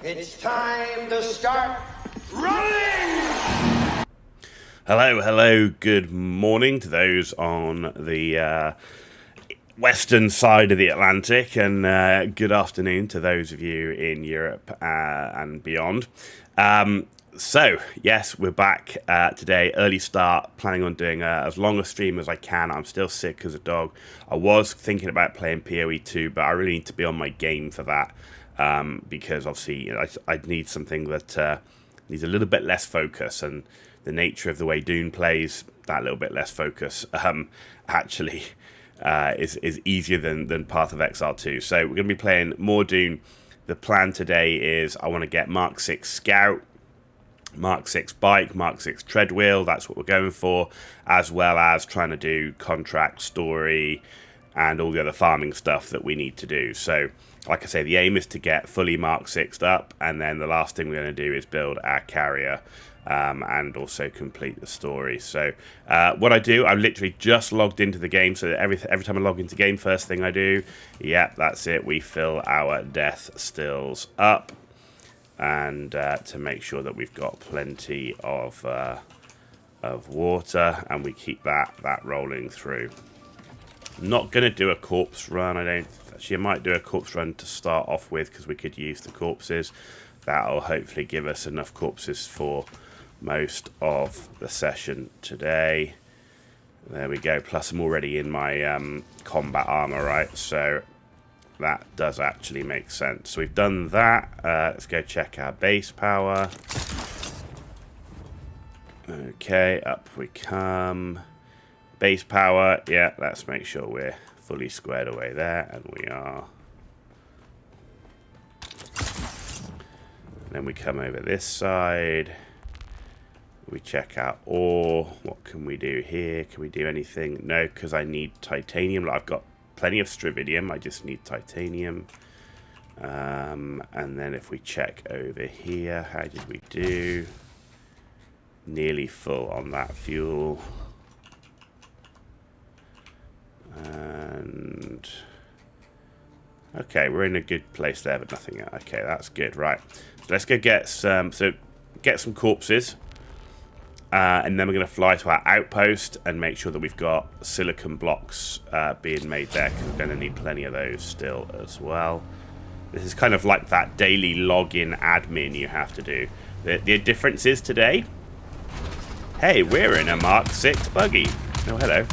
It's time to start running! Hello, good morning to those on the western side of the Atlantic, and good afternoon to those of you in Europe and beyond. So, yes, we're back today, early start, planning on doing as long a stream as I can. I'm still sick as a dog. I was thinking about playing PoE 2, but I really need to be on my game for that, because obviously I need something that needs a little bit less focus, and the nature of the way Dune plays, that little bit less focus actually is easier than Path of Exile 2. So we're going to be playing more Dune. The plan today is I want to get Mark 6 Scout, Mark 6 Bike, Mark 6 Treadwheel, that's what we're going for, as well as trying to do contract, story, and all the other farming stuff that we need to do. So, like I say, the aim is to get fully Mark 6'd up, and then the last thing we're going to do is build our carrier, and also complete the story. So what I do, I've literally just logged into the game, so every time I log into the game, first thing I do, yep, that's it, we fill our death stills up, and to make sure that we've got plenty of water, and we keep that rolling through. I'm not going to do a corpse run, actually I might do a corpse run to start off with, because we could use the corpses. That'll hopefully give us enough corpses for most of the session today. There we go, plus I'm already in my combat armor, right, so that does actually make sense. So we've done that. Let's go check our base power. Okay, up we come. Base power, yeah, let's make sure we're fully squared away there, and we are. Then we come over this side. We check out ore. What can we do here? Can we do anything? No, because I need titanium. I've got plenty of strividium. I just need titanium. And then if we check over here, how did we do? Nearly full on that fuel. And okay, we're in a good place there, but nothing else. Okay, that's good. Right, so let's go get some. So get some corpses, and then we're going to fly to our outpost and make sure that we've got silicon blocks being made there, because we're going to need plenty of those still as well. This is kind of like that daily login admin you have to do. The difference is today. Hey, we're in a Mark 6 buggy. Oh, hello.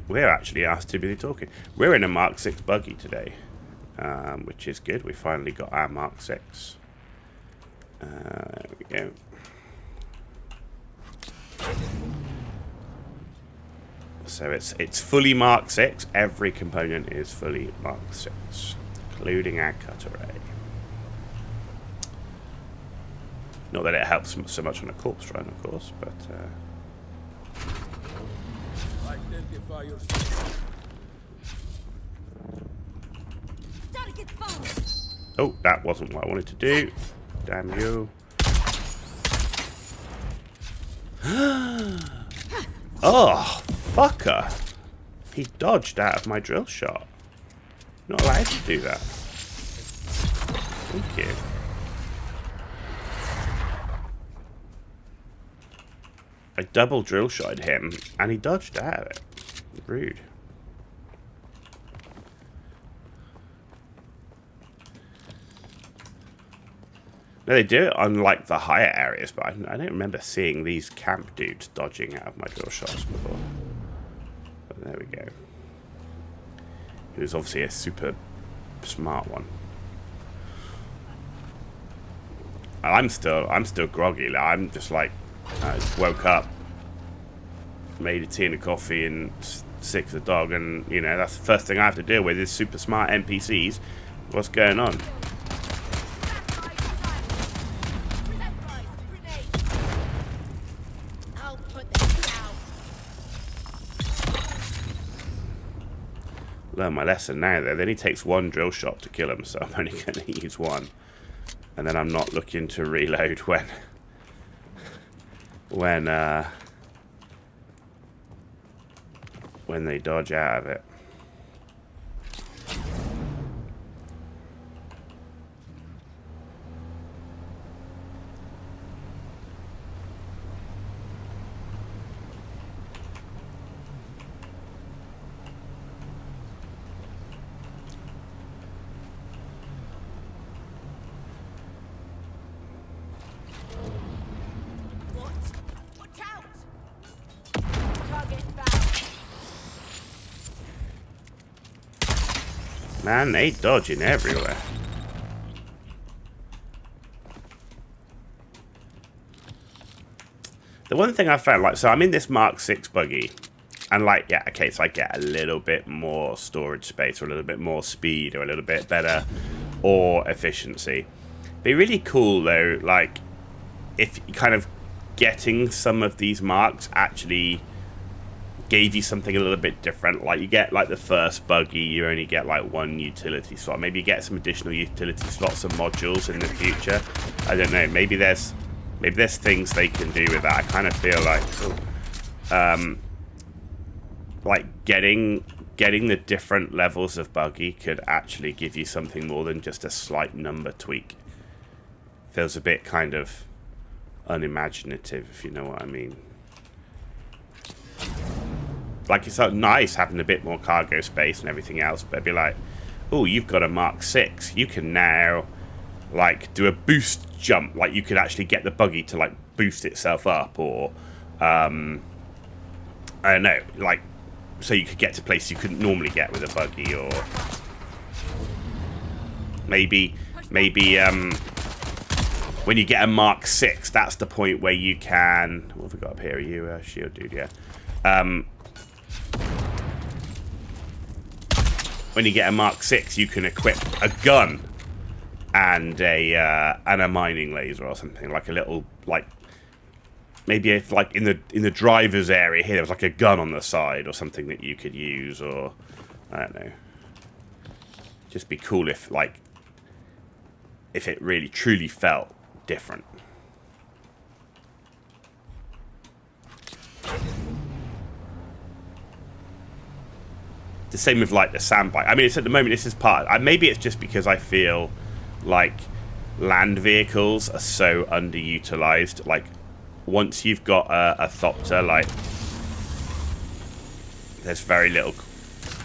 We're actually asked to be talking. We're in a Mark 6 buggy today, which is good. We finally got our Mark 6. There we go. So it's fully Mark 6. Every component is fully Mark 6, including our cutter ray. Not that it helps so much on a corpse run, of course, but. Oh, that wasn't what I wanted to do. Damn you. Oh, fucker. He dodged out of my drill shot. Not allowed to do that. Thank you. I double drill shotted him, and he dodged out of it. Rude. No, they do it on like the higher areas, but I don't remember seeing these camp dudes dodging out of my drill shots before. But there we go. He was obviously a super smart one. I'm still groggy. Like, I'm just like, I just woke up, made a tea and a coffee, and sick as a dog, and you know that's the first thing I have to deal with is super smart NPCs. What's going on? Learn my lesson now. Though, then he takes one drill shot to kill him, so I'm only going to use one, and then I'm not looking to reload when they dodge out of it. Man, they dodging everywhere. The one thing I found, like, so I'm in this Mark 6 buggy, and like, yeah, okay, so I get a little bit more storage space, or a little bit more speed, or a little bit better ore efficiency. Be really cool though, like, if kind of getting some of these marks actually gave you something a little bit different. Like, you get like the first buggy, you only get like one utility slot. Maybe you get some additional utility slots and modules in the future. I don't know. Maybe there's things they can do with that. I kind of feel like getting the different levels of buggy could actually give you something more than just a slight number tweak. Feels a bit kind of unimaginative, if you know what I mean. Like, it's nice having a bit more cargo space and everything else, but it'd be like, oh, you've got a Mark 6. You can now, like, do a boost jump. Like, you could actually get the buggy to, like, boost itself up, or, I don't know, like, so you could get to places you couldn't normally get with a buggy, or maybe, when you get a Mark 6, that's the point where you can... What have we got up here? Are you a shield dude? Yeah. When you get a Mark 6, you can equip a gun and a mining laser or something, like a little, like, maybe if, like, in the driver's area here, there was like a gun on the side or something that you could use, or I don't know. Just be cool if, like, if it really truly felt different. The same with, like, the sandbike. I mean, it's at the moment, this is part... maybe it's just because I feel like land vehicles are so underutilized. Like, once you've got a Thopter, like, there's very little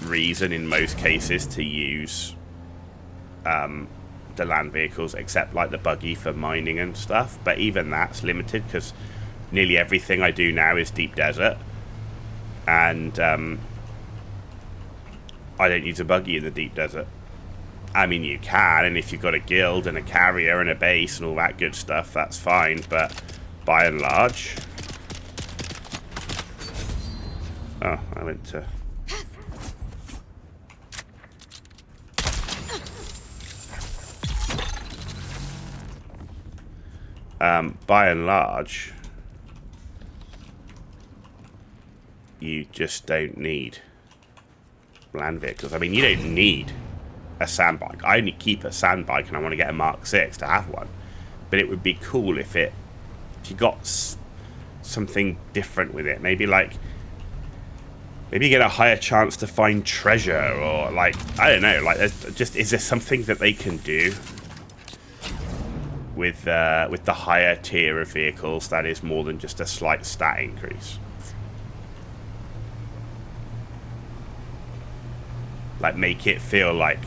reason in most cases to use the land vehicles, except, like, the buggy for mining and stuff. But even that's limited, because nearly everything I do now is deep desert. And... I don't use a buggy in the deep desert. I mean, you can, and if you've got a guild and a carrier and a base and all that good stuff, that's fine, but by and large... Oh, I went to... By and large, you just don't need land vehicles. I mean, you don't need a sandbike. I only keep a sandbike and I want to get a Mark 6 to have one. But it would be cool if you got something different with it. Maybe you get a higher chance to find treasure, or, like, I don't know, like, is there something that they can do with the higher tier of vehicles that is more than just a slight stat increase? Like, make it feel like,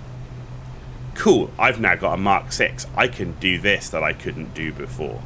cool, I've now got a Mark 6. I can do this that I couldn't do before.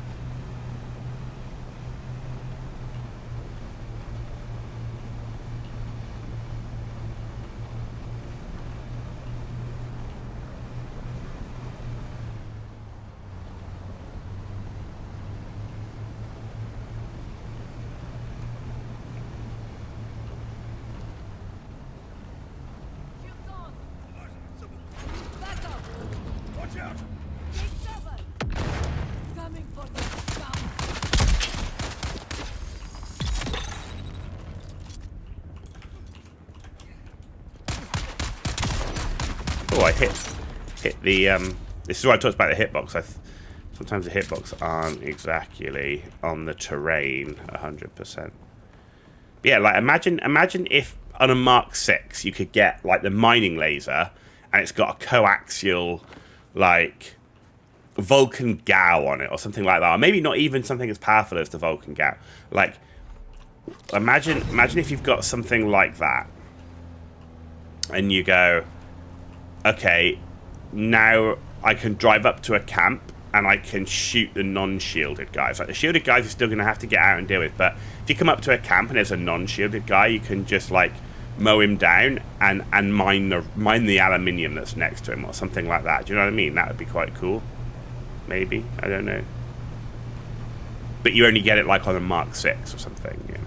Oh, I hit the, this is why I talked about the hitbox. Sometimes the hitbox aren't exactly on the terrain 100%. Yeah, like, imagine if on a Mark 6 you could get, like, the mining laser, and it's got a coaxial, like, Vulcan Gao on it, or something like that. Or maybe not even something as powerful as the Vulcan Gao. Like, imagine if you've got something like that, and you go, okay, now I can drive up to a camp and I can shoot the non-shielded guys. Like, the shielded guys are still going to have to get out and deal with, but if you come up to a camp and there's a non-shielded guy, you can just, like, mow him down and mine the aluminium that's next to him or something like that. Do you know what I mean? That would be quite cool. Maybe, I don't know. But you only get it like on a Mark 6 or something, you know.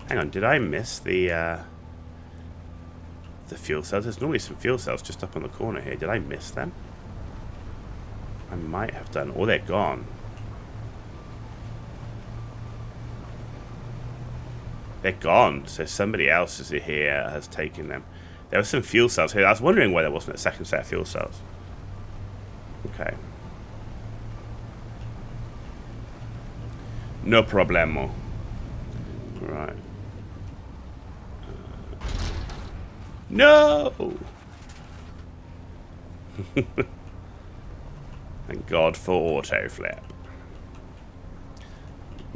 Hang on, did I miss the fuel cells? There's normally some fuel cells just up on the corner here. Did I miss them? I might have done. Or they're gone. They're gone. So somebody else is here has taken them. There were some fuel cells here. I was wondering why there wasn't a second set of fuel cells. Okay. No problemo. Right. No! Thank God for auto flip.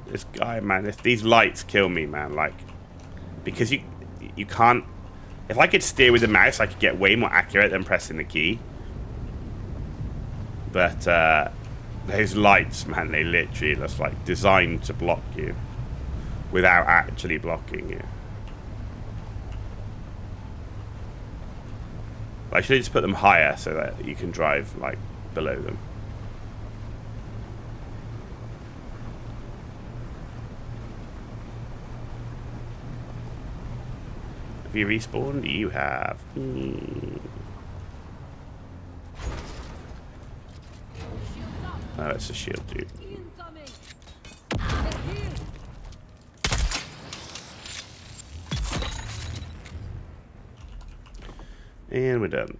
This guy, man, if these lights kill me, man, like, because you can't. If I could steer with the mouse, I could get way more accurate than pressing the key. But those lights, man, they literally just like designed to block you without actually blocking you. I should just put them higher so that you can drive like below them. Have you respawned? You have. Oh, it's a shield dude. And we're done.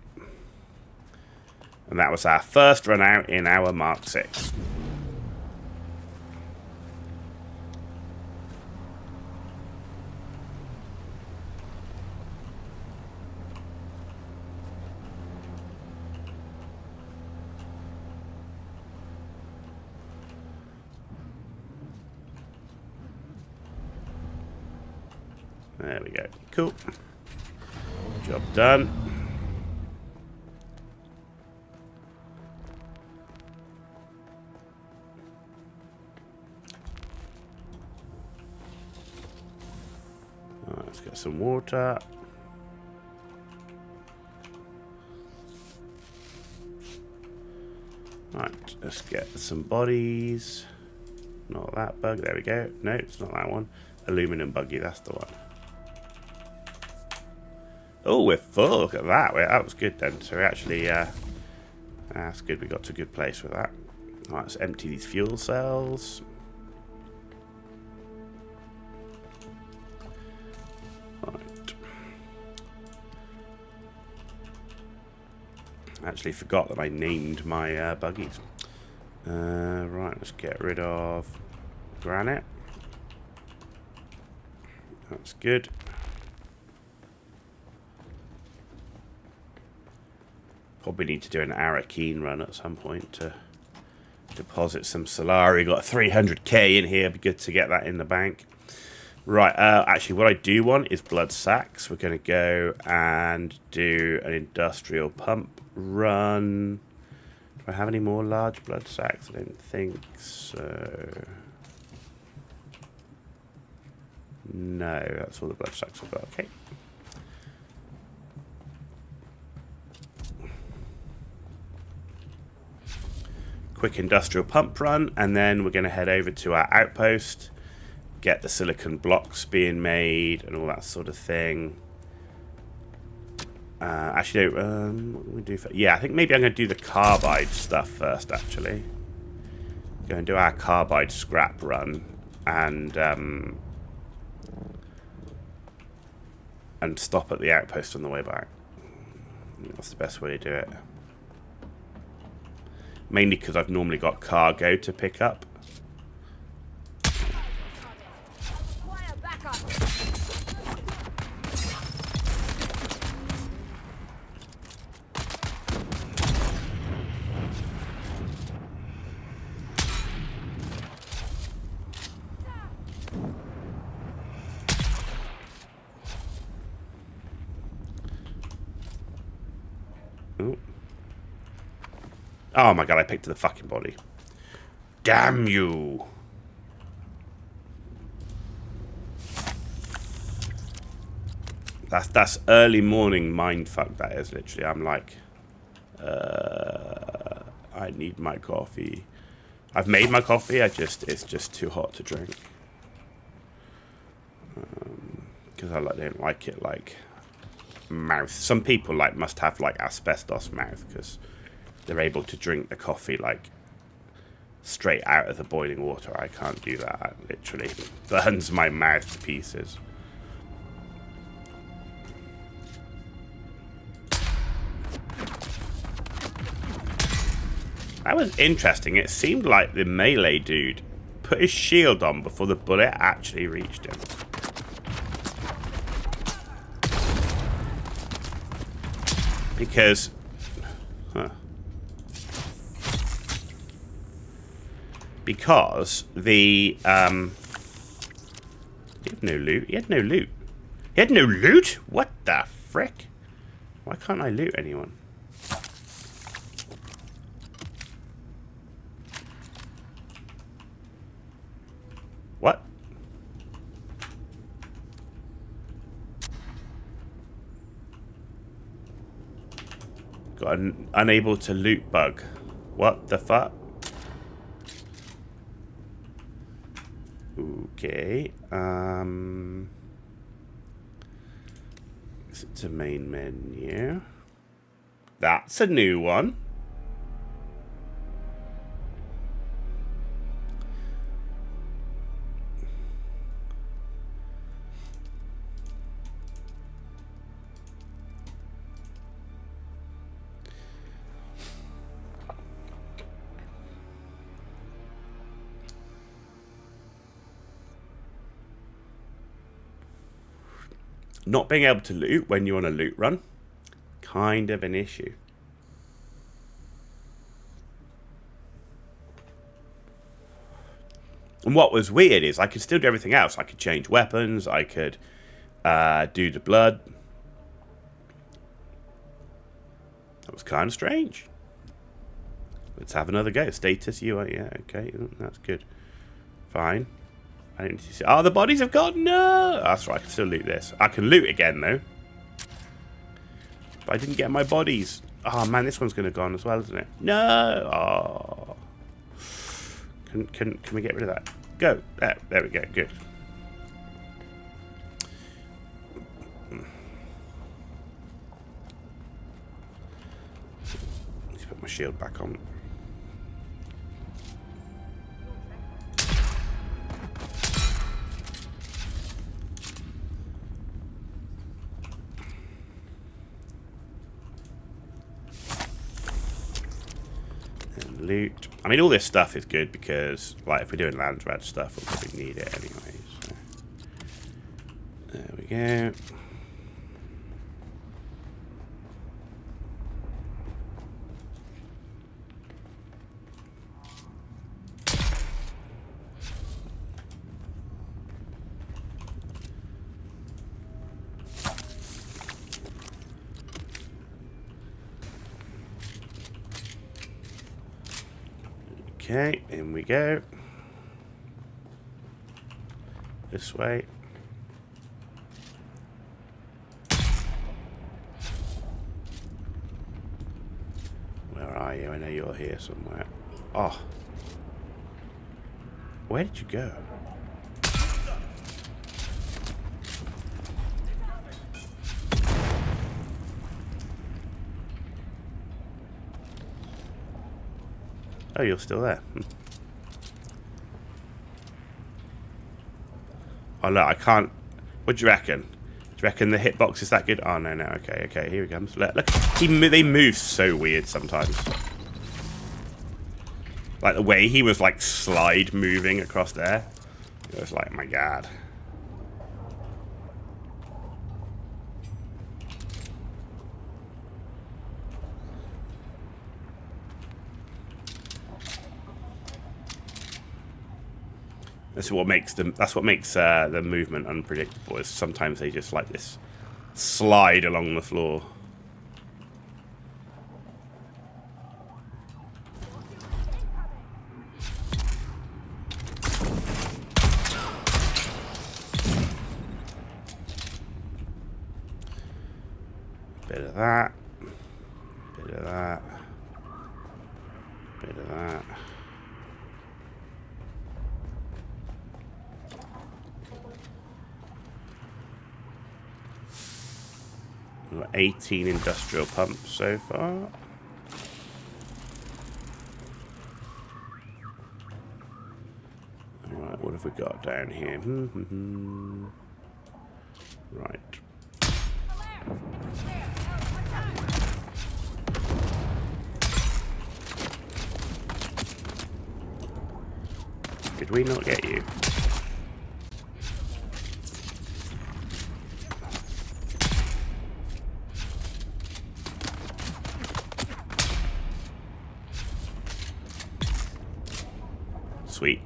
And that was our first run out in our Mark 6. There we go. Cool. Job done. Let's get some water. Right, let's get some bodies. Not that bug, there we go. No, it's not that one. Aluminum buggy, that's the one. Oh, we're full, look at that. That was good then. So we actually, that's good, we got to a good place with that. Alright, let's empty these fuel cells. Actually forgot that I named my buggies. Right, let's get rid of granite. That's good. Probably need to do an Arakeen run at some point to deposit some Solari. Got 300k in here. Be good to get that in the bank. Right, actually what I do want is blood sacks. We're going to go and do an industrial pump run. Do I have any more large blood sacks? I don't think so. No, that's all the blood sacks I've got. Okay. Quick industrial pump run, and then we're going to head over to our outpost, get the silicon blocks being made and all that sort of thing. Actually, what do we do for? Yeah, I think maybe I'm going to do the carbide stuff first. Actually, go and do our carbide scrap run, and stop at the outpost on the way back. That's the best way to do it. Mainly because I've normally got cargo to pick up. Oh my god, I picked the fucking body. Damn you. That's early morning mindfuck, that is, literally. I'm like, I need my coffee. I've made my coffee, it's just too hot to drink. Because I don't like it like mouth. Some people like must have like asbestos mouth because they're able to drink the coffee like straight out of the boiling water. I can't do that. It literally burns my mouth to pieces. That was interesting. It seemed like the melee dude put his shield on before the bullet actually reached him. Because... Huh. Because the... He had no loot. He had no loot. He had no loot? What the frick? Why can't I loot anyone? What? Got an unable to loot bug. What the fuck? Okay. It's a main menu. That's a new one. Not being able to loot when you're on a loot run, kind of an issue. And what was weird is I could still do everything else. I could change weapons. I could do the blood. That was kind of strange. Let's have another go. Status, you are, yeah, okay, that's good. Fine. I didn't see. Oh, the bodies have gone. No, that's right. I can still loot this. I can loot again though. But I didn't get my bodies. Oh man, this one's going to go on as well, isn't it? No. Oh. Can we get rid of that? Go. There we go. Good. Let's put my shield back on. Loot. I mean, all this stuff is good because, like, if we're doing Landrad stuff, we'll probably need it anyway. So. There we go. Okay, in we go. This way. Where are you? I know you're here somewhere. Oh. Where did you go? Oh, you're still there. Oh, look, I can't... What do you reckon? Do you reckon the hitbox is that good? Oh, no, no. Okay, okay. Here he comes. Look. They move so weird sometimes. Like, the way he was, like, slide moving across there. It was like, my God. That's what makes them. That's what makes the movement unpredictable. Is sometimes they just like this slide along the floor. that. Bit of that. Bit of that. We've got 18 industrial pumps so far. Alright, what have we got down here? Right. Did we not get you? Sweet.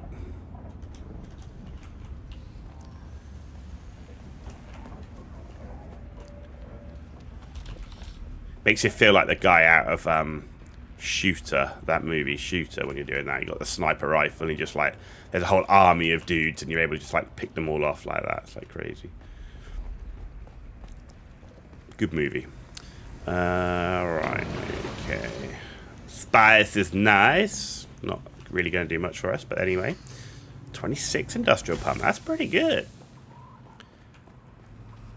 Makes you feel like the guy out of Shooter, that movie Shooter, when you're doing that. You got the sniper rifle and you just like, there's a whole army of dudes and you're able to just like pick them all off like that. It's like crazy. Good movie. Right, okay. Spice is nice. Not really going to do much for us, but anyway. 26 industrial pump, that's pretty good.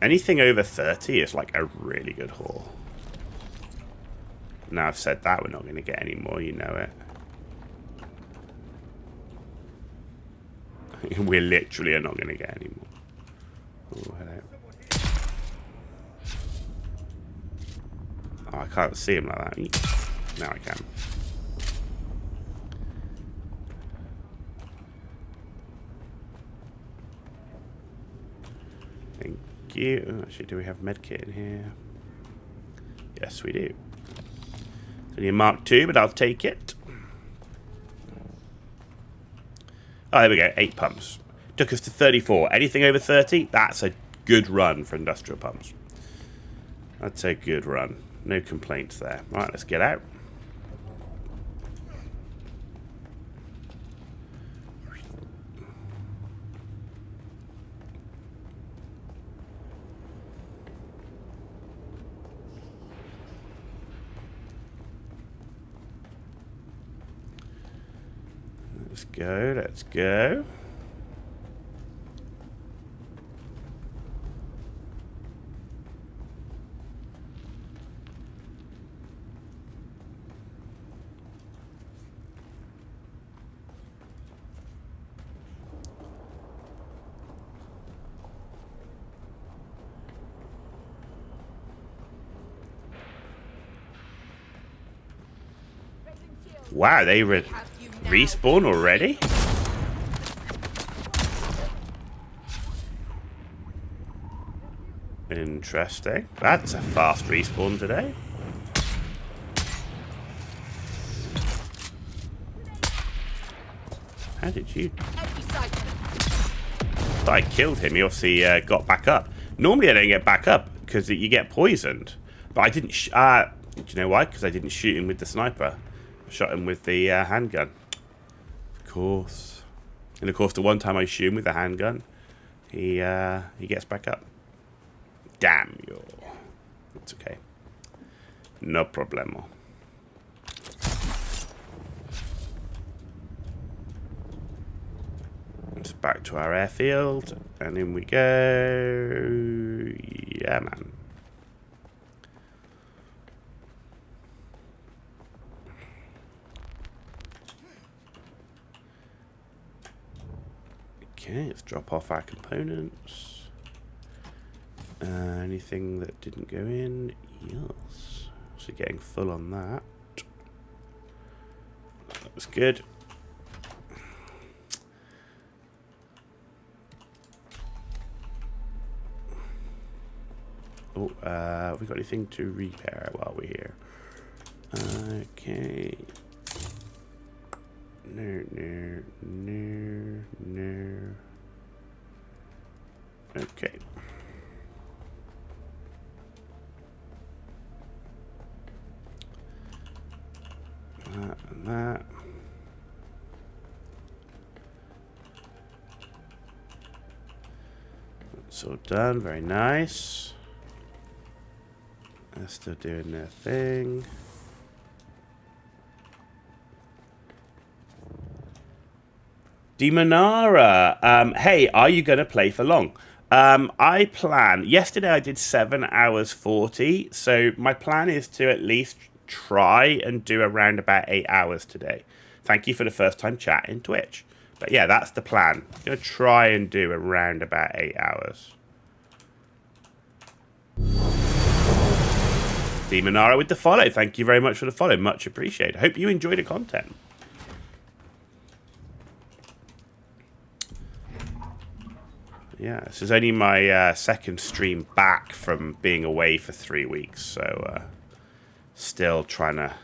Anything over 30 is like a really good haul. Now I've said that, we're not going to get any more, you know it. We literally are not going to get any more. Oh, hello. Oh, I can't see him like that. Now I can. Thank you. Actually, do we have medkit in here? Yes, we do. It's only a Mark II, but I'll take it. Oh, there we go. 8 pumps. Took us to 34. Anything over 30, that's a good run for industrial pumps. That's a good run. No complaints there. Right, let's get out. Let's go, let's go. Wow, they respawn already? Interesting. That's a fast respawn today. How did you? I killed him. He obviously got back up. Normally I don't get back up because you get poisoned. But I didn't. Do you know why? Because I didn't shoot him with the sniper. I shot him with the handgun. Of course. And of course, the one time I shoot him with the handgun, he gets back up. Damn you. It's okay. No problemo. It's back to our airfield, and in we go. Yeah, man. Okay, let's drop off our components. Anything that didn't go in? Yes. So getting full on that. That's good. Oh, have we got anything to repair while we're here? Okay. No. Okay. That and that. That's all done. Very nice. They're still doing their thing. Demonara, hey, are you going to play for long? I plan. Yesterday I did 7 hours 40, so my plan is to at least try and do around about 8 hours today. Thank you for the first time chat in Twitch. But yeah, that's the plan. I'm going to try and do around about 8 hours. Demonara with the follow. Thank you very much for the follow. Much appreciated. Hope you enjoy the content. Yeah, this is only my second stream back from being away for 3 weeks, so still trying to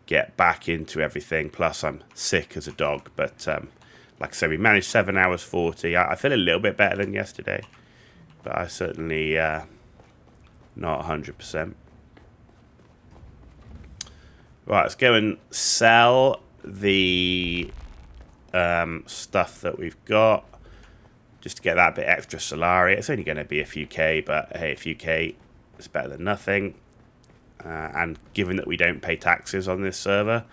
get back into everything. Plus, I'm sick as a dog, but like I said, we managed 7 hours 40. I feel a little bit better than yesterday, but I certainly not 100%. Right, let's go and sell the stuff that we've got. Just to get that bit extra Solari. It's only going to be a few K, but hey, a few K is better than nothing. And given that we don't pay taxes on this server,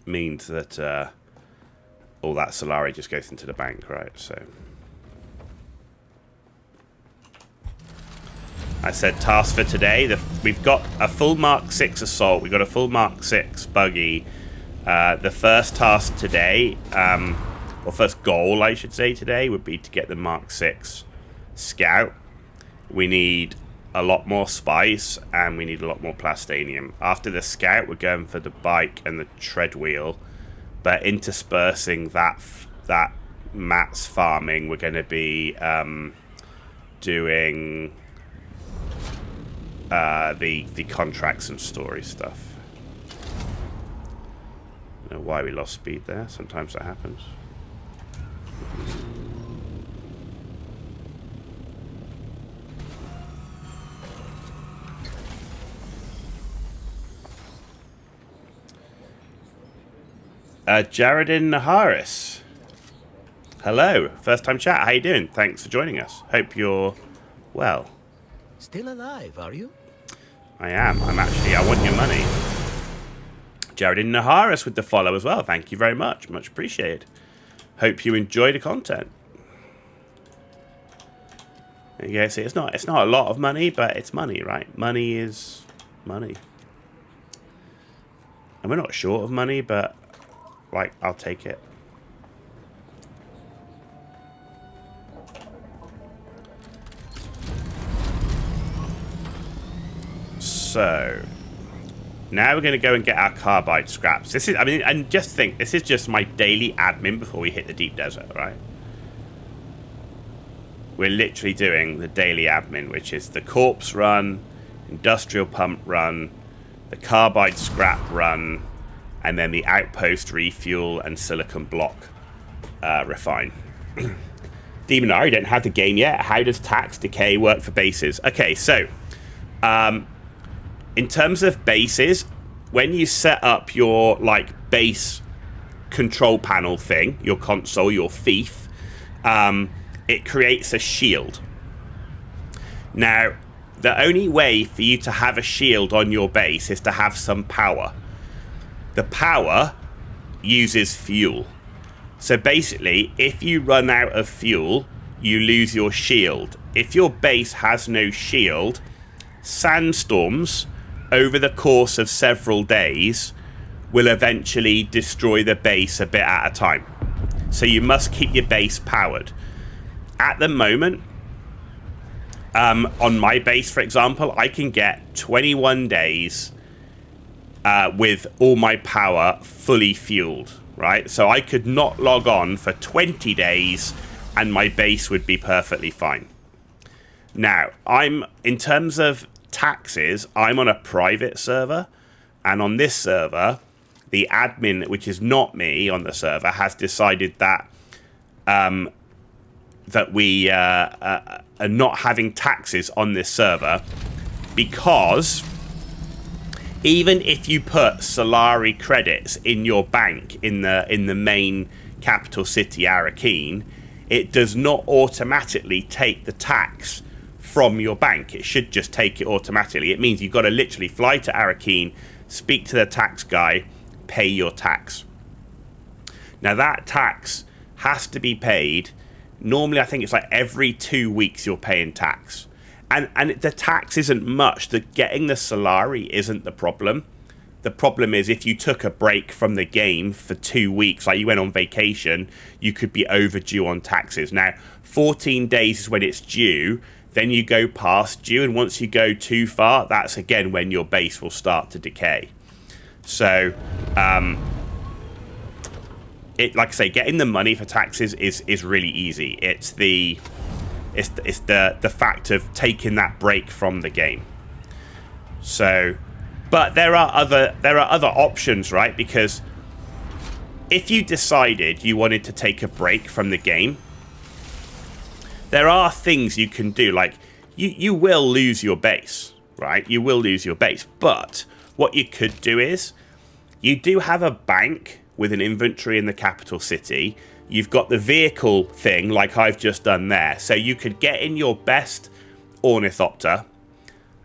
means that all that Solari just goes into the bank, right? So I said task for today. We've got a full Mark 6 assault. We've got a full Mark 6 buggy. The first task today... or first goal, I should say, today would be to get the Mark 6 Scout. We need a lot more spice, and we need a lot more plastanium. After the Scout, we're going for the bike and the tread wheel, but interspersing that mats farming, we're going to be doing the contracts and story stuff. I don't know why we lost speed there. Sometimes that happens. Jared in Naharis. Hello, first time chat. How you doing? Thanks for joining us. Hope you're well. Still alive, are you? I am. I want your money. Jared in Naharis with the follow as well. Thank you very much. Much appreciated. Hope you enjoy the content. There you go. See, it's not a lot of money, but it's money, right? Money is money. And we're not short of money, but like, I'll take it. So now we're going to go and get our carbide scraps. This is, I mean, and just think, this is just my daily admin before we hit the deep desert, right? We're literally doing the daily admin, which is the corpse run, industrial pump run, the carbide scrap run, and then the outpost refuel and silicon block refine. Demonar, you don't have the game yet. How does tax decay work for bases? Okay, so in terms of bases, when you set up your like base control panel thing, your console, your fief, it creates a shield. Now, the only way for you to have a shield on your base is to have some power. The power uses fuel. So basically, if you run out of fuel, you lose your shield. If your base has no shield, sandstorms over the course of several days will eventually destroy the base a bit at a time. So you must keep your base powered. At the moment, on my base, for example, I can get 21 days with all my power fully fueled, right? So I could not log on for 20 days and my base would be perfectly fine. Now, in terms of taxes, I'm on a private server, and on this server, the admin, which is not me on the server, has decided that that we are not having taxes on this server, because even if you put Solari credits in your bank in the main capital city, Arakeen, it does not automatically take the tax from your bank. It should just take it automatically. It means you've got to literally fly to Arakeen, speak to the tax guy, pay your tax. Now that tax has to be paid. Normally I think it's like every 2 weeks you're paying tax. And the tax isn't much. Getting the Solari isn't the problem. The problem is if you took a break from the game for 2 weeks, like you went on vacation, you could be overdue on taxes. Now, 14 days is when it's due. Then you go past due, and once you go too far, that's again when your base will start to decay. So, like I say, getting the money for taxes is really easy. It's the fact of taking that break from the game. So, but there are other options, right? Because if you decided you wanted to take a break from the game, there are things you can do. Like you will lose your base, right? You will lose your base. But what you could do is you do have a bank with an inventory in the capital city. You've got the vehicle thing like I've just done there. So you could get in your best ornithopter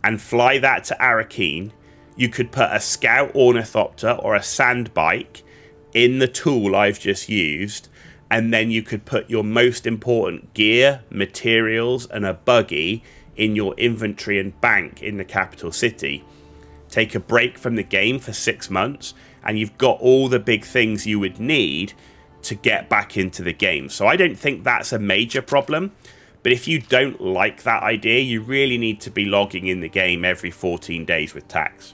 and fly that to Arakeen. You could put a scout ornithopter or a sand bike in the tool I've just used. And then you could put your most important gear, materials, and a buggy in your inventory and bank in the capital city. Take a break from the game for 6 months, and you've got all the big things you would need to get back into the game. So I don't think that's a major problem. But if you don't like that idea, you really need to be logging in the game every 14 days with tax.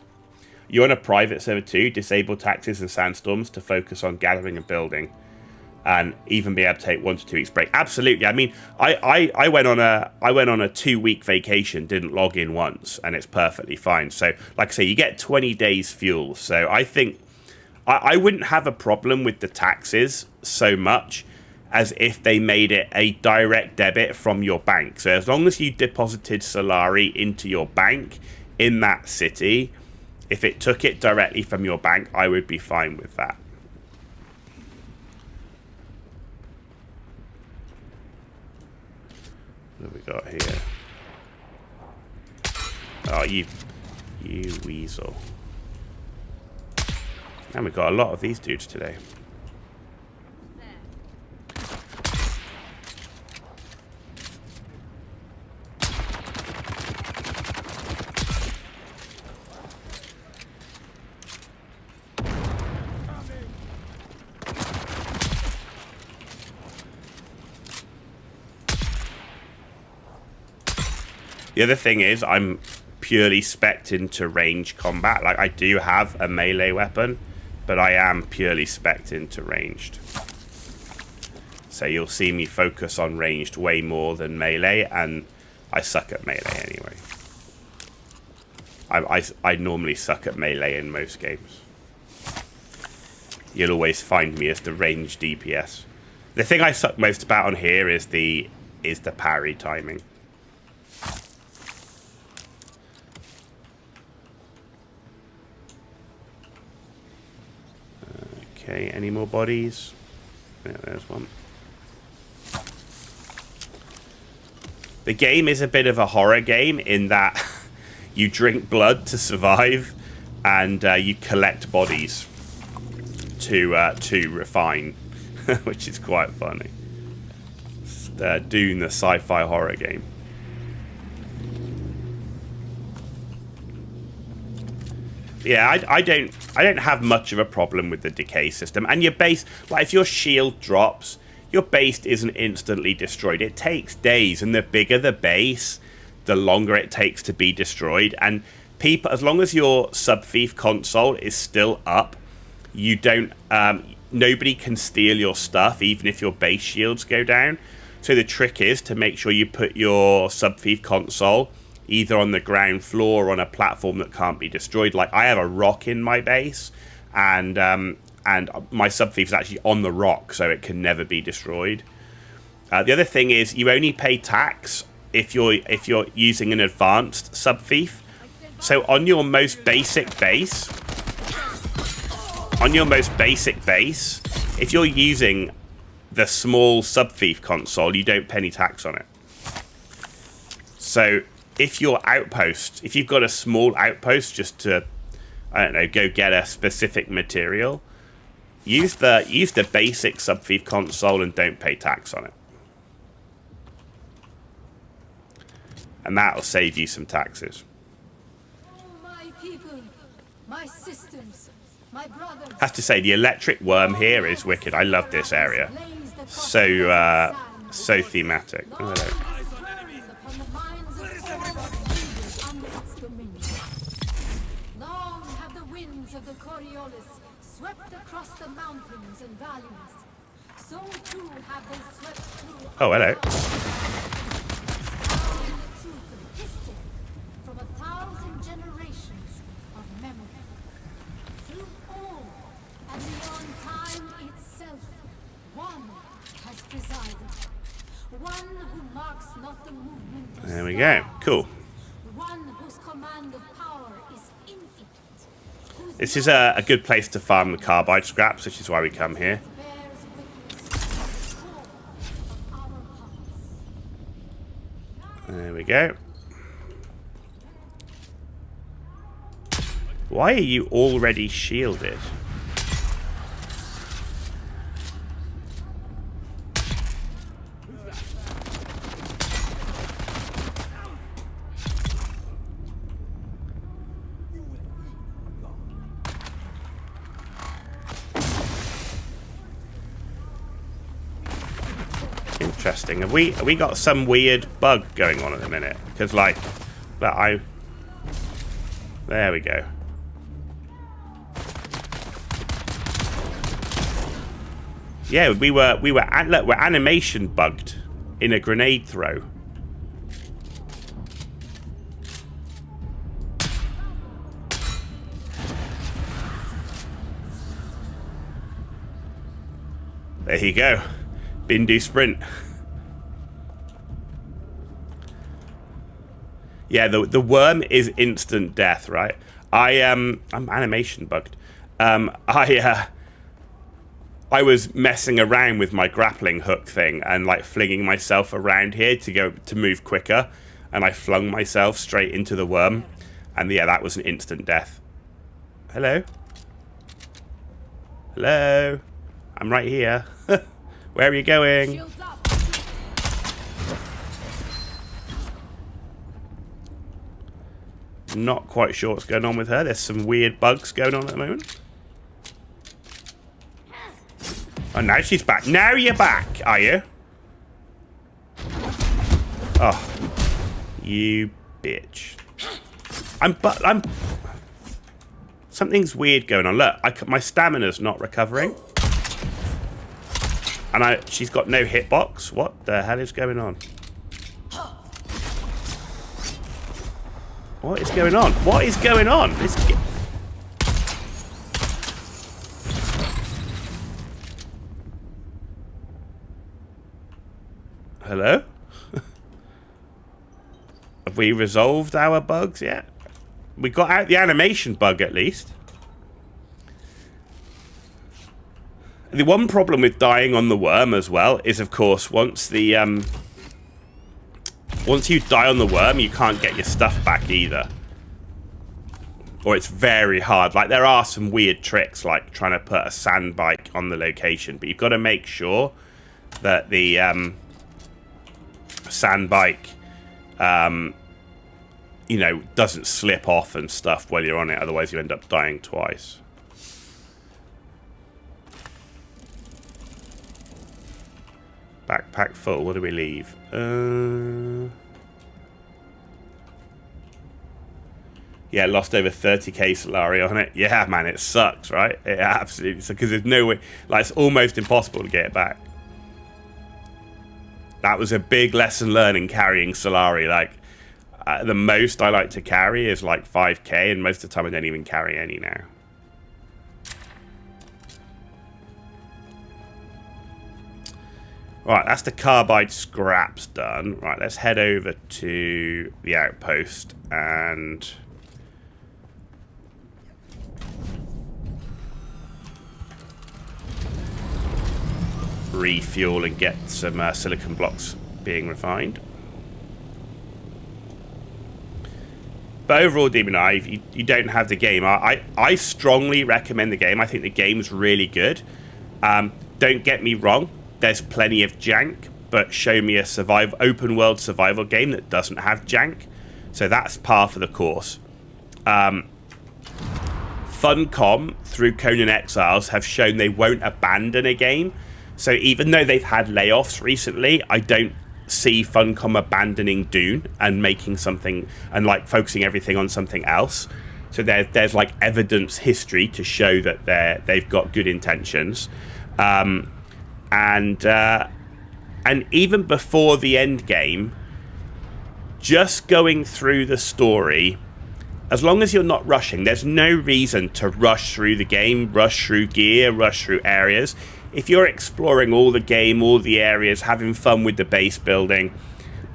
You're on a private server too. Disable taxes and sandstorms to focus on gathering and building, and even be able to take 1 to 2 weeks break. Absolutely. I mean, I went on a 2-week vacation, didn't log in once, and it's perfectly fine. So, like I say, you get 20 days fuel. So I think I wouldn't have a problem with the taxes so much as if they made it a direct debit from your bank. So as long as you deposited Solari into your bank in that city, if it took it directly from your bank, I would be fine with that. What have we got here? Oh, you weasel. And we've got a lot of these dudes today. The other thing is I'm purely spec'd into range combat. Like, I do have a melee weapon, but I am purely spec'd into ranged. So you'll see me focus on ranged way more than melee, and I suck at melee anyway. I normally suck at melee in most games. You'll always find me as the ranged DPS. The thing I suck most about on here is the parry timing. Okay, any more bodies? Yeah, there's one. The game is a bit of a horror game in that you drink blood to survive, and you collect bodies to refine, which is quite funny. It's, Dune, the sci-fi horror game. Yeah, I don't have much of a problem with the decay system. And your base, like if your shield drops, your base isn't instantly destroyed. It takes days, and the bigger the base, the longer it takes to be destroyed. And people, as long as your sub-thief console is still up, you don't nobody can steal your stuff, even if your base shields go down. So the trick is to make sure you put your sub-thief console either on the ground floor or on a platform that can't be destroyed. Like, I have a rock in my base, and my sub-thief is actually on the rock, so it can never be destroyed. The other thing is you only pay tax if you're using an advanced sub-thief. So on your most basic base, if you're using the small sub-thief console, you don't pay any tax on it. So if your outpost, if you've got a small outpost just to, I don't know, go get a specific material, use the basic sub-thief console and don't pay tax on it. And that'll save you some taxes. Oh, my people, my sisters, my brothers. Have to say, the electric worm here is wicked. I love this area. So, so thematic. Oh, hello. Long have the winds of the Coriolis swept across the mountains and valleys. So too have they swept through. Oh, hello. From 1,000 generations of memory. Through all and beyond time itself, one has presided. One who marks not the movement of There we go. Cool. one whose command of power is infinite. This is a good place to farm the carbide scraps, which is why we come here. Bears witness to the core of our hearts. There we go. Why are you already shielded? Interesting. Have we got some weird bug going on at the minute? Because like that there we go. Yeah, we're animation bugged in a grenade throw. There you go. Bindu sprint. Yeah, the worm is instant death, right? I'm animation bugged. I was messing around with my grappling hook thing and like flinging myself around here to move quicker, and I flung myself straight into the worm, and yeah, that was an instant death. Hello? Hello? I'm right here. Where are you going? Shields up. Not quite sure what's going on with her. There's some weird bugs going on at the moment. Oh, now she's back. Now you're back, are you? Oh, you bitch. I'm. Something's weird going on. Look, my stamina's not recovering, and she's got no hitbox. What the hell is going on? What is going on? What is going on? Hello? Have we resolved our bugs yet? We got out the animation bug at least. The one problem with dying on the worm as well is, of course, once you die on the worm, you can't get your stuff back either. Or it's very hard. Like, there are some weird tricks, like trying to put a sand bike on the location, but you've got to make sure that the sand bike, you know, doesn't slip off and stuff while you're on it. Otherwise, you end up dying twice. Backpack full. What do we leave? Yeah, lost over 30k Solari on it. Yeah, man, it sucks, right? It absolutely sucks, because there's no way. Like, it's almost impossible to get it back. That was a big lesson learned in carrying Solari. Like, the most I like to carry is like 5k, and most of the time I don't even carry any now. Right, that's the carbide scraps done. Right, let's head over to the outpost and refuel and get some silicon blocks being refined. But overall, Demon Eye, if you don't have the game, I strongly recommend the game. I think the game's really good. Don't get me wrong, there's plenty of jank, but show me a open world survival game that doesn't have jank. So that's par for the course. Funcom, through Conan Exiles, have shown they won't abandon a game. So even though they've had layoffs recently, I don't see Funcom abandoning Dune and making something and like focusing everything on something else. So there's like evidence history to show that they've got good intentions. And even before the end game, just going through the story, as long as you're not rushing, there's no reason to rush through the game, rush through gear, rush through areas. If you're exploring all the game, all the areas, having fun with the base building,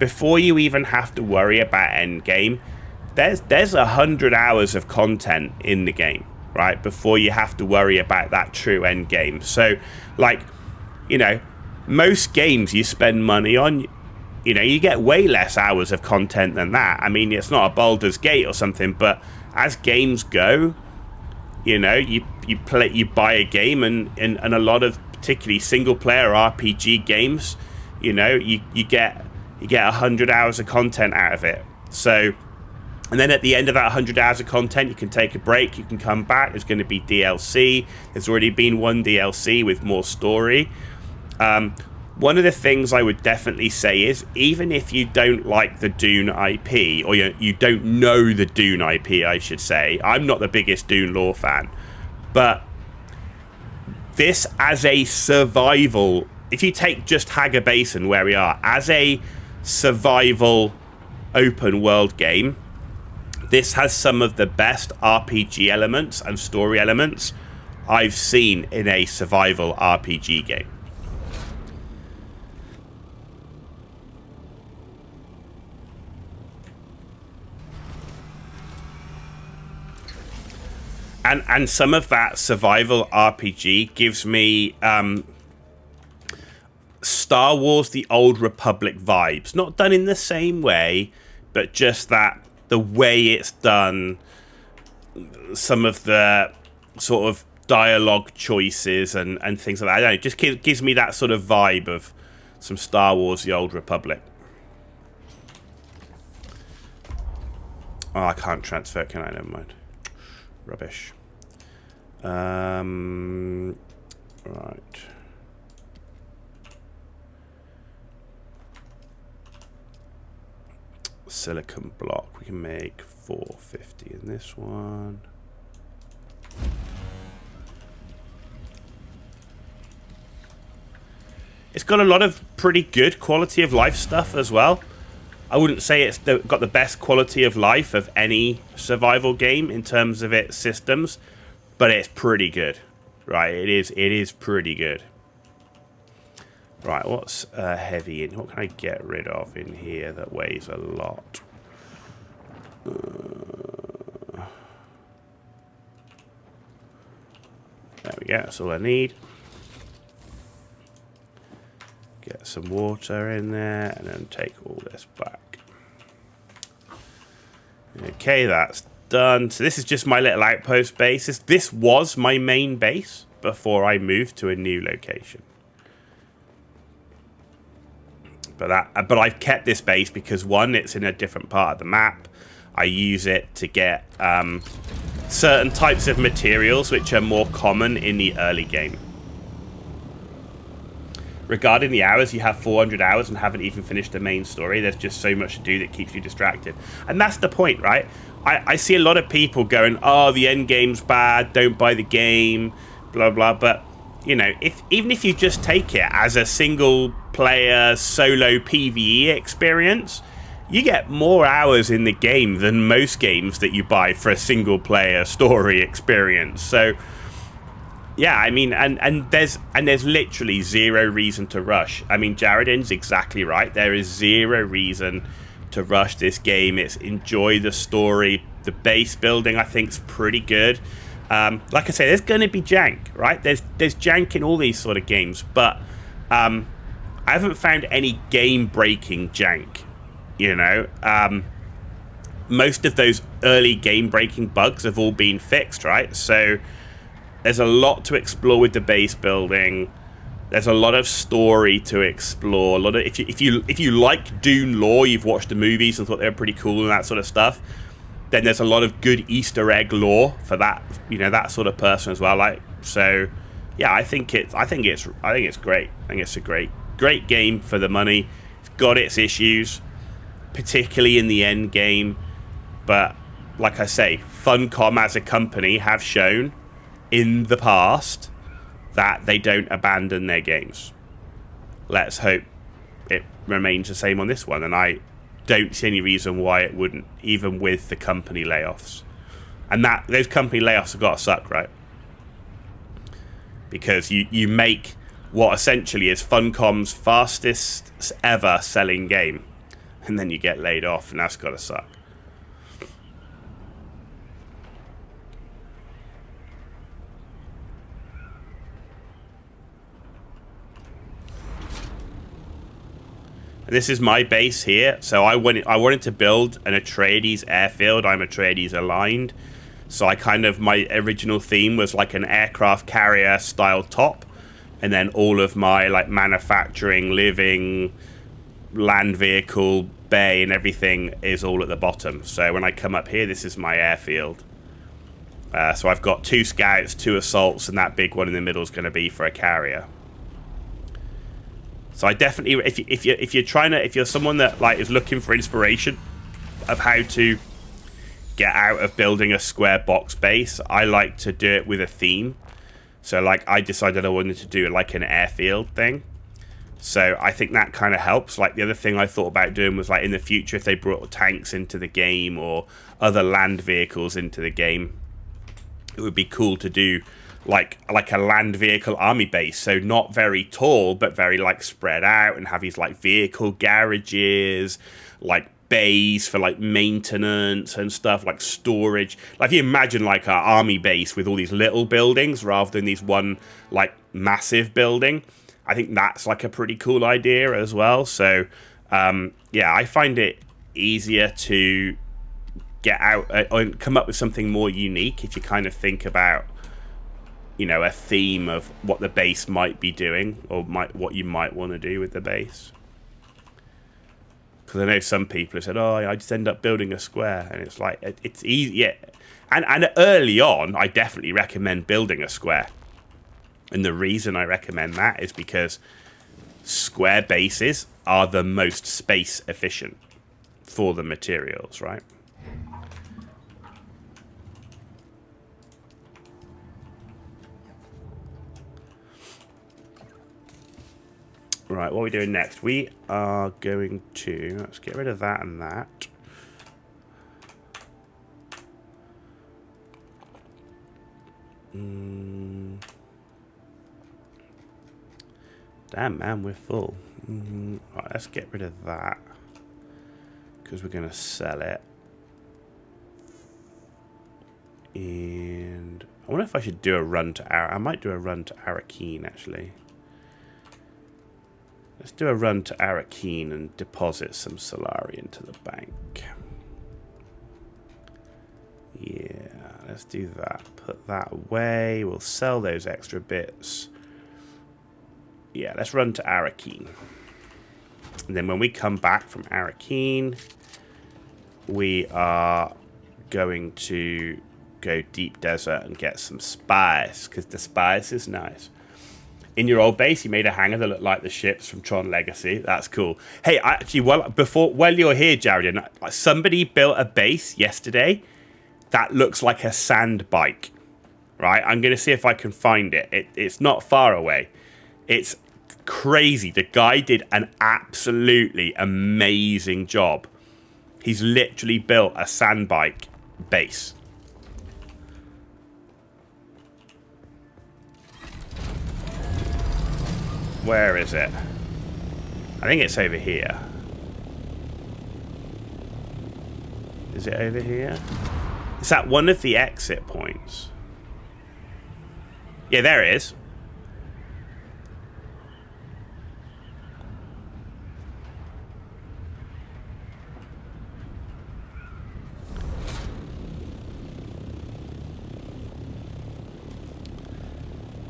before you even have to worry about end game, there's 100 hours of content in the game, right? Before you have to worry about that true end game. So, like, you know, most games you spend money on, you know, you get way less hours of content than that. I mean, it's not a Baldur's Gate or something, but as games go, you know, you buy a game, and a lot of particularly single player RPG games, you know, you get 100 hours of content out of it. So, and then at the end of that 100 hours of content, you can take a break, you can come back. There's going to be DLC. There's already been one DLC with more story. One of the things I would definitely say is, even if you don't like the Dune IP, or you don't know the Dune IP, I should say, I'm not the biggest Dune lore fan, but this as a survival, if you take just Hagar Basin where we are, as a survival open world game, this has some of the best RPG elements and story elements I've seen in a survival RPG game. And some of that survival RPG gives me Star Wars The Old Republic vibes. Not done in the same way, but just that the way it's done, some of the sort of dialogue choices and things like that. I don't know, it just gives me that sort of vibe of some Star Wars The Old Republic. Oh, I can't transfer, can I? Never mind. Rubbish. Right. Silicon block. We can make 450 in this one. It's got a lot of pretty good quality of life stuff as well. I wouldn't say it's got the best quality of life of any survival game in terms of its systems, but it's pretty good, right? It is pretty good. Right, what's heavy in? What can I get rid of in here that weighs a lot? There we go. That's all I need. Get some water in there, and then take all this back. Okay, that's done. So this is just my little outpost base. This was my main base before I moved to a new location. But I've kept this base because, one, it's in a different part of the map. I use it to get certain types of materials which are more common in the early game. Regarding the hours, you have 400 hours and haven't even finished the main story. There's just so much to do that keeps you distracted. And that's the point, right? I see a lot of people going, oh, the end game's bad, don't buy the game, blah, blah. But, you know, even if you just take it as a single-player solo PvE experience, you get more hours in the game than most games that you buy for a single-player story experience. So, yeah, I mean, and there's literally zero reason to rush. I mean, Jaredin's exactly right. There is zero reason to rush this game. It's enjoy the story. The base building, I think, is pretty good. Like I say, there's going to be jank, right? There's jank in all these sort of games, but I haven't found any game-breaking jank. You know, most of those early game-breaking bugs have all been fixed, right? So there's a lot to explore with the base building. There's a lot of story to explore. A lot of if you like Dune lore, you've watched the movies and thought they were pretty cool and that sort of stuff. Then there's a lot of good Easter egg lore for that, that sort of person as well. Like, so, yeah, I think it's great. I think it's a great game for the money. It's got its issues, particularly in the end game, but like I say, Funcom as a company have shown in the past that they don't abandon their games. Let's hope it remains the same on this one, and I don't see any reason why it wouldn't, even with the company layoffs. And that those company layoffs have got to suck, right? Because you make what essentially is Funcom's fastest ever selling game, and then you get laid off, and that's got to suck. And this is my base here. So I wanted to build an Atreides airfield. I'm Atreides aligned. So my original theme was like an aircraft carrier style top. And then all of my like manufacturing, living, land vehicle, bay and everything is all at the bottom. So when I come up here, this is my airfield. So I've got 2 scouts, 2 assaults, and that big one in the middle is going to be for a carrier. So I definitely, if you're someone that like is looking for inspiration of how to get out of building a square box base, I like to do it with a theme. So like I decided I wanted to do like an airfield thing. So I think that kind of helps. Like the other thing I thought about doing was like in the future, if they brought tanks into the game or other land vehicles into the game, it would be cool to do like a land vehicle army base. So not very tall, but very like spread out, and have these like vehicle garages, like bays for like maintenance and stuff, like storage. Like if you imagine like an army base with all these little buildings rather than these one like massive building, I think that's like a pretty cool idea as well. So yeah, I find it easier to get out and come up with something more unique if you kind of think about, a theme of what the base might be doing, or what you might want to do with the base. Because I know some people have said, oh, I just end up building a square, and it's like, it's easy, yeah. And early on, I definitely recommend building a square. And the reason I recommend that is because square bases are the most space efficient for the materials, right? Right, what are we doing next? We are going to... Let's get rid of that and that. Damn, man, we're full. Right, let's get rid of that, because we're going to sell it. And I wonder if I should do a run to I might do a run to Arakeen, actually. Let's do a run to Arakeen and deposit some Solari into the bank. Yeah, let's do that. Put that away. We'll sell those extra bits. Yeah, let's run to Arakeen. And then when we come back from Arakeen, we are going to go deep desert and get some spice, because the spice is nice. In your old base, you made a hangar that looked like the ships from Tron Legacy. That's cool. Hey, actually, while you're here, Jared, somebody built a base yesterday that looks like a sand bike. Right? I'm going to see if I can find it. It's not far away. It's crazy. The guy did an absolutely amazing job. He's literally built a sand bike base. Where is it? I think it's over here. Is it over here? Is that one of the exit points? Yeah, there it is.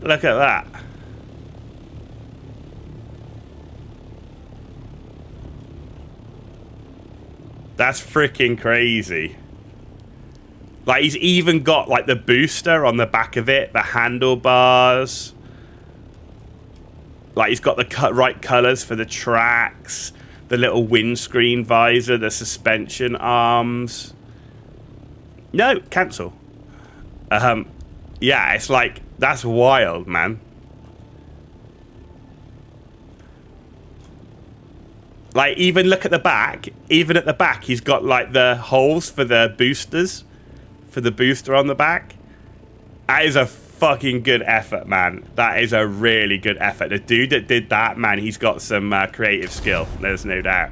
Look at that. That's freaking crazy. Like, he's even got, like, the booster on the back of it, the handlebars. Like, he's got the right colours for the tracks, the little windscreen visor, the suspension arms. No, cancel. Yeah, it's like, that's wild, man. Like, even look at the back. Even at the back, he's got, like, the holes for the boosters. For the booster on the back. That is a fucking good effort, man. That is a really good effort. The dude that did that, man, he's got some creative skill. There's no doubt.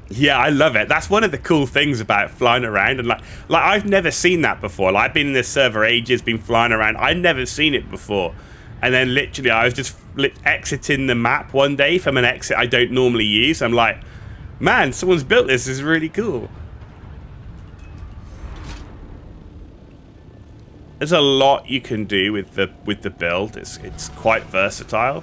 Yeah, I love it. That's one of the cool things about flying around. And like I've never seen that before. Like, I've been in this server ages, been flying around. I've never seen it before. And then literally I was just exiting the map one day from an exit I don't normally use. I'm like, man, someone's built this. This is really cool. There's a lot you can do with the build. It's quite versatile.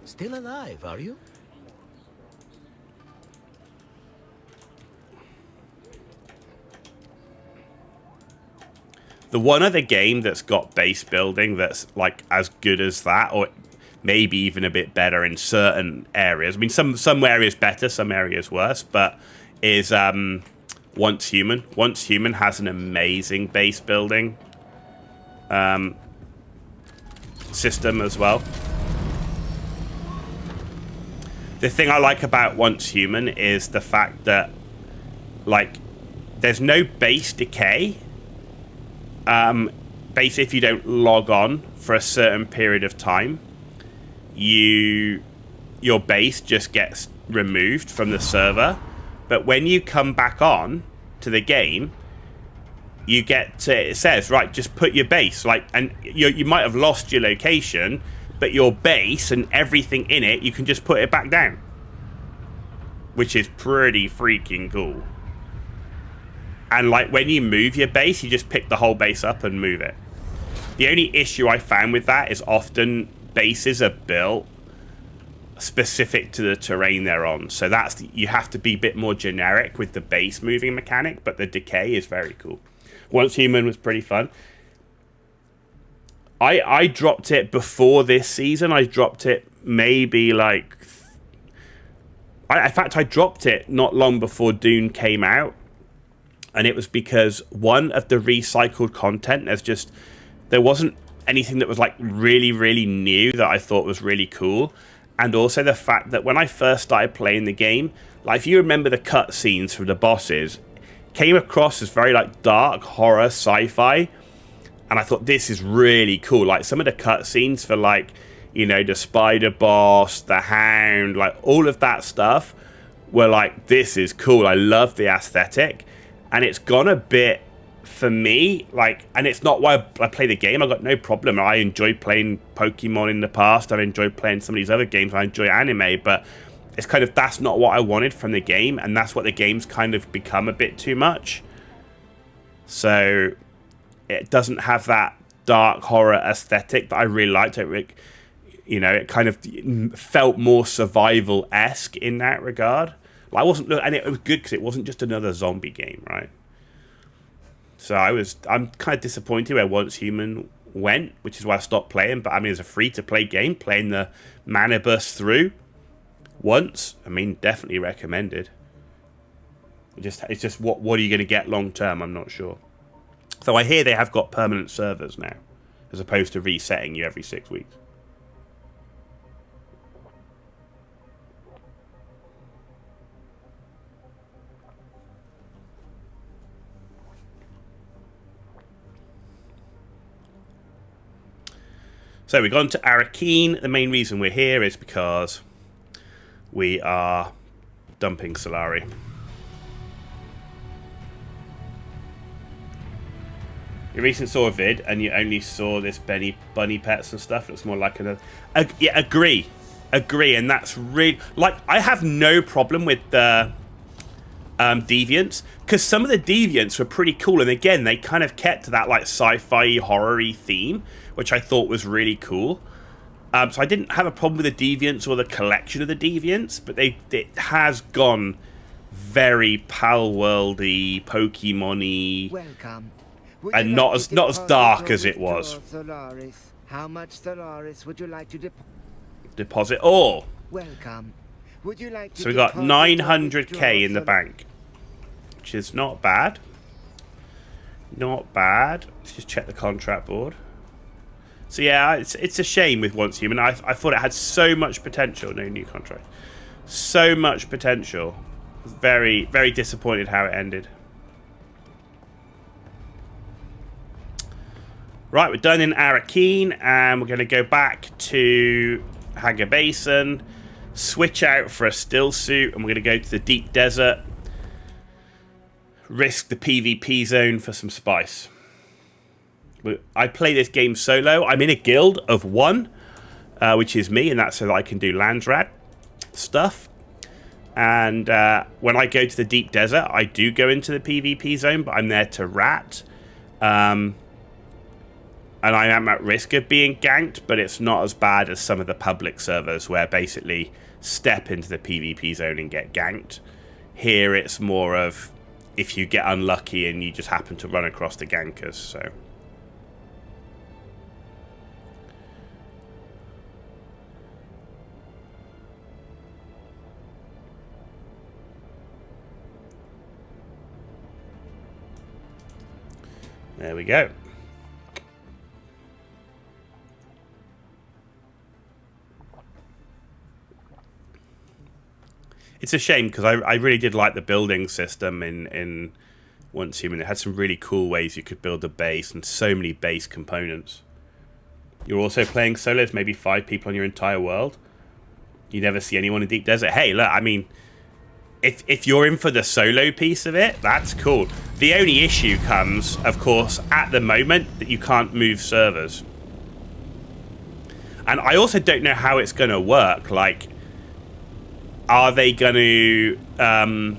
Still alive, are you? The one other game that's got base building that's like as good as that, or maybe even a bit better in certain areas. I mean, some areas better, some areas worse, but is Once Human. Once Human has an amazing base building system as well. The thing I like about Once Human is the fact that, like, there's no base decay. Base, if you don't log on for a certain period of time, your base just gets removed from the server. But when you come back on to the game, you get to, it says, right, just put your base, like, and you might have lost your location, but your base and everything in it, you can just put it back down, which is pretty freaking cool. And like, when you move your base, you just pick the whole base up and move it. The only issue I found with that is often bases are built specific to the terrain they're on. So that's, you have to be a bit more generic with the base moving mechanic, but the decay is very cool. Once Human was pretty fun. I dropped it before this season. I dropped it maybe like... in fact, I dropped it not long before Dune came out. And it was because, one, of the recycled content, there wasn't anything that was like really, really new that I thought was really cool. And also the fact that when I first started playing the game, like, if you remember the cutscenes from the bosses, came across as very like dark horror sci-fi. And I thought, this is really cool. Like, some of the cutscenes for, like, you know, the spider boss, the hound, like all of that stuff were like, this is cool. I love the aesthetic. And it's gone a bit, for me, like, and it's not why I play the game. I've got no problem. I enjoyed playing Pokemon in the past. I've enjoyed playing some of these other games. I enjoy anime, but it's kind of, that's not what I wanted from the game. And that's what the game's kind of become a bit too much. So it doesn't have that dark horror aesthetic that I really liked. You know, it kind of felt more survival-esque in that regard. I wasn't, and it was good because it wasn't just another zombie game, right? So I'm kind of disappointed where Once Human went, which is why I stopped playing. But I mean, it's a free-to-play game, playing the mana burst through once. I mean, definitely recommended. It's just what are you going to get long term? I'm not sure. So I hear they have got permanent servers now, as opposed to resetting you every 6 weeks. So we've gone to Arakeen. The main reason we're here is because we are dumping Solari. You recently saw a vid and you only saw this bunny pets and stuff. It's more like yeah, agree, and that's really like I have no problem with the deviants because some of the deviants were pretty cool, and again they kind of kept to that like sci-fi horror-y theme, which I thought was really cool. So I didn't have a problem with the deviants or the collection of the deviants, but it has gone very Pal Worldy, Pokemon-y. Welcome. And not as dark as it was. Solaris. How much Solaris would you like to Deposit all. Welcome. Would you like to So we got deposit 900k in the bank, which is not bad. Not bad. Let's just check the contract board. So yeah, it's a shame with Once Human. I thought it had so much potential. No new contract. So much potential. Very, very disappointed how it ended. Right, we're done in Arakeen, and we're going to go back to Haga Basin, switch out for a still suit, and we're going to go to the deep desert, risk the PvP zone for some spice. I play this game solo. I'm in a guild of one, which is me, and that's so that I can do Landsrat stuff. And when I go to the deep desert, I do go into the PvP zone, but I'm there to rat. And I am at risk of being ganked, but it's not as bad as some of the public servers where basically step into the PvP zone and get ganked. Here it's more of if you get unlucky and you just happen to run across the gankers, so... There we go. It's a shame because I really did like the building system in Once Human. It had some really cool ways you could build a base and so many base components. You're also playing solos, maybe 5 people on your entire world. You never see anyone in Deep Desert. Hey, look, I mean, if you're in for the solo piece of it, that's cool. The only issue comes, of course, at the moment that you can't move servers. And I also don't know how it's going to work. Like, are they going to allow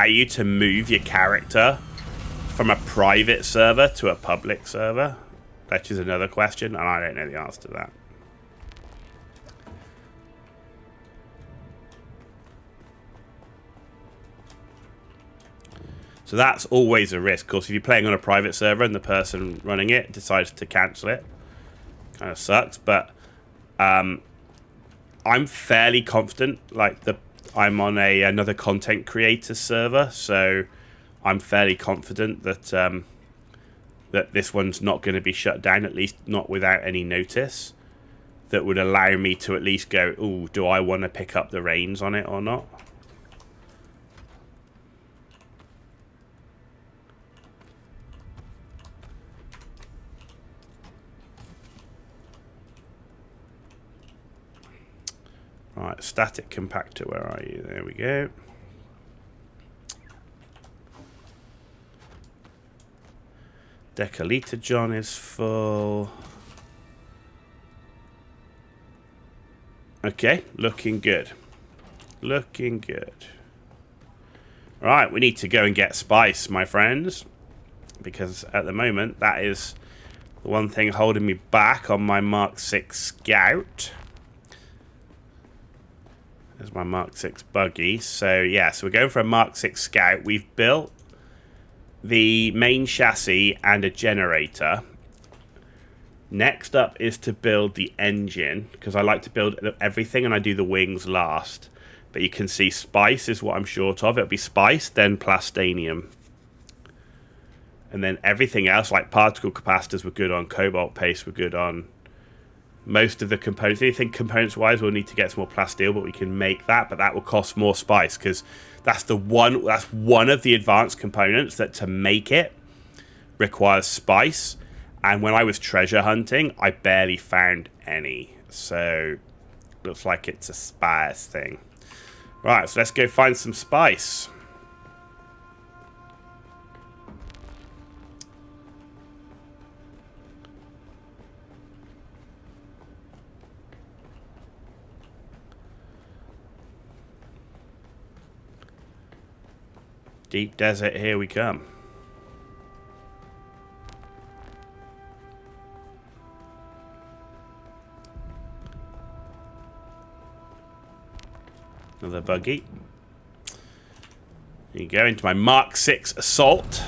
you to move your character from a private server to a public server? That is another question, and I don't know the answer to that. So that's always a risk. Of course, if you're playing on a private server and the person running it decides to cancel it, kind of sucks. But I'm fairly confident. Like I'm on another content creator server, so I'm fairly confident that that this one's not going to be shut down. At least not without any notice. That would allow me to at least go, "Ooh, do I want to pick up the reins on it or not?" Right, static compactor, where are you? There we go. Decaliter John is full. Okay, looking good. Looking good. Right, we need to go and get spice, my friends. Because at the moment, that is the one thing holding me back on my Mark 6 Scout. There's my Mark 6 buggy. So, yeah, so we're going for a Mark 6 Scout. We've built the main chassis and a generator. Next up is to build the engine, because I like to build everything and I do the wings last. But you can see spice is what I'm short of. It'll be spice, then plastanium. And then everything else, like particle capacitors, we're good on. Cobalt paste, we're good on. Most of the components, anything components-wise, we'll need to get some more plasteel, but we can make that. But that will cost more spice, because that's one of the advanced components that to make it requires spice. And when I was treasure hunting, I barely found any. So, looks like it's a spice thing. Right, so let's go find some spice. Deep desert, here we come. Another buggy. There you go, into my Mark 6 Assault.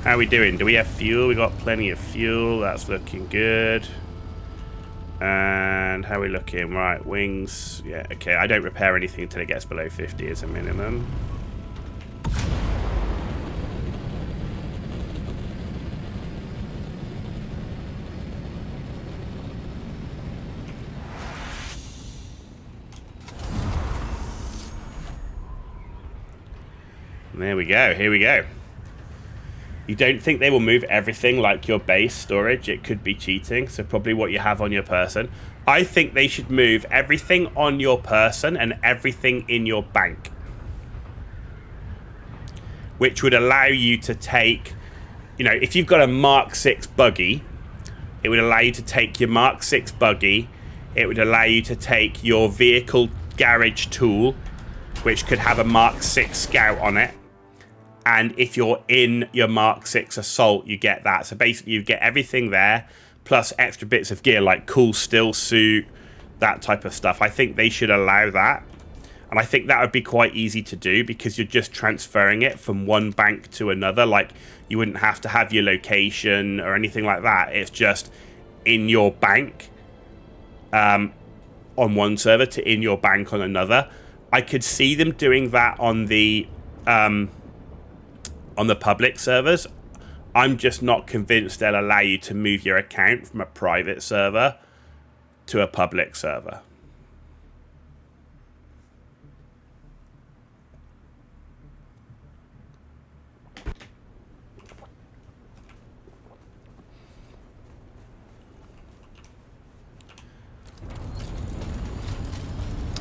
How are we doing? Do we have fuel? We got plenty of fuel. That's looking good. And how are we looking? Right, wings. Yeah, okay. I don't repair anything until it gets below 50 as a minimum. There we go. Here we go. You don't think they will move everything like your base storage? It could be cheating, so probably what you have on your person. I think they should move everything on your person and everything in your bank. Which would allow you to take, you know, if you've got a Mark 6 buggy, it would allow you to take your Mark 6 buggy. It would allow you to take your vehicle garage tool, which could have a Mark 6 Scout on it. And if you're in your Mark 6 Assault, you get that. So basically, you get everything there, plus extra bits of gear like cool still suit, that type of stuff. I think they should allow that. And I think that would be quite easy to do because you're just transferring it from one bank to another. Like, you wouldn't have to have your location or anything like that. It's just in your bank on one server to in your bank on another. I could see them doing that on the public servers. I'm just not convinced they'll allow you to move your account from a private server to a public server.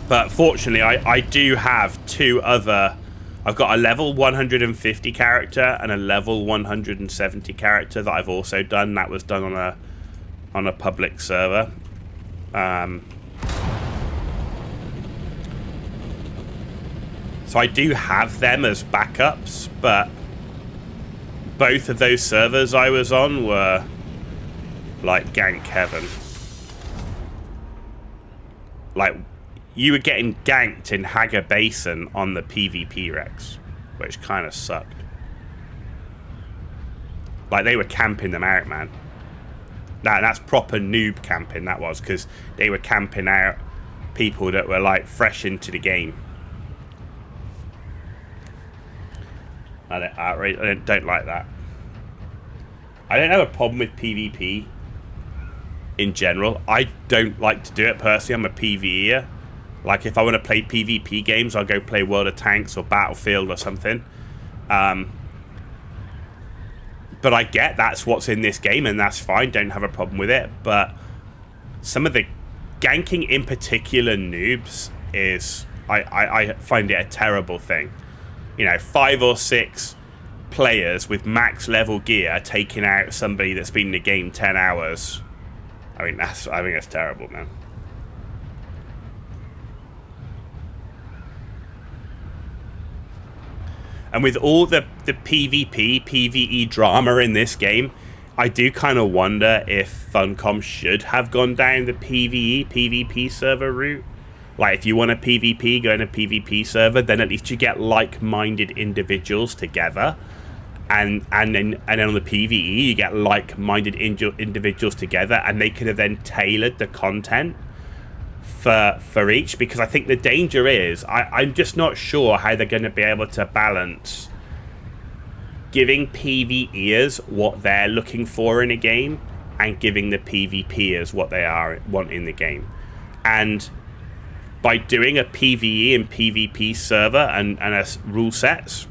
But fortunately, I do have two other... I've got a level 150 character and a level 170 character that I've also done. That was done on a public server. So I do have them as backups, but both of those servers I was on were like gank heaven. Like, you were getting ganked in Hagar Basin on the PvP Rex, which kind of sucked. Like, they were camping them out, man. That's proper noob camping, that was, because they were camping out people that were, like, fresh into the game. I don't like that. I don't have a problem with PvP in general. I don't like to do it personally. I'm a PvEer. Like, if I want to play PvP games, I'll go play World of Tanks or Battlefield or something. But I get that's what's in this game, and that's fine. Don't have a problem with it. But some of the ganking, in particular, noobs, is... I find it a terrible thing. You know, 5 or 6 players with max level gear taking out somebody that's been in the game 10 hours. I think that's terrible, man. And with all the PvP, PvE drama in this game, I do kind of wonder if Funcom should have gone down the PvE, PvP server route. Like, if you want a PvP, go in a PvP server, then at least you get like-minded individuals together. And then on the PvE, you get like-minded individuals together, and they could have then tailored the content for each, because I think the danger is I'm just not sure how they're going to be able to balance giving PvEers what they're looking for in a game and giving the PvPers what they want in the game. And by doing a PvE and PvP server and a rule sets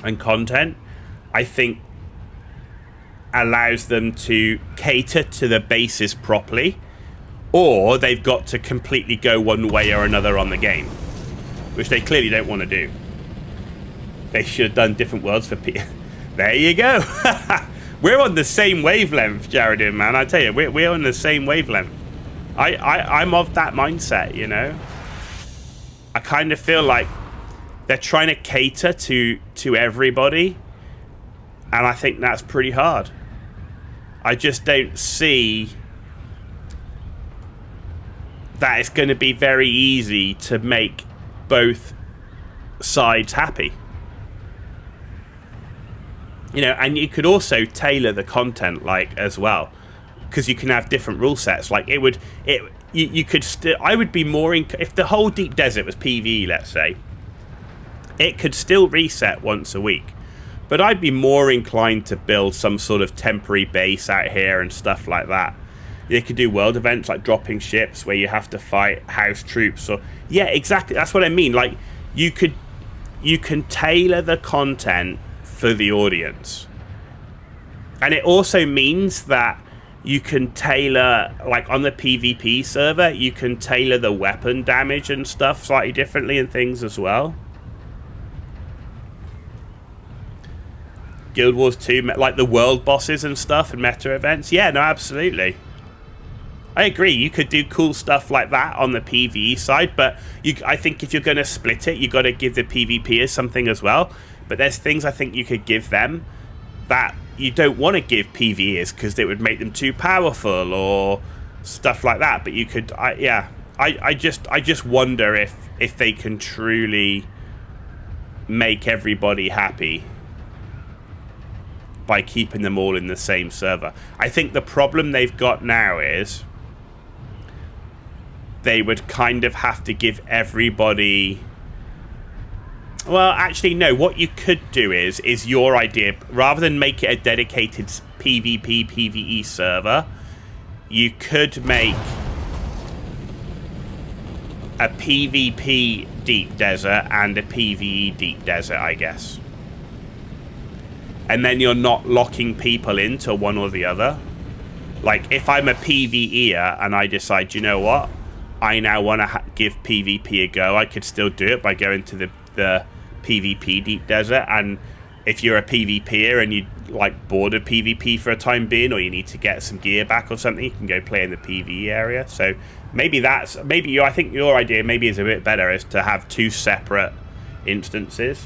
and content, I think allows them to cater to the bases properly. Or they've got to completely go one way or another on the game, which they clearly don't want to do. They should have done different worlds for There you go. We're on the same wavelength, Jaredin, man. I tell you, we're on the same wavelength. I'm of that mindset, you know. I kind of feel like they're trying to cater to everybody, and I think that's pretty hard. I just don't see that it's going to be very easy to make both sides happy. You know, and you could also tailor the content, like, as well, because you can have different rule sets. Like, you could still, I would be more if the whole deep desert was PvE, let's say, it could still reset once a week, but I'd be more inclined to build some sort of temporary base out here and stuff like that. You could do world events like dropping ships where you have to fight house troops, or yeah, exactly, that's what I mean. Like, you can tailor the content for the audience, and it also means that you can tailor, like on the PvP server, you can tailor the weapon damage and stuff slightly differently and things as well. Guild Wars 2, like the world bosses and stuff and meta events, yeah, no, absolutely, I agree. You could do cool stuff like that on the PvE side, but I think if you're going to split it, you got to give the PvPers something as well. But there's things I think you could give them that you don't want to give PvEers because it would make them too powerful or stuff like that. But you could, I just wonder if they can truly make everybody happy by keeping them all in the same server. I think the problem they've got now is they would kind of have to give everybody... Well, actually, no. What you could do is your idea. Rather than make it a dedicated PvP, PvE server, you could make a PvP deep desert and a PvE deep desert, I guess. And then you're not locking people into one or the other. Like, if I'm a PvEer and I decide, you know what, I now want to give PvP a go, I could still do it by going to the PvP deep desert. And if you're a PvPer and you like bored of PvP for a time being, or you need to get some gear back or something, you can go play in the PvE area. So maybe I think your idea maybe is a bit better, is to have two separate instances.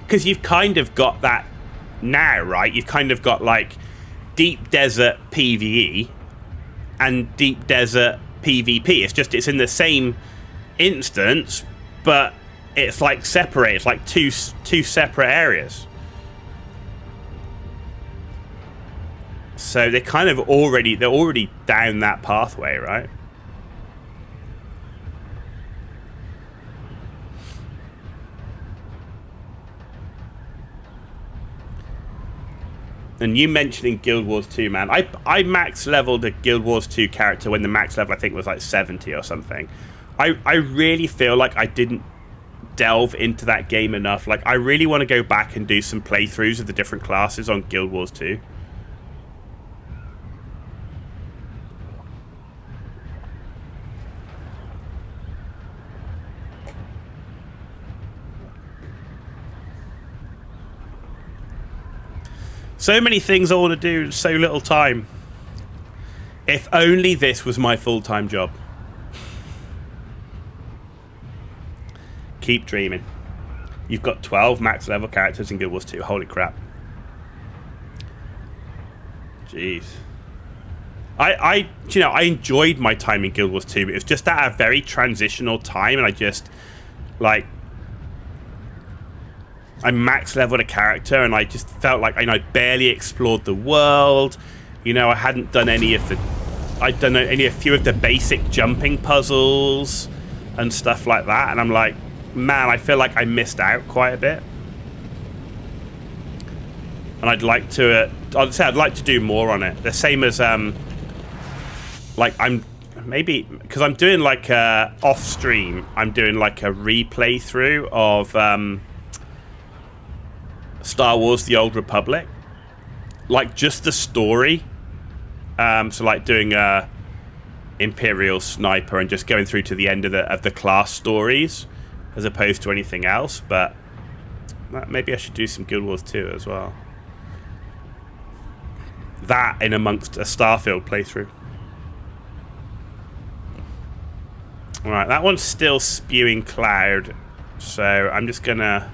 Because you've kind of got that now, right? You've kind of got like deep desert PvE and deep desert PvP. It's in the same instance, but it's like separated. It's like two separate areas. So they're already down that pathway, right? And you mentioning Guild Wars 2, man. I max leveled a Guild Wars 2 character when the max level I think was like 70 or something. I really feel like I didn't delve into that game enough. Like, I really want to go back and do some playthroughs of the different classes on Guild Wars 2. So many things I want to do, so little time. If only this was my full-time job. Keep dreaming. You've got 12 max level characters in Guild Wars 2. Holy crap. Jeez. I enjoyed my time in Guild Wars 2, but it was just at a very transitional time, and I just, like... I max leveled a character and I just felt like I barely explored the world. You know, I hadn't done any of the... I'd done a few of the basic jumping puzzles and stuff like that. And I'm like, man, I feel like I missed out quite a bit. And I'd like to... I'd like to do more on it. The same as... like, I'm... Maybe... Because I'm doing, like, off-stream, I'm doing, like, a replay through of... Star Wars The Old Republic, like just the story, so like doing Imperial Sniper and just going through to the end of the class stories as opposed to anything else. But maybe I should do some Guild Wars 2 as well. that in amongst a Starfield playthrough. Alright, that one's still spewing cloud, so I'm just gonna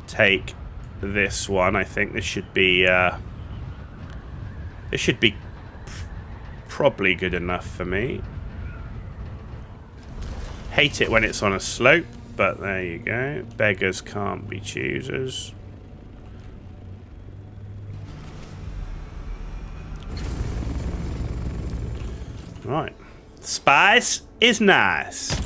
take this one. I think this should be probably good enough for me. Hate it when it's on a slope, but there you go. Beggars can't be choosers. Right. Spice is nice.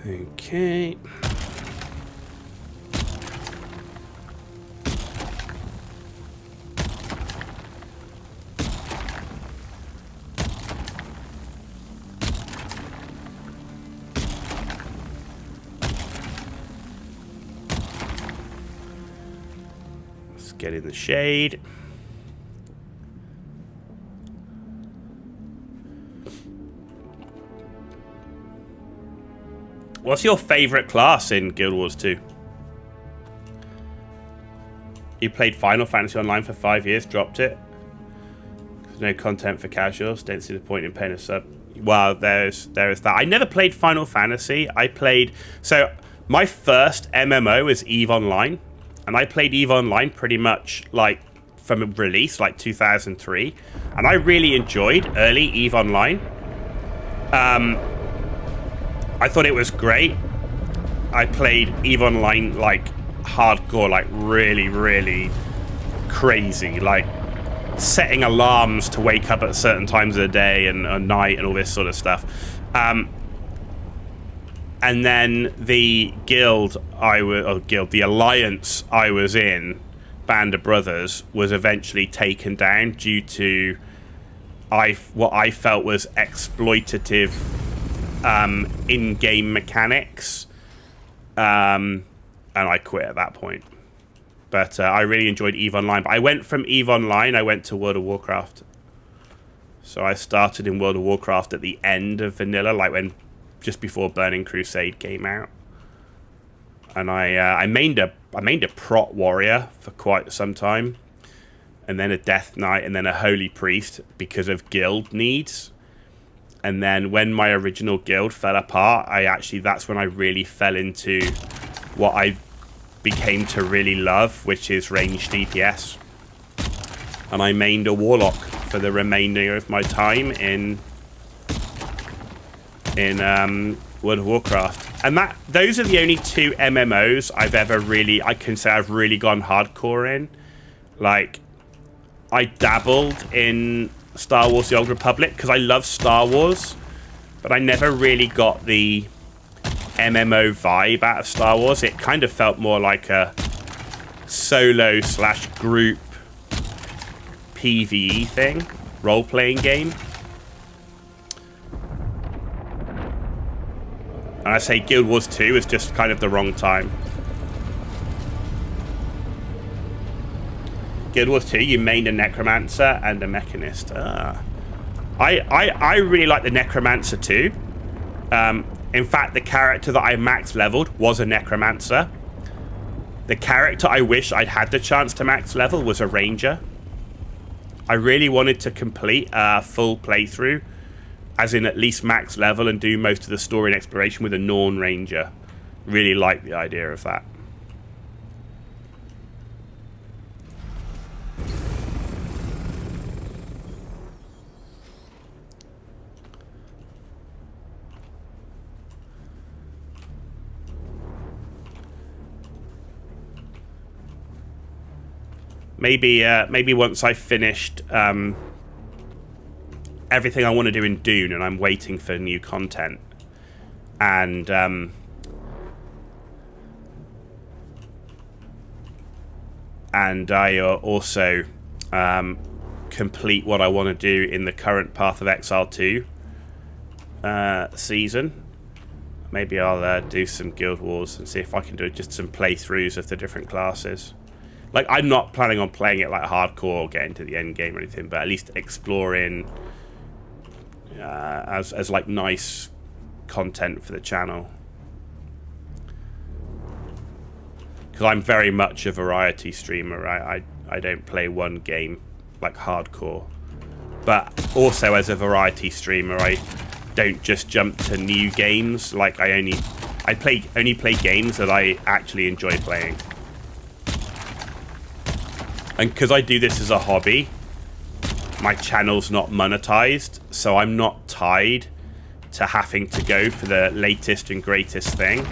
Okay. Let's get in the shade. What's your favourite class in Guild Wars 2? You played Final Fantasy Online for 5 years, dropped it. There's no content for casuals. Don't see the point in paying a sub. Well, there is that. I never played Final Fantasy. So my first MMO was EVE Online, and I played EVE Online pretty much like from release, like 2003, and I really enjoyed early EVE Online. I thought it was great. I played EVE Online like hardcore, like really, really crazy, like setting alarms to wake up at certain times of the day and at night and all this sort of stuff. And then the the alliance I was in, Band of Brothers, was eventually taken down due to what I felt was exploitative in-game mechanics, and I quit at that point. But I really enjoyed EVE Online. But I went from EVE Online, I went to World of Warcraft. So I started in World of Warcraft at the end of vanilla, like just before Burning Crusade came out. And I mained a prot warrior for quite some time, and then a Death Knight, and then a Holy Priest because of guild needs. And then when my original guild fell apart, that's when I really fell into what I became to really love, which is ranged DPS. And I mained a Warlock for the remainder of my time in World of Warcraft. And those are the only two MMOs I can say I've really gone hardcore in. Like, I dabbled in Star Wars The Old Republic because I love Star Wars, but I never really got the MMO vibe out of Star Wars. It kind of felt more like a solo/group PvE thing, role-playing game. And I say Guild Wars 2 is just kind of the wrong time. Guild Wars 2, you mained a Necromancer and a Mechanist. I really like the Necromancer too. In fact, the character that I max leveled was a Necromancer. The character I wish I'd had the chance to max level was a Ranger. I really wanted to complete a full playthrough, as in at least max level and do most of the story and exploration with a Norn Ranger. Really like the idea of that. Maybe once I've finished everything I want to do in Dune, and I'm waiting for new content, and I also complete what I want to do in the current Path of Exile 2 season. Maybe I'll do some Guild Wars and see if I can do just some playthroughs of the different classes. Like, I'm not planning on playing it like hardcore or getting to the end game or anything, but at least exploring as like nice content for the channel. Because I'm very much a variety streamer. I don't play one game like hardcore. But also as a variety streamer, I don't just jump to new games. Like, I only play games that I actually enjoy playing. And because I do this as a hobby, my channel's not monetized, so I'm not tied to having to go for the latest and greatest thing.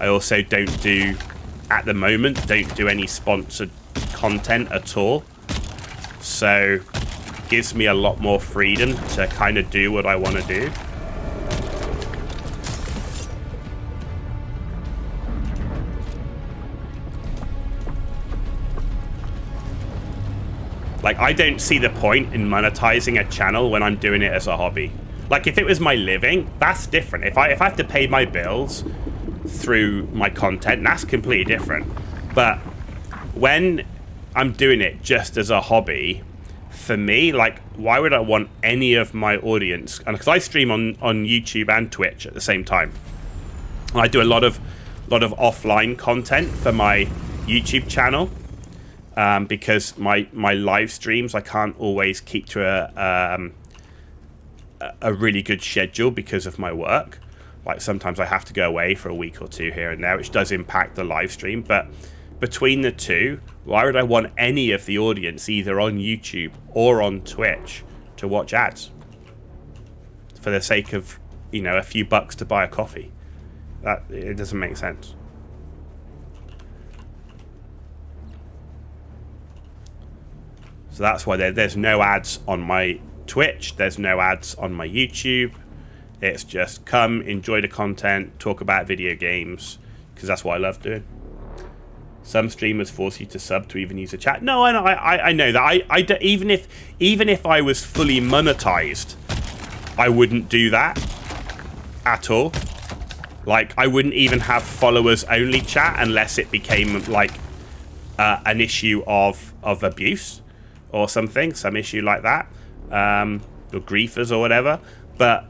I also don't do, at the moment, don't do any sponsored content at all. So it gives me a lot more freedom to kind of do what I want to do. Like, I don't see the point in monetizing a channel when I'm doing it as a hobby. Like, if it was my living, that's different. If I have to pay my bills through my content, that's completely different. But when I'm doing it just as a hobby, for me, like, why would I want any of my audience? And because I stream on YouTube and Twitch at the same time, I do a lot of offline content for my YouTube channel. Because my live streams, I can't always keep to a really good schedule because of my work. Like, sometimes I have to go away for a week or two here and there, which does impact the live stream. But between the two, why would I want any of the audience, either on YouTube or on Twitch, to watch ads for the sake of, you know, a few bucks to buy a coffee? That, it doesn't make sense. So that's why there's no ads on my Twitch. There's no ads on my YouTube. It's just come, enjoy the content, talk about video games, because that's what I love doing. Some streamers force you to sub to even use a chat. No, I know that. Even if I was fully monetized, I wouldn't do that at all. Like, I wouldn't even have followers only chat unless it became like an issue of abuse or something, some issue like that, or griefers or whatever. But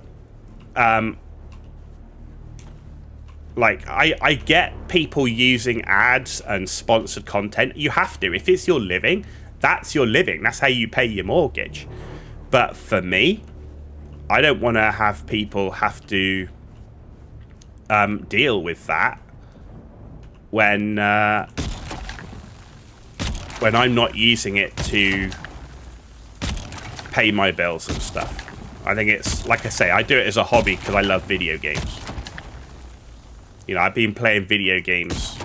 like, I get people using ads and sponsored content. You have to. If it's your living, that's your living. That's how you pay your mortgage. But for me, I don't want to have people have to deal with that when I'm not using it to pay my bills and stuff. I think it's, like I say, I do it as a hobby because I love video games. You know, I've been playing video games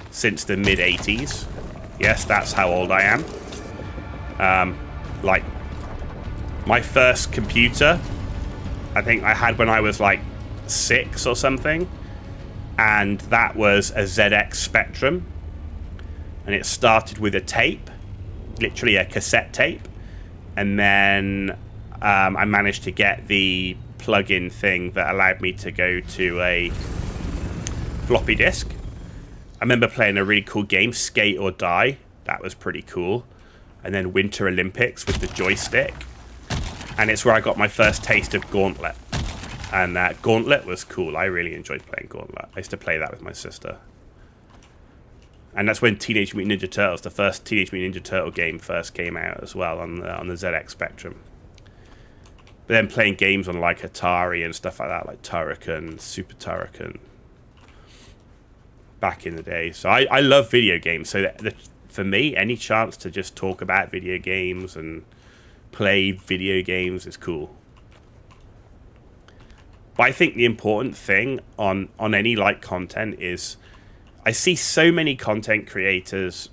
since the mid-80s. Yes, that's how old I am. Like, my first computer, I think I had when I was like 6 or something. And that was a ZX Spectrum. And it started with a tape, literally a cassette tape. And then I managed to get the plug-in thing that allowed me to go to a floppy disk. I remember playing a really cool game, Skate or Die. That was pretty cool. And then Winter Olympics with the joystick. And it's where I got my first taste of Gauntlet. And Gauntlet was cool. I really enjoyed playing Gauntlet. I used to play that with my sister. And that's when Teenage Mutant Ninja Turtles, the first Teenage Mutant Ninja Turtle game, first came out as well on the ZX Spectrum. But then playing games on like Atari and stuff like that, like Turrican, Super Turrican, back in the day. So I love video games. So for me, any chance to just talk about video games and play video games is cool. But I think the important thing on any like content is, I see so many content creators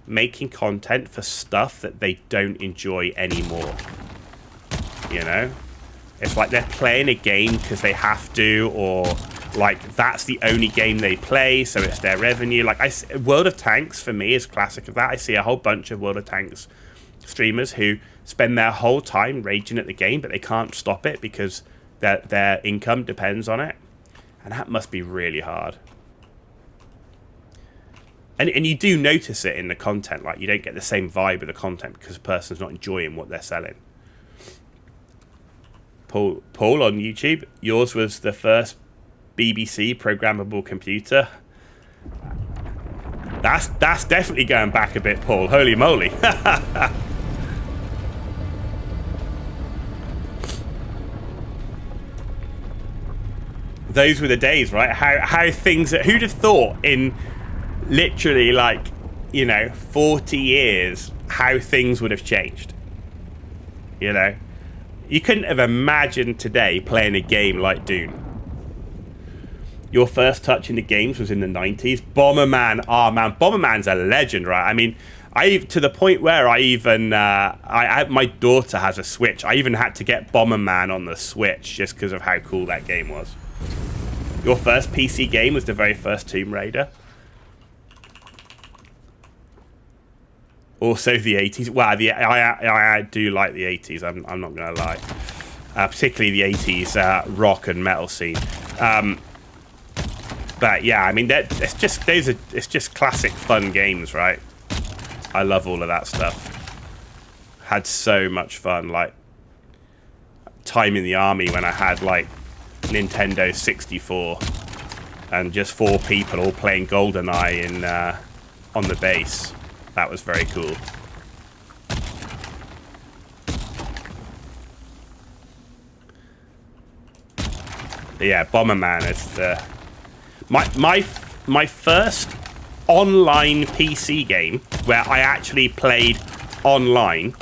making content for stuff that they don't enjoy anymore. You know? It's like they're playing a game because they have to, or like that's the only game they play, so it's their revenue. Like, World of Tanks for me is classic of that. I see a whole bunch of World of Tanks streamers who spend their whole time raging at the game, but they can't stop it because their income depends on it. And that must be really hard. And you do notice it in the content. Like, you don't get the same vibe of the content because the person's not enjoying what they're selling. Paul on YouTube, yours was the first BBC programmable computer. That's definitely going back a bit, Paul. Holy moly. Those were the days, right? How things... Who'd have thought in literally, like, 40 years, how things would have changed? You couldn't have imagined today playing a game like Dune. Your first touch into games was in the 90s. Bomberman, man, Bomberman's a legend, right? I mean, to the point where I even, my daughter has a Switch. I even had to get Bomberman on the Switch just because of how cool that game was. Your first PC game was the very first Tomb Raider. Also the 80s. Wow, I do like the 80s. I'm not going to lie. Particularly the 80s rock and metal scene. But yeah, I mean, it's just classic fun games, right? I love all of that stuff. Had so much fun. Like, time in the army when I had, like, Nintendo 64 and just 4 people all playing GoldenEye on the base. That was very cool. But yeah, Bomberman is the my first online PC game where I actually played online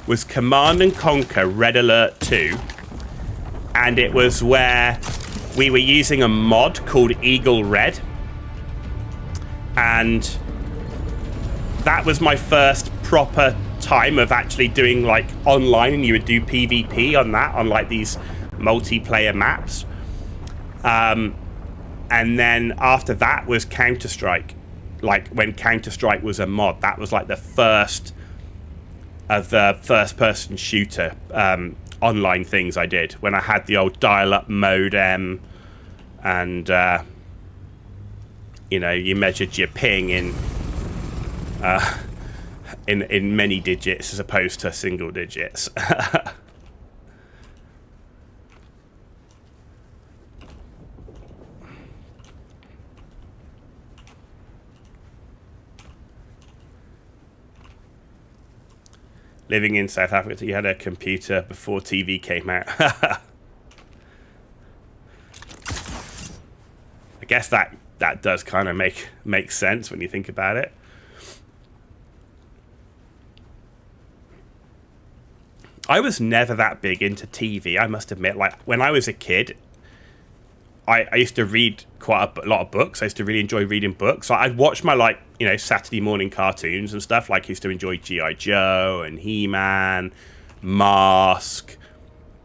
was Command and Conquer Red Alert 2. And it was where we were using a mod called Eagle Red. And that was my first proper time of actually doing, like, online. And you would do PvP on that, on, like, these multiplayer maps. And then after that was Counter-Strike. Like, when Counter-Strike was a mod. That was, like, the first of the first-person shooter online things I did, when I had the old dial-up modem, and you measured your ping in many digits as opposed to single digits. Living in South Africa, you had a computer before TV came out. I guess that does kind of make sense when you think about it. I was never that big into TV, I must admit. Like, when I was a kid, I used to read quite a lot of books. I used to really enjoy reading books. So I'd watch my, like, Saturday morning cartoons and stuff. Like, I used to enjoy G.I. Joe and He-Man, Mask,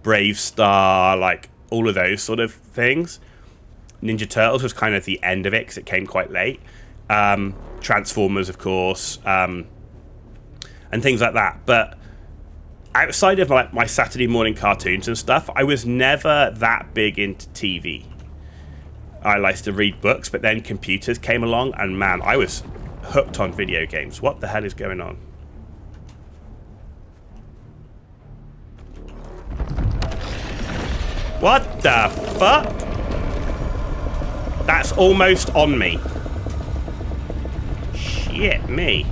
Brave Star, like, all of those sort of things. Ninja Turtles was kind of the end of it because it came quite late. Transformers, of course, and things like that. But outside of, like, my Saturday morning cartoons and stuff, I was never that big into TV. I liked to read books, but then computers came along, and man, I was hooked on video games. What the hell is going on? What the fuck? That's almost on me. Shit me.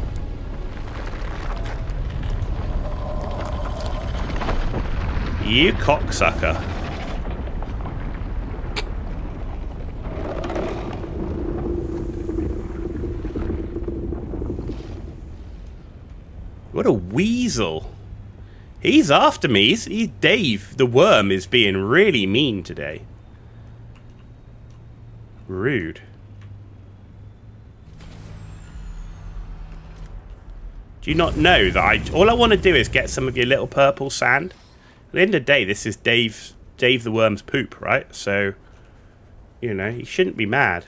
You cocksucker. What a weasel. He's after me. He's Dave, the worm, is being really mean today. Rude. Do you not know that all I want to do is get some of your little purple sand? At the end of the day, this is Dave the worm's poop, right? So, he shouldn't be mad.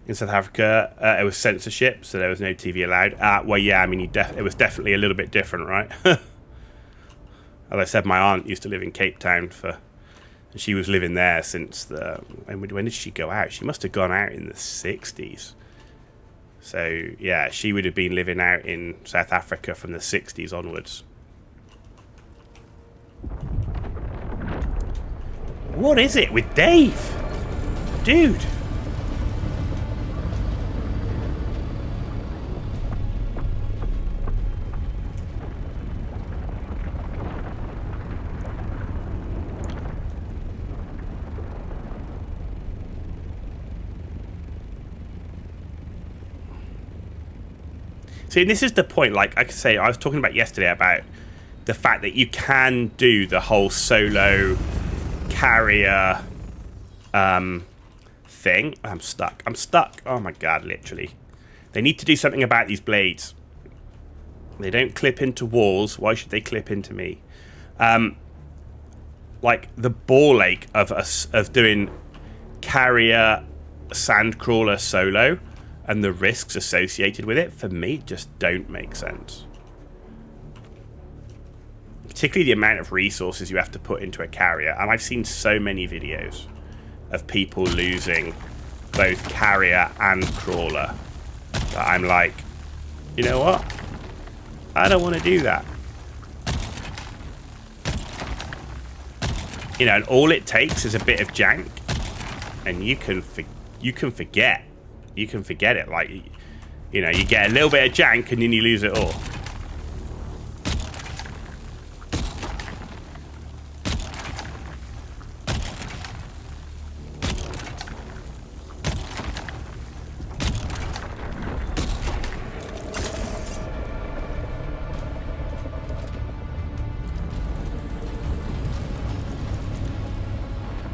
in South Africa. It was censorship, so there was no TV allowed. Well, yeah, I mean, it was definitely a little bit different, right? As I said, my aunt used to live in Cape Town and she was living there since when did she go out? She must have gone out in the 60s. So, yeah, she would have been living out in South Africa from the 60s onwards. What is it with Dave? Dude. See, this is the point, like I could say, I was talking about yesterday about the fact that you can do the whole solo carrier thing. I'm stuck. Oh my god, literally. They need to do something about these blades. They don't clip into walls. Why should they clip into me? Like the ball ache of doing carrier sandcrawler solo and the risks associated with it, for me, just don't make sense. Particularly the amount of resources you have to put into a carrier. And I've seen so many videos of people losing both carrier and crawler that I'm like, you know what? I don't want to do that. You know, and all it takes is a bit of jank, and you can forget. You can forget it. Like, you know, you get a little bit of jank and then you lose it all.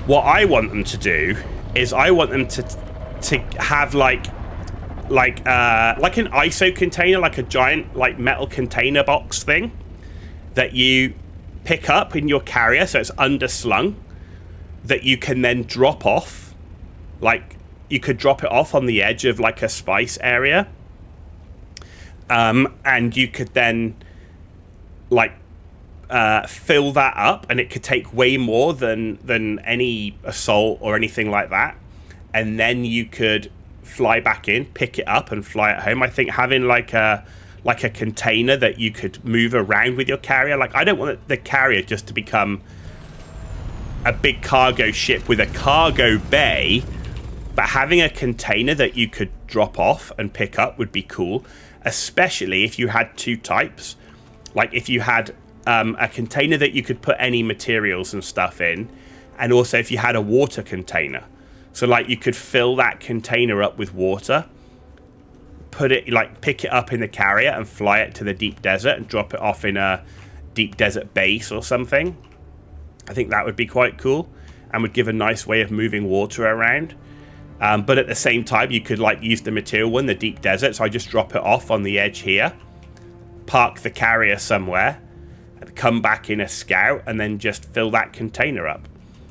What I want them to do is I want them to have like an ISO container, like a giant like metal container box thing that you pick up in your carrier, so it's underslung, that you can then drop off. Like you could drop it off on the edge of like a spice area, and you could then like fill that up, and it could take way more than any assault or anything like that. And then you could fly back in, pick it up, and fly it home. I think having like a container that you could move around with your carrier. Like, I don't want the carrier just to become a big cargo ship with a cargo bay, but having a container that you could drop off and pick up would be cool. Especially if you had two types. Like if you had a container that you could put any materials and stuff in, and also if you had a water container. So, like, you could fill that container up with water, pick it up in the carrier and fly it to the deep desert and drop it off in a deep desert base or something. I think that would be quite cool and would give a nice way of moving water around. But at the same time, you could, like, use the material one, the deep desert. So I just drop it off on the edge here, park the carrier somewhere, and come back in a scout, and then just fill that container up.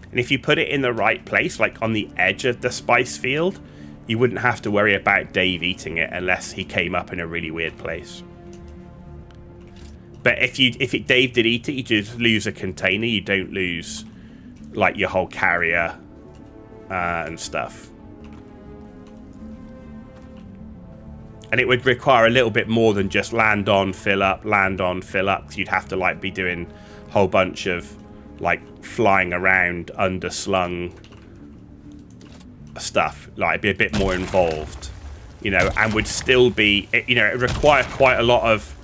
And if you put it in the right place, like on the edge of the spice field, you wouldn't have to worry about Dave eating it unless he came up in a really weird place. But if Dave did eat it, you just lose a container. You don't lose like your whole carrier and stuff. And it would require a little bit more than just land on, fill up, land on, fill up. 'Cause you'd have to like be doing a whole bunch of like flying around underslung stuff, like be a bit more involved, you know, and would still be, you know, it require quite a lot of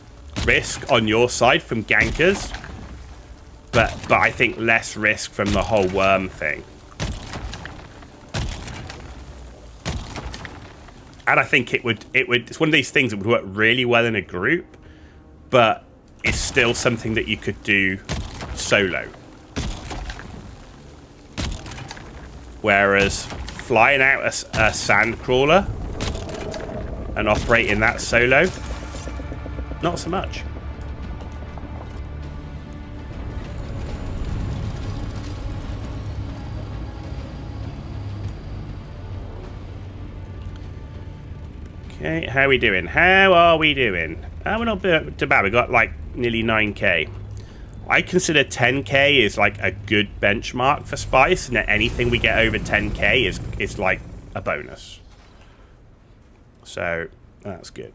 risk on your side from gankers, but I think less risk from the whole worm thing. And I think it's one of these things that would work really well in a group, but it's still something that you could do solo. Whereas flying out a sand crawler and operating that solo, not so much. Okay, how are we doing? How are we doing? We're not too bad. We got like nearly 9k. I consider 10k is like a good benchmark for spice, and that anything we get over 10k is like a bonus. So that's good.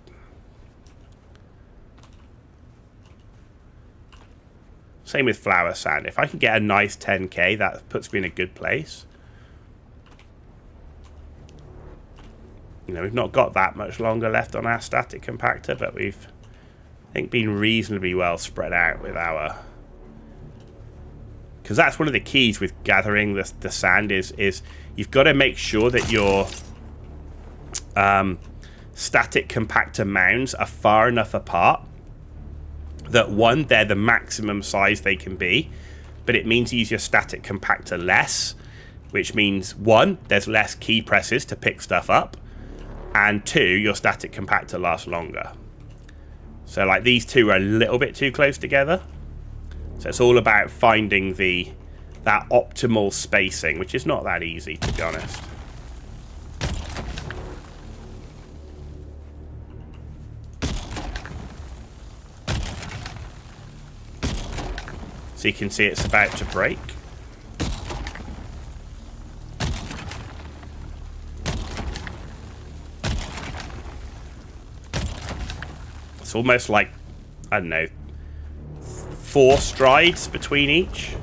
Same with flower sand. If I can get a nice 10k, that puts me in a good place. You know, we've not got that much longer left on our static compactor, but we've, I think, been reasonably well spread out with our... Because that's one of the keys with gathering the sand is you've got to make sure that your static compactor mounds are far enough apart that, one, they're the maximum size they can be, but it means you use your static compactor less, which means, one, there's less key presses to pick stuff up, and two, your static compactor lasts longer. So like these two are a little bit too close together. So it's all about finding that optimal spacing, which is not that easy, to be honest. So you can see it's about to break. It's almost like, I don't know, 4 strides between each.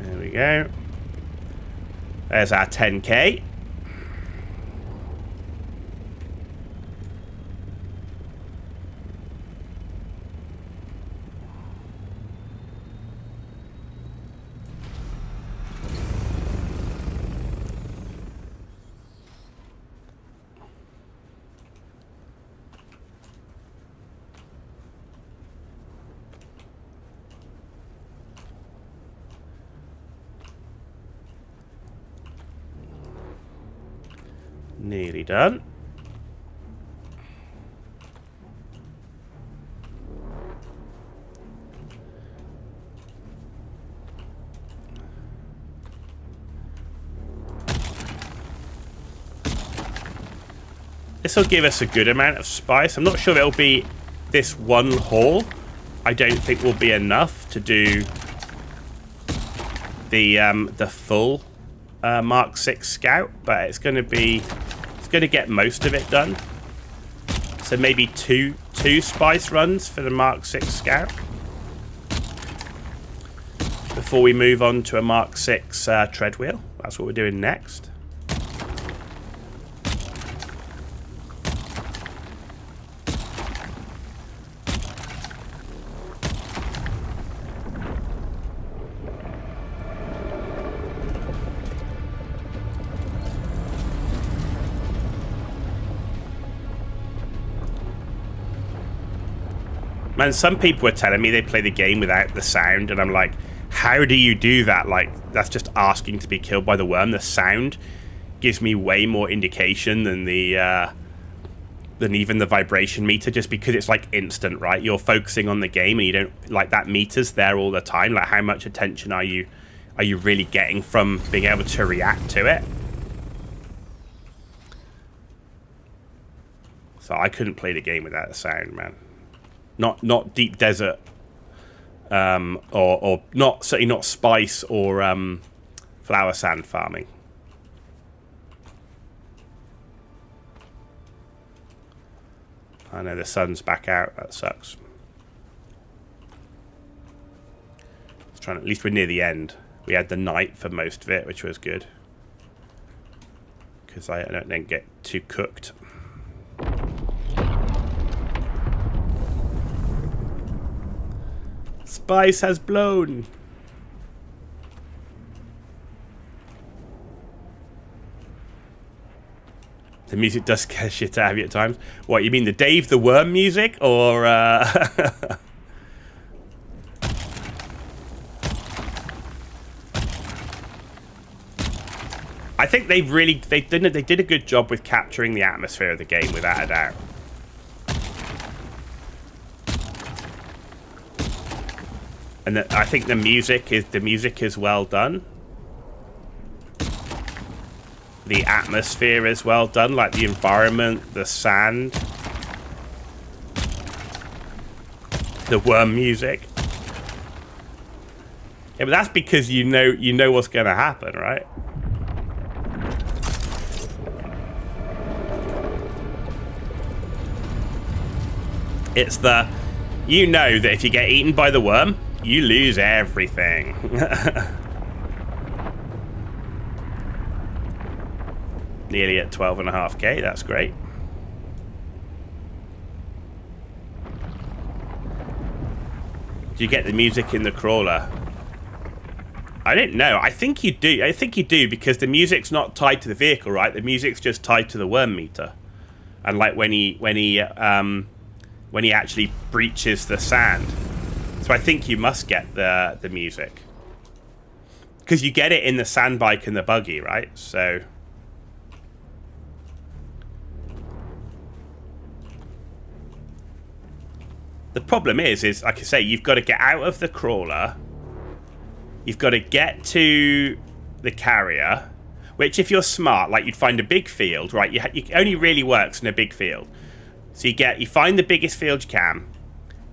There we go. There's our 10k. Nearly done. This will give us a good amount of spice. I'm not sure it'll be this one haul. I don't think will be enough to do the full Mark 6 Scout, but it's going to get most of it done. So maybe two spice runs for the Mark 6 Scout before we move on to a Mark 6 tread wheel. That's what we're doing next. Man, some people were telling me they play the game without the sound, and I'm like, how do you do that? Like, that's just asking to be killed by the worm. The sound gives me way more indication than than even the vibration meter, just because it's like instant, right? You're focusing on the game and you don't, like, that meter's there all the time. Like, how much attention are you really getting from being able to react to it? So I couldn't play the game without the sound, man. Not deep desert, or not, certainly not spice or flower sand farming. I know the sun's back out. That sucks. Let's try. At least we're near the end. We had the night for most of it, which was good, because I don't then get too cooked. Spice has blown. The music does scare shit out of you at times. What, you mean the Dave the Worm music? Or I think they did a good job with capturing the atmosphere of the game, without a doubt. And I think the music is well done. The atmosphere is well done, like the environment, the sand, the worm music. Yeah, but that's because you know what's going to happen, right? It's the, you know that if you get eaten by the worm, you lose everything. Nearly at 12.5k, that's great. Do you get the music in the crawler? I don't know. I think you do. I think you do because the music's not tied to the vehicle, right? The music's just tied to the worm meter. And like when he actually breaches the sand. So I think you must get the music. Because you get it in the sand bike and the buggy, right? So the problem is like I say, you've got to get out of the crawler. You've got to get to the carrier, which if you're smart, like you'd find a big field, right? It only really works in a big field. So you find the biggest field you can,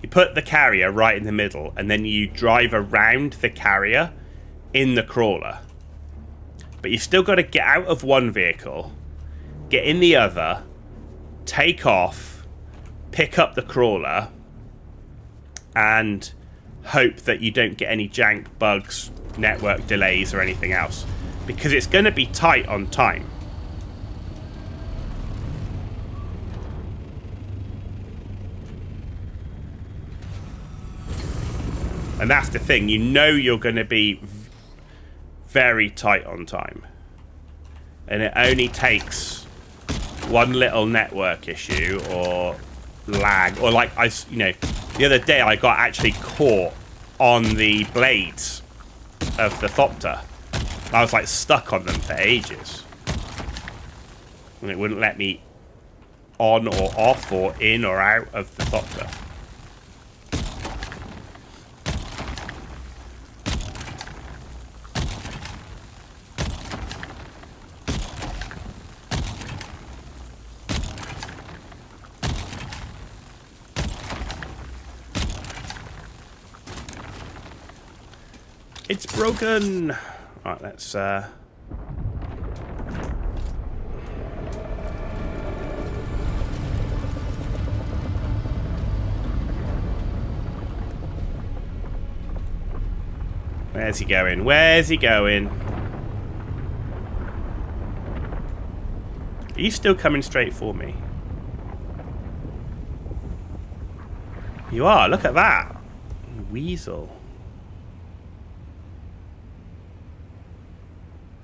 you put the carrier right in the middle, and then you drive around the carrier in the crawler. But you've still got to get out of one vehicle, get in the other, take off, pick up the crawler, and hope that you don't get any jank, bugs, network delays, or anything else. Because it's going to be tight on time. And that's the thing. You know you're going to be very tight on time. And it only takes one little network issue or lag. Or like, the other day I got actually caught on the blades of the Thopter. I was like stuck on them for ages. And it wouldn't let me on or off or in or out of the Thopter. It's broken. Right, let's where's he going? Where's he going? Are you still coming straight for me? You are. Look at that. Weasel.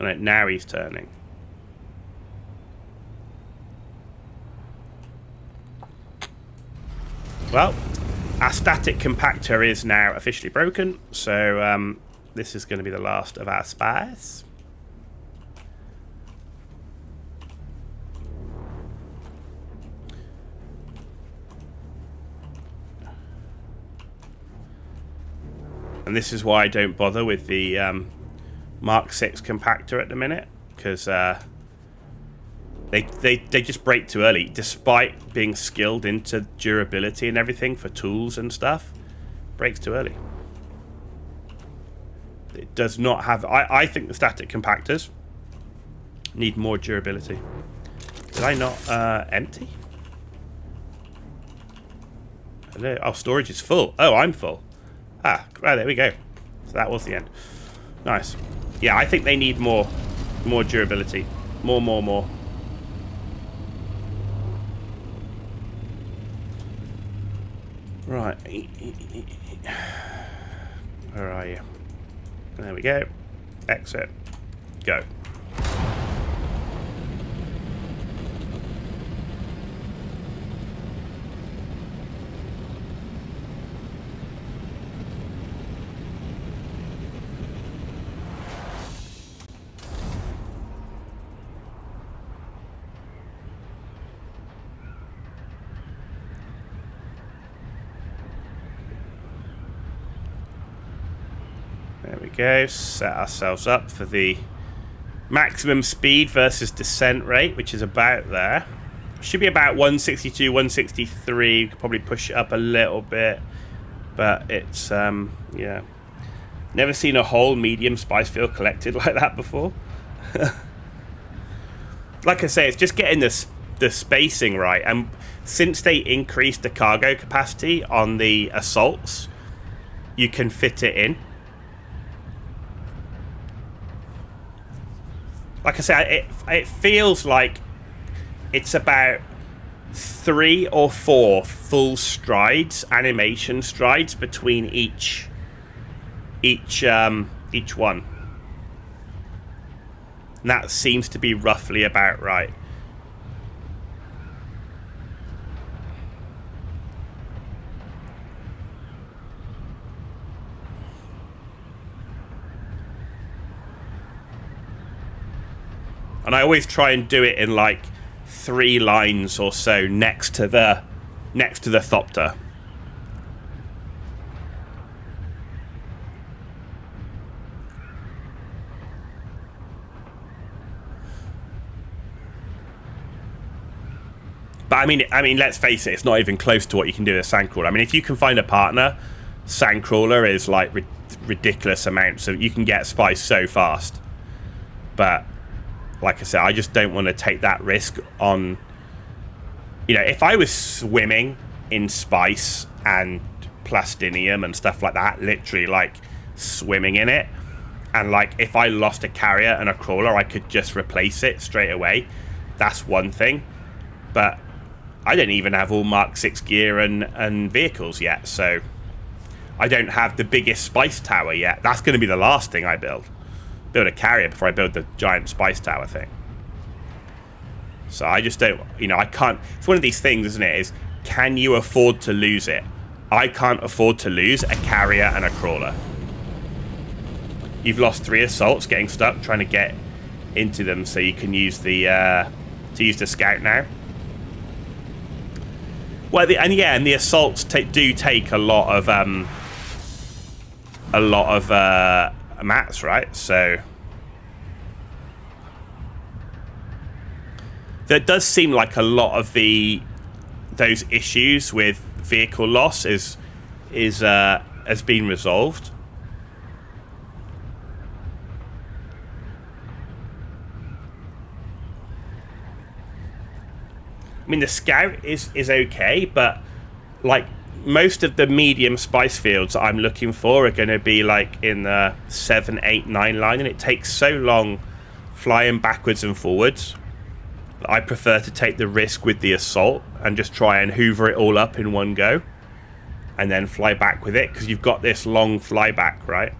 Right, now he's turning. Well, our static compactor is now officially broken, so this is going to be the last of our spies. And this is why I don't bother with the Mark 6 compactor at the minute, because they just break too early, despite being skilled into durability and everything for tools and stuff. Breaks too early. It does not have. I think the static compactors need more durability. Did I not empty? Hello. Oh, storage is full. Oh, I'm full. Ah, right, there we go. So that was the end. Nice. Yeah, I think they need more durability. More. Right. Where are you? There we go. Exit. Go. There we go. Set ourselves up for the maximum speed versus descent rate, which is about there. Should be about 162, 163. We could probably push it up a little bit. But it's, yeah. Never seen a whole medium spice field collected like that before. Like I say, it's just getting the spacing right. And since they increased the cargo capacity on the assaults, you can fit it in. Like I say, it feels like it's about 3 or 4 full strides, animation strides between each one. And that seems to be roughly about right. And I always try and do it in like 3 lines or so next to the Thopter. But I mean, let's face it, it's not even close to what you can do with a Sandcrawler. I mean, if you can find a partner, Sandcrawler is like ridiculous amounts. So you can get spice so fast. But like I said, I just don't want to take that risk on... You know, if I was swimming in spice and plastinium and stuff like that, literally like swimming in it, and like if I lost a carrier and a crawler, I could just replace it straight away. That's one thing. But I don't even have all Mark 6 gear and vehicles yet, so I don't have the biggest spice tower yet. That's going to be the last thing I build. Build a carrier before I build the giant spice tower thing. So I just don't, you know, I can't. It's one of these things, isn't it? Is can you afford to lose it? I can't afford to lose a carrier and a crawler. You've lost 3 assaults getting stuck trying to get into them, so you can use the scout now. Well, and the assaults do take a lot of mats, right? So there does seem like a lot of those issues with vehicle loss has been resolved. I mean, the scout is okay, but like most of the medium spice fields I'm looking for are going to be like in the 7, 8, 9 line, and it takes so long flying backwards and forwards. I prefer to take the risk with the assault and just try and hoover it all up in one go and then fly back with it, because you've got this long flyback, right?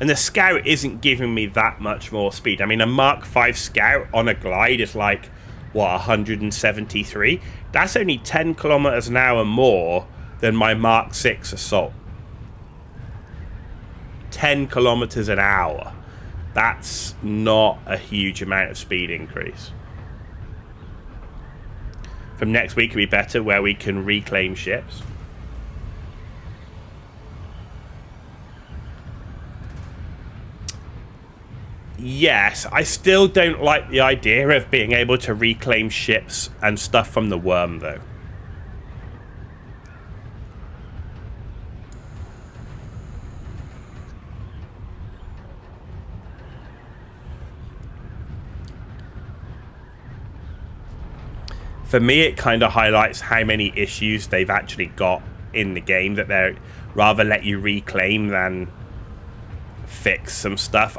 And the Scout isn't giving me that much more speed. I mean, a Mark 5 Scout on a glide is like, what, 173? That's only 10 kilometers an hour more than my Mark 6 Assault. 10 kilometers an hour. That's not a huge amount of speed increase. From next week will be better, where we can reclaim ships. Yes, I still don't like the idea of being able to reclaim ships and stuff from the worm, though. For me, it kind of highlights how many issues they've actually got in the game, that they're rather let you reclaim than fix some stuff.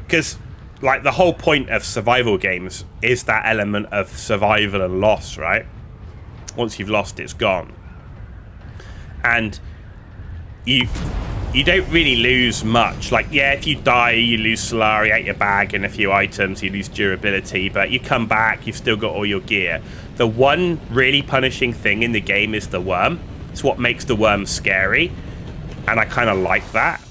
Because, like, the whole point of survival games is that element of survival and loss, right? Once you've lost, it's gone. And you don't really lose much. Like, yeah, if you die, you lose Solari out your bag and a few items, you lose durability, but you come back, you've still got all your gear. The one really punishing thing in the game is the worm. It's what makes the worm scary, and I kind of like that.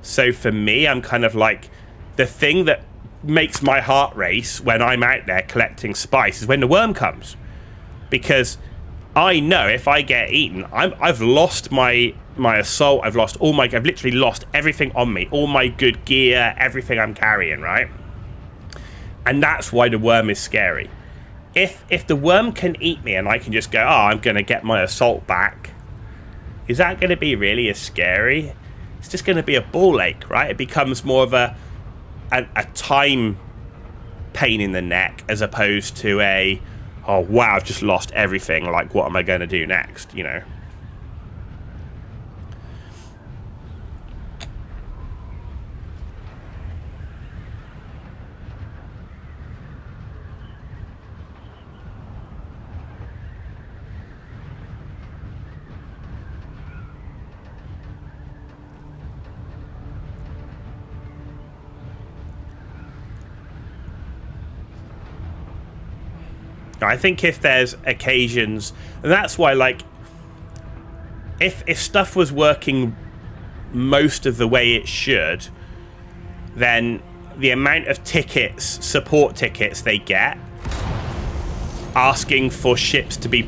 So for me, I'm kind of like, the thing that makes my heart race when I'm out there collecting spice is when the worm comes. Because I know if I get eaten, I've lost my assault, I've literally lost everything on me, all my good gear, everything I'm carrying, right? And that's why the worm is scary. If the worm can eat me and I can just go, oh, I'm going to get my assault back, is that going to be really as scary? It's just going to be a ball ache, right? It becomes more of a time pain in the neck as opposed to a, oh wow, I've just lost everything, like what am I going to do next, you know? I think if there's occasions, and that's why, like, if stuff was working most of the way it should, then the amount of tickets, support tickets they get, asking for ships to be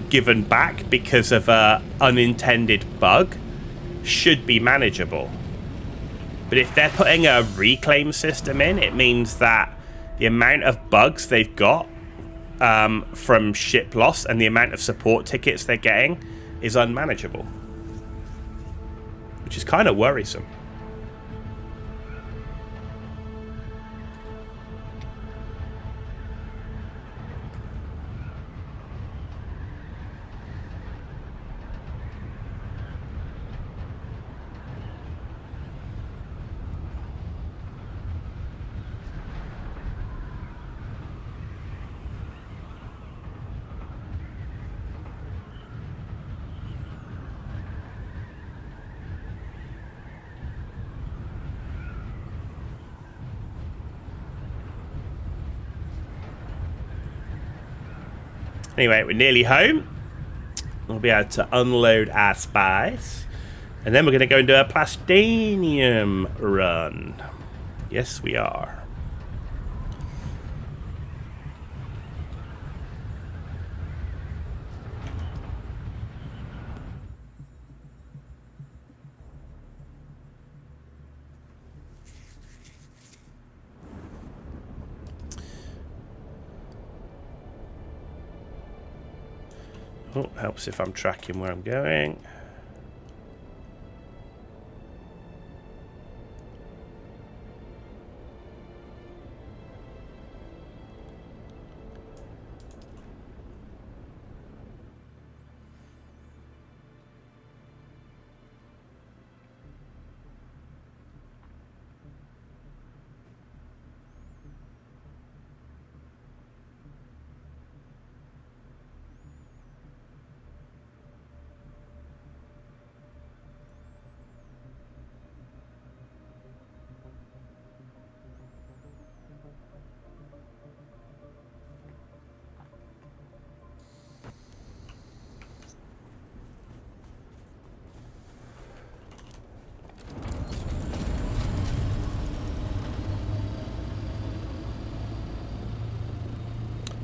given back because of a unintended bug, should be manageable. But if they're putting a reclaim system in, it means that the amount of bugs they've got from ship loss and the amount of support tickets they're getting is unmanageable, which is kind of worrisome. Anyway, we're nearly home. We'll be able to unload our spice. And then we're going to go and do a Plastinium run. Yes, we are. Oh, helps if I'm tracking where I'm going.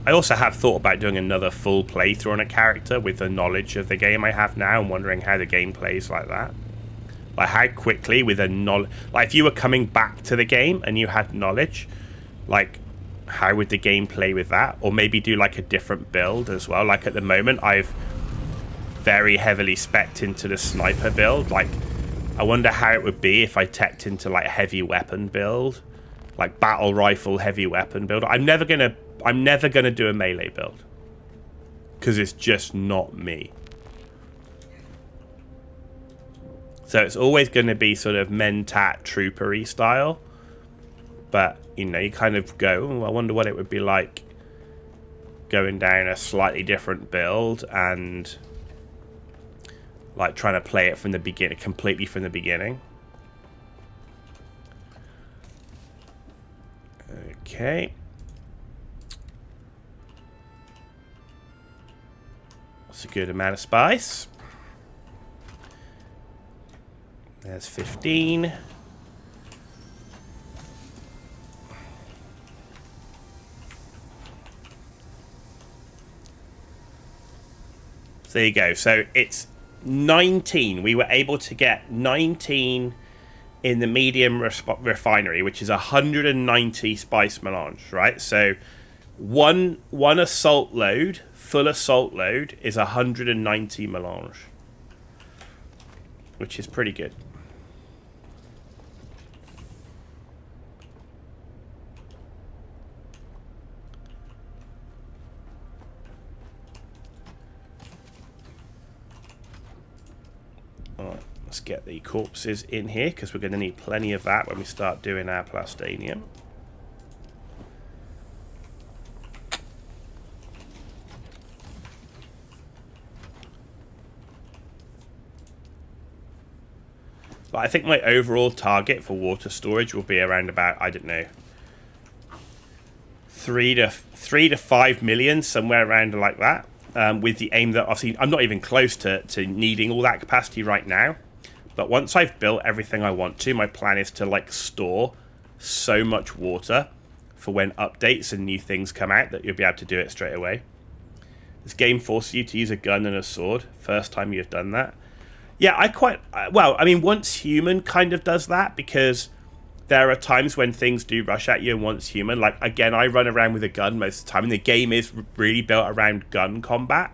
I also have thought about doing another full playthrough on a character with the knowledge of the game I have now and wondering how the game plays like that. Like how quickly with a knowledge... Like if you were coming back to the game and you had knowledge, like how would the game play with that? Or maybe do like a different build as well. Like at the moment I've very heavily spec'd into the sniper build. Like I wonder how it would be if I teched into like heavy weapon build. Like battle rifle heavy weapon build. I'm never gonna do a melee build because it's just not me. So it's always going to be sort of mentat troopery style, but you know, you kind of go, oh, I wonder what it would be like going down a slightly different build and like trying to play it from the beginning, completely from the beginning. Okay. That's a good amount of spice. There's 15. So there you go. So it's 19. We were able to get 19 in the medium refinery, which is 190 spice melange, right? So one assault load, full assault load, is 190 melange, which is pretty good. Alright, let's get the corpses in here, because we're going to need plenty of that when we start doing our plastanium. But I think my overall target for water storage will be around about, I don't know, 3 to 5 million, somewhere around like that. With the aim that obviously I'm not even close to needing all that capacity right now. But once I've built everything I want to, my plan is to like store so much water for when updates and new things come out that you'll be able to do it straight away. This game forces you to use a gun and a sword. First time you've done that. Yeah, I mean, Once Human kind of does that, because there are times when things do rush at you in Once Human. Like, again, I run around with a gun most of the time, and the game is really built around gun combat.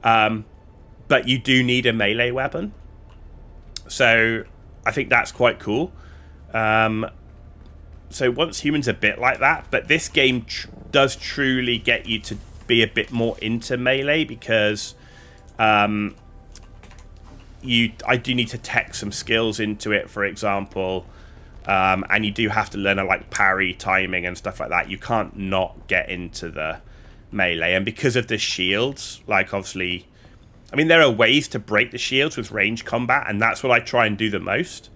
But you do need a melee weapon. So I think that's quite cool. So Once Human's a bit like that, but this game does truly get you to be a bit more into melee, because I do need to tech some skills into it, for example. And you do have to learn like parry, timing, and stuff like that. You can't not get into the melee. And because of the shields, like obviously, I mean, there are ways to break the shields with range combat, and that's what I try and do the most.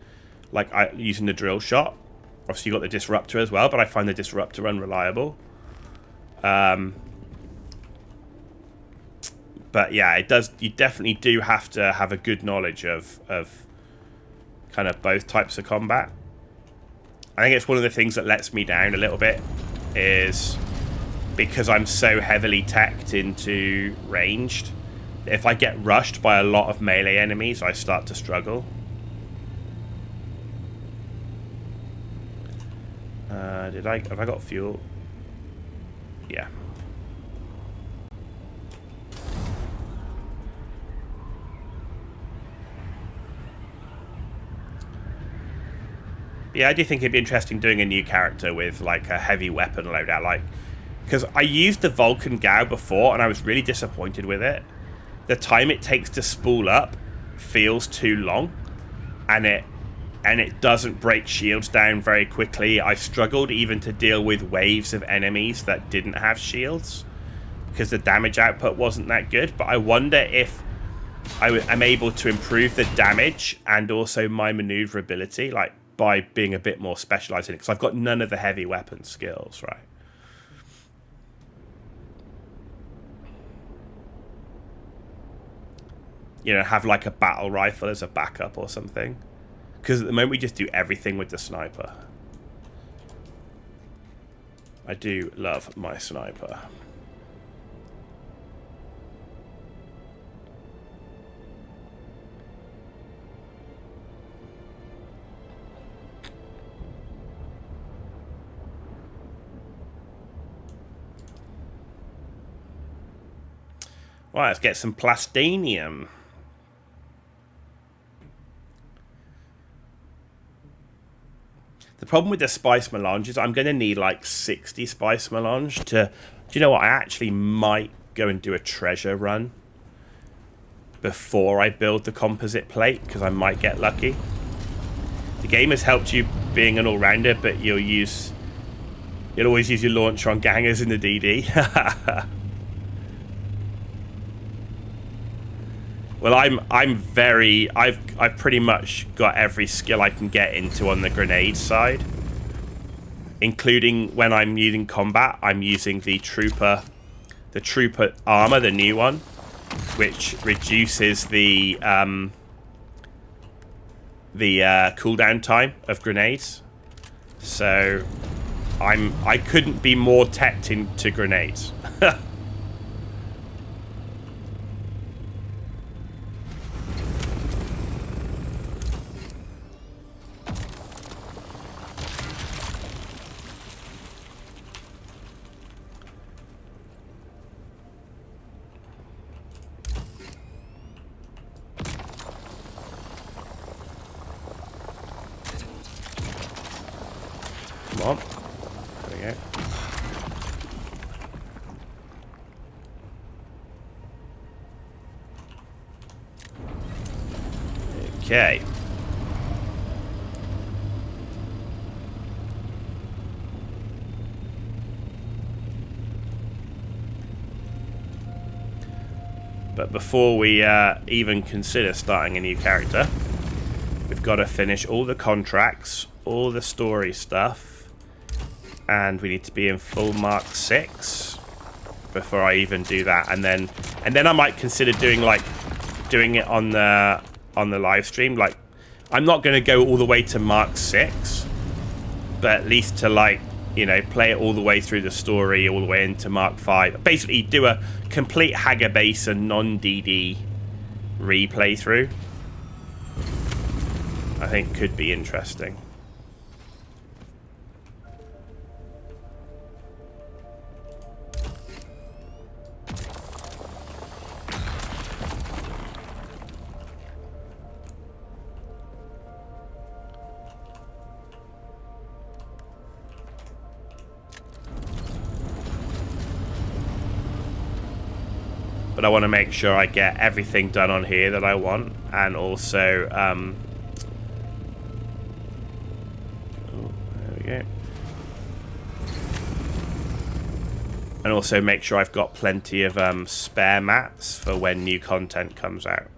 Like using the drill shot. Obviously, you got the disruptor as well, but I find the disruptor unreliable. But yeah, it does. You definitely do have to have a good knowledge of kind of both types of combat. I think it's one of the things that lets me down a little bit, is because I'm so heavily teched into ranged. If I get rushed by a lot of melee enemies, I start to struggle. Have I got fuel? Yeah. Yeah, I do think it'd be interesting doing a new character with like a heavy weapon loadout, like, because I used the Vulcan Gao before and I was really disappointed with it. The time it takes to spool up feels too long, and it doesn't break shields down very quickly. I struggled even to deal with waves of enemies that didn't have shields because the damage output wasn't that good. But I wonder if I'm able to improve the damage and also my maneuverability, like, by being a bit more specialized in it, because I've got none of the heavy weapon skills, right? You know, have like a battle rifle as a backup or something, because at the moment we just do everything with the sniper. I do love my sniper. Right, let's get some plastanium. The problem with the spice melange is I'm going to need like 60 spice melange to... Do you know what? I actually might go and do a treasure run before I build the composite plate, because I might get lucky. The game has helped you being an all-rounder, but you'll always use your launcher on gangers in the DD. Well, I've pretty much got every skill I can get into on the grenade side, including when I'm using combat. I'm using the trooper armor, the new one, which reduces the cooldown time of grenades. So I couldn't be more teched into grenades. Come on. There we go. Okay. But before we even consider starting a new character, we've got to finish all the contracts, all the story stuff, and we need to be in full Mark 6 before I even do that. And then I might consider doing it on the live stream. Like, I'm not going to go all the way to Mark 6, but at least to, like, you know, play it all the way through the story, all the way into Mark 5. Basically, do a complete Hager base and non-DD replay through. I think could be interesting. But I want to make sure I get everything done on here that I want, and also there we go. And also make sure I've got plenty of spare mats for when new content comes out.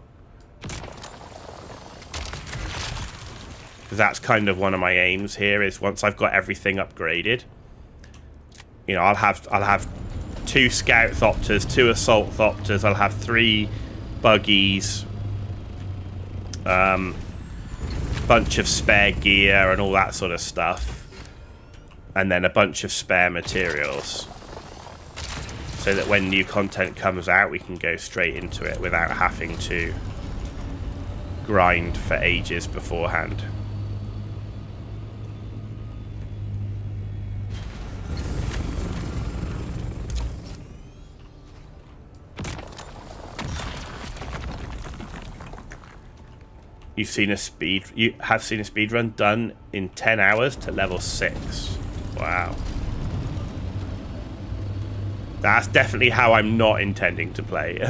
Because that's kind of one of my aims here, is once I've got everything upgraded, you know, I'll have 2 scout thopters, 2 assault thopters, I'll have 3 buggies, bunch of spare gear and all that sort of stuff, and then a bunch of spare materials, so that when new content comes out we can go straight into it without having to grind for ages beforehand. You have seen a speed run done in 10 hours to level 6. Wow. That's definitely how I'm not intending to play.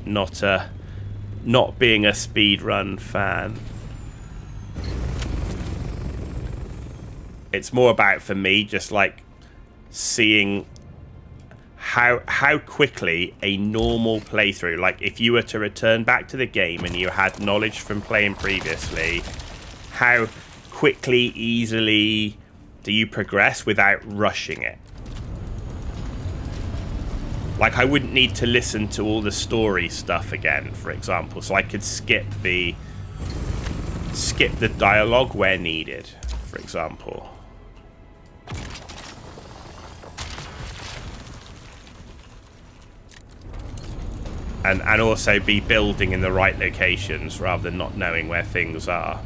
Not being a speed run fan. It's more about, for me, just like seeing how quickly a normal playthrough, like if you were to return back to the game and you had knowledge from playing previously, how quickly, easily do you progress without rushing it? Like, I wouldn't need to listen to all the story stuff again, for example, so I could skip the dialogue where needed, for example. And also be building in the right locations rather than not knowing where things are.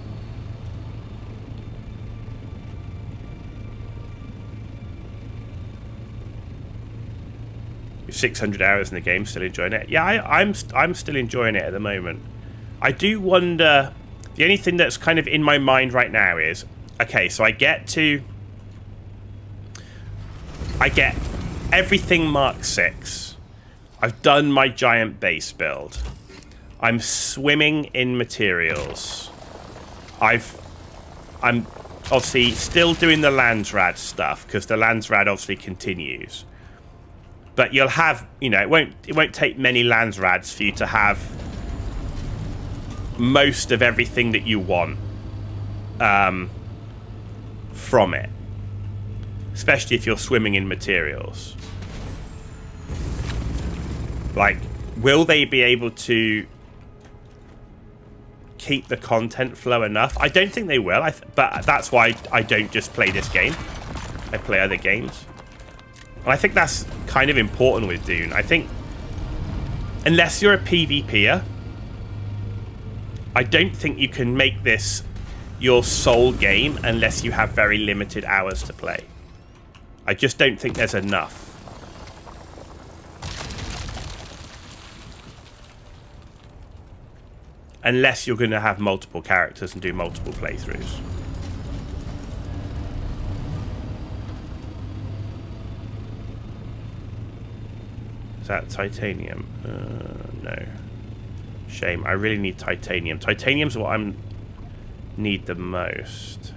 You're 600 hours in the game, still enjoying it? Yeah, I'm still enjoying it at the moment. I do wonder, the only thing that's kind of in my mind right now is, okay, so I get everything Mark 6. I've done my giant base build. I'm swimming in materials. I'm obviously still doing the Landsrad stuff, because the Landsrad obviously continues. But you'll have, it won't take many Landsrads for you to have most of everything that you want from it. Especially if you're swimming in materials. Like, will they be able to keep the content flow enough? I don't think they will, but that's why I don't just play this game. I play other games. And I think that's kind of important with Dune. I think, unless you're a PvPer, I don't think you can make this your sole game unless you have very limited hours to play. I just don't think there's enough. Unless you're going to have multiple characters and do multiple playthroughs. Is that titanium? No. Shame. I really need titanium. Titanium's what I need the most.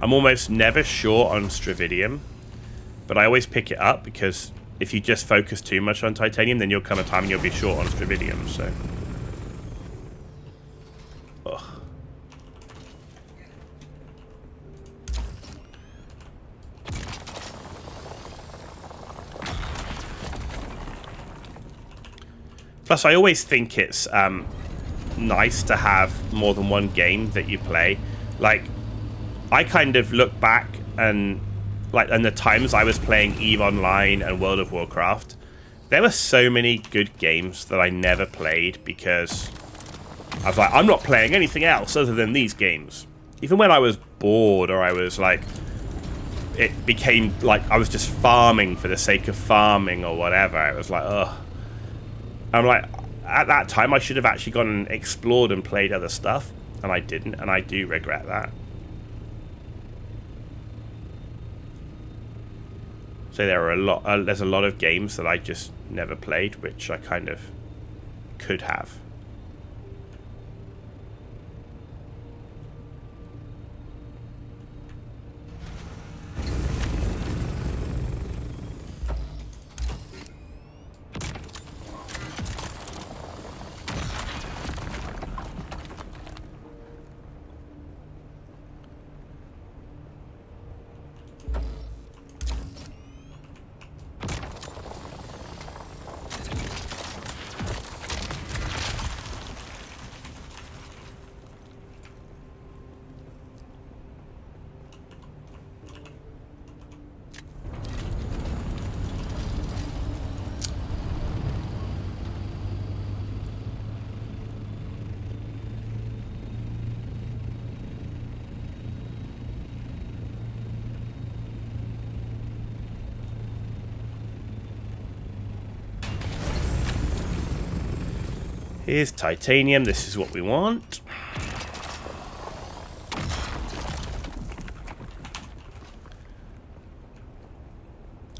I'm almost never short on Stravidium, but I always pick it up because if you just focus too much on titanium, then you'll come a time and you'll be short on Stravidium, so. Ugh. Plus, I always think it's nice to have more than one game that you play. Like, I kind of look back and the times I was playing EVE Online and World of Warcraft, there were so many good games that I never played because I was like, I'm not playing anything else other than these games. Even when I was bored or I was like, it became like I was just farming for the sake of farming or whatever. It was like, ugh. I'm like, at that time I should have actually gone and explored and played other stuff, and I didn't, and I do regret that. So there's a lot of games that I just never played, which I kind of could have. Here's titanium. This is what we want.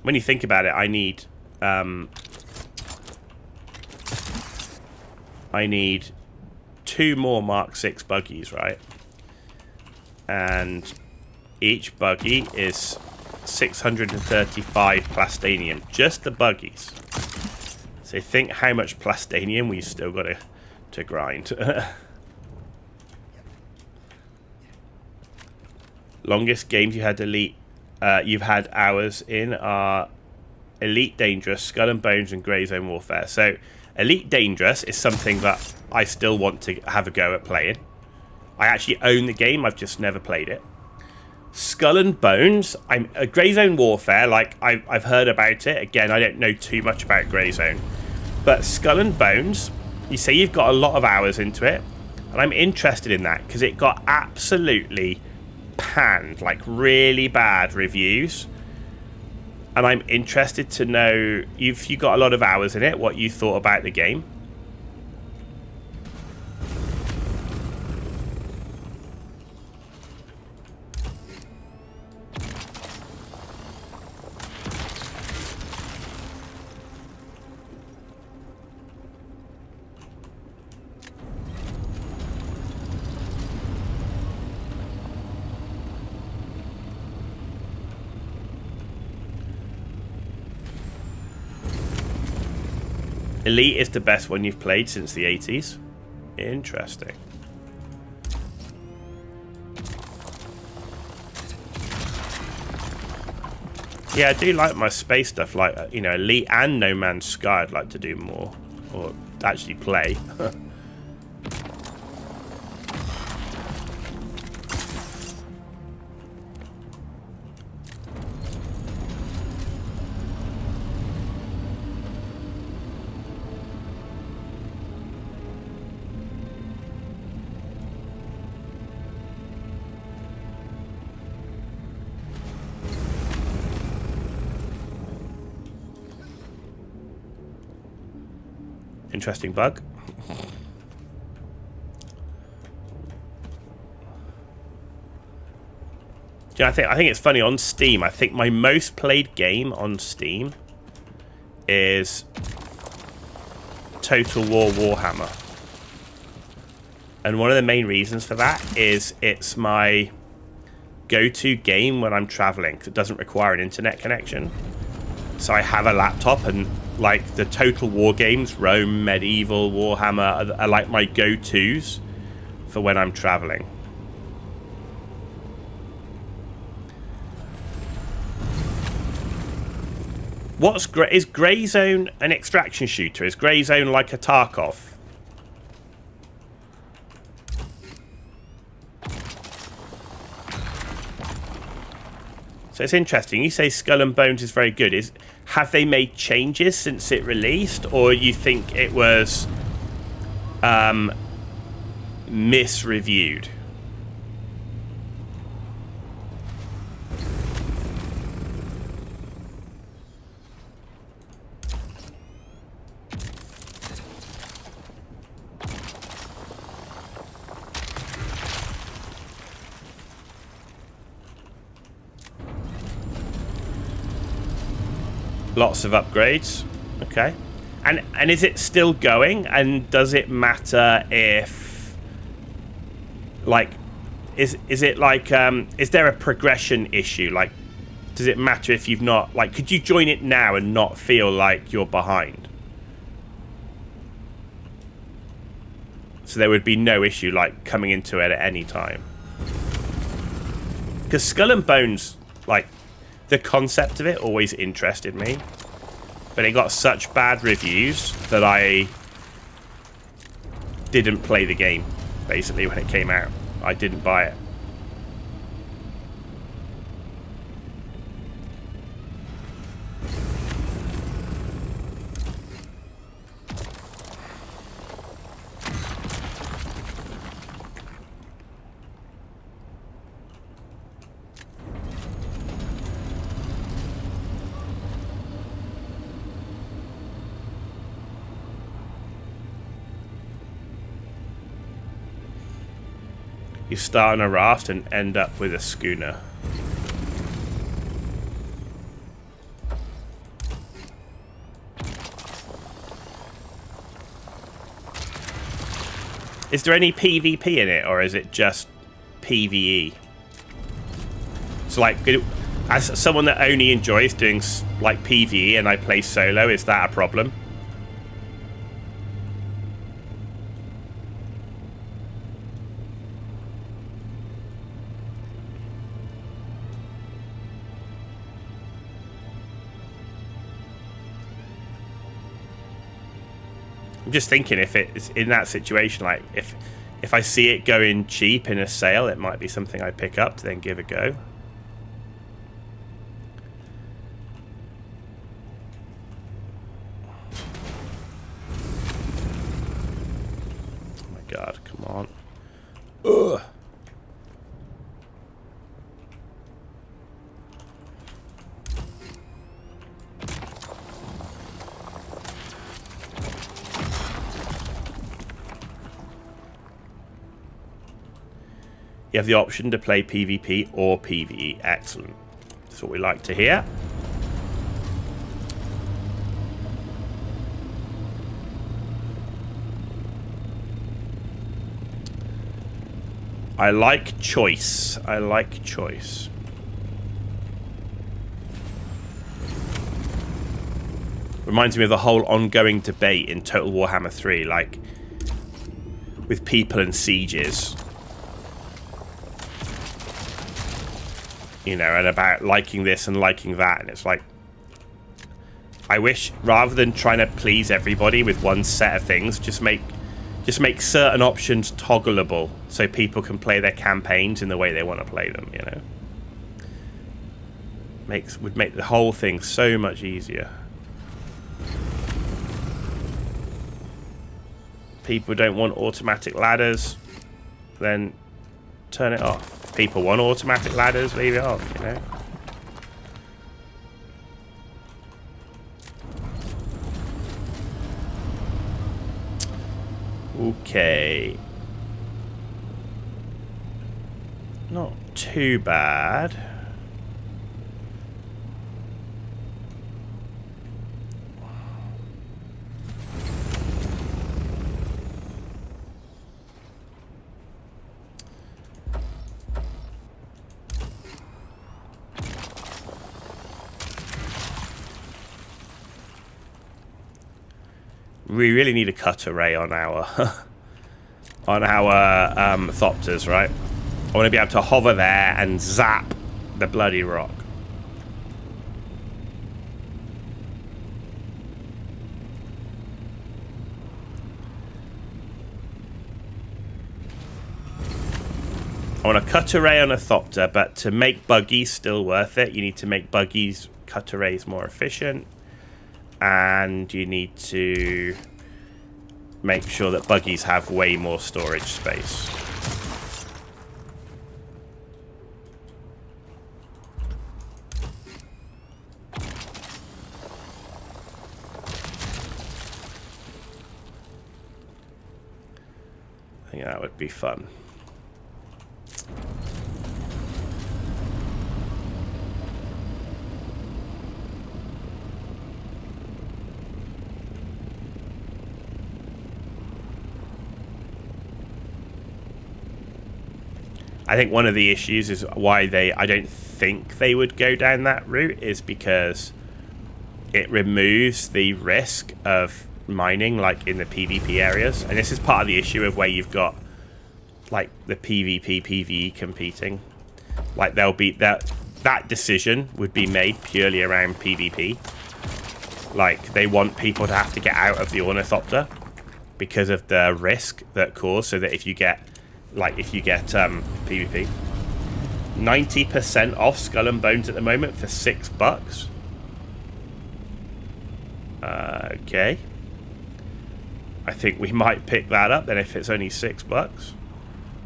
When you think about it, I need 2 more Mark 6 buggies, right? And each buggy is 635 plastanium. Just the buggies. So think how much plastanium we've still got to grind. Longest games you had you've had hours in are Elite Dangerous, Skull and Bones, and Grey Zone Warfare. So Elite Dangerous is something that I still want to have a go at playing. I actually own the game, I've just never played it. Skull and Bones, Grey Zone Warfare, like I've heard about it. Again, I don't know too much about Grey Zone. But Skull and Bones, you say you've got a lot of hours into it, and I'm interested in that because it got absolutely panned, like really bad reviews. And I'm interested to know if you got a lot of hours in it, what you thought about the game. Elite is the best one you've played since the 80s. Interesting. Yeah, I do like my space stuff, like, you know, Elite and No Man's Sky I'd like to do more. Or actually play. Interesting bug. Yeah, I think it's funny on Steam. I think my most played game on Steam is Total War Warhammer, and one of the main reasons for that is it's my go-to game when I'm traveling because it doesn't require an internet connection. So I have a laptop, and like the Total War games, Rome, Medieval, Warhammer, are like my go-tos for when I'm traveling. Is Grey Zone an extraction shooter? Is Grey Zone like a Tarkov? So it's interesting. You say Skull and Bones is very good. Have they made changes since it released, or you think it was misreviewed? Lots of upgrades. Okay. And is it still going? And does it matter if, like, is it like is there a progression issue? Like, does it matter if you've not, like, could you join it now and not feel like you're behind? So there would be no issue like coming into it at any time. Because Skull and Bones, like, the concept of it always interested me, but it got such bad reviews that I didn't play the game, basically, when it came out. I didn't buy it. You start on a raft and end up with a schooner. Is there any PvP in it, or is it just PvE? So, like, as someone that only enjoys doing like PvE and I play solo, is that a problem? I'm just thinking if it's in that situation, like if I see it going cheap in a sale, it might be something I pick up to then give a go. Oh my god, come on. Ugh. You have the option to play PvP or PvE. Excellent. That's what we like to hear. I like choice. I like choice. Reminds me of the whole ongoing debate in Total Warhammer 3, like with people and sieges. You know, and about liking this and liking that, and it's like, I wish rather than trying to please everybody with one set of things, just make certain options toggleable so people can play their campaigns in the way they want to play them, you know. Would make the whole thing so much easier. People don't want automatic ladders, then turn it off. People want automatic ladders, leave it on, you know. Okay. Not too bad. We really need a cut array on our Thopters, right? I want to be able to hover there and zap the bloody rock. I want a cut array on a Thopter, but to make buggies still worth it, you need to make buggies, cut arrays more efficient. And you need to make sure that buggies have way more storage space. I think that would be fun. I think one of the issues is why I don't think they would go down that route is because it removes the risk of mining, like in the PvP areas. And this is part of the issue of where you've got like the PvP, PvE competing. Like that decision would be made purely around PvP. Like they want people to have to get out of the Ornithopter because of the risk that caused, so that if you get PvP, 90% off Skull and Bones at the moment for $6. Okay, I think we might pick that up then if it's only $6.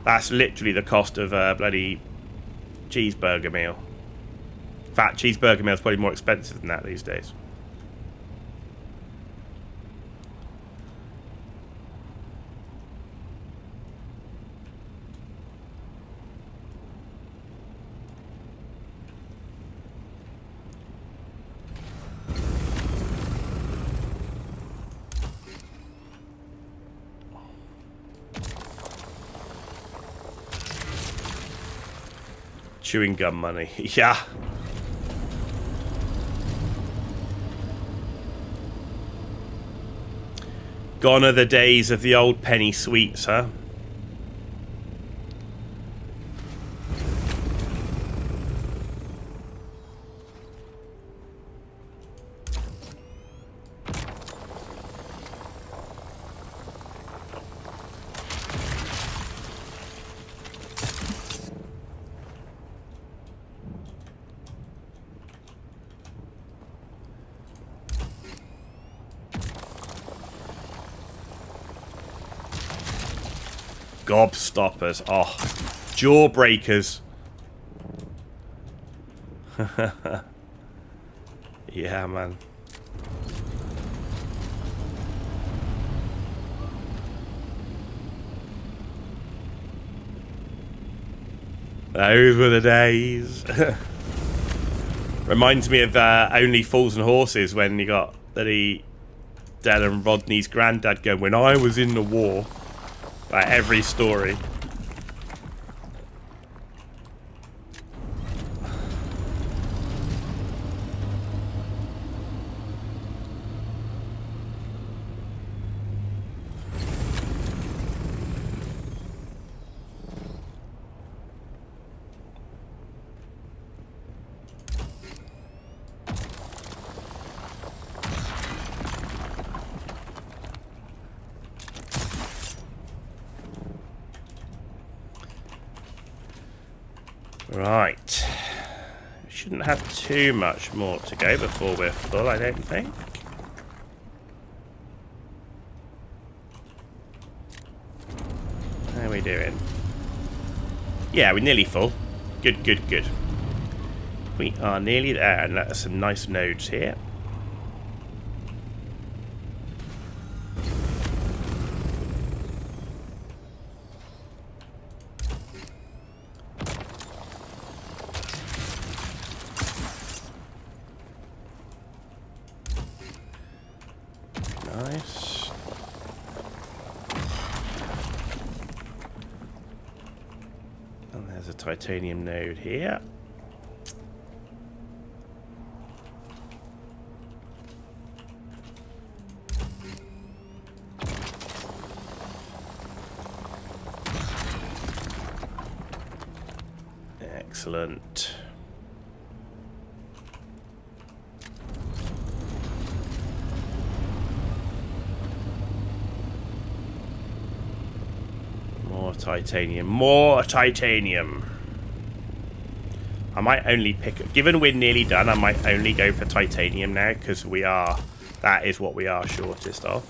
That's literally the cost of a bloody cheeseburger meal. In fact, cheeseburger meal is probably more expensive than that these days. Chewing gum money. Yeah. Gone are the days of the old penny sweets, huh? Gobstoppers. Oh, jawbreakers. Yeah, man. Those were the days. Reminds me of Only Fools and Horses, when you got Dad and Rodney's granddad going, "When I was in the war." Like every story. Right. Shouldn't have too much more to go before we're full, I don't think. How are we doing? Yeah, we're nearly full. Good, good, good. We are nearly there, and there's some nice nodes here. Nice. And there's a titanium node here. Excellent. More titanium. More titanium. I might only pick... Given we're nearly done, I might only go for titanium now, because we are... That is what we are shortest of.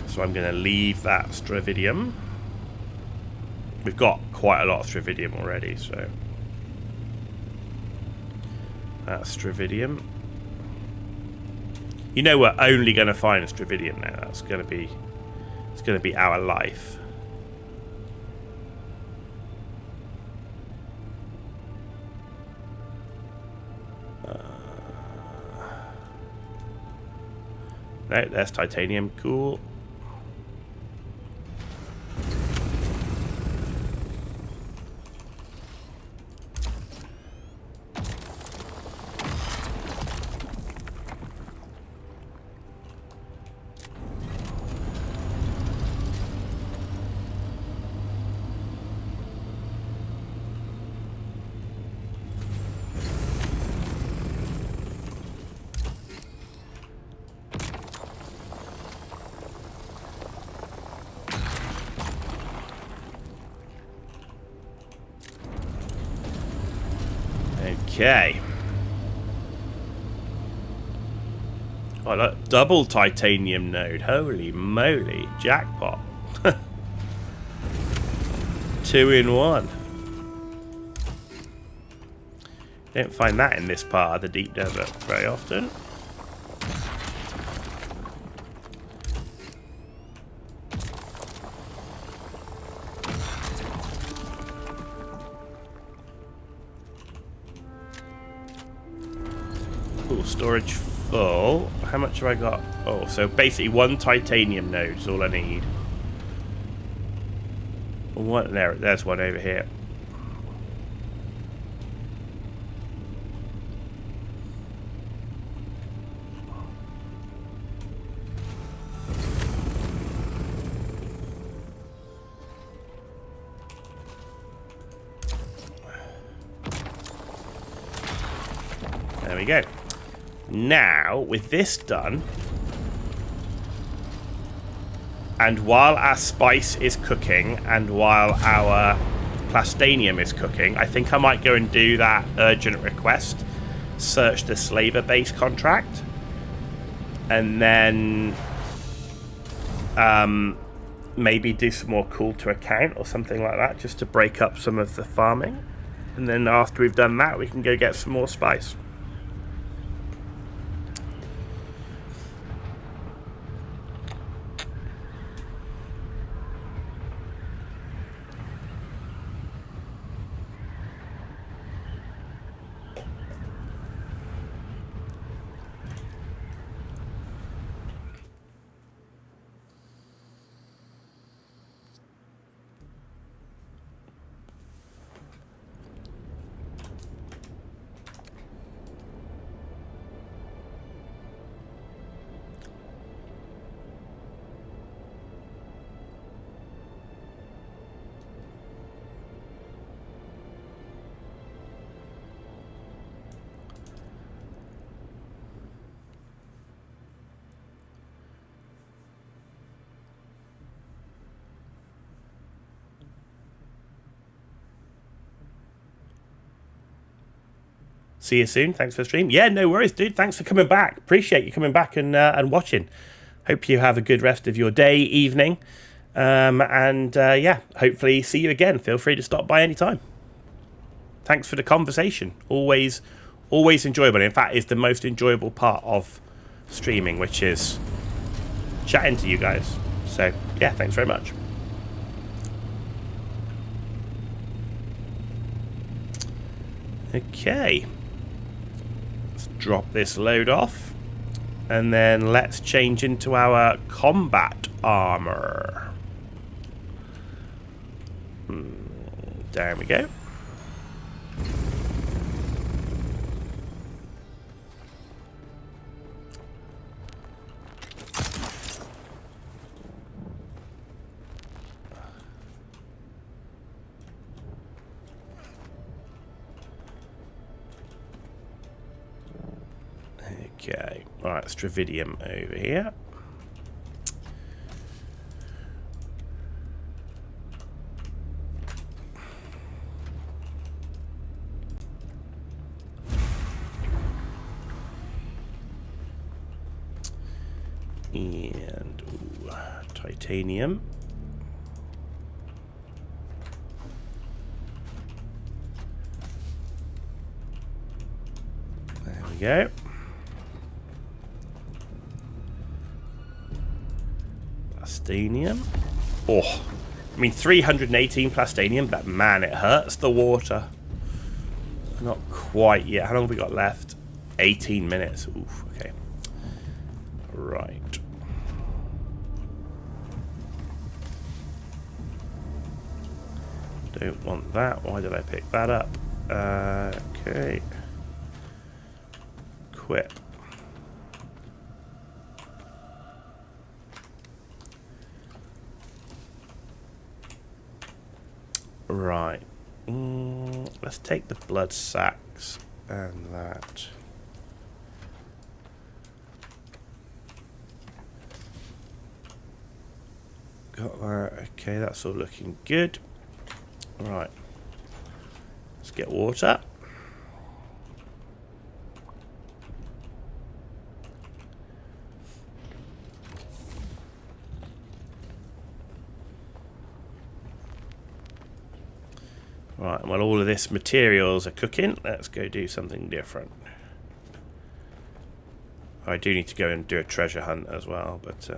So I'm going to leave that stravidium. We've got quite a lot of stravidium already, so... That's stravidium. You know we're only going to find stravidium now. That's going to be... It's going to be our life. No, there's titanium. Cool. Okay. Oh, look, double titanium node. Holy moly. Jackpot. 2 in 1. Don't find that in this part of the deep desert very often. Storage full. How much have I got? Oh, so basically 1 titanium node is all I need. What? There's one over here. There we go. Now, with this done, and while our spice is cooking, and while our plastanium is cooking, I think I might go and do that urgent request, search the slaver base contract, and then maybe do some more call to account or something like that, just to break up some of the farming. And then after we've done that, we can go get some more spice. see you soon. Thanks for the stream. Yeah, no worries, dude. Thanks for coming back. Appreciate you coming back and watching. Hope you have a good rest of your day, evening. Yeah, hopefully see you again. Feel free to stop by anytime. Thanks for the conversation. Always enjoyable. In fact, it's the most enjoyable part of streaming, which is chatting to you guys. So, yeah, thanks very much. Okay. Let's drop this load off. And then let's change into our combat armor. There we go. Okay, right, Stravidium over here. And titanium. There we go. Plastinium. Oh, I mean 318 plastinium, but man, it hurts the water. Not quite yet. How long have we got left? 18 minutes. Oof, okay. Right. Don't want that. Why did I pick that up? Okay. Quit. Right. Let's take the blood sacks and that. Got that. Okay, that's all looking good. Right. Let's get water. Right, and while all of this materials are cooking, let's go do something different. I do need to go and do a treasure hunt as well, but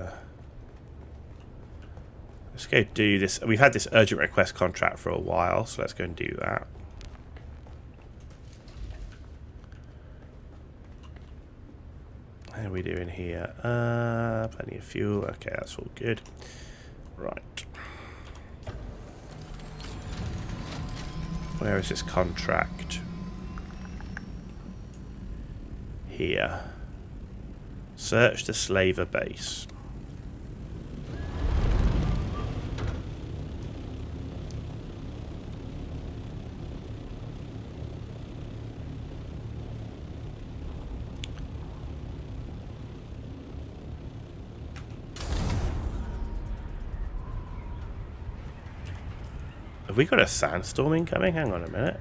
let's go do this. We've had this urgent request contract for a while, so let's go and do that. How are we doing here? Plenty of fuel. Okay, that's all good. Right. Where is this contract? Here. Search the slaver base. Have we got a sandstorm incoming? Hang on a minute.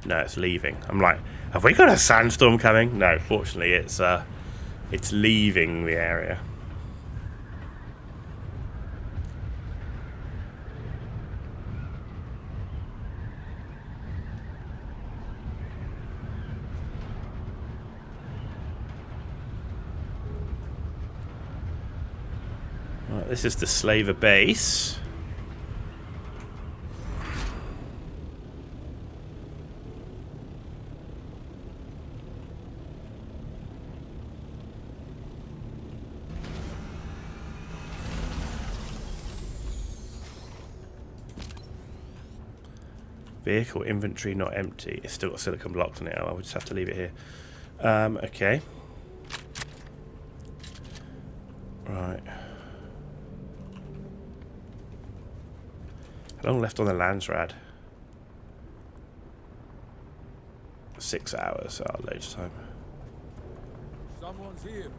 No, it's leaving. I'm like, have we got a sandstorm coming? No, fortunately, it's leaving the area. Right, this is the slaver base. Vehicle inventory not empty. It's still got silicon blocks on it. I will just have to leave it here. Okay. Right. How long left on the Landsrad? 6 hours. Oh, loads of time. Someone's here.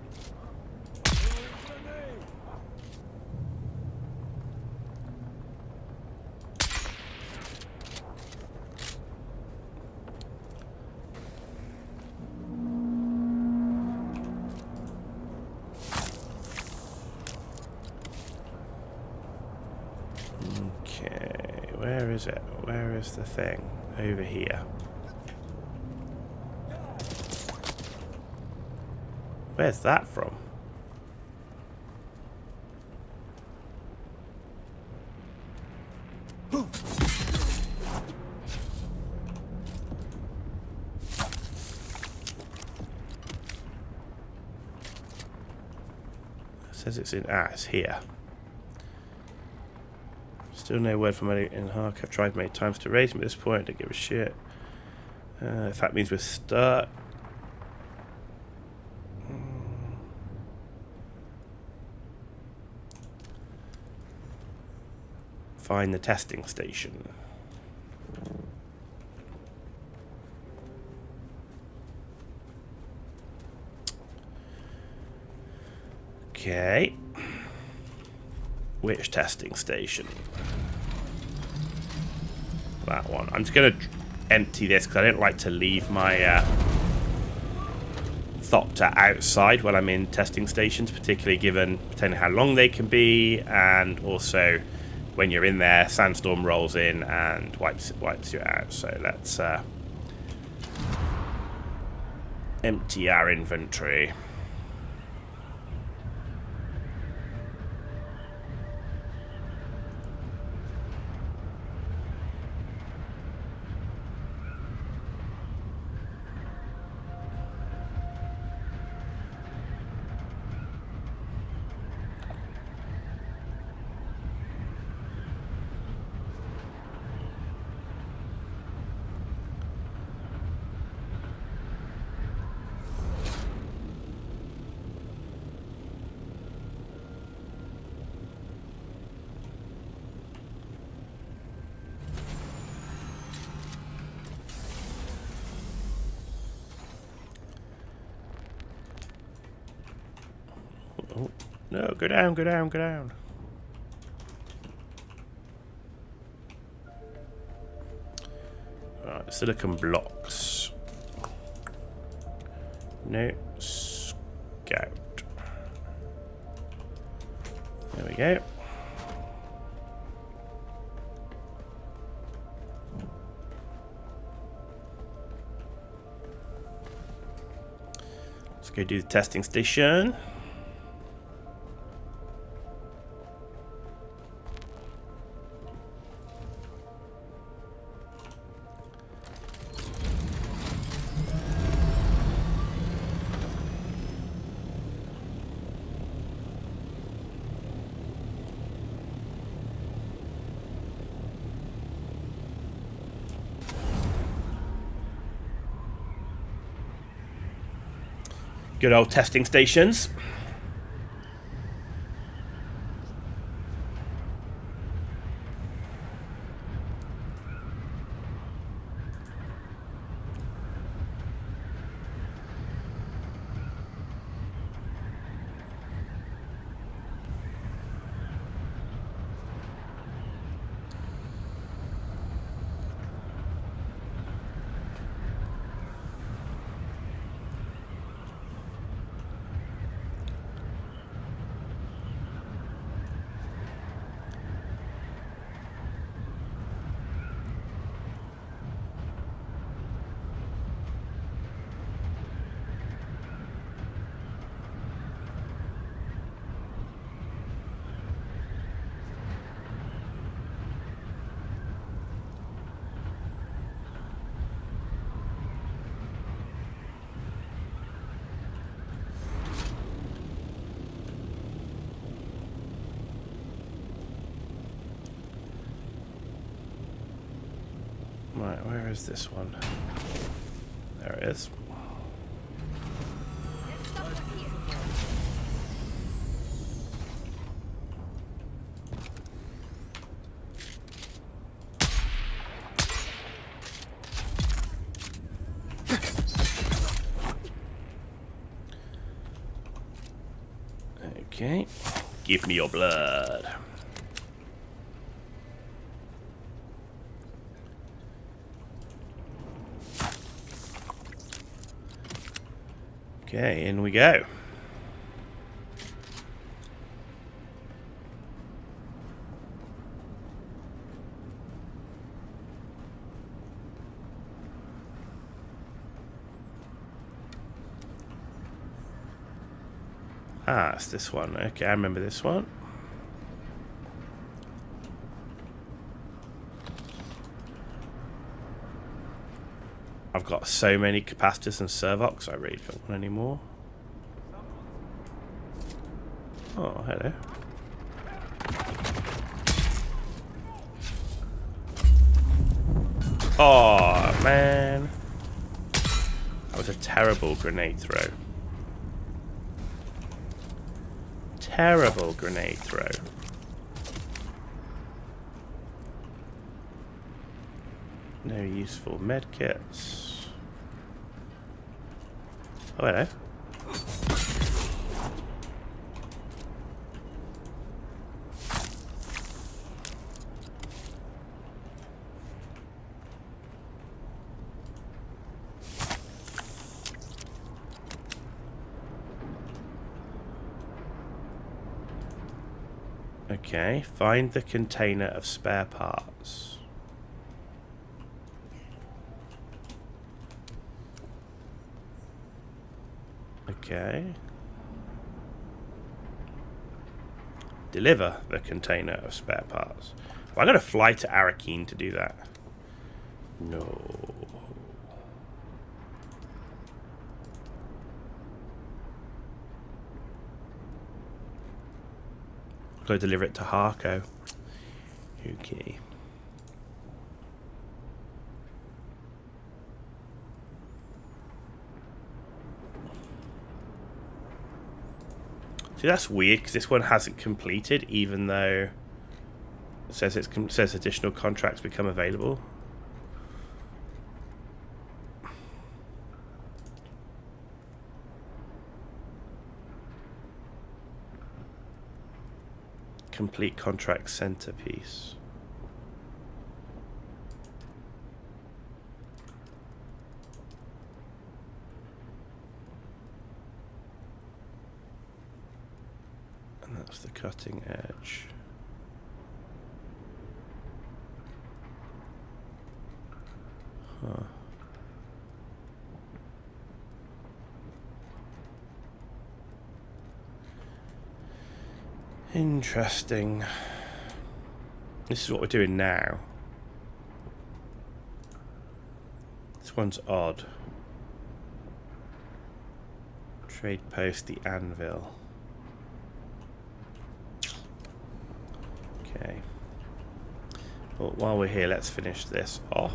Where is it? Where is the thing? Over here. Where's that from? Says it's in. It's here. Still no word from any in Hark. I've tried many times to raise him at this point. Don't give a shit. If that means we're stuck. Find the testing station. Okay. Which testing station? That one. I'm just going to empty this because I don't like to leave my Thopter outside when I'm in testing stations, particularly given potentially how long they can be, and also when you're in there, sandstorm rolls in and wipes you out. So let's empty our inventory. Oh, no, go down, go down, go down. Right, silicon blocks. No, scout. There we go. Let's go do the testing station. Good old testing stations. Right, where is this one? There it is. Okay. Give me your blood. Okay, in we go. Ah, it's this one. Okay, I remember this one. I've got so many capacitors and servox, I really don't want any more. Oh, hello. Oh, man. That was a terrible grenade throw. Terrible grenade throw. No useful medkits. Oh, hello. Okay, find the container of spare parts. Okay. Deliver the container of spare parts. Well, I gotta fly to Arakeen to do that. No. Go deliver it to Harko. Okay. See, that's weird because this one hasn't completed, even though it says additional contracts become available. Complete contract centerpiece. And that's the cutting edge. Huh. Interesting. This is what we're doing now. This one's odd. Trade post the anvil. Okay. Well, while we're here, let's finish this off.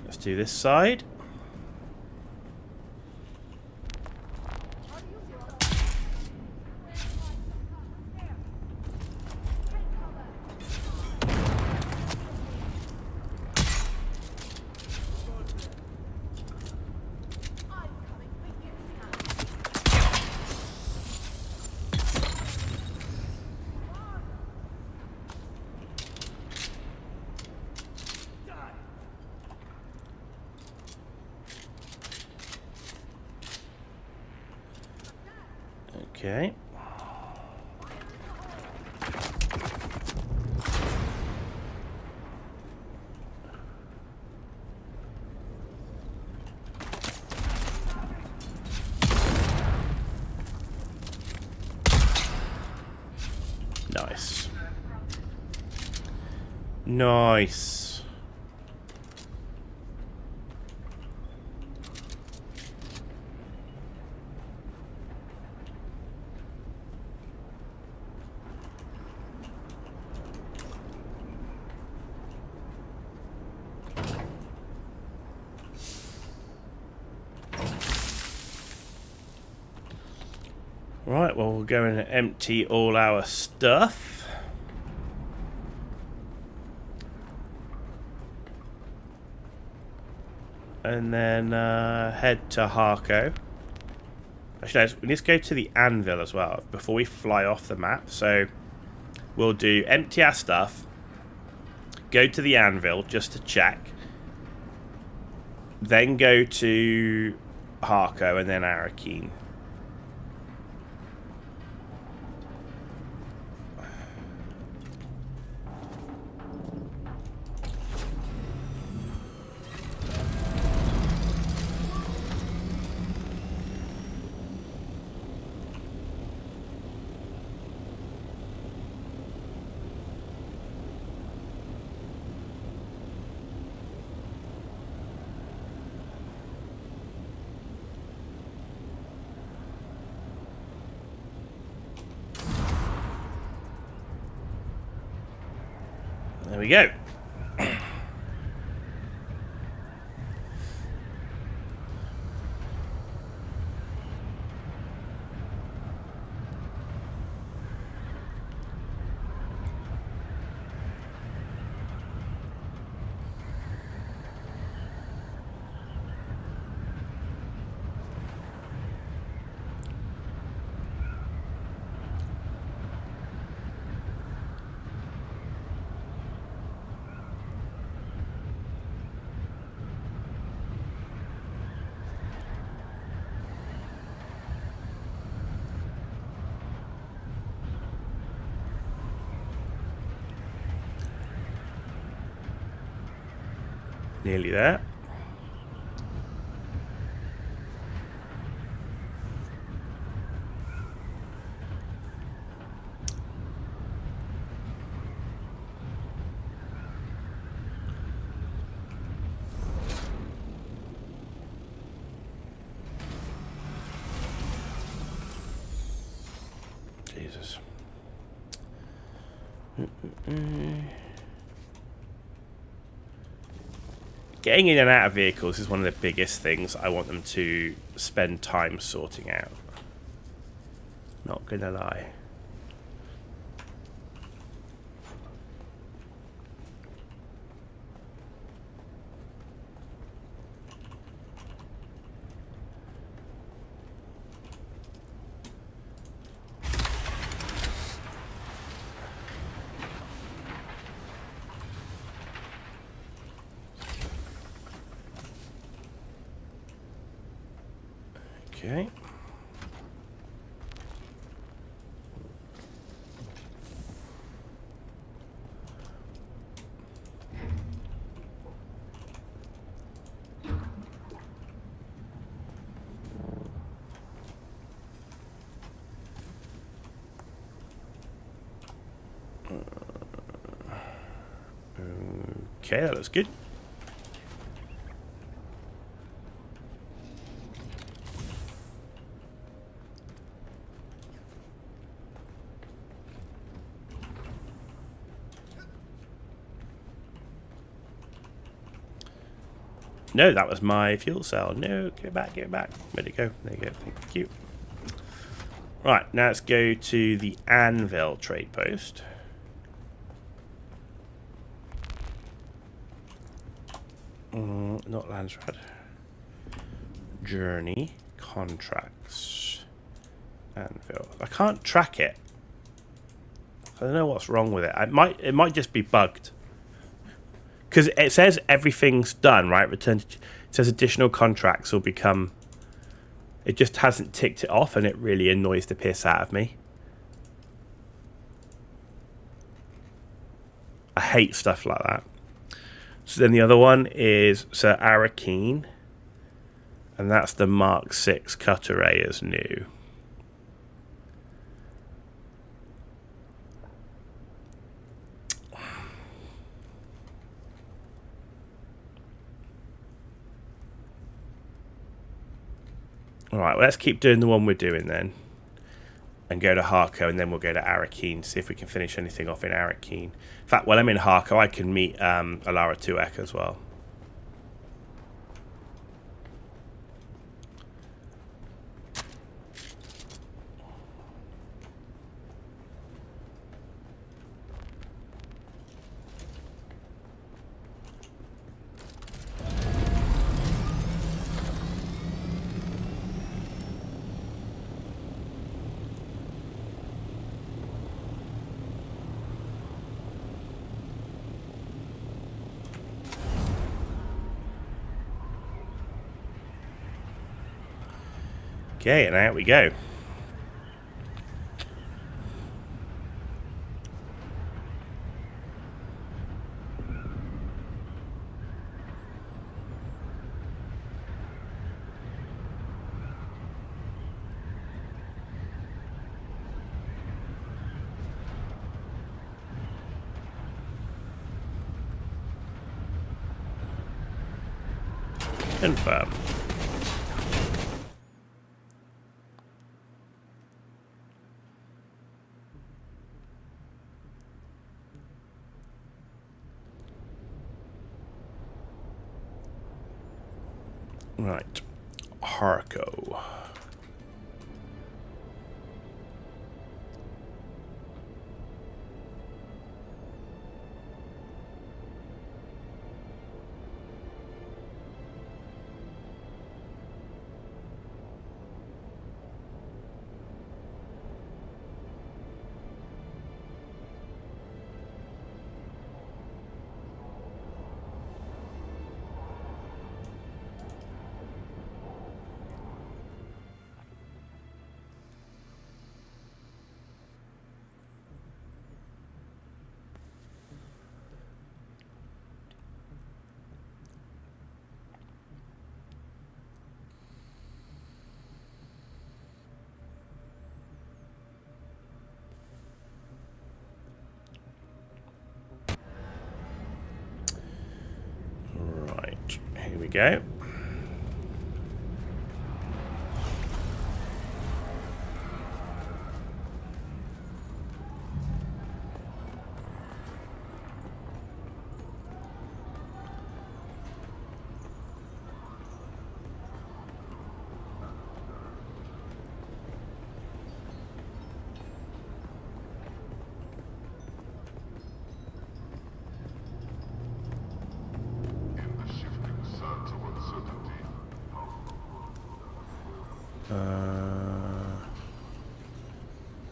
Let's do this side. Okay. Nice. Nice. Right, well, we'll go and empty all our stuff. and then head to Harco. Actually, no, we need to go to the anvil as well before we fly off the map. So we'll do empty our stuff, go to the anvil just to check, then go to Harco and then Arakeen. There we go. Nearly there. Jesus. Getting in and out of vehicles is one of the biggest things I want them to spend time sorting out. Not gonna lie. Okay. Okay, that looks good. No, that was my fuel cell. No, get it back, get it back. Where'd it go? There you go. Thank you. Right, now let's go to the Anvil trade post. Not Landsrad. Journey. Contracts. Anvil. I can't track it. I don't know what's wrong with it. It might just be bugged. Because it says everything's done, right? It says additional contracts will become... It just hasn't ticked it off, and it really annoys the piss out of me. I hate stuff like that. So then the other one is Sir Arakeen. And that's the Mark 6 cutter A as new. Alright, well, let's keep doing the one we're doing then. And go to Harco, and then we'll go to Arakeen, see if we can finish anything off in Arakeen. In fact, while I'm in Harco, I can meet Alara Tuek as well. Okay, and out we go. Confirm. Right. Harco. Right, here we go.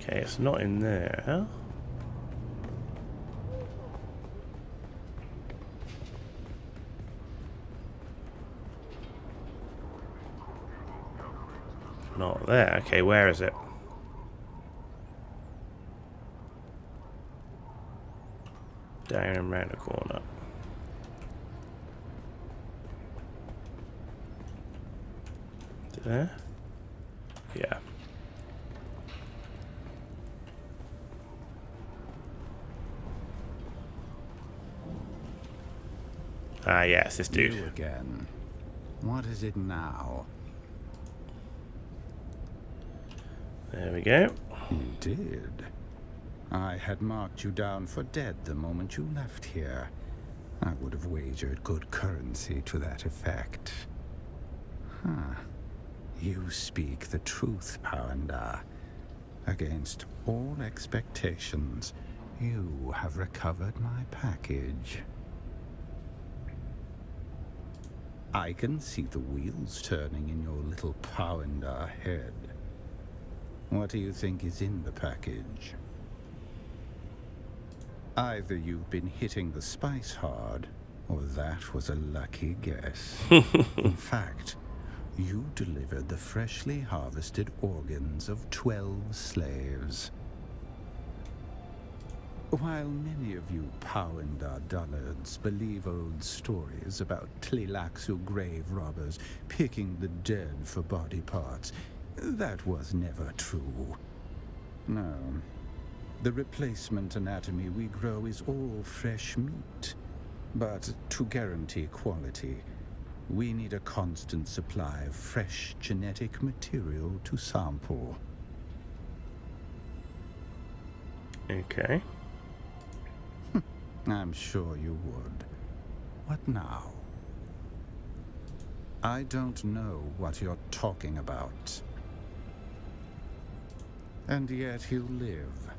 Okay, it's not in there, huh? Not there. Okay, where is it? Down and round the corner. There? Yeah. Ah, yes, this dude. You again. What is it now? There we go. You did. I had marked you down for dead the moment you left here. I would have wagered good currency to that effect. Huh. You speak the truth, Powanda. Against all expectations, you have recovered my package. I can see the wheels turning in your little Powanda head. What do you think is in the package? Either you've been hitting the spice hard, or that was a lucky guess. In fact, you delivered the freshly harvested organs of 12 slaves. While many of you Powanda dullards believe old stories about Tlilaxu grave robbers picking the dead for body parts, that was never true. No. The replacement anatomy we grow is all fresh meat. But to guarantee quality, we need a constant supply of fresh genetic material to sample. Okay. I'm sure you would. What now? I don't know what you're talking about. And yet you live.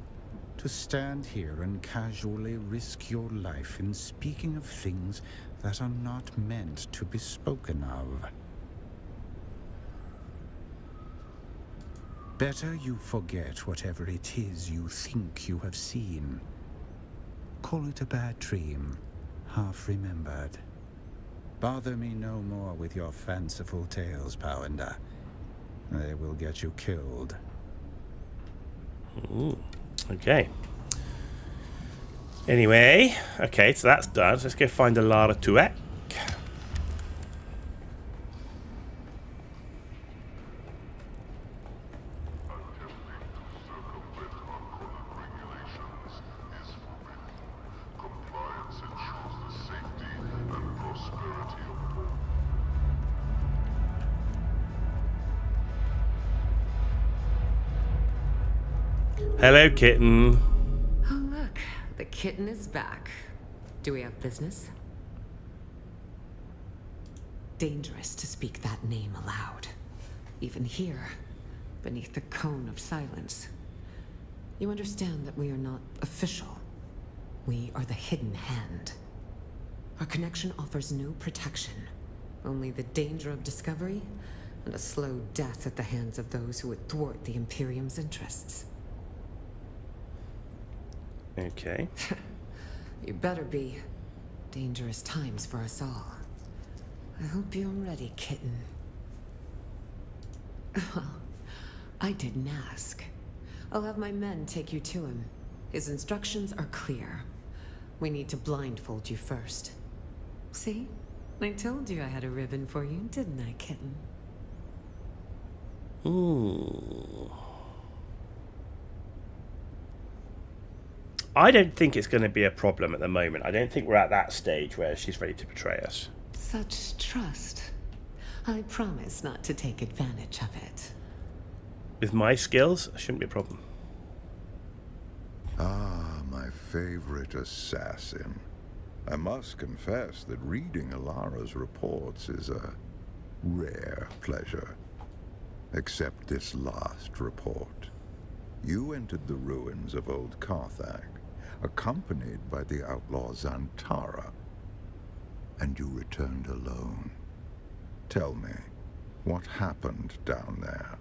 To stand here and casually risk your life in speaking of things that are not meant to be spoken of. Better you forget whatever it is you think you have seen. Call it a bad dream, half remembered. Bother me no more with your fanciful tales, Powanda. They will get you killed. Ooh, okay. Anyway, okay, so that's done. So let's go find a Lara Tuek. Hello, kitten. Oh, look. The kitten is back. Do we have business? Dangerous to speak that name aloud. Even here, beneath the cone of silence. You understand that we are not official. We are the hidden hand. Our connection offers no protection. Only the danger of discovery and a slow death at the hands of those who would thwart the Imperium's interests. Okay. You better be. Dangerous times for us all. I hope you're ready, kitten. Well, I didn't ask. I'll have my men take you to him. His instructions are clear. We need to blindfold you first. See? I told you I had a ribbon for you, didn't I, kitten? Ooh. I don't think it's going to be a problem at the moment. I don't think we're at that stage where she's ready to betray us. Such trust. I promise not to take advantage of it. With my skills, it shouldn't be a problem. Ah, my favorite assassin. I must confess that reading Alara's reports is a rare pleasure. Except this last report. You entered the ruins of old Carthage, accompanied by the outlaw Zantara, and you returned alone. Tell me, what happened down there?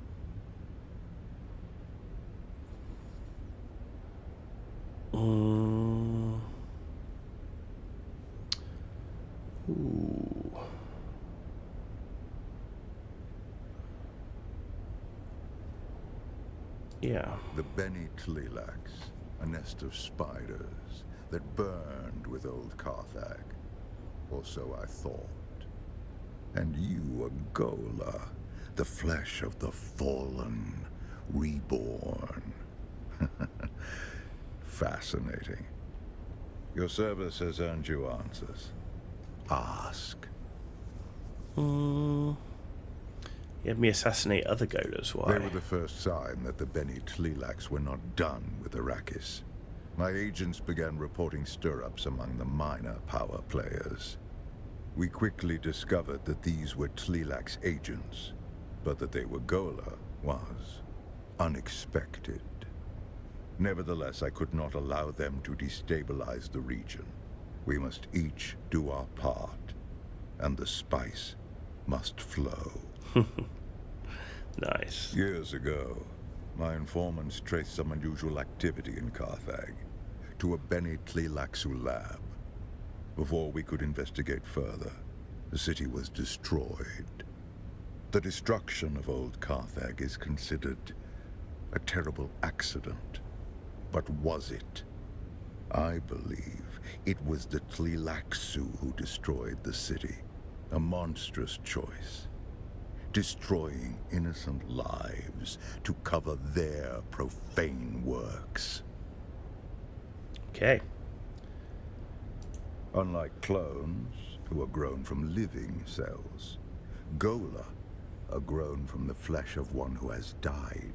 Ooh. Yeah. The Bene Tlilax, a nest of spiders that burned with old Carthage. Or so I thought. And you, a Gola, the flesh of the fallen, reborn. Fascinating. Your service has earned you answers. Ask. You had me assassinate other Golas, why? They were the first sign that the Bene Tlilax were not done with Arrakis. My agents began reporting stir-ups among the minor power players. We quickly discovered that these were Tlilax agents, but that they were Gola was unexpected. Nevertheless, I could not allow them to destabilize the region. We must each do our part, and the spice must flow. Nice. Years ago, my informants traced some unusual activity in Carthage to a Bene Tlilaxu lab. Before we could investigate further, the city was destroyed. The destruction of old Carthage is considered a terrible accident. But was it? I believe it was the Tlilaxu who destroyed the city. A monstrous choice. Destroying innocent lives to cover their profane works. Okay. Unlike clones, who are grown from living cells, Gola are grown from the flesh of one who has died.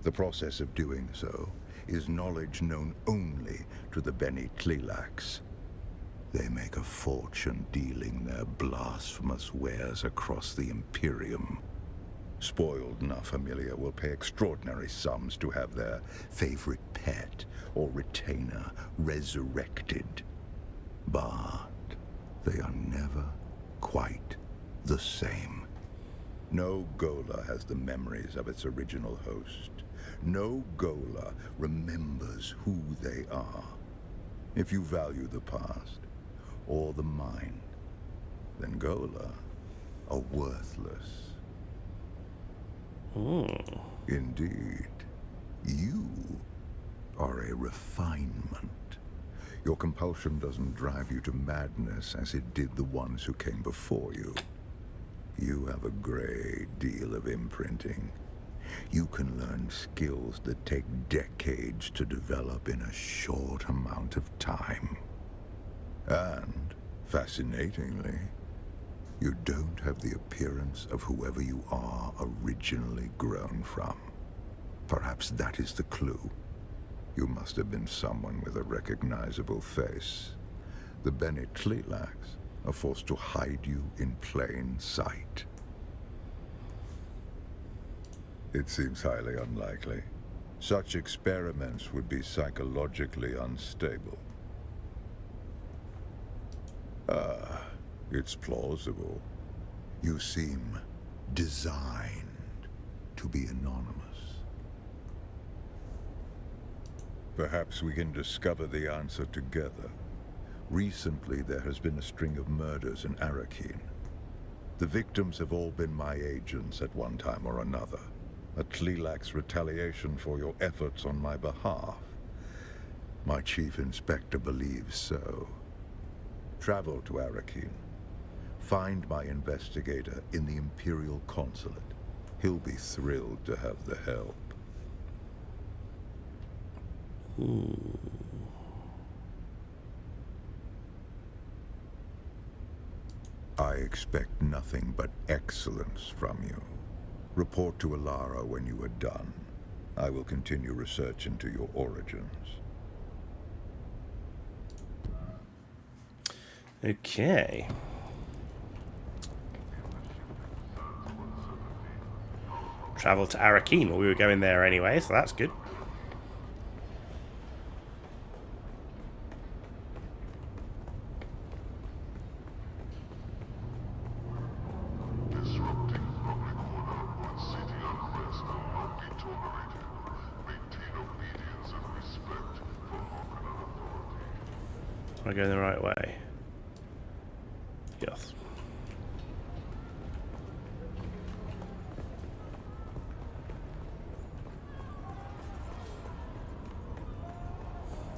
The process of doing so is knowledge known only to the Bene Tlilax. They make a fortune dealing their blasphemous wares across the Imperium. Spoiled La Familia will pay extraordinary sums to have their favorite pet or retainer resurrected. But they are never quite the same. No Gola has the memories of its original host. No Gola remembers who they are. If you value the past, or the mind, then Gola are worthless. Indeed. You are a refinement. Your compulsion doesn't drive you to madness as it did the ones who came before you. You have a great deal of imprinting. You can learn skills that take decades to develop in a short amount of time. And, fascinatingly, you don't have the appearance of whoever you are originally grown from. Perhaps that is the clue. You must have been someone with a recognizable face. The Bene Tleilax are forced to hide you in plain sight. It seems highly unlikely. Such experiments would be psychologically unstable. It's plausible. You seem designed to be anonymous. Perhaps we can discover the answer together. Recently, there has been a string of murders in Arakeen. The victims have all been my agents at one time or another. A Tleilax retaliation for your efforts on my behalf. My chief inspector believes so. Travel to Arakeen. Find my investigator in the Imperial Consulate. He'll be thrilled to have the help. I expect nothing but excellence from you. Report to Alara when you are done. I will continue research into your origins. Okay. Travel to Arakeen. Well, we were going there anyway, so that's good. Am I going the right way? Yes.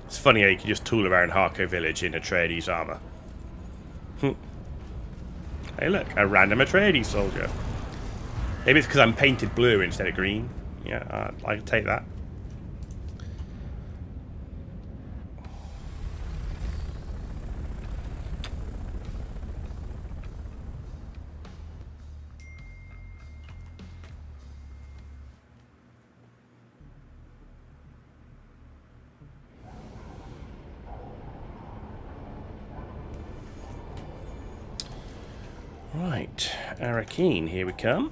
It's funny how you can just tool around Harco Village in Atreides armor. Hey look, a random Atreides soldier. Maybe it's because I'm painted blue instead of green. Yeah, I can take that. Right, Arakeen, here we come.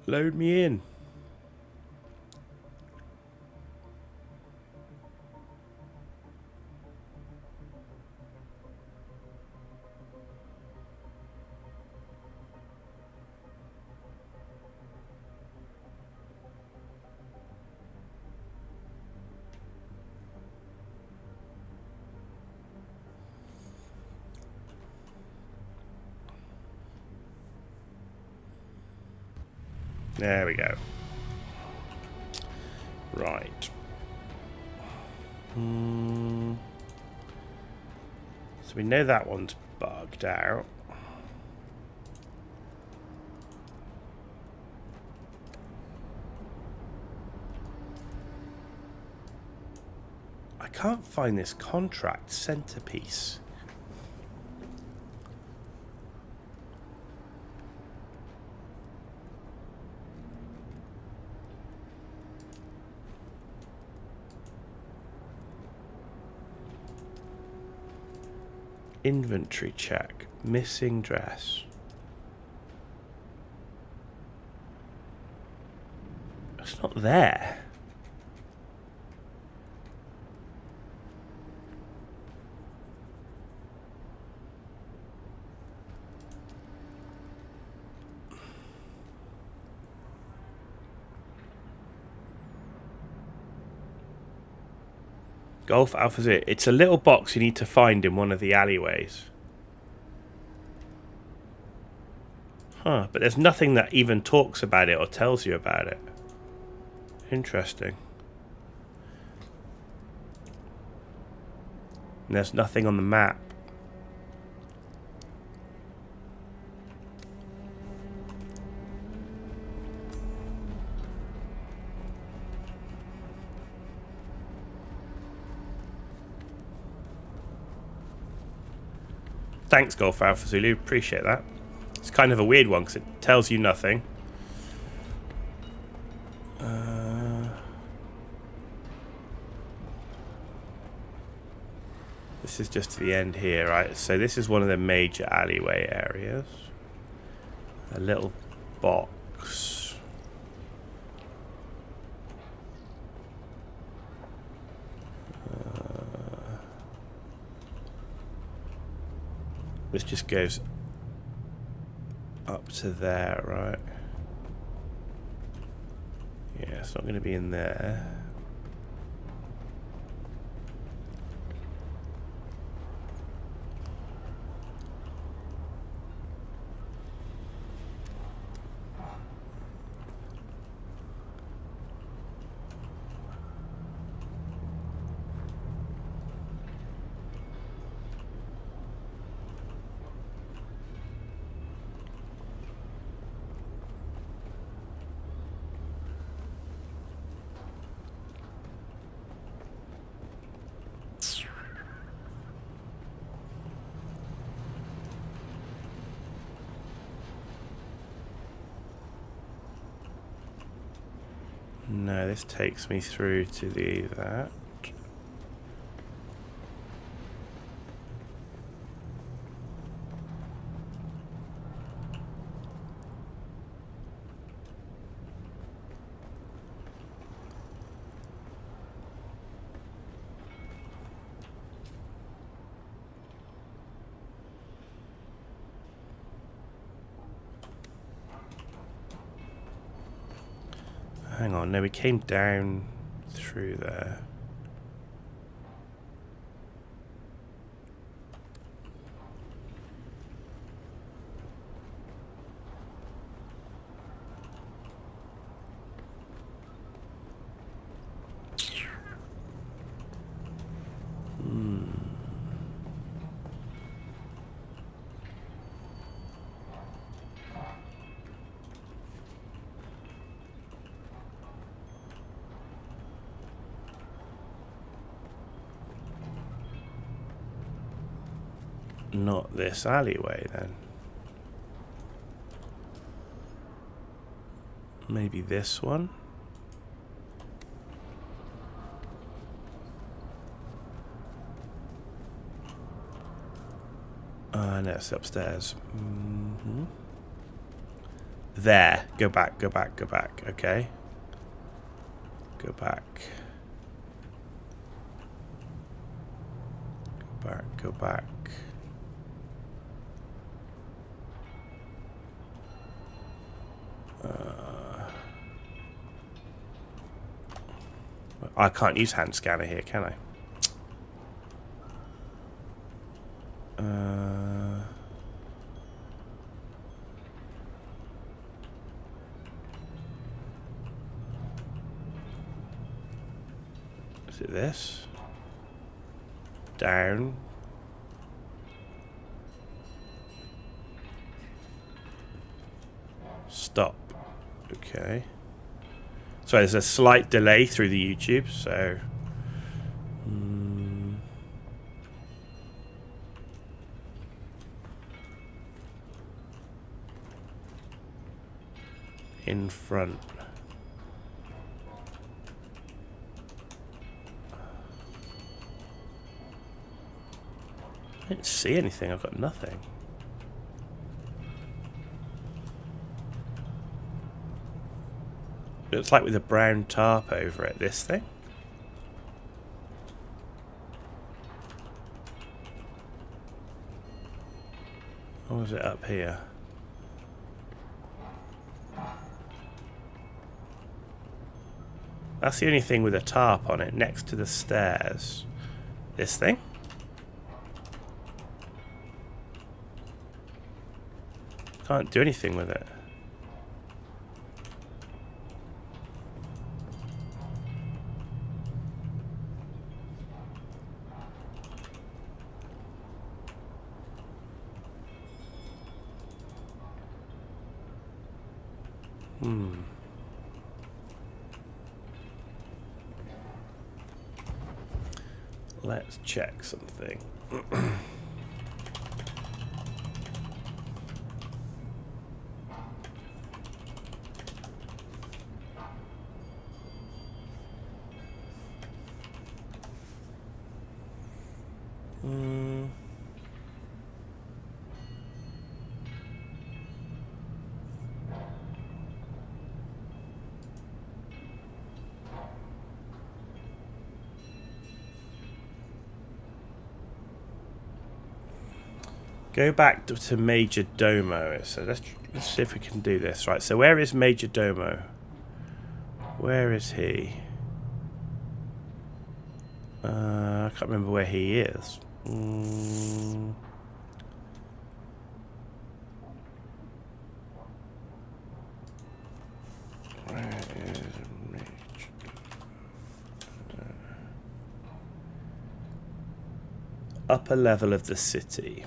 Load me in. There we go. Right. So we know that one's bugged out. I can't find this contract centerpiece. Inventory check. Missing dress. It's not there. Golf Alpha Zero. It's a little box you need to find in one of the alleyways. Huh, but there's nothing that even talks about it or tells you about it. Interesting. And there's nothing on the map. Thanks, Golf Alpha Zulu. Appreciate that. It's kind of a weird one because it tells you nothing. This is just the end here, right? So this is one of the major alleyway areas. A little box. This just goes up to there, right? Yeah, it's not going to be in there. No, this takes me through to that. Hang on, no, we came down through there. Not this alleyway then. Maybe this one? No, it's upstairs. There. Go back, go back, go back. Okay. Go back. Go back, go back. I can't use hand scanner here, can I? Is it this? Down. Stop. Okay. So there's a slight delay through the YouTube, so... in front. I didn't see anything, I've got nothing. Looks like with a brown tarp over it, this thing. Or is it up here? That's the only thing with a tarp on it, next to the stairs. This thing? Can't do anything with it. Let's check something. Go back to Major Domo. So let's see if we can do this. Right, so where is Major Domo? Where is he? I can't remember where he is. Where is Major Domo? Upper level of the city.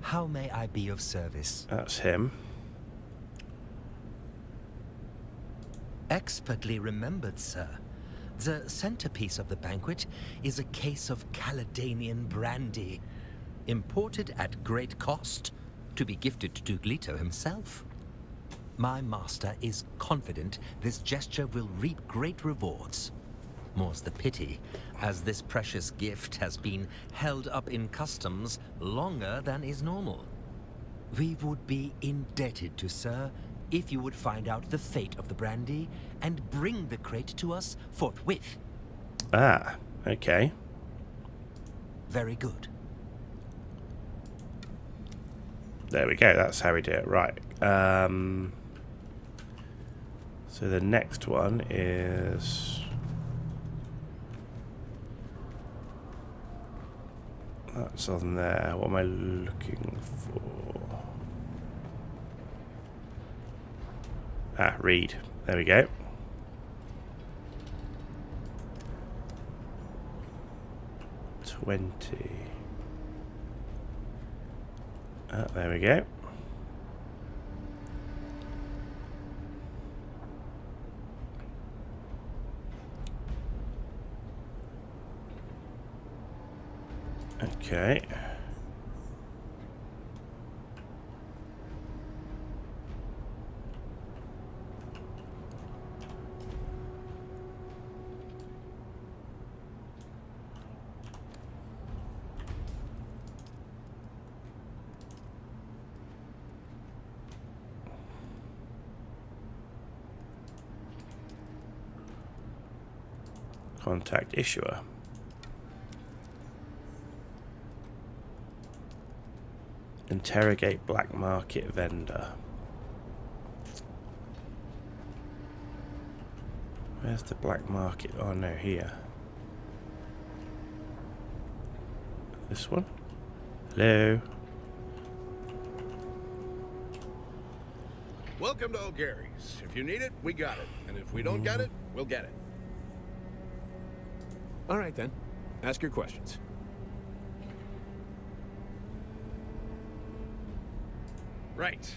How may I be of service? That's him. Expertly remembered, sir. The centerpiece of the banquet is a case of Caledonian brandy, imported at great cost, to be gifted to Glito himself. My master is confident this gesture will reap great rewards. More's the pity, as this precious gift has been held up in customs longer than is normal. We would be indebted to sir if you would find out the fate of the brandy and bring the crate to us forthwith. Ah, okay. Very good. There we go, that's how we do it. Right. So the next one is... That's on there. What am I looking for? Ah, read. There we go. $20. Ah, there we go. Okay. Contact issuer. Interrogate black market vendor. Where's the black market? Oh no, here. This one? Hello? Welcome to O'Gary's. If you need it, we got it. And if we don't get it, we'll get it. All right, then. Ask your questions. Right.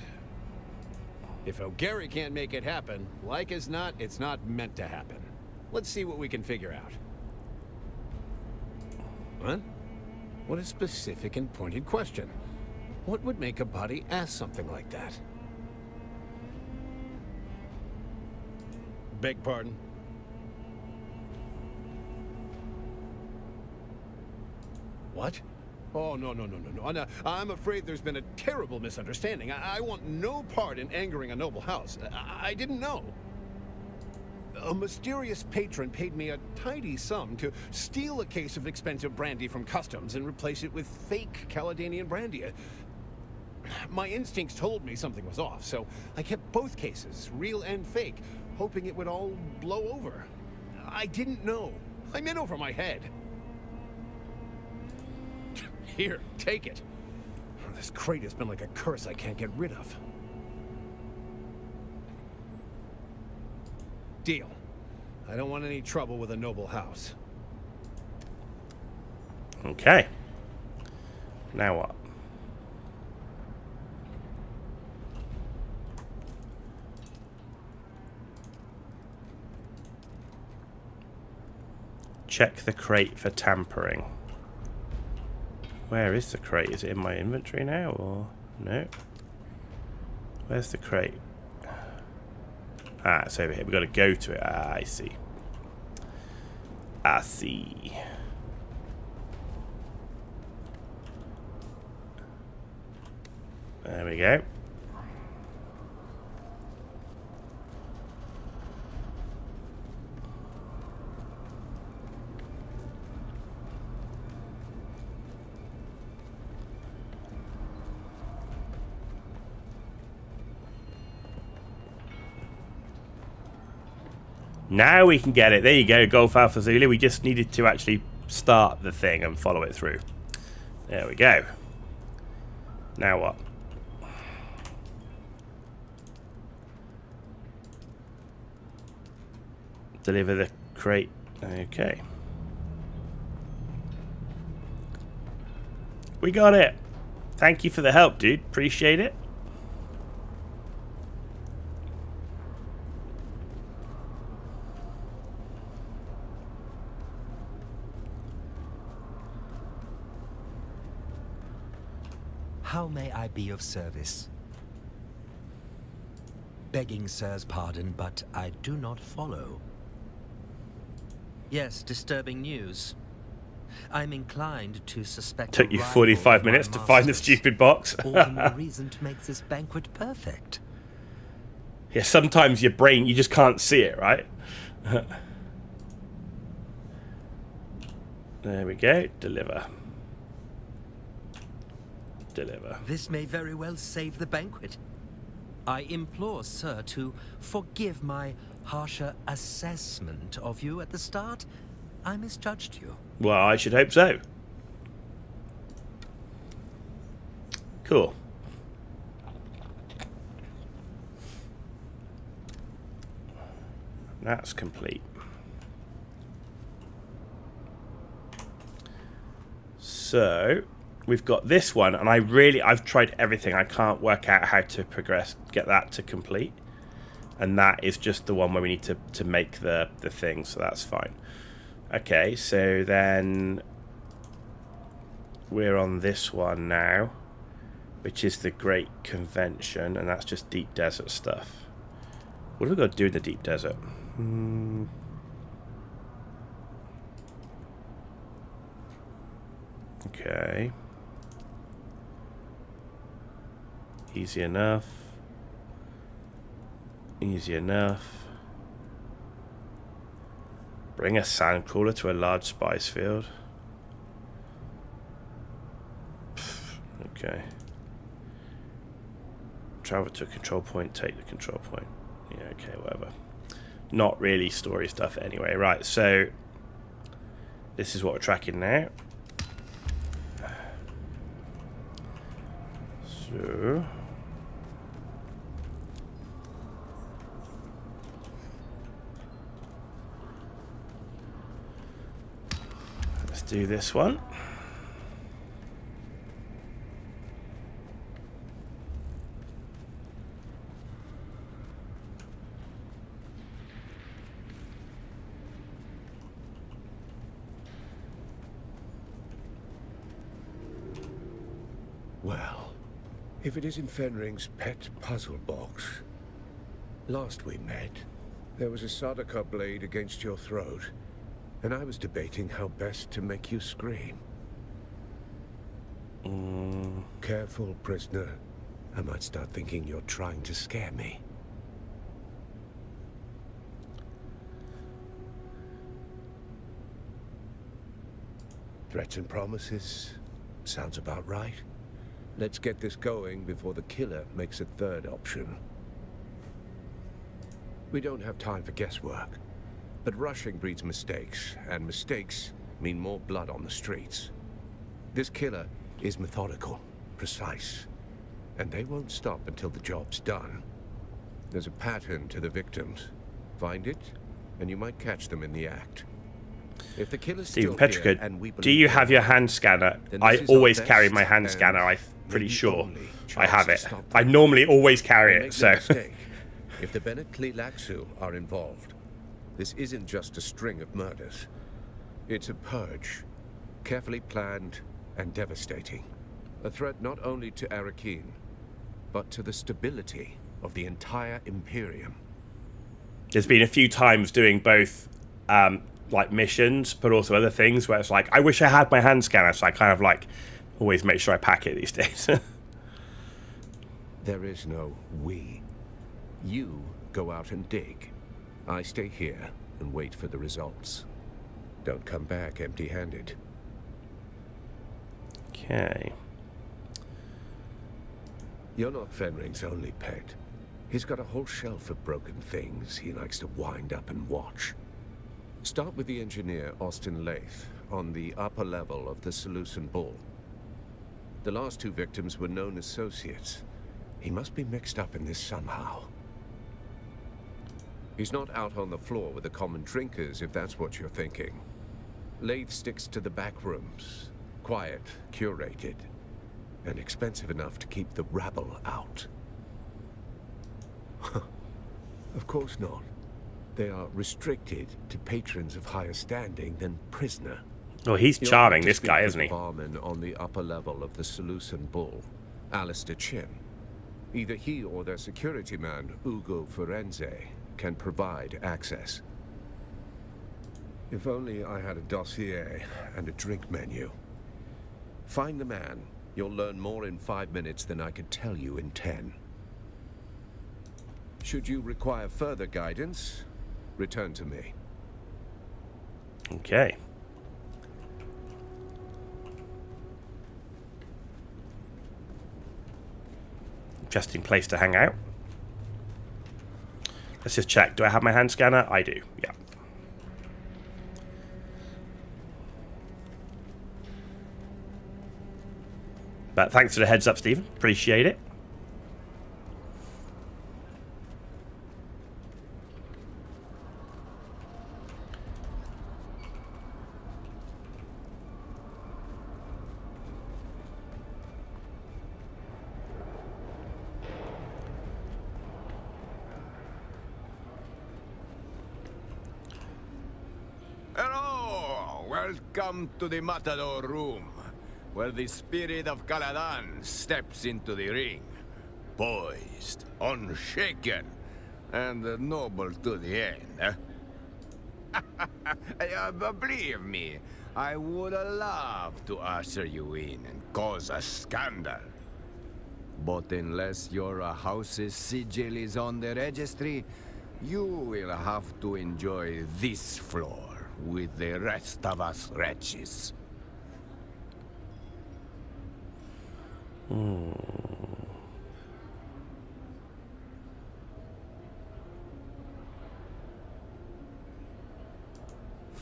If O'Gary can't make it happen, like as not, it's not meant to happen. Let's see what we can figure out. What? What a specific and pointed question. What would make a body ask something like that? Beg pardon? What? Oh, no. No, I'm afraid there's been a terrible misunderstanding. I want no part in angering a noble house. I didn't know. A mysterious patron paid me a tidy sum to steal a case of expensive brandy from customs and replace it with fake Caledonian brandy. My instincts told me something was off, so I kept both cases, real and fake, hoping it would all blow over. I didn't know. I'm in over my head. Here, take it. This crate has been like a curse I can't get rid of. Deal. I don't want any trouble with a noble house. Okay. Now what? Check the crate for tampering. Where is the crate? Is it in my inventory now or no? Where's the crate? Ah, it's over here. We've got to go to it. Ah, I see. I see. There we go. Now we can get it. There you go, Golf Alpha Zulu. We just needed to actually start the thing and follow it through. There we go. Now what? Deliver the crate. Okay. We got it. Thank you for the help, dude. Appreciate it. How may I be of service? Begging sir's pardon, but I do not follow. Yes, disturbing news. I'm inclined to suspect. Took you 45 minutes to find the stupid box. All the more reason to make this banquet perfect. Yeah, sometimes your brain, you just can't see it, right? There we go. Deliver. Deliver. This may very well save the banquet. I implore, sir, to forgive my harsher assessment of you at the start. I misjudged you. Well, I should hope so. Cool. That's complete. So we've got this one, and I've tried everything. I can't work out how to progress, get that to complete. And that is just the one where we need to make the thing, so that's fine. Okay, so then we're on this one now, which is the Great Convention, and that's just deep desert stuff. What have we got to do in the deep desert? Okay. Easy enough. Easy enough. Bring a sandcrawler to a large spice field. Okay. Travel to a control point, take the control point. Yeah, okay, whatever. Not really story stuff anyway. Right, so this is what we're tracking now. So let's do this one. Well, if it isn't Fenring's pet puzzle box. Last we met, there was a Sadaka blade against your throat, and I was debating how best to make you scream. Careful, prisoner. I might start thinking you're trying to scare me. Threats and promises. Sounds about right. Let's get this going before the killer makes a third option. We don't have time for guesswork, but rushing breeds mistakes, and mistakes mean more blood on the streets. This killer is methodical, precise, and they won't stop until the job's done. There's a pattern to the victims. Find it, and you might catch them in the act. If the killer's Stephen still here, Petrica, and we do you believe have your hand scanner? then I this is our always best carry my hand and scanner. I'm pretty maybe sure only I chance have to it. stop I them. normally always carry Don't it, make so no mistake. If the Bennett Tlilaxu are involved, this isn't just a string of murders. It's a purge, carefully planned and devastating. A threat not only to Arakeen, but to the stability of the entire Imperium. there's been a few times doing both like missions, but also other things where it's like, I wish I had my hand scanner, so I kind of like always make sure I pack it these days. There is no we. You go out and dig. I stay here and wait for the results. Don't come back empty-handed. Okay. You're not Fenring's only pet. He's got a whole shelf of broken things he likes to wind up and watch. Start with the engineer, Austin Lath, on the upper level of the Seleucid Bull. The last two victims were known associates. He must be mixed up in this somehow. He's not out on the floor with the common drinkers, if that's what you're thinking. Lath sticks to the back rooms. Quiet, curated, and expensive enough to keep the rabble out. Of course not. They are restricted to patrons of higher standing than prisoner. Well, he's You'll charming, have to this speak guy, with isn't the he? barman on the upper level of the Seleucid Bull, Alistair Chin. Either he or their security man, Ugo Forense, can provide access. If only I had a dossier and a drink menu. Find the man. You'll learn more in 5 minutes than I could tell you in 10. Should you require further guidance, return to me. Okay. Interesting place to hang out. Let's just check. Do I have my hand scanner? I do. Yeah. But thanks for the heads up, Stephen. Appreciate it. Hello! Welcome to the Matador Room, where the spirit of Caladan steps into the ring. Poised, unshaken, and noble to the end. Believe me, I would love to usher you in and cause a scandal. But unless your house's sigil is on the registry, you will have to enjoy this floor with the rest of us wretches.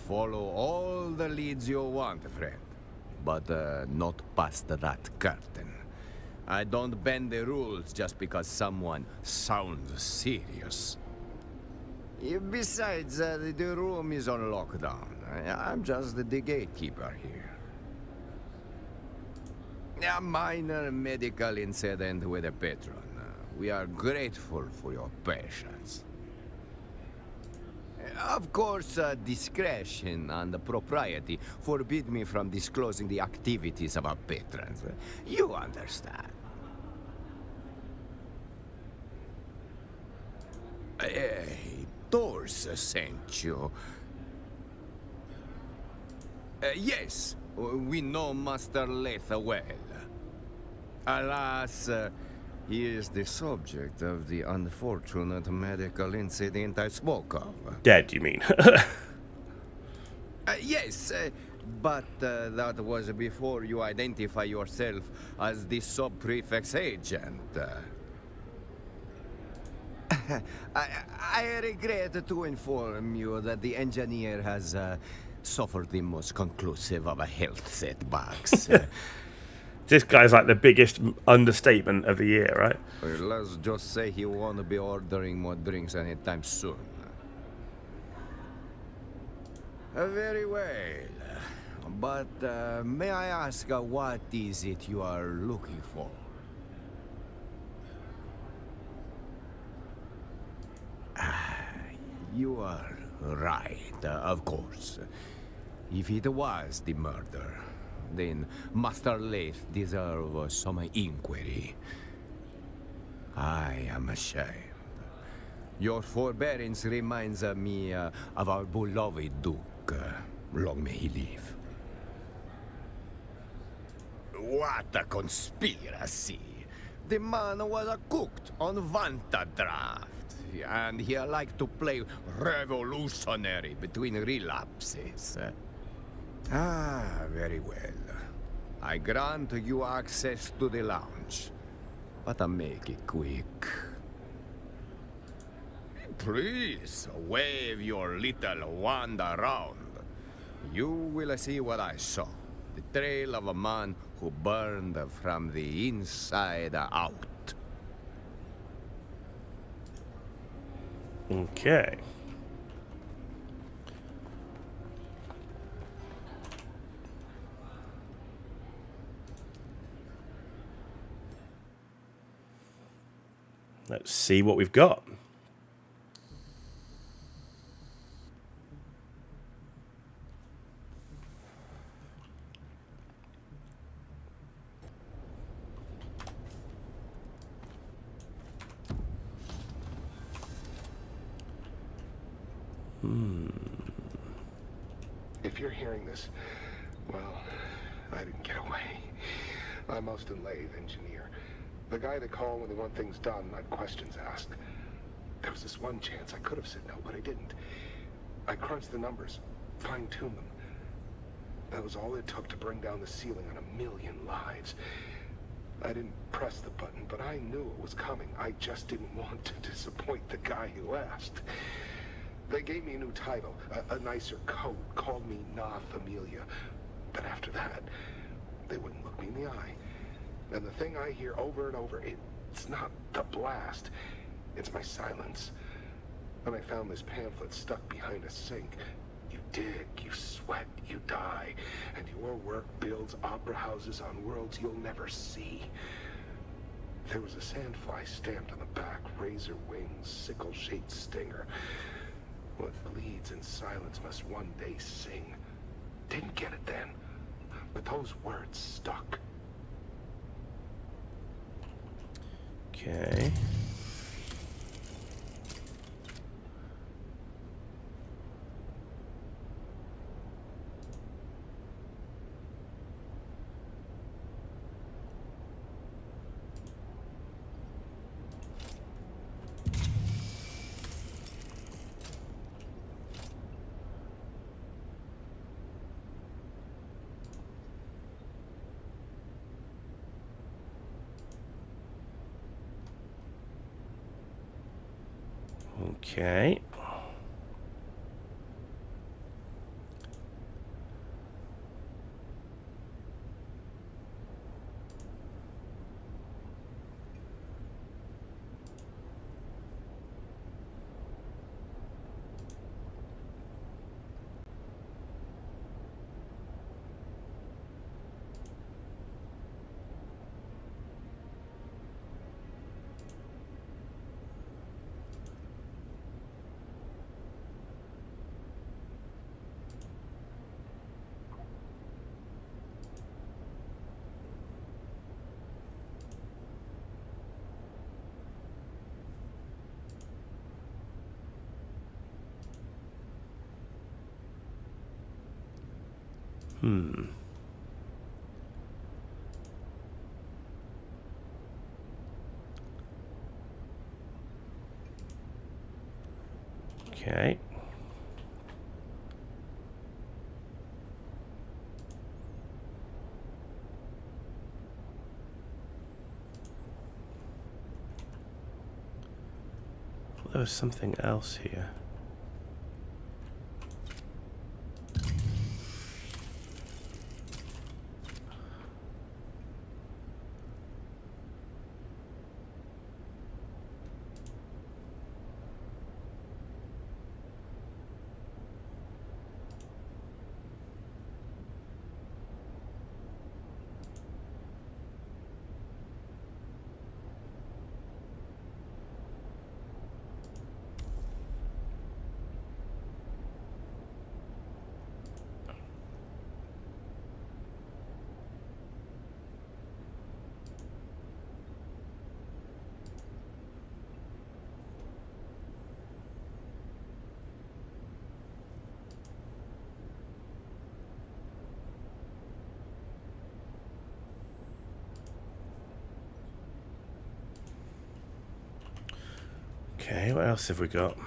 follow all the leads you want, friend. But not past that curtain. I don't bend the rules just because someone sounds serious. Besides, the room is on lockdown. I'm just the gatekeeper here. A minor medical incident with a patron. We are grateful for your patience. Of course, discretion and propriety forbid me from disclosing the activities of our patrons. You understand. Hey, Thors sent you. Yes, we know Master Leith well. Alas, he is the subject of the unfortunate medical incident I spoke of. Dead, you mean? Yes, but that was before you identify yourself as the sub-prefect's agent. I regret to inform you that the engineer has suffered the most conclusive of a health setbacks. This guy's like the biggest understatement of the year, right? Let's just say he won't be ordering more drinks anytime soon. Very well. But may I ask what is it you are looking for? You are right, of course. If it was the murder, then Master Leith deserves some inquiry. I am ashamed. Your forbearance reminds me of our beloved Duke. Long may he live. What a conspiracy! The man was cooked on Vanta draft, and he liked to play revolutionary between relapses. Very well. I grant you access to the lounge, but I make it quick. Please, wave your little wand around. You will see what I saw. The trail of a man who burned from the inside out. Okay. Let's see what we've got. If you're hearing this, well, I didn't get away. I'm Austin Lathe, engineer. The guy to call when they want things done, not questions asked. There was this one chance I could have said no, but I didn't. I crunched the numbers, fine-tuned them. That was all it took to bring down the ceiling on 1 million lives. I didn't press the button, but I knew it was coming. I just didn't want to disappoint the guy who asked. They gave me a new title, a nicer coat, called me Na Familia. But after that, they wouldn't look me in the eye. And the thing I hear over and over, it's not the blast, it's my silence. When I found this pamphlet stuck behind a sink, you dig, you sweat, you die, and your work builds opera houses on worlds you'll never see. There was a sandfly stamped on the back, razor wings, sickle-shaped stinger. What bleeds in silence must one day sing. Didn't get it then, but those words stuck. Okay. Okay. Okay. There was something else here. Okay, what else have we got?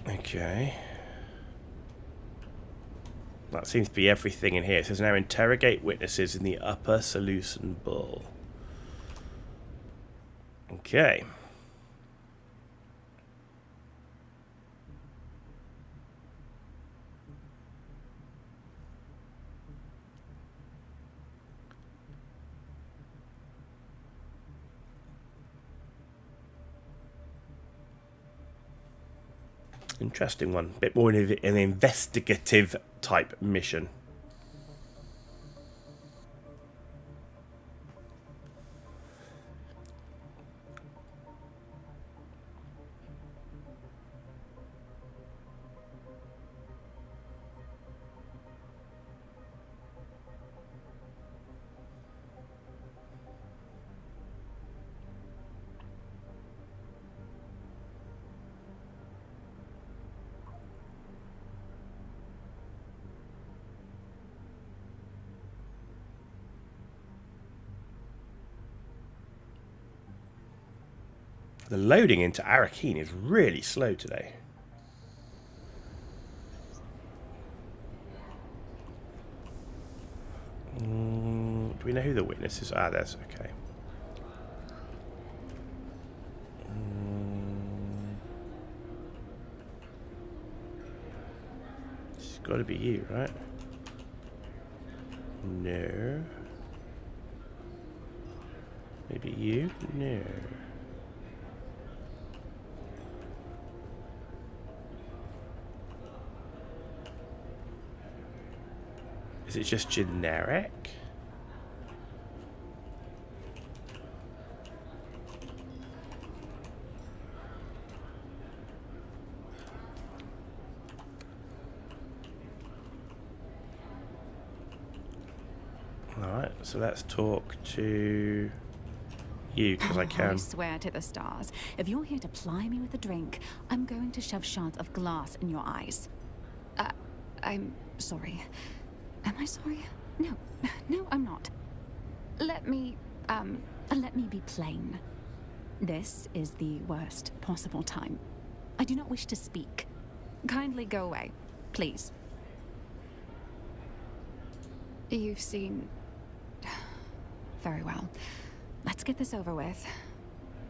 Okay. That seems to be everything in here. It says now interrogate witnesses in the upper Seleucid Bull. Okay. Interesting one. A bit more of an investigative type mission. The loading into Arakeen is really slow today. Do we know who the witness is? Ah, there's okay. It's got to be you, right? No. Maybe you? No. Is it just generic? Alright, so let's talk to you, because I can. I swear to the stars, if you're here to ply me with a drink, I'm going to shove shards of glass in your eyes. I'm sorry. Am I sorry? No, no, I'm not. Let me be plain. This is the worst possible time. I do not wish to speak. Kindly go away, please. You've seen... Very well. Let's get this over with.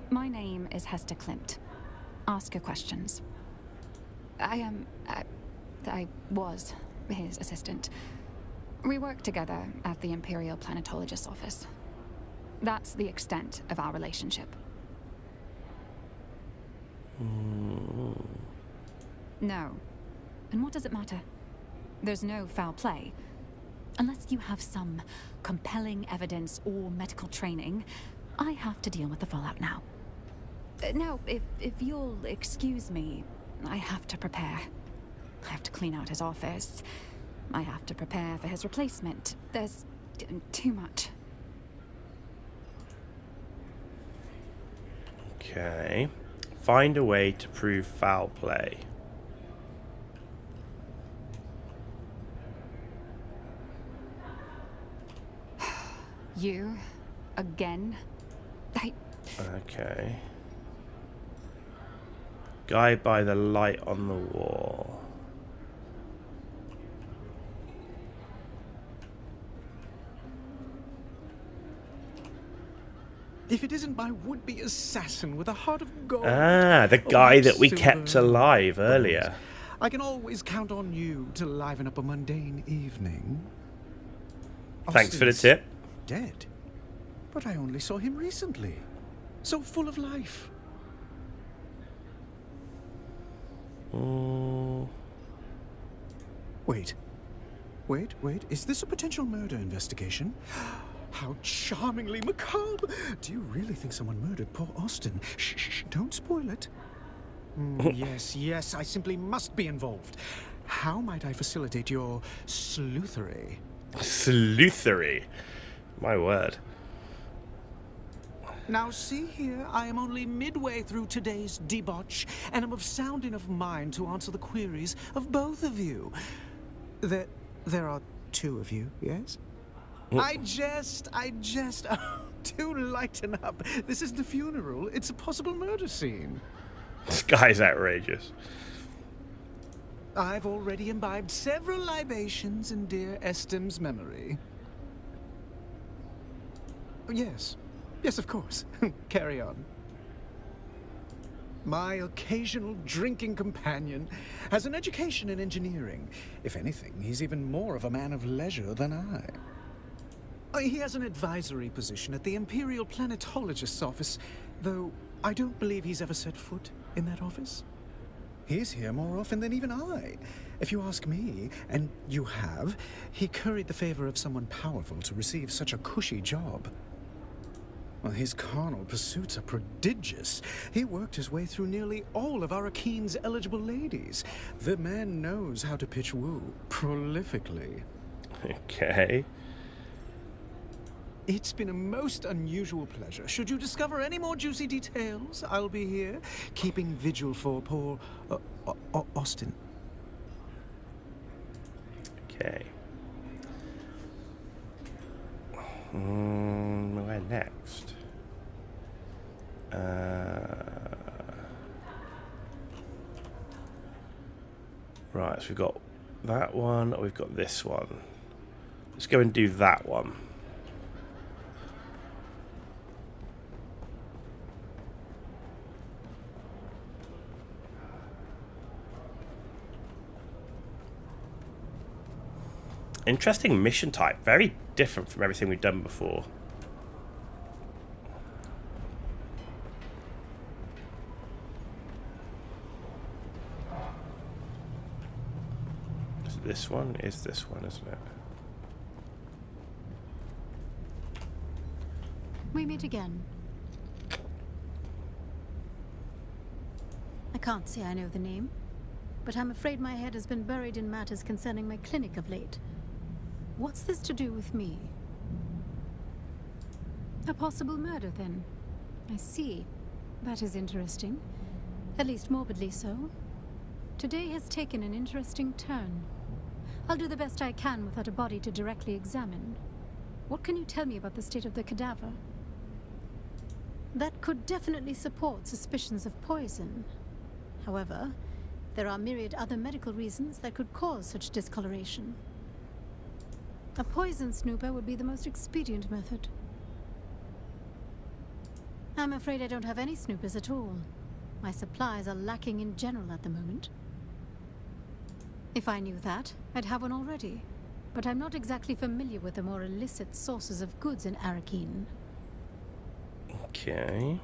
My name is Hester Klimt. Ask your questions. I was his assistant. We work together at the Imperial Planetologist's office. That's the extent of our relationship. No. And what does it matter? There's no foul play. Unless you have some compelling evidence or medical training, I have to deal with the fallout now. Now, if you'll excuse me, I have to prepare. I have to clean out his office. I have to prepare for his replacement. There's too much. Okay. Find a way to prove foul play. You? Again? Okay. Guy by the light on the wall. If it isn't my would-be assassin with a heart of gold. Ah, the guy that we silver kept alive earlier. I can always count on you to liven up a mundane evening. Thanks for the Austin's tip. Dead. But I only saw him recently. So full of life. Wait. Is this a potential murder investigation? How charmingly macabre! Do you really think someone murdered poor Austin? Shh, don't spoil it. Yes, I simply must be involved. How might I facilitate your sleuthery? Sleuthery? My word. Now see here, I am only midway through today's debauch, and am of sound enough mind to answer the queries of both of you. There are two of you, yes? I jest. Oh, do lighten up. This is the funeral. It's a possible murder scene. This guy's outrageous. I've already imbibed several libations in dear Estim's memory. Yes, of course. Carry on. My occasional drinking companion has an education in engineering. If anything, he's even more of a man of leisure than I. He has an advisory position at the Imperial Planetologist's office, though I don't believe he's ever set foot in that office. He's here more often than even I. If you ask me, and you have, he curried the favor of someone powerful to receive such a cushy job. Well, his carnal pursuits are prodigious. He worked his way through nearly all of Arakeen's eligible ladies. The man knows how to pitch woo prolifically. Okay. It's been a most unusual pleasure. Should you discover any more juicy details, I'll be here, keeping vigil for poor Austin. Okay. Where next? Right, so we've got that one, we've got this one. Let's go and do that one. Interesting mission type. Very different from everything we've done before. This one is this one, isn't it? We meet again. I can't say I know the name, but I'm afraid my head has been buried in matters concerning my clinic of late. What's this to do with me? A possible murder, then. I see. That is interesting. At least morbidly so. Today has taken an interesting turn. I'll do the best I can without a body to directly examine. What can you tell me about the state of the cadaver? That could definitely support suspicions of poison. However, There are myriad other medical reasons that could cause such discoloration. A poison snooper would be the most expedient method. I'm afraid I don't have any snoopers at all. My supplies are lacking in general at the moment. If I knew that, I'd have one already. But I'm not exactly familiar with the more illicit sources of goods in Arakeen. Okay.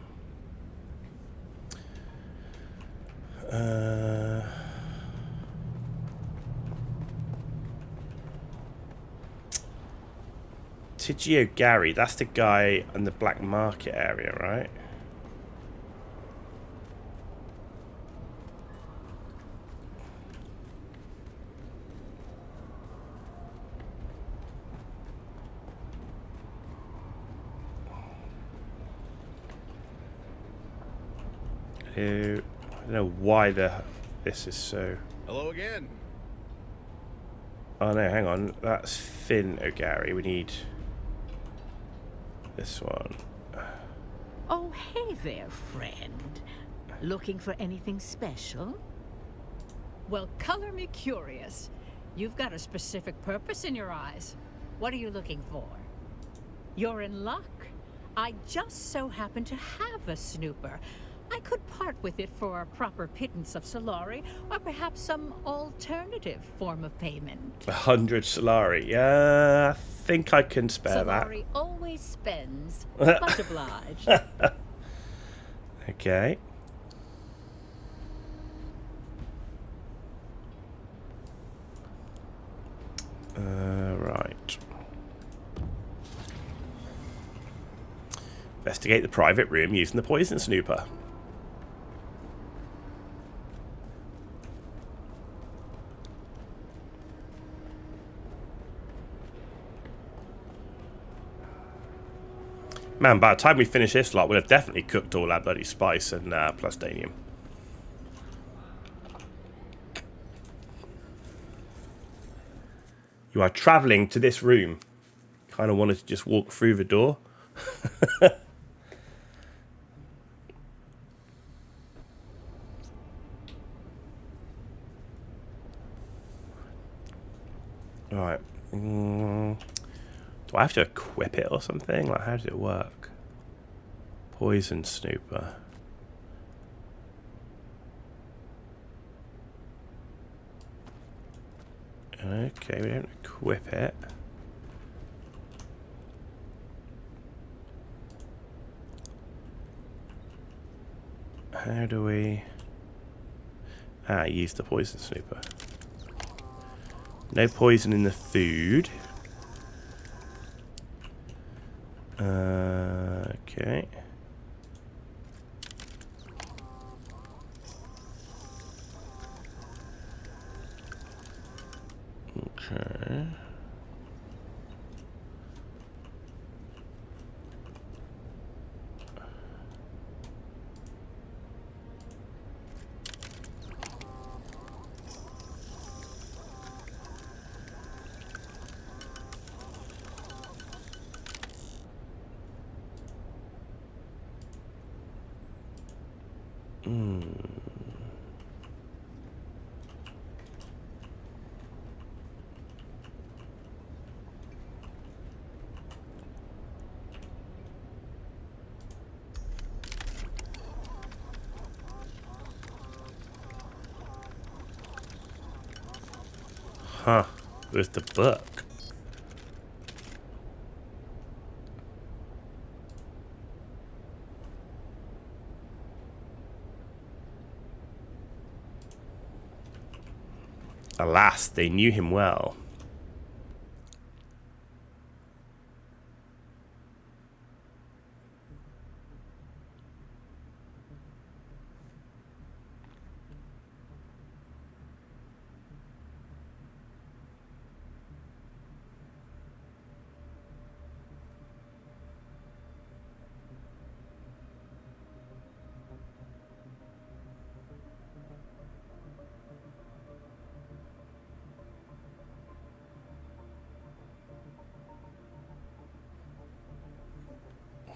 Tigio Gary, that's the guy in the black market area, right? I don't know why this is so... Hello again. Oh no, hang on. That's Finn O'Gary. We need this one. Oh, hey there, friend. Looking for anything special? Well, color me curious. You've got a specific purpose in your eyes. What are you looking for? You're in luck. I just so happen to have a snooper. I could part with it for a proper pittance of Solari, or perhaps some alternative form of payment. 100 Solari. Yeah, I think I can spare Solari always spends. Much obliged. that. Okay. Right. Investigate the private room using the poison snooper. Man, by the time we finish this lot, we'll have definitely cooked all that bloody spice and plastanium. You are travelling to this room. Kind of wanted to just walk through the door. Right. Do I have to equip it or something? Like, how does it work? Poison snooper. Okay, we don't equip it. How do we... use the poison snooper. No poison in the food. Okay. Okay. Huh. Where's the book? Alas, they knew him well.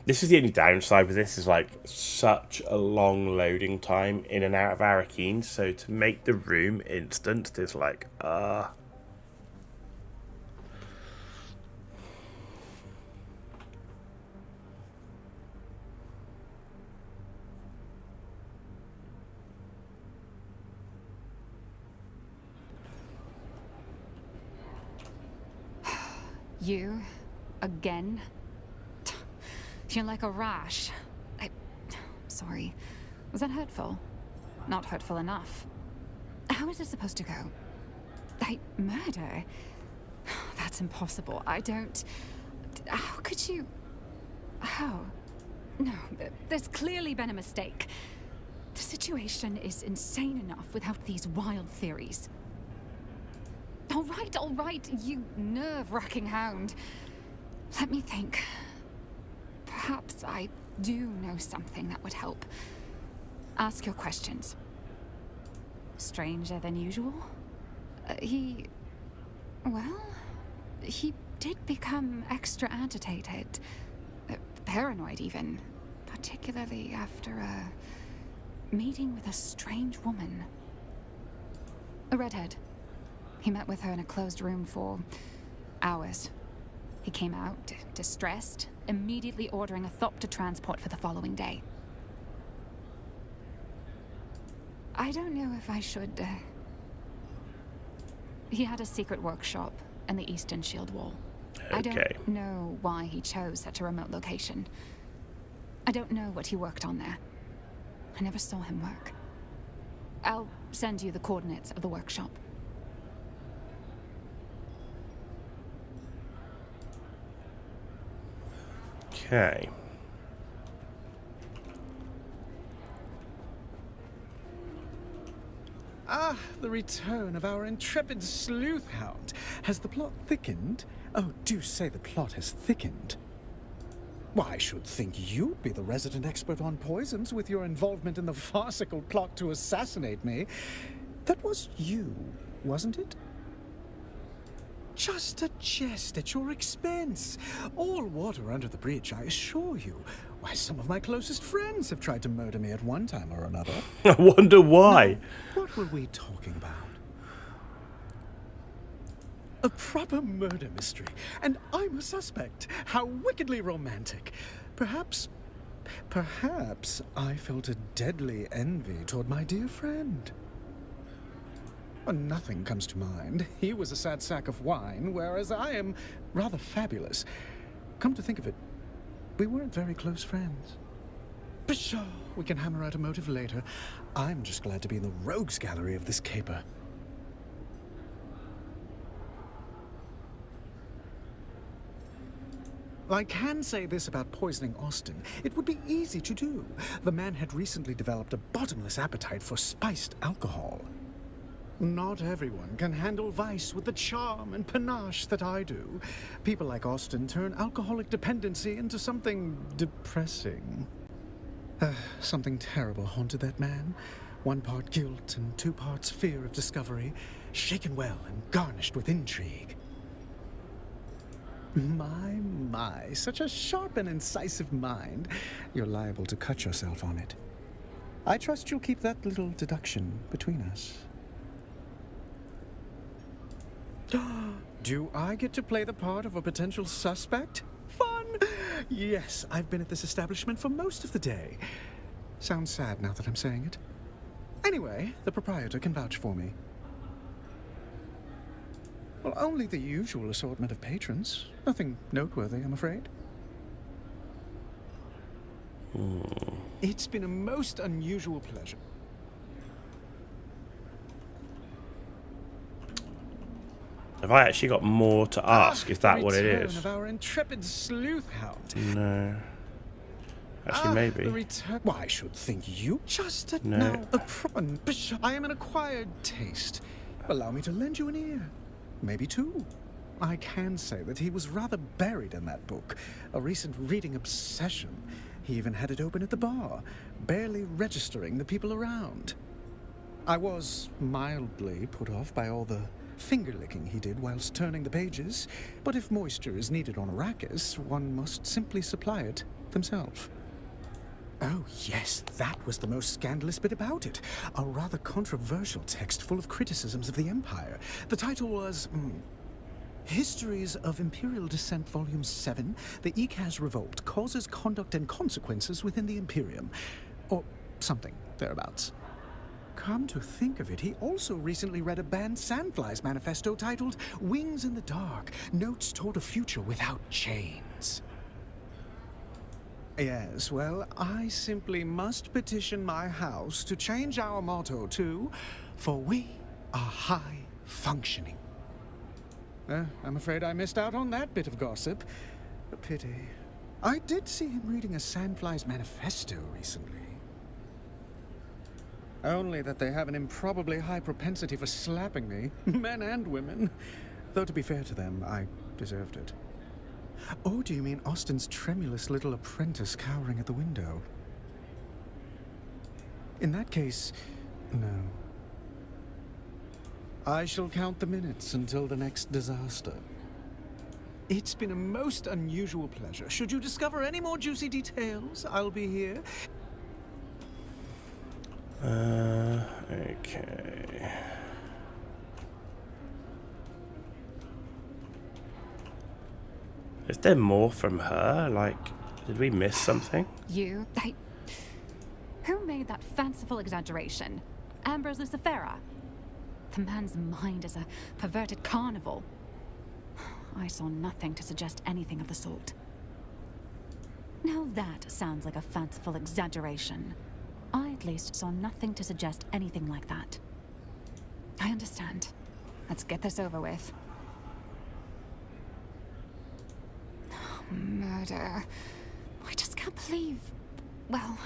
This is the only downside with this, is like such a long loading time in and out of Arakeen. So to make the room instant is like, You? Again? You're like a rash. Sorry. Was that hurtful? Not hurtful enough. How is this supposed to go? Murder? That's impossible. I don't... How could you... How? No, there's clearly been a mistake. The situation is insane enough without these wild theories. All right, you nerve-wracking hound. Let me think. Perhaps I do know something that would help. Ask your questions. Stranger than usual? He did become extra agitated. Paranoid, even. Particularly after a meeting with a strange woman. A redhead. He met with her in a closed room for hours. He came out, distressed, immediately ordering a Thopter transport for the following day. I don't know if I should... He had a secret workshop in the Eastern Shield Wall. Okay. I don't know why he chose such a remote location. I don't know what he worked on there. I never saw him work. I'll send you the coordinates of the workshop. Okay. Ah, the return of our intrepid sleuth hound. Has the plot thickened? Oh, do say the plot has thickened. Why, I should think you'd be the resident expert on poisons with your involvement in the farcical plot to assassinate me. That was you, wasn't it? Just a jest at your expense. All water under the bridge, I assure you. Why, some of my closest friends have tried to murder me at one time or another. I wonder why. Now, what were we talking about? A proper murder mystery, and I'm a suspect. How wickedly romantic. Perhaps I felt a deadly envy toward my dear friend. Nothing comes to mind. He was a sad sack of wine, whereas I am rather fabulous. Come to think of it, we weren't very close friends. Pshaw, we can hammer out a motive later. I'm just glad to be in the rogues gallery of this caper. I can say this about poisoning Austin. It would be easy to do. The man had recently developed a bottomless appetite for spiced alcohol. Not everyone can handle vice with the charm and panache that I do. People like Austin turn alcoholic dependency into something depressing. Something terrible haunted that man. 1 part guilt and 2 parts fear of discovery, shaken well and garnished with intrigue. My, such a sharp and incisive mind. You're liable to cut yourself on it. I trust you'll keep that little deduction between us. Do I get to play the part of a potential suspect? Fun! Yes, I've been at this establishment for most of the day. Sounds sad now that I'm saying it. Anyway, the proprietor can vouch for me. Well, only the usual assortment of patrons. Nothing noteworthy, I'm afraid. It's been a most unusual pleasure. Have I actually got more to ask? Is that what it is? The return of our intrepid sleuth hound. No. Actually, maybe. Why, I should think you just No. I am an acquired taste. Allow me to lend you an ear. Maybe 2. I can say that he was rather buried in that book. A recent reading obsession. He even had it open at the bar, barely registering the people around. I was mildly put off by all the finger-licking he did whilst turning the pages. But if moisture is needed on Arrakis, one must simply supply it themselves. Oh, yes, that was the most scandalous bit about it. A rather controversial text full of criticisms of the Empire. The title was, Histories of Imperial Descent, Volume 7, The Ikaz Revolt, Causes, Conduct, and Consequences Within the Imperium. Or something thereabouts. Come to think of it, he also recently read a banned Sandflies manifesto titled Wings in the Dark, Notes Toward a Future Without Chains. Yes, well, I simply must petition my house to change our motto to, For we are high functioning. I'm afraid I missed out on that bit of gossip. A pity. I did see him reading a Sandflies manifesto recently. Only that they have an improbably high propensity for slapping me, men and women. Though to be fair to them, I deserved it. Oh, do you mean Austin's tremulous little apprentice cowering at the window? In that case, no. I shall count the minutes until the next disaster. It's been a most unusual pleasure. Should you discover any more juicy details, I'll be here. Okay. Is there more from her? Like, did we miss something? Who made that fanciful exaggeration? Ambrose Lucifera? The man's mind is a perverted carnival. I saw nothing to suggest anything of the sort. Now that sounds like a fanciful exaggeration. I at least saw nothing to suggest anything like that. I understand. Let's get this over with. Murder. I just can't believe... Well,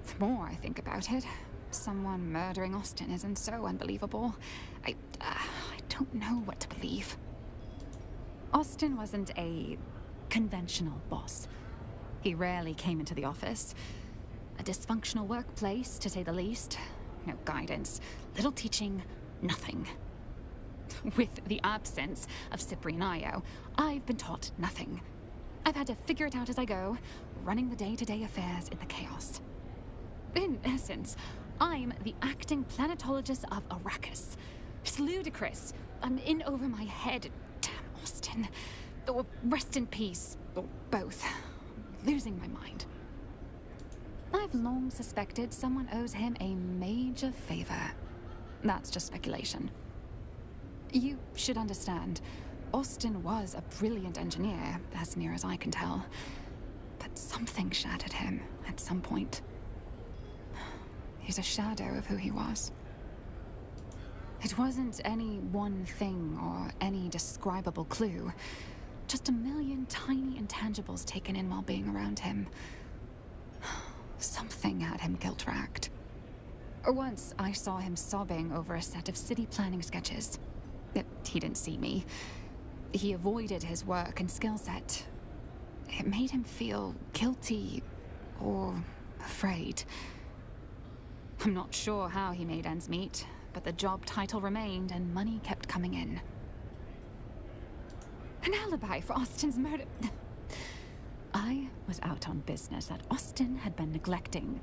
the more I think about it, someone murdering Austin isn't so unbelievable. I don't know what to believe. Austin wasn't a conventional boss. He rarely came into the office. A dysfunctional workplace, to say the least. No guidance, little teaching, nothing. With the absence of Cyprian Io, I've been taught nothing. I've had to figure it out as I go, running the day-to-day affairs in the chaos. In essence, I'm the acting planetologist of Arrakis. It's ludicrous. I'm in over my head. Damn Austin. Or rest in peace. Or both. Losing my mind. I've long suspected someone owes him a major favor. That's just speculation. You should understand, Austin was a brilliant engineer, as near as I can tell. But something shattered him at some point. He's a shadow of who he was. It wasn't any one thing or any describable clue. Just a million tiny intangibles taken in while being around him. Something had him guilt-racked. Once I saw him sobbing over a set of city planning sketches. He didn't see me. He avoided his work and skill set. It made him feel guilty or afraid. I'm not sure how he made ends meet, but the job title remained and money kept coming in. An alibi for Austin's murder. I was out on business that Austin had been neglecting.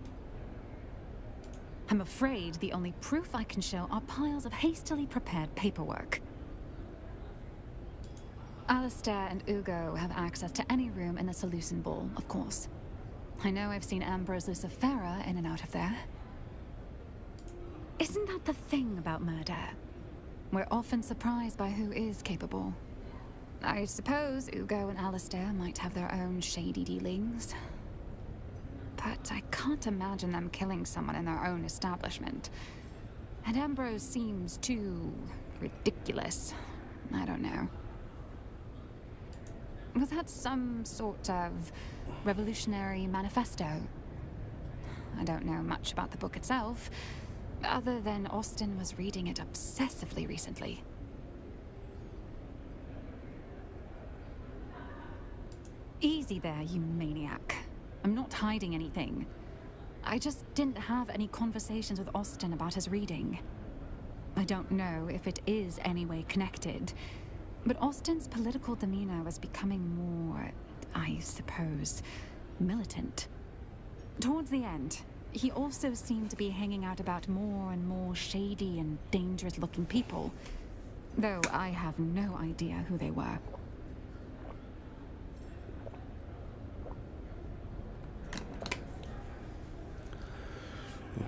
I'm afraid the only proof I can show are piles of hastily prepared paperwork. Alistair and Ugo have access to any room in the Seleucid Ball, of course. I know I've seen Ambrose Lucifera in and out of there. Isn't that the thing about murder? We're often surprised by who is capable. I suppose Ugo and Alistair might have their own shady dealings. But I can't imagine them killing someone in their own establishment. And Ambrose seems too ridiculous. I don't know. Was that some sort of revolutionary manifesto? I don't know much about the book itself, other than Austin was reading it obsessively recently. Easy there, you maniac. I'm not hiding anything. I just didn't have any conversations with Austin about his reading. I don't know if it is any way connected, but Austin's political demeanor was becoming more, I suppose, militant. Towards the end, he also seemed to be hanging out about more and more shady and dangerous-looking people, though I have no idea who they were.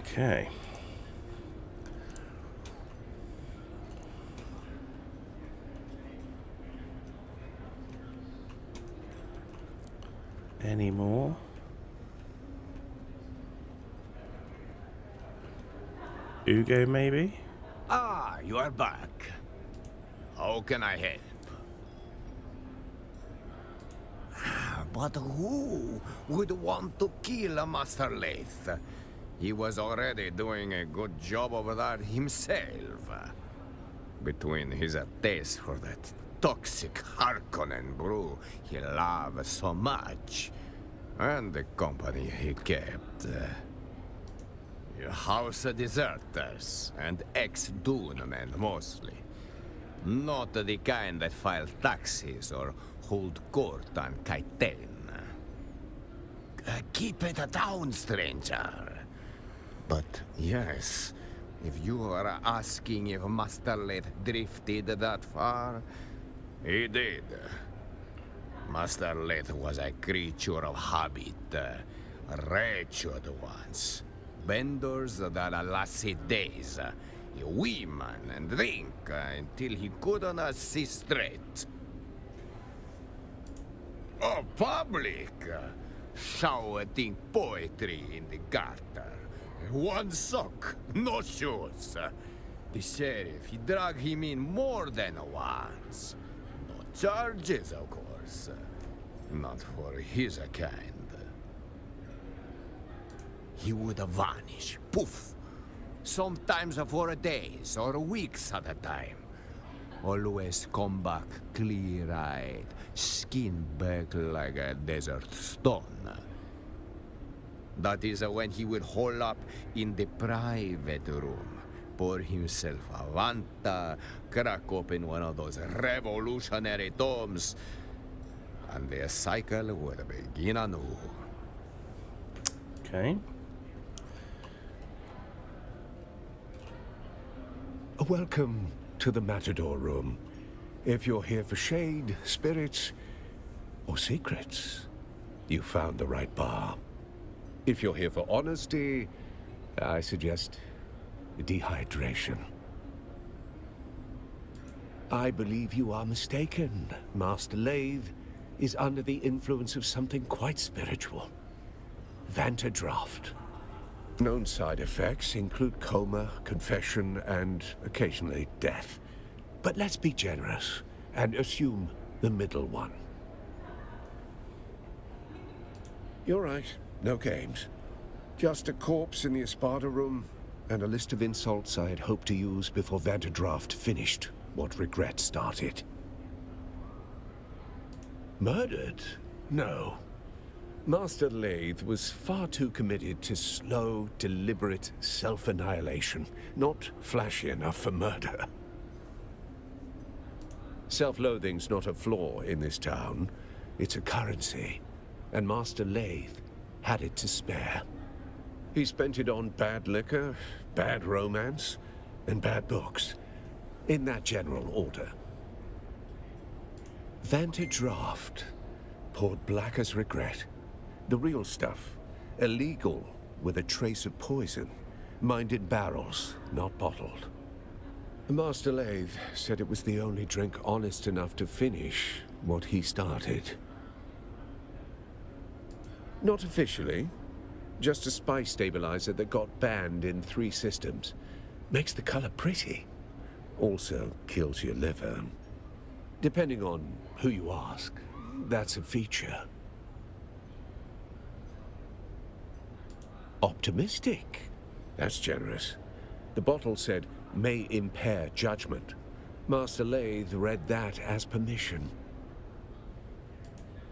Okay. Any more? Ugo, maybe? Ah, you are back. How can I help? But who would want to kill a Master Lathe? He was already doing a good job over that himself. Between his taste for that toxic Harkonnen brew he loved so much, and the company he kept. House deserters and ex-Dune men mostly. Not the kind that file taxes or hold court on Kaiten. Keep it down, stranger. But yes, if you are asking if Master Lathe drifted that far, he did. Master Lathe was a creature of habit, wretched ones. Benders that lasted days, women and drink until he couldn't see straight. Oh, public! Shouting poetry in the gutter. One sock, no shoes. The sheriff, he dragged him in more than once. No charges, of course. Not for his kind. He would vanish, poof. Sometimes for days or weeks at a time. Always come back clear-eyed, skin back like a desert stone. That is when he would hole up in the private room, pour himself a Vanta, crack open one of those revolutionary tomes, and the cycle would begin anew. Okay. Welcome to the Matador Room. If you're here for shade, spirits, or secrets, you found the right bar. If you're here for honesty, I suggest dehydration. I believe you are mistaken. Master Lathe is under the influence of something quite spiritual. Vanta Draft. Known side effects include coma, confession, and occasionally death. But let's be generous and assume the middle one. You're right. No games. Just a corpse in the Espada room and a list of insults I had hoped to use before Vanta Draft finished what regret started. Murdered? No. Master Lathe was far too committed to slow, deliberate self-annihilation, not flashy enough for murder. Self-loathing's not a flaw in this town. It's a currency, and Master Lathe had it to spare. He spent it on bad liquor, bad romance, and bad books, in that general order. Vanta Draft poured black as regret. The real stuff, illegal with a trace of poison, mined in barrels, not bottled. Master Lathe said it was the only drink honest enough to finish what he started. Not officially, just a spice stabilizer that got banned in 3 systems. Makes the color pretty. Also kills your liver. Depending on who you ask, that's a feature. Optimistic. That's generous. The bottle said, may impair judgment. Master Lathe read that as permission.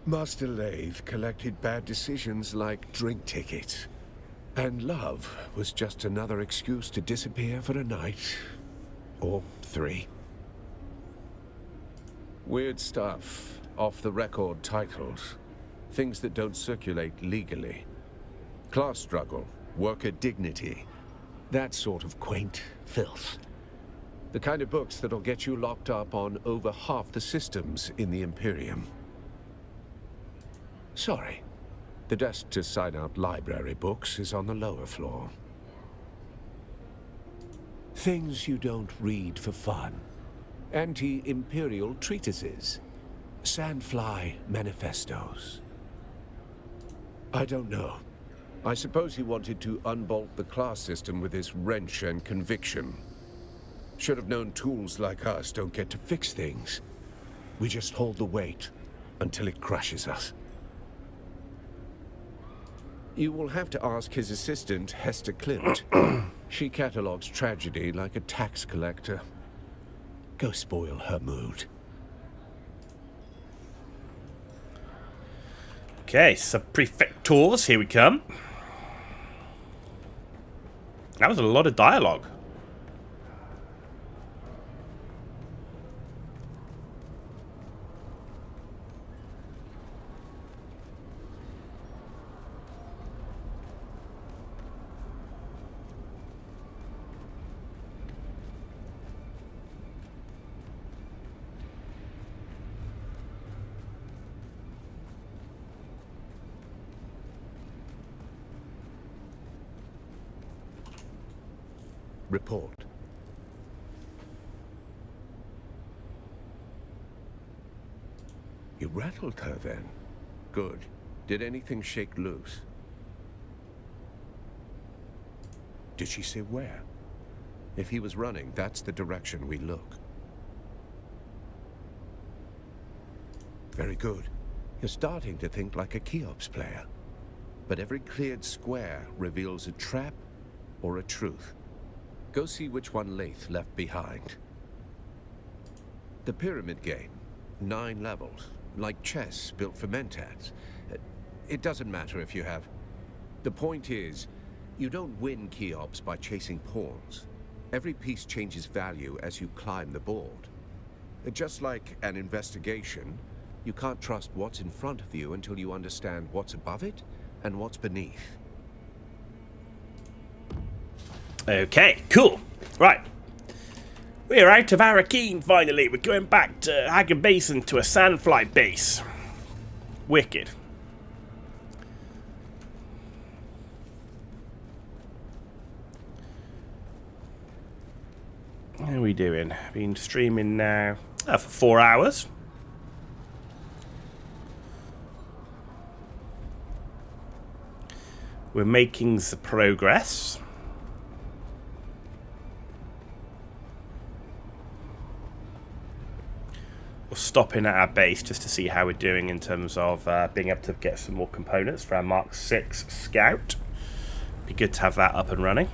Master Lathe collected bad decisions like drink tickets. And love was just another excuse to disappear for a night. Or 3. Weird stuff, off-the-record titles. Things that don't circulate legally. Class struggle, worker dignity. That sort of quaint filth. The kind of books that'll get you locked up on over half the systems in the Imperium. Sorry. The desk to sign out library books is on the lower floor. Things you don't read for fun. Anti-imperial treatises. Sandfly manifestos. I don't know. I suppose he wanted to unbolt the class system with his wrench and conviction. Should have known tools like us don't get to fix things. We just hold the weight until it crushes us. You will have to ask his assistant, Hester Clint. She catalogs tragedy like a tax collector. Go spoil her mood. Okay, sub-prefectors, here we come. That was a lot of dialogue. Report. You rattled her then? Good. Did anything shake loose? Did she say where? If he was running, that's the direction we look. Very good. You're starting to think like a Cheops player. But every cleared square reveals a trap or a truth. Go see which one Lath left behind. The pyramid game. 9 levels. Like chess built for mentats. It doesn't matter if you have. The point is, you don't win Cheops by chasing pawns. Every piece changes value as you climb the board. Just like an investigation, you can't trust what's in front of you until you understand what's above it and what's beneath. Okay, cool. Right. We're out of Arakeen finally. We're going back to Hagen Basin to a Sandfly base. Wicked. How are we doing? Been streaming now for 4 hours. We're making the progress. We're stopping at our base just to see how we're doing in terms of being able to get some more components for our Mark 6 Scout. Be good to have that up and running.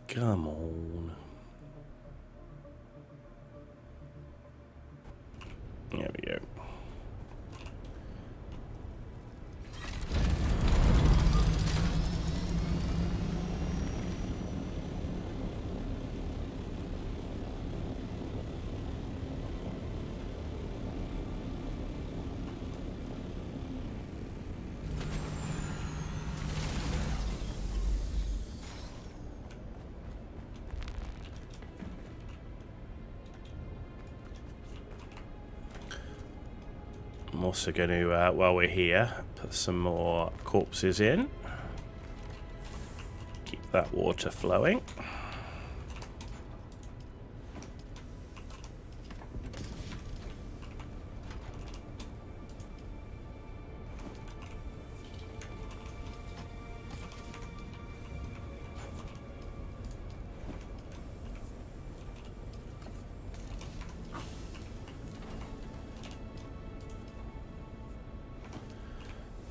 Come on. There we go. I'm also going to, while we're here, put some more corpses in. Keep that water flowing.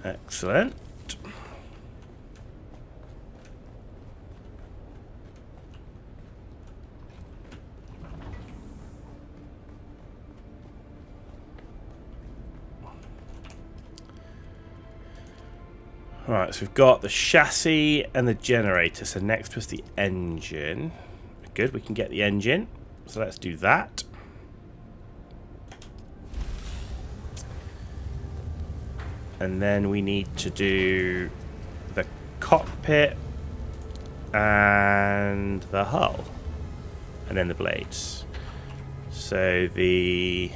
Excellent. Right, so we've got the chassis and the generator. So next was the engine. Good, we can get the engine. So let's do that. And then we need to do the cockpit and the hull. And then the blades. So we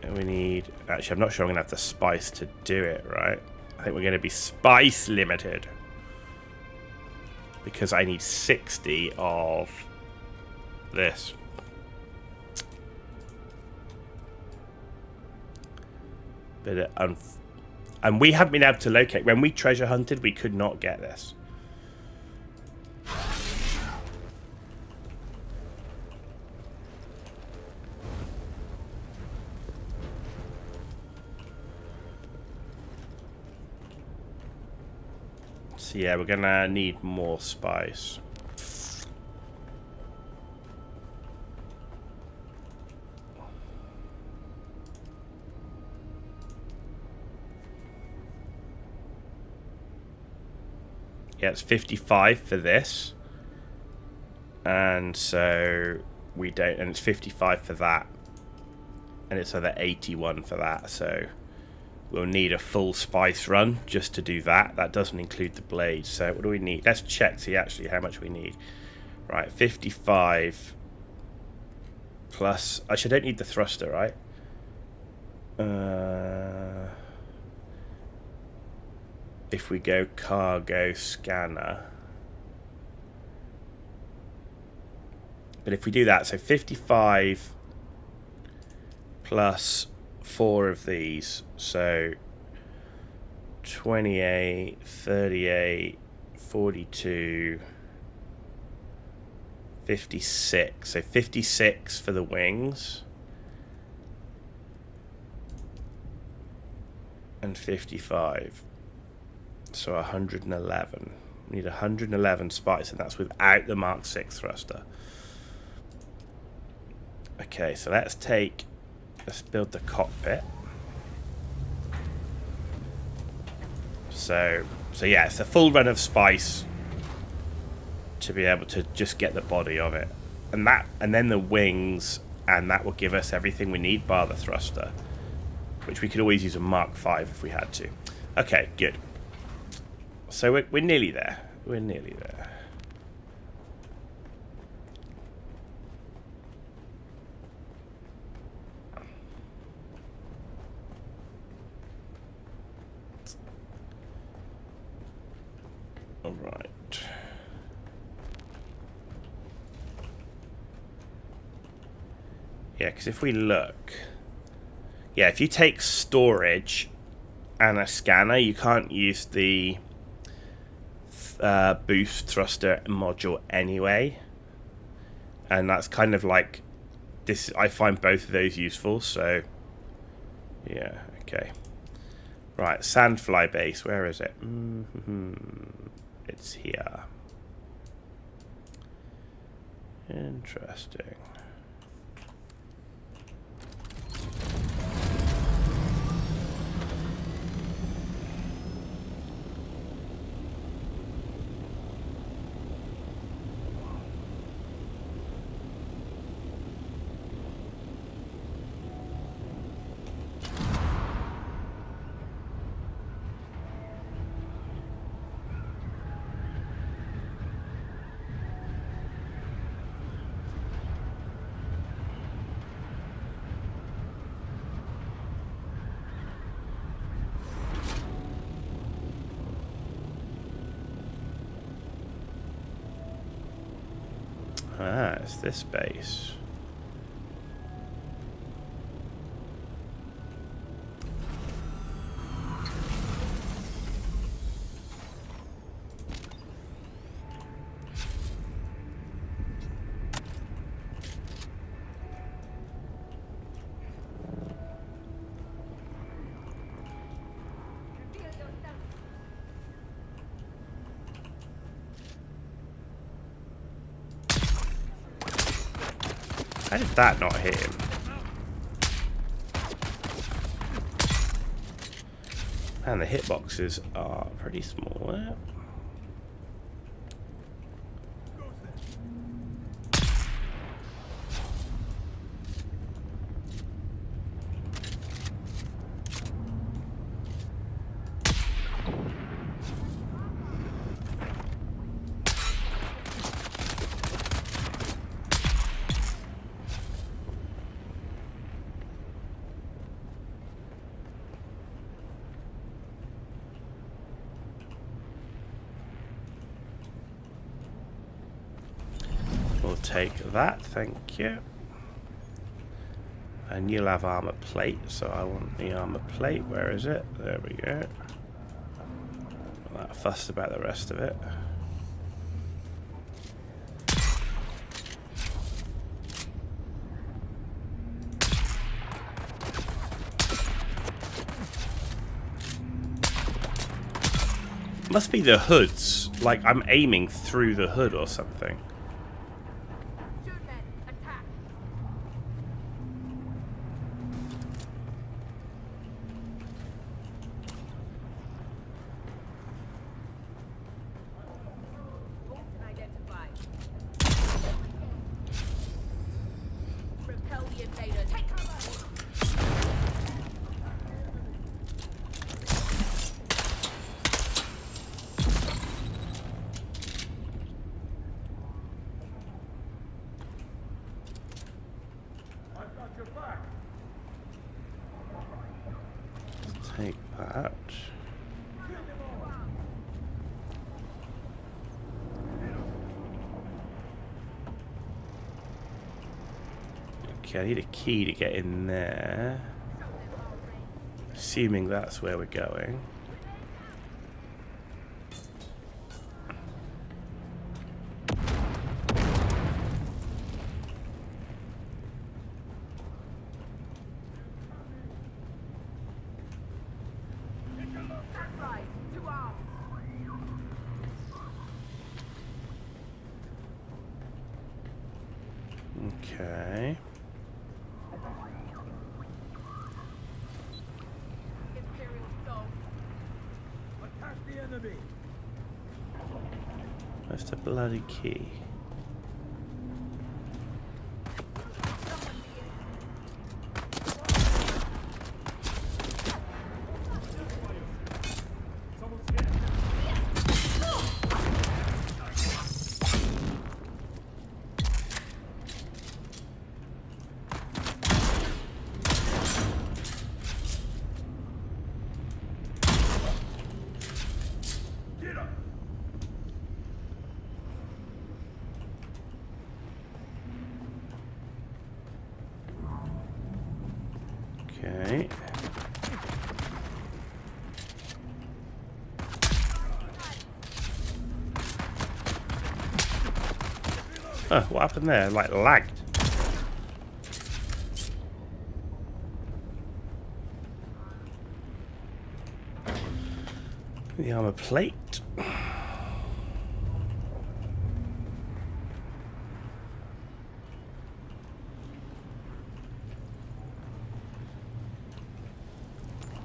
need... Actually, I'm not sure I'm going to have the spice to do it, right? I think we're going to be spice limited. Because I need 60 of this. But and we haven't been able to locate. When we treasure hunted, we could not get this. So yeah, we're gonna need more spice. Yeah, it's 55 for this. And so we don't, and it's 55 for that. And it's another 81 for that, so we'll need a full spice run just to do that. That doesn't include the blades. So what do we need? Let's check, see actually how much we need. Right, 55 plus, actually I don't need the thruster, right? If we go cargo scanner. But if we do that, so 55 plus 4 of these, so 28, 38, 42, 56. So 56 for the wings. And 55. So 111. We need 111 spice, and that's without the Mark 6 thruster. Okay, so let's build the cockpit. So yeah, it's a full run of spice to be able to just get the body of it. And then the wings, and that will give us everything we need bar the thruster. Which we could always use a Mark 5 if we had to. Okay, good. So we're nearly there. We're nearly there. All right. Yeah, because if we look... Yeah, if you take storage and a scanner, you can't use the boost thruster module anyway. And that's kind of like this. I find both of those useful, so yeah, okay. Right, Sandfly base, where is it? It's here. Interesting. it's this base. How did that not hit him? And the hitboxes are pretty small. We'll take that, thank you. And you'll have armor plate, so I want the armor plate. Where is it? There we go. Not fussed about the rest of it. Must be the hoods. Like I'm aiming through the hood or something. Take that. Okay, I need a key to get in there. Assuming that's where we're going. Okay. Where's the bloody key? Okay. Oh, what happened there? Like lagged. The armor plate.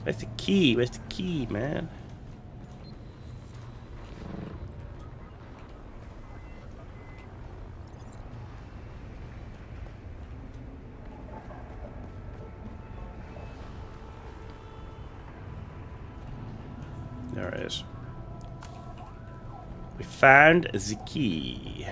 Where's the key? Where's the key, man? There it is. We found the key.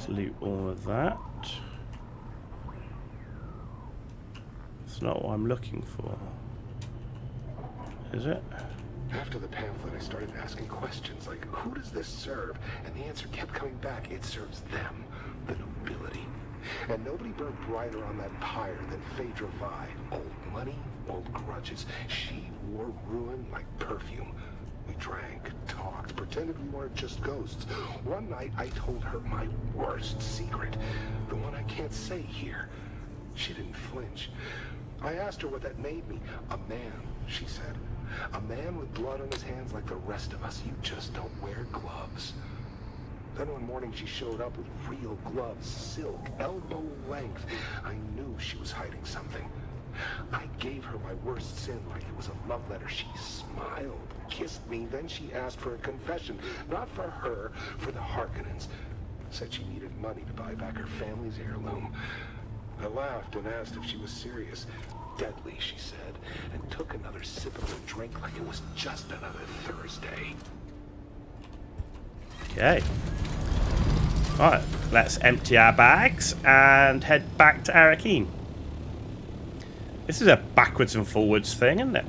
Let's loot all of that. It's not what I'm looking for. Is it? After the pamphlet, I started asking questions like, who does this serve? And the answer kept coming back. It serves them, the nobility. And nobody burned brighter on that pyre than Phaedra Vi. Old money, old grudges. She wore ruin like perfume. We drank, talked, pretended we weren't just ghosts. One night, I told her my worst secret. The one I can't say here. She didn't flinch. I asked her what that made me. A man, she said. A man with blood on his hands like the rest of us. You just don't wear gloves. Then one morning she showed up with real gloves, silk, elbow length. I knew she was hiding something. I gave her my worst sin like it was a love letter. She smiled, kissed me, then she asked for a confession. Not for her, for the Harkonnens. Said she needed money to buy back her family's heirloom. I laughed and asked if she was serious. Deadly, she said, and took another sip of her drink like it was just another Thursday. Okay. Alright, let's empty our bags and head back to Arakeen. This is a backwards and forwards thing, isn't it?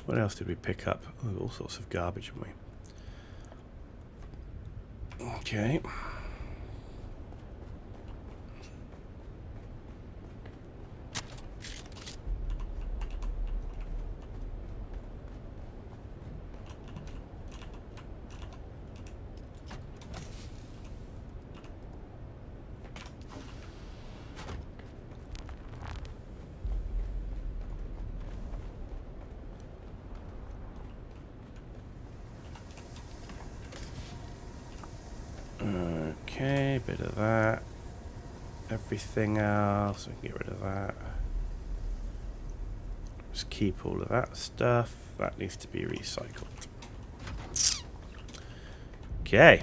What else did we pick up? Oh, all sorts of garbage, haven't we? Okay. Okay, bit of that. Everything else, we can get rid of that. Just keep all of that stuff. That needs to be recycled. Okay.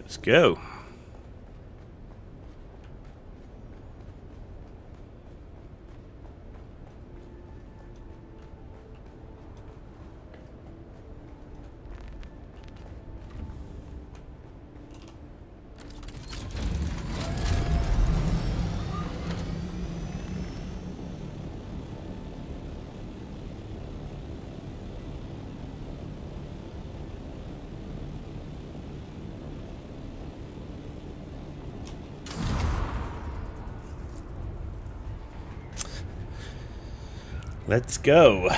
Let's go. Let's go.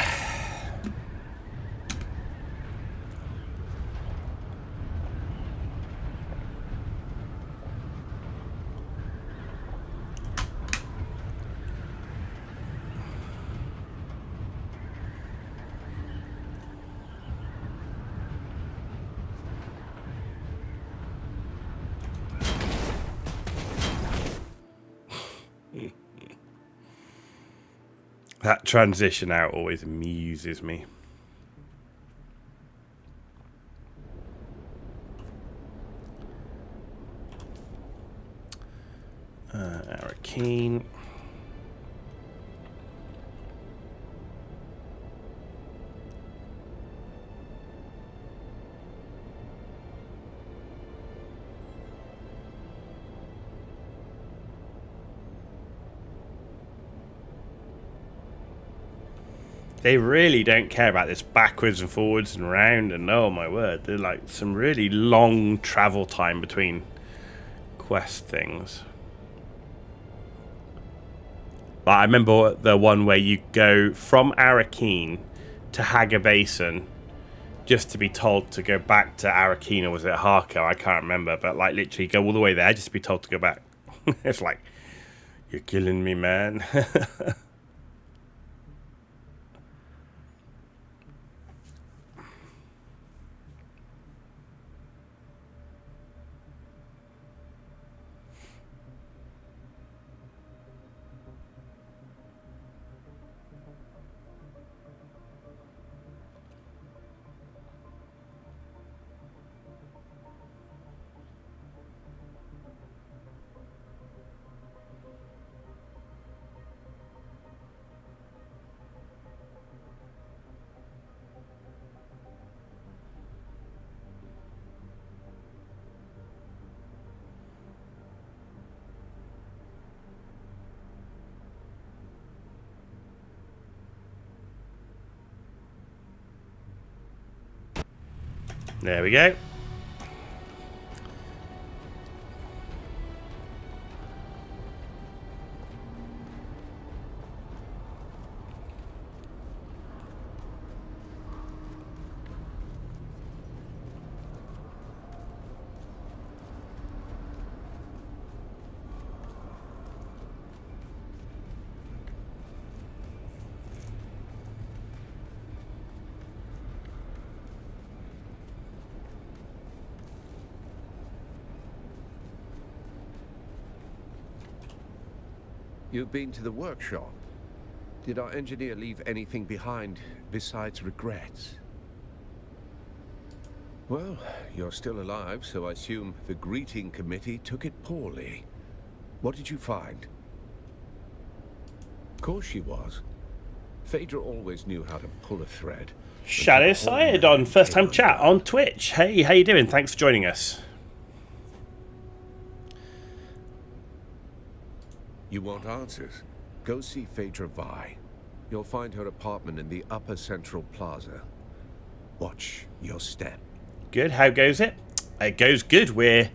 That transition out always amuses me. Arakeen. They really don't care about this backwards and forwards and round, and oh my word, they're like some really long travel time between quest things. Like, I remember the one where you go from Arakeen to Haga Basin just to be told to go back to Arakeen, or was it Harko? I can't remember, but like literally go all the way there just to be told to go back. It's like, you're killing me, man. There we go. You've been to the workshop. Did our engineer leave anything behind besides regrets? Well, you're still alive, so I assume the greeting committee took it poorly. What did you find? Of course she was. Phaedra always knew how to pull a thread. Shadow Side on First Time Chat on Twitch. Hey, how you doing? Thanks for joining us. You want answers? Go see Phaedra Vi. You'll find her apartment in the Upper Central Plaza. Watch your step. Good. How goes it? It goes good. We're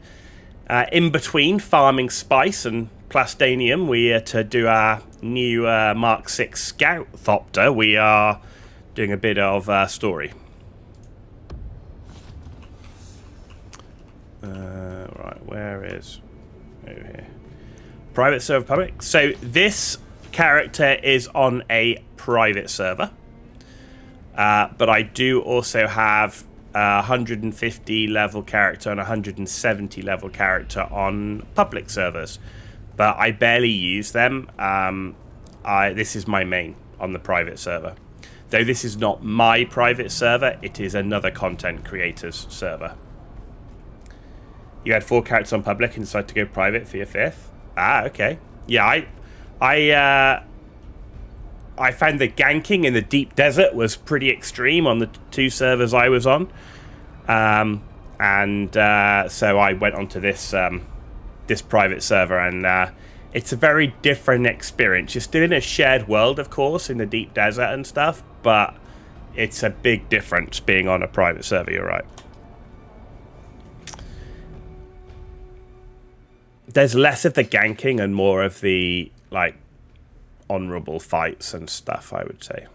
in between farming spice and plastanium. We are to do our new Mark 6 Scout Thopter. We are doing a bit of story. Right, where is... over here. Private server, public. So this character is on a private server. But I do also have a 150 level character and a 170 level character on public servers. But I barely use them. This is my main on the private server. Though this is not my private server, it is another content creator's server. You had 4 characters on public and decided to go private for your 5th? Ah, okay. Yeah, I found the ganking in the deep desert was pretty extreme on the 2 servers I was on. So I went onto this this private server, and it's a very different experience. You're still in a shared world, of course, in the deep desert and stuff, but it's a big difference being on a private server, you're right. There's less of the ganking and more of the, like, honourable fights and stuff, I would say.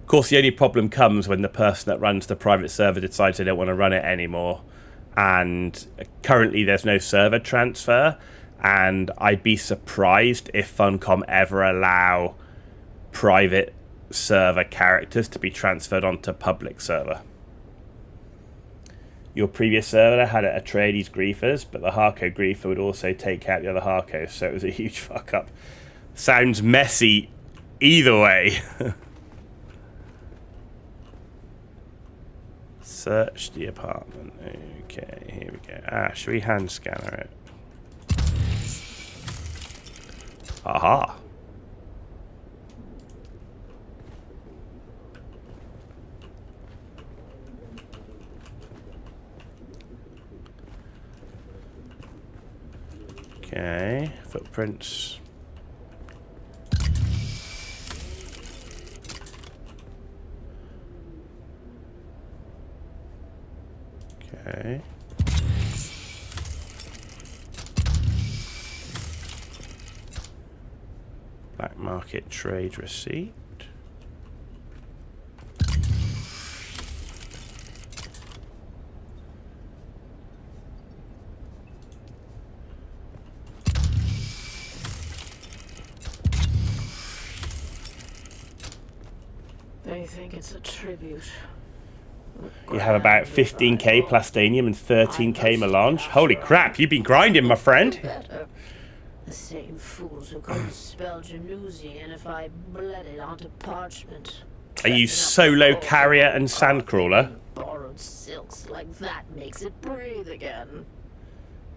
Of course, the only problem comes when the person that runs the private server decides they don't want to run it anymore. And currently there's no server transfer. And I'd be surprised if Funcom ever allow private server characters to be transferred onto public server. Your previous server had Atreides griefers, but the Harko griefer would also take out the other Harkos, so it was a huge fuck up. Sounds messy either way. Search the apartment. Okay, here we go. Should we hand scanner it? Aha. Okay, footprints. Okay. Black market trade receipt. They think it's a tribute. You have about 15k plastinium and 13k melange. Holy crap, you've been grinding, my friend. Better. The same fools who couldn't spell Janusian if I bled it onto parchment. Are you solo carrier and sandcrawler? Borrowed silks like that makes it breathe again.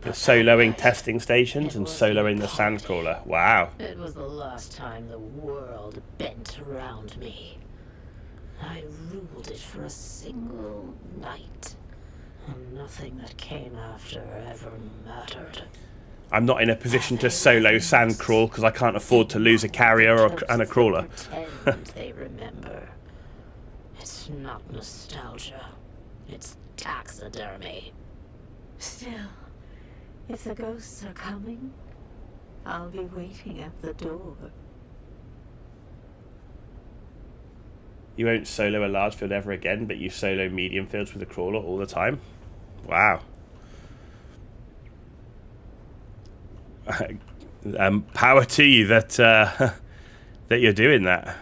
You're soloing testing stations and soloing the sandcrawler. Wow. It was the last time the world bent around me. I ruled it for a single night, and nothing that came after ever mattered. I'm not in a position to solo sandcrawl because I can't afford to lose a carrier and a crawler. Pretend they remember. It's not nostalgia. It's taxidermy. Still, if the ghosts are coming, I'll be waiting at the door. You won't solo a large field ever again, but you solo medium fields with a crawler all the time. Wow. Power to you that that you're doing that.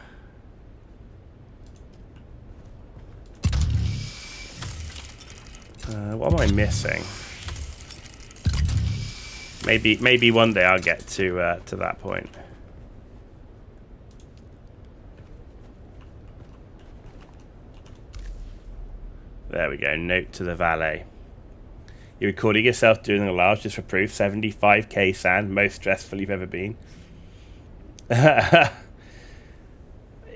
What am I missing? Maybe one day I'll get to that point. There we go. Note to the valet. You're recording yourself doing a large just for proof. 75k sand, most stressful you've ever been. Yeah,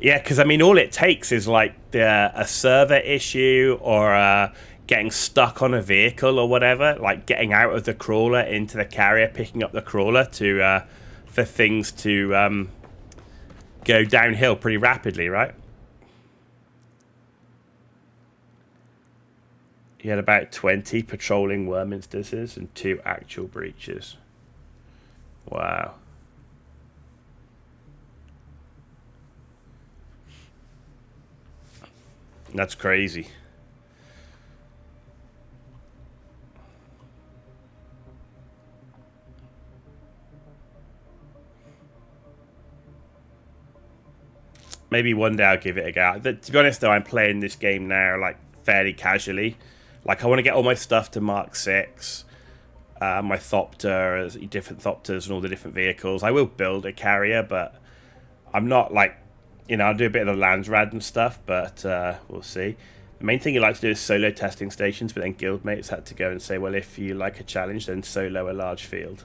because I mean, all it takes is like a server issue or getting stuck on a vehicle or whatever, like getting out of the crawler into the carrier, picking up the crawler to for things to go downhill pretty rapidly, right? He had about 20 patrolling worm instances and 2 actual breaches. Wow. That's crazy. Maybe one day I'll give it a go. To be honest though, I'm playing this game now like fairly casually. Like, I want to get all my stuff to Mark 6, my Thopter, different Thopters and all the different vehicles. I will build a carrier, but I'm not like, you know, I'll do a bit of the Landsrad and stuff, but we'll see. The main thing you like to do is solo testing stations, but then guildmates had to go and say, well, if you like a challenge, then solo a large field.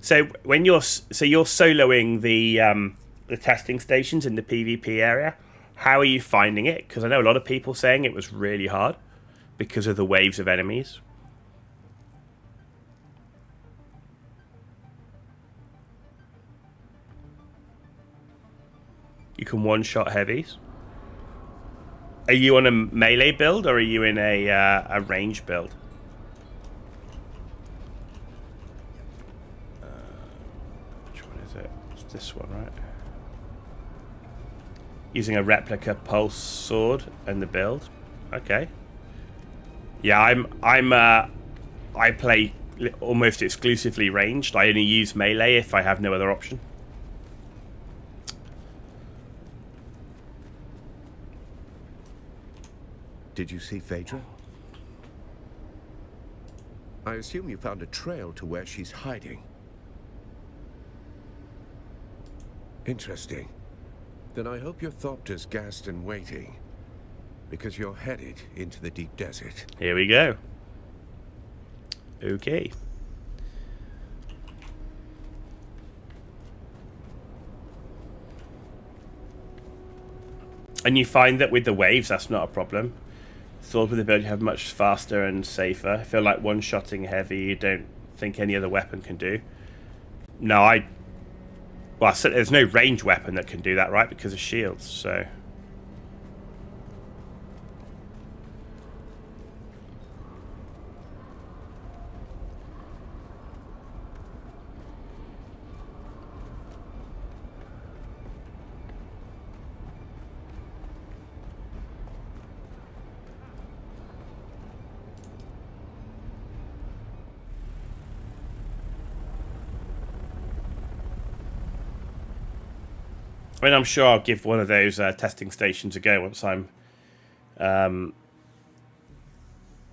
So when you're soloing the testing stations in the PvP area, how are you finding it? Because I know a lot of people saying it was really hard because of the waves of enemies. You can one-shot heavies. Are you on a melee build or are you in a range build? Which one is it? It's this one, right? Using a replica pulse sword and the build. Okay. Yeah, I play almost exclusively ranged. I only use melee if I have no other option. Did you see Phaedra? I assume you found a trail to where she's hiding. Interesting. Then I hope your Thopter's gassed and waiting, because you're headed into the deep desert. Here we go. Okay. And you find that with the waves, that's not a problem. Swords with the build you have much faster and safer. I feel like one-shotting heavy you don't think any other weapon can do. No, well, so there's no range weapon that can do that, right? Because of shields, so... mean, I'm sure I'll give one of those testing stations a go once I'm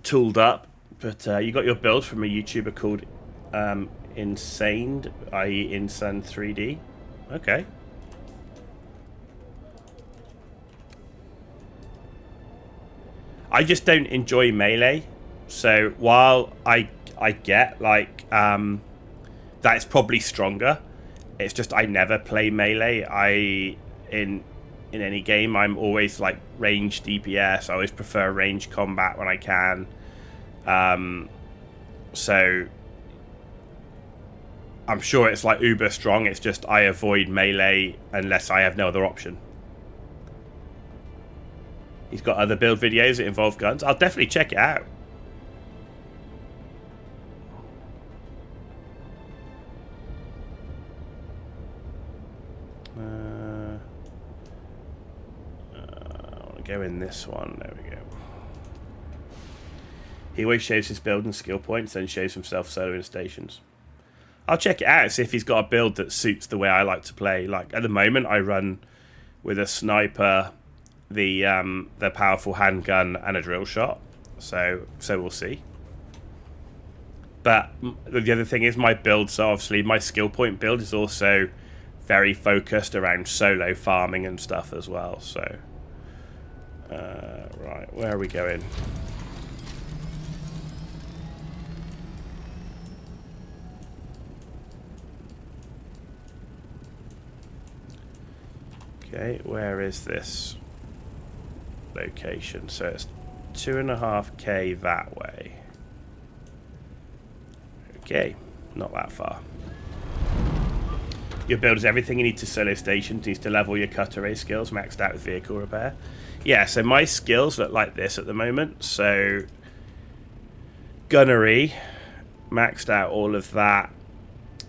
tooled up. But you got your build from a YouTuber called Insane, i.e. Insun 3D. Okay. I just don't enjoy melee. So while I get like that it's probably stronger, it's just I never play melee. In any game I'm always like range DPS. I always prefer range combat when I can. So I'm sure it's like uber strong. It's just I avoid melee unless I have no other option. He's got other build videos that involve guns. I'll definitely check it out. I'll go in this one. There we go. He always shows his build and skill points, then shows himself soloing stations. I'll check it out, see if he's got a build that suits the way I like to play. Like at the moment, I run with a sniper, the powerful handgun, and a drill shot. So we'll see. But the other thing is my build. So obviously my skill point build is also very focused around solo farming and stuff as well. So right, where are we going? Okay, where is this location? So it's 2.5k that way. Okay, not that far. Your build is everything you need to solo stations. Needs to level your cutter race skills, maxed out with vehicle repair. Yeah, so my skills look like this at the moment. So gunnery, maxed out all of that.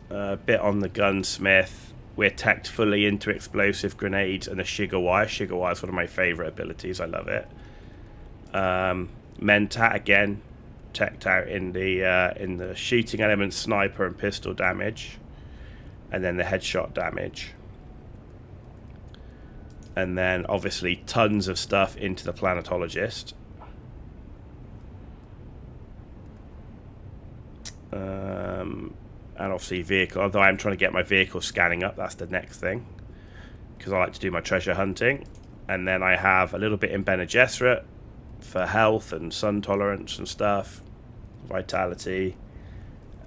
A bit on the gunsmith. We're teched fully into explosive grenades and the Shiga-wire. Shiga-wire is one of my favourite abilities. I love it. Mentat again, teched out in the shooting element, sniper and pistol damage, and then the headshot damage. And then obviously tons of stuff into the planetologist. And obviously vehicle, although I'm trying to get my vehicle scanning up, that's the next thing, because I like to do my treasure hunting. And then I have a little bit in Bene Gesserit for health and sun tolerance and stuff, vitality,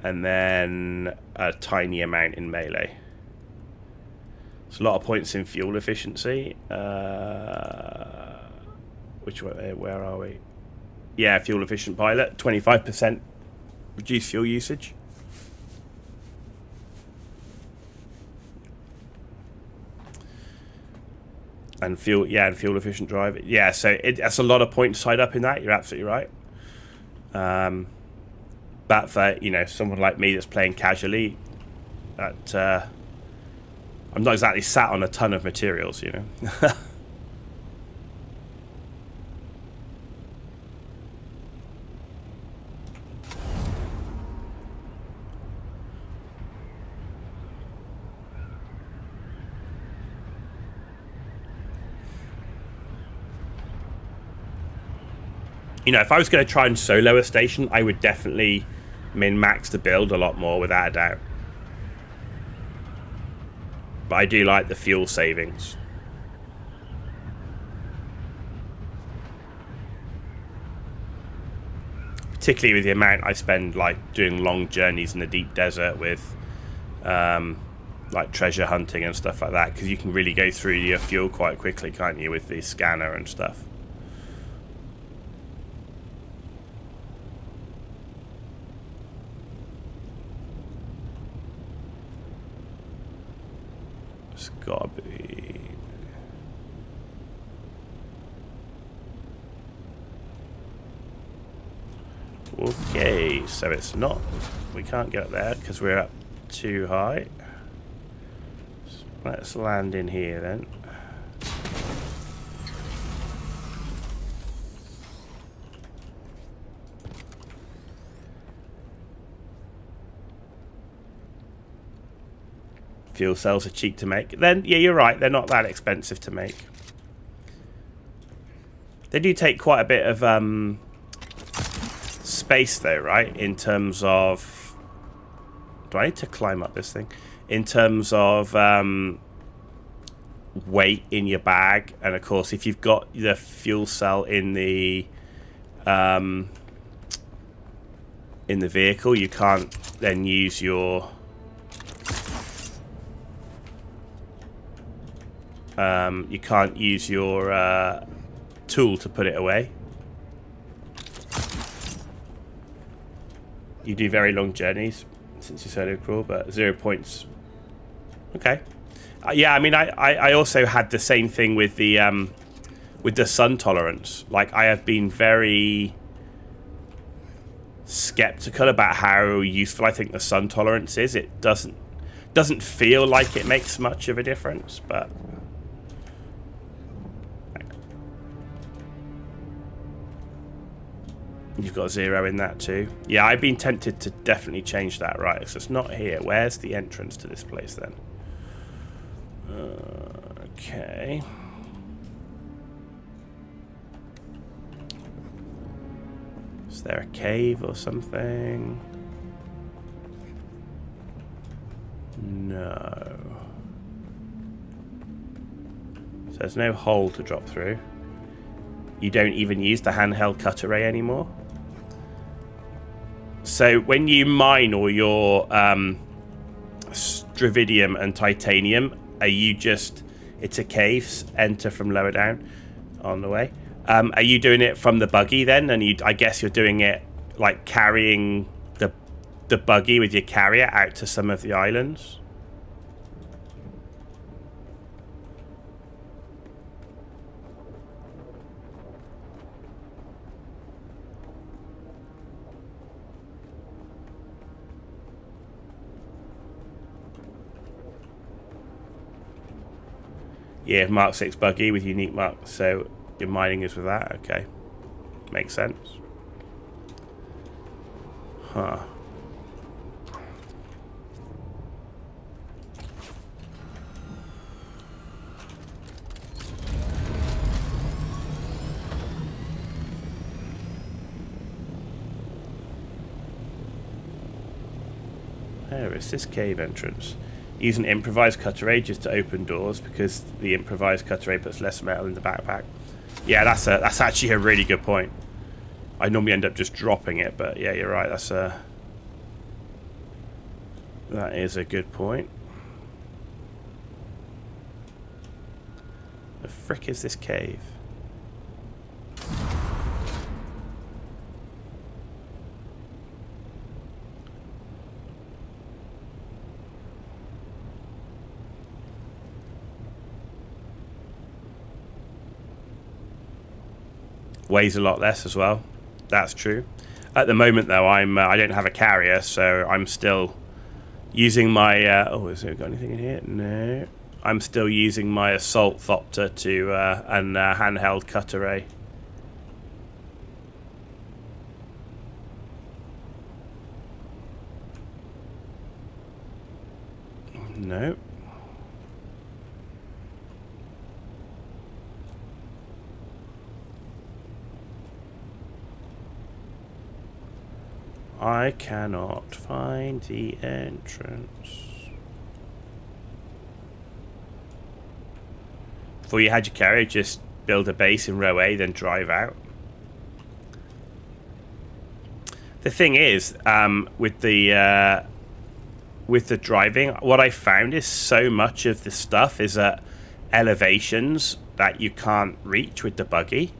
and then a tiny amount in melee. It's a lot of points in fuel efficiency. Which one? Where are we? Yeah, fuel efficient pilot, 25% reduced fuel usage. And fuel efficient drive. Yeah, so that's a lot of points tied up in that. You're absolutely right. But for someone like me that's playing casually, that I'm not exactly sat on a ton of materials, if I was going to try and solo a station, I would definitely min-max the build a lot more, without a doubt. But I do like the fuel savings. Particularly with the amount I spend like doing long journeys in the deep desert with like treasure hunting and stuff like that, because you can really go through your fuel quite quickly, can't you, with the scanner and stuff. It's gotta be... Okay, so it's not... We can't get up there because we're up too high. So let's land in here then. fuel cells are cheap to make, then yeah, you're right, they're not that expensive to make. They do take quite a bit of space though, right? In terms of... Do I need to climb up this thing? In terms of weight in your bag, and of course if you've got the fuel cell in the vehicle, you can't then use your tool to put it away. You do very long journeys since you solo crawl, but 0 points. Okay. Yeah, I mean, I also had the same thing with the sun tolerance. Like, I have been very skeptical about how useful I think the sun tolerance is. It doesn't feel like it makes much of a difference, but you've got 0 in that too. Yeah, I've been tempted to definitely change that. Right, so it's not here. Where's the entrance to this place then? Okay. Is there a cave or something? No. So there's no hole to drop through. You don't even use the handheld cutter ray anymore. So when you mine all your stravidium and titanium, are you just... It's a cave, enter from lower down on the way. Are you doing it from the buggy then? And I guess you're doing it like carrying the buggy with your carrier out to some of the islands? Yeah, Mark 6 buggy with unique mark, so your mining is with that. Okay, makes sense. Huh. Where is this cave entrance? Use an improvised cutter ray just to open doors, because the improvised cutter ray puts less metal in the backpack. Yeah, that's actually a really good point. I normally end up just dropping it, but yeah, you're right. That is a good point. The frick is this cave? Weighs a lot less as well. That's true. At the moment, though, I don't have a carrier, so I'm still using my... oh, has there got anything in here? No. I'm still using my assault thopter to and handheld cutter ray. No. I cannot find the entrance. Before you had your carrier, just build a base in row A, then drive out. The thing is, with the driving, what I found is so much of the stuff is at elevations that you can't reach with the buggy.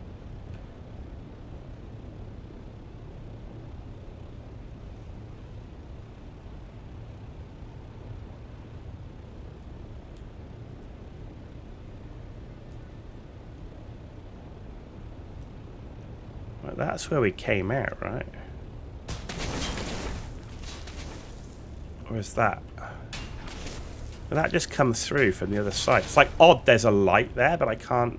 That's where we came out, right? Or is that? Well, that just comes through from the other side. It's like odd there's a light there, but I can't...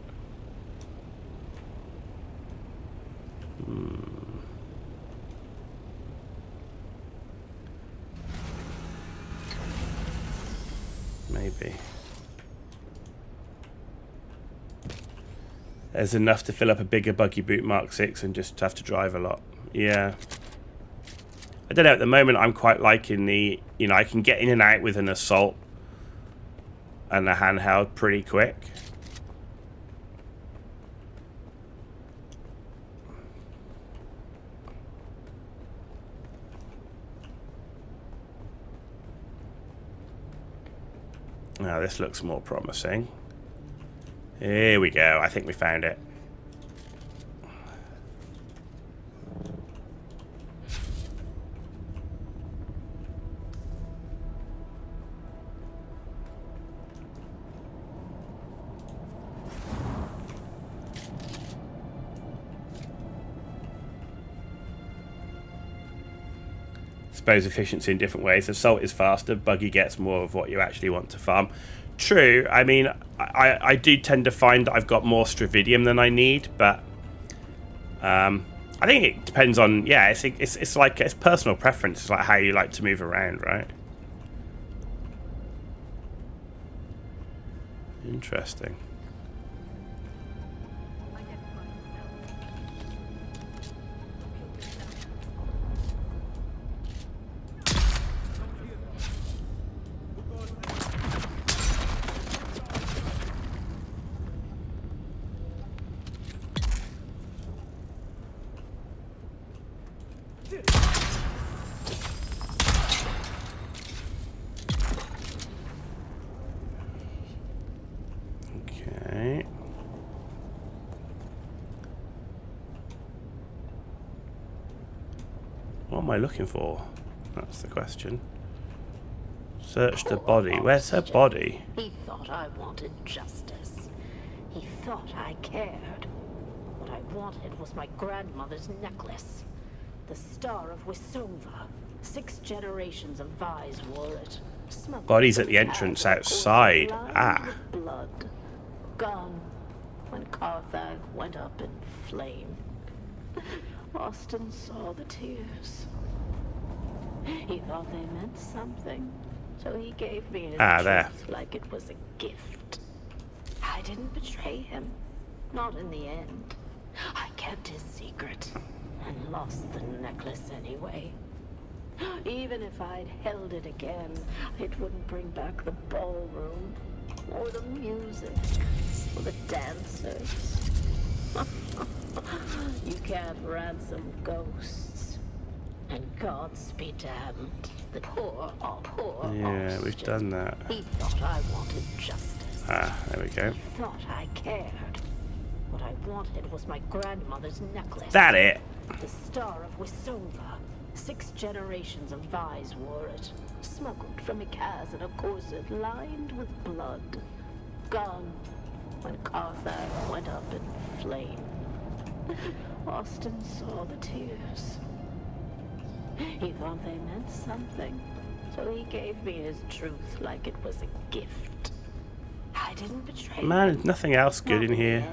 maybe. There's enough to fill up a bigger buggy boot Mark 6 and just have to drive a lot. Yeah. I don't know, at the moment I'm quite liking the, you know, I can get in and out with an assault and a handheld pretty quick. Now this looks more promising. Here we go. I think we found it. Suppose efficiency in different ways. Assault is faster, buggy gets more of what you actually want to farm. True. I mean, I do tend to find that I've got more Stravidium than I need, but I think it depends on, yeah, it's like, it's personal preference. It's like how you like to move around, right? Interesting. Okay. What am I looking for? That's the question. Search the body. Where's her body? He thought I wanted justice. He thought I cared. What I wanted was my grandmother's necklace. The Star of Wisova. 6 generations of Vise wore it. Body's at the entrance outside. Ah. Blood. Gone when Carthag went up in flame. Austin saw the tears. He thought they meant something, so he gave me his truth like it was a gift. I didn't betray him, not in the end. I kept his secret and lost the necklace anyway. Even if I'd held it again, it wouldn't bring back the ballroom, or the music, or the dancers. You can't ransom ghosts. And gods be damned. The poor Yeah, we've done that. He thought I wanted justice. Ah, there we go. He thought I cared. What I wanted was my grandmother's necklace. That it? The Star of Wisova. 6 generations of Vise wore it. Smuggled from Ikaz in a corset lined with blood. Gone when Carthag went up in flame. Austin saw the tears. He thought they meant something, so he gave me his truth like it was a gift. I didn't betray him. Man, there's nothing else good in here.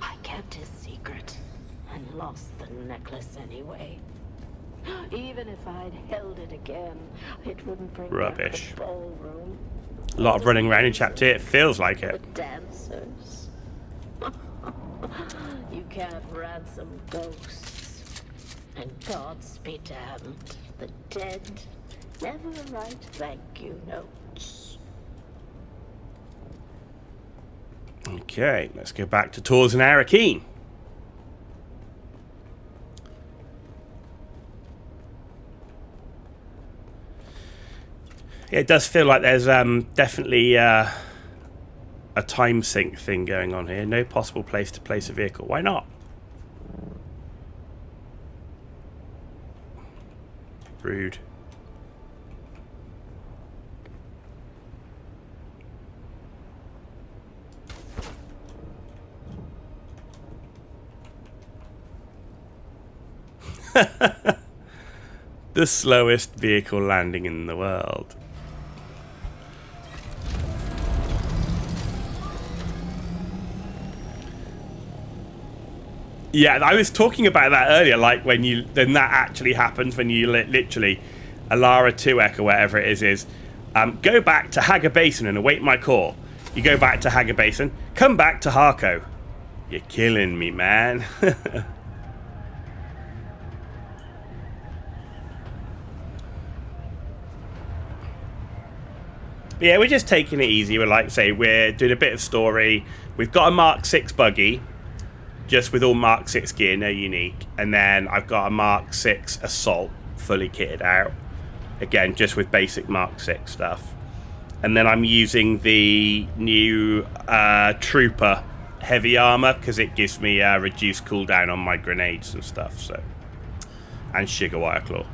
I kept his secret and lost the necklace anyway. Even if I'd held it again, it wouldn't bring Rubbish. back the ballroom. A lot of running around in chapter 2. It feels like it. The dancers. You can't ransom ghosts. And gods be damned. The dead never write thank you notes. Okay, let's go back to Tours and Arakeen. Yeah, it does feel like there's definitely a time sync thing going on here. No possible place to place a vehicle. Why not? Rude. The slowest vehicle landing in the world. Yeah, I was talking about that earlier, like then that actually happens when you literally Alara 2ek or whatever it is Go back to Hager Basin and await my call. You go back to Hager Basin, come back to Harco. You're killing me, man. But yeah, we're just taking it easy. We're like, say, we're doing a bit of story. We've got a Mark 6 buggy, just with all Mark 6 gear, no unique. And then I've got a Mark 6 Assault, fully kitted out. Again, just with basic Mark 6 stuff. And then I'm using the new Trooper heavy armor, because it gives me a reduced cooldown on my grenades and stuff. So, and Sugar Wire Claw.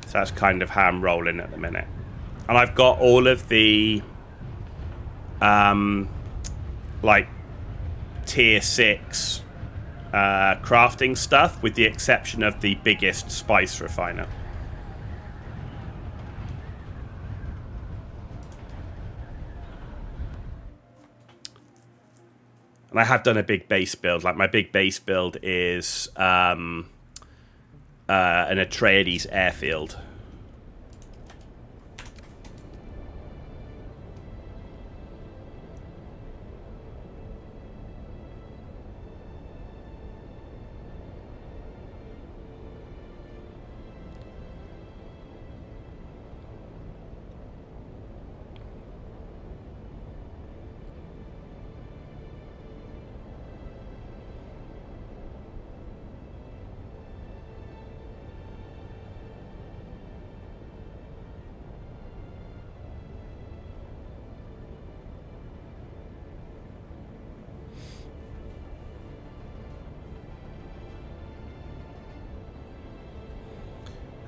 So that's kind of how I'm rolling at the minute. And I've got all of the like tier 6 crafting stuff, with the exception of the biggest spice refiner. And I have done a big base build. Like, my big base build is an Atreides airfield.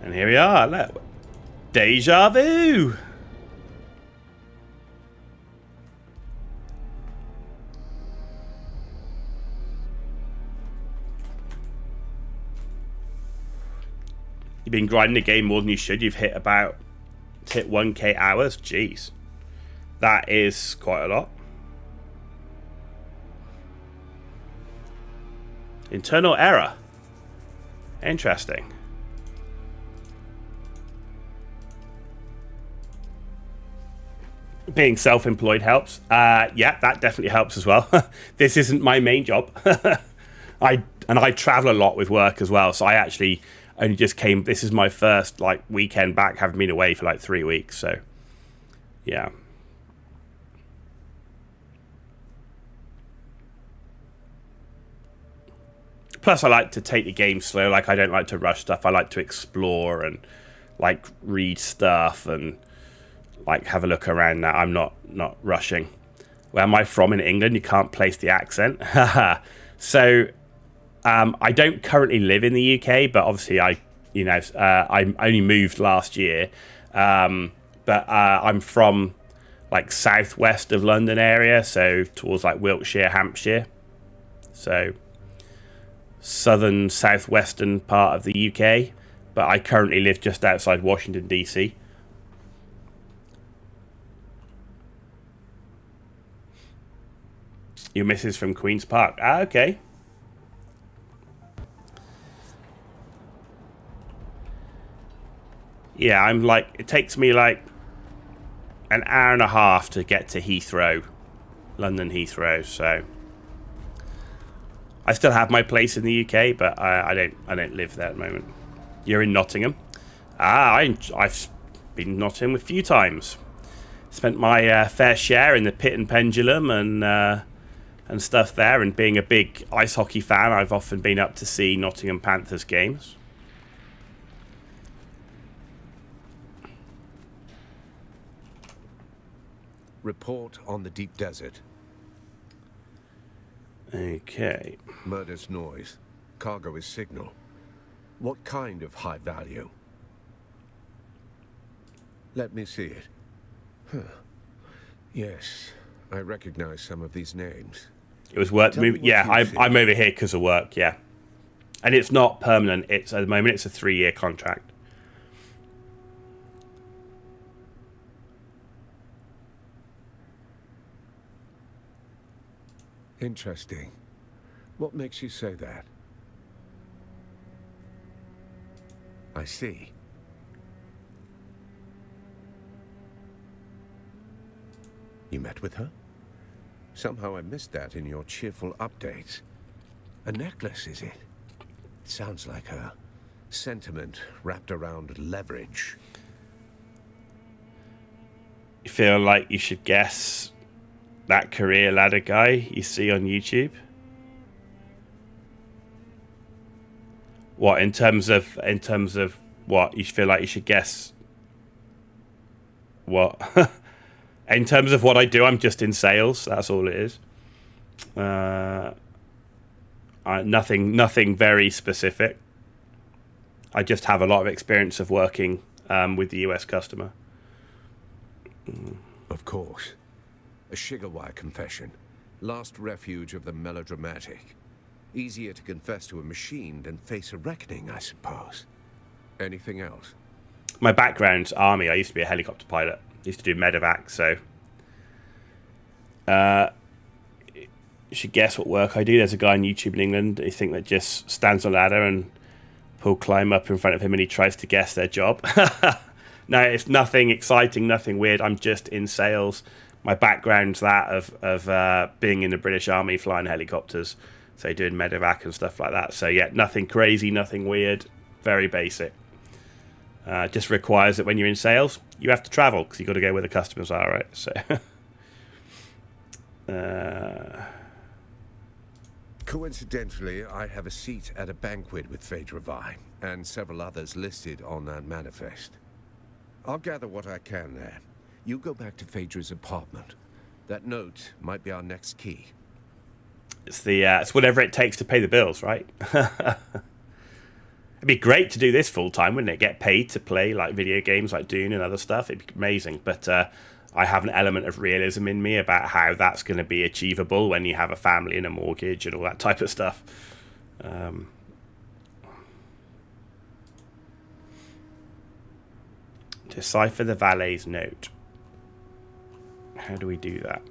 And here we are. Look. Deja vu. You've been grinding the game more than you should. You've hit 1k hours. Jeez. That is quite a lot. Internal error. Interesting. Being self-employed helps. Yeah, that definitely helps as well. This isn't my main job. I travel a lot with work as well, so I actually only just came. This is my first like weekend back, having been away for like 3 weeks. So, yeah. Plus, I like to take the game slow. Like, I don't like to rush stuff. I like to explore and like read stuff and like have a look around that. I'm not rushing. Where am I from in England? You can't place the accent. So I don't currently live in the UK, but obviously I only moved last year. But I'm from like southwest of London area, so towards like Wiltshire, Hampshire. So southern southwestern part of the UK, but I currently live just outside Washington DC. Your missus from Queen's Park. Ah, okay. Yeah, I'm like, it takes me like an hour and a half to get to Heathrow, London Heathrow. So I still have my place in the UK, but I don't live there at the moment. You're in Nottingham. I've been in Nottingham a few times. Spent my fair share in the Pit and Pendulum and stuff there, and being a big ice hockey fan, I've often been up to see Nottingham Panthers games. Report on the deep desert. Okay. Murder's noise. Cargo is signal. What kind of high value? Let me see it. Huh. Yes, I recognize some of these names. It was work move. Yeah, I'm over here because of work. Yeah, and it's not permanent. It's at the moment it's a 3-year contract. Interesting. What makes you say that? I see. You met with her? Somehow I missed that in your cheerful updates. A necklace, is it? It sounds like a sentiment wrapped around leverage. You feel like you should guess that career ladder guy you see on YouTube? What, in terms of what? You feel like you should guess what? In terms of what I do, I'm just in sales. That's all it is. Nothing very specific. I just have a lot of experience of working with the US customer. Of course. A Shigawa confession. Last refuge of the melodramatic. Easier to confess to a machine than face a reckoning, I suppose. Anything else? My background's army. I used to be a helicopter pilot. I used to do medevac, so... you should guess what work I do. There's a guy on YouTube in England, I think, that just stands on a ladder and Paul climb up in front of him and he tries to guess their job. No, it's nothing exciting, nothing weird. I'm just in sales. My background's that of being in the British Army, flying helicopters, so doing medevac and stuff like that. So yeah, nothing crazy, nothing weird, very basic. Just requires that when you're in sales, you have to travel because you've got to go where the customers are, right? So. Coincidentally, I have a seat at a banquet with Phaedra Vi and several others listed on that manifest. I'll gather what I can there. You go back to Phaedra's apartment. That note might be our next key. It's whatever it takes to pay the bills, right? It'd be great to do this full time, wouldn't it? Get paid to play like video games like Dune and other stuff. It'd be amazing. But I have an element of realism in me about how that's going to be achievable when you have a family and a mortgage and all that type of stuff. Decipher the valet's note. How do we do that?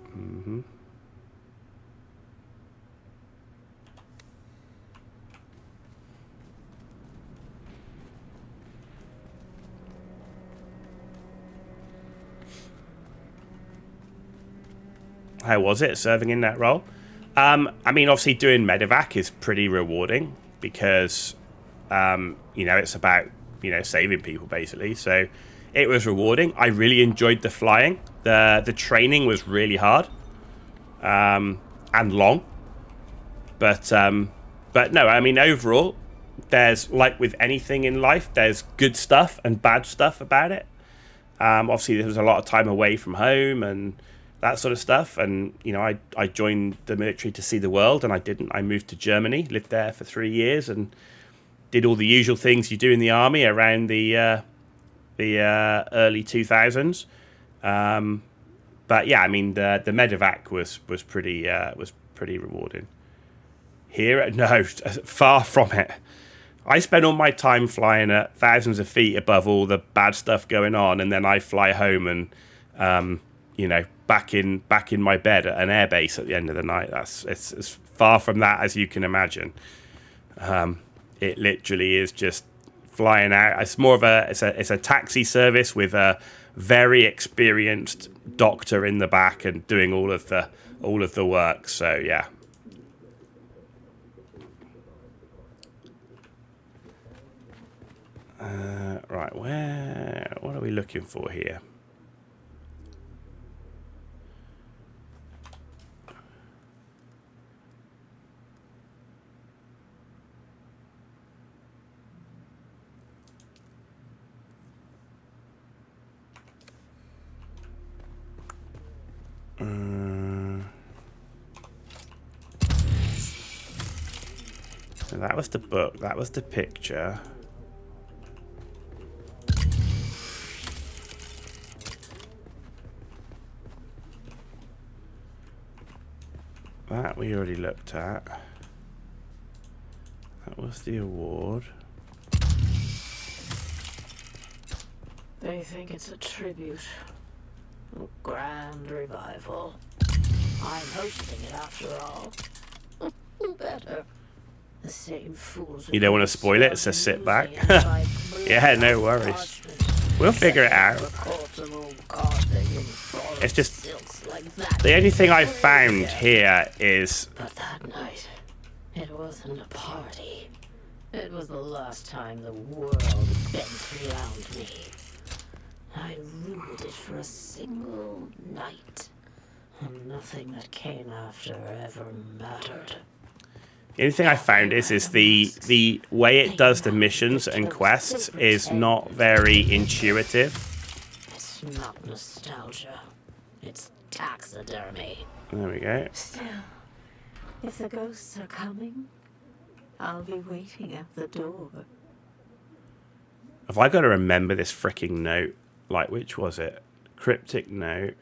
How was it serving in that role? I mean, obviously doing medevac is pretty rewarding because, it's about, saving people basically. So it was rewarding. I really enjoyed the flying. The training was really hard and long. But no, I mean, overall, there's, like with anything in life, there's good stuff and bad stuff about it. Obviously, there was a lot of time away from home and that sort of stuff. And, I joined the military to see the world, and I didn't. I moved to Germany, lived there for 3 years, and did all the usual things you do in the army around the early 2000s. But yeah, I mean, the medevac was pretty rewarding. Here, no, far from it. I spend all my time flying at thousands of feet above all the bad stuff going on, and then I fly home and back in my bed at an airbase at the end of the night. It's as far from that as you can imagine. It literally is just flying out. It's more of it's a taxi service with a very experienced doctor in the back and doing all of the work. So yeah. Right, what are we looking for here? So that was the book, that was the picture. That we already looked at. That was the award. They think it's a tribute. A grand revival. I'm hosting it after all. Better. The same fools. You don't want to spoil it, so sit back. Yeah, no worries. We'll figure it out. It's just that. The only thing I found here is... But that night, it wasn't a party. It was the last time the world bent around me. I ruled it for a single night. And nothing that came after ever mattered. The only thing I found is the way it does the missions and quests is not very intuitive. It's not nostalgia. It's taxidermy. There we go. Still, if the ghosts are coming, I'll be waiting at the door. Have I got to remember this freaking note? Like, which was it? Cryptic note.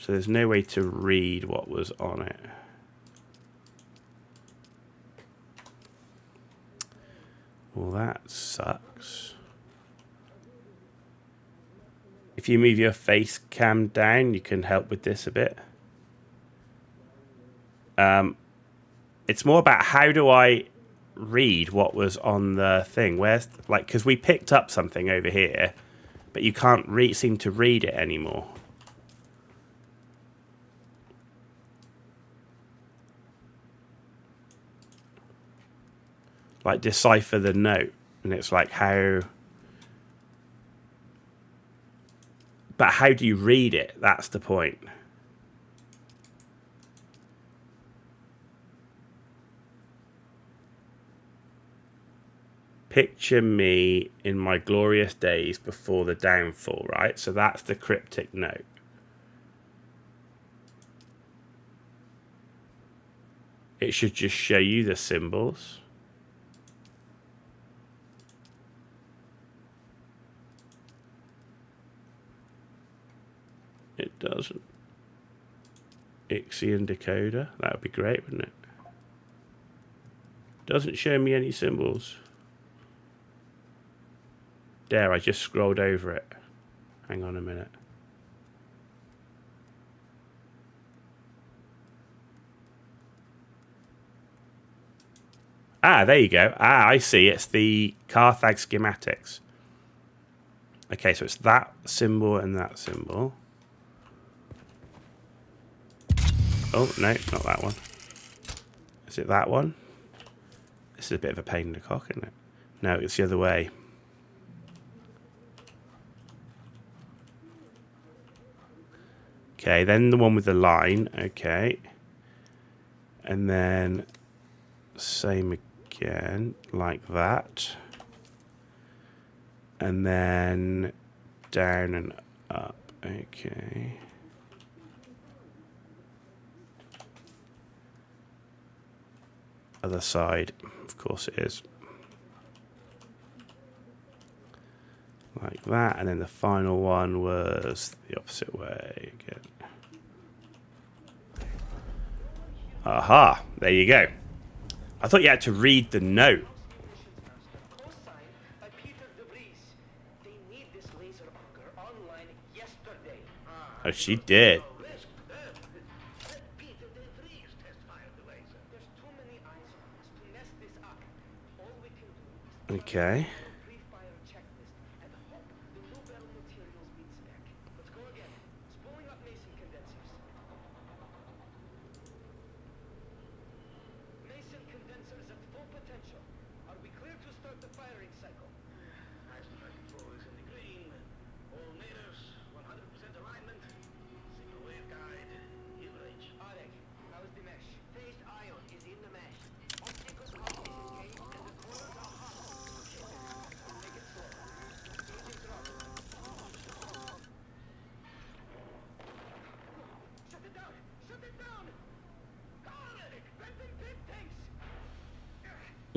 So there's no way to read what was on it. Well, that sucks. If you move your face cam down, you can help with this a bit. It's more about how do I read what was on the thing? Where's, like, because we picked up something over here, but you can't seem to read it anymore. Like, decipher the note, and it's like how... But how do you read it? That's the point. Picture me in my glorious days before the downfall, right? So that's the cryptic note. It should just show you the symbols. It doesn't. Ixion decoder. That would be great, wouldn't it? Doesn't show me any symbols. There, I just scrolled over it. Hang on a minute. Ah, there you go. Ah, I see. It's the Carthag schematics. Okay, so it's that symbol and that symbol. Oh, no, not that one. Is it that one? This is a bit of a pain in the cock, isn't it? No, it's the other way. Okay, then the one with the line. Okay. And then same again, like that. And then down and up. Okay. Other side, of course it is. Like that, and then the final one was the opposite way again. Aha, there you go. I thought you had to read the note. Oh, she did. Okay.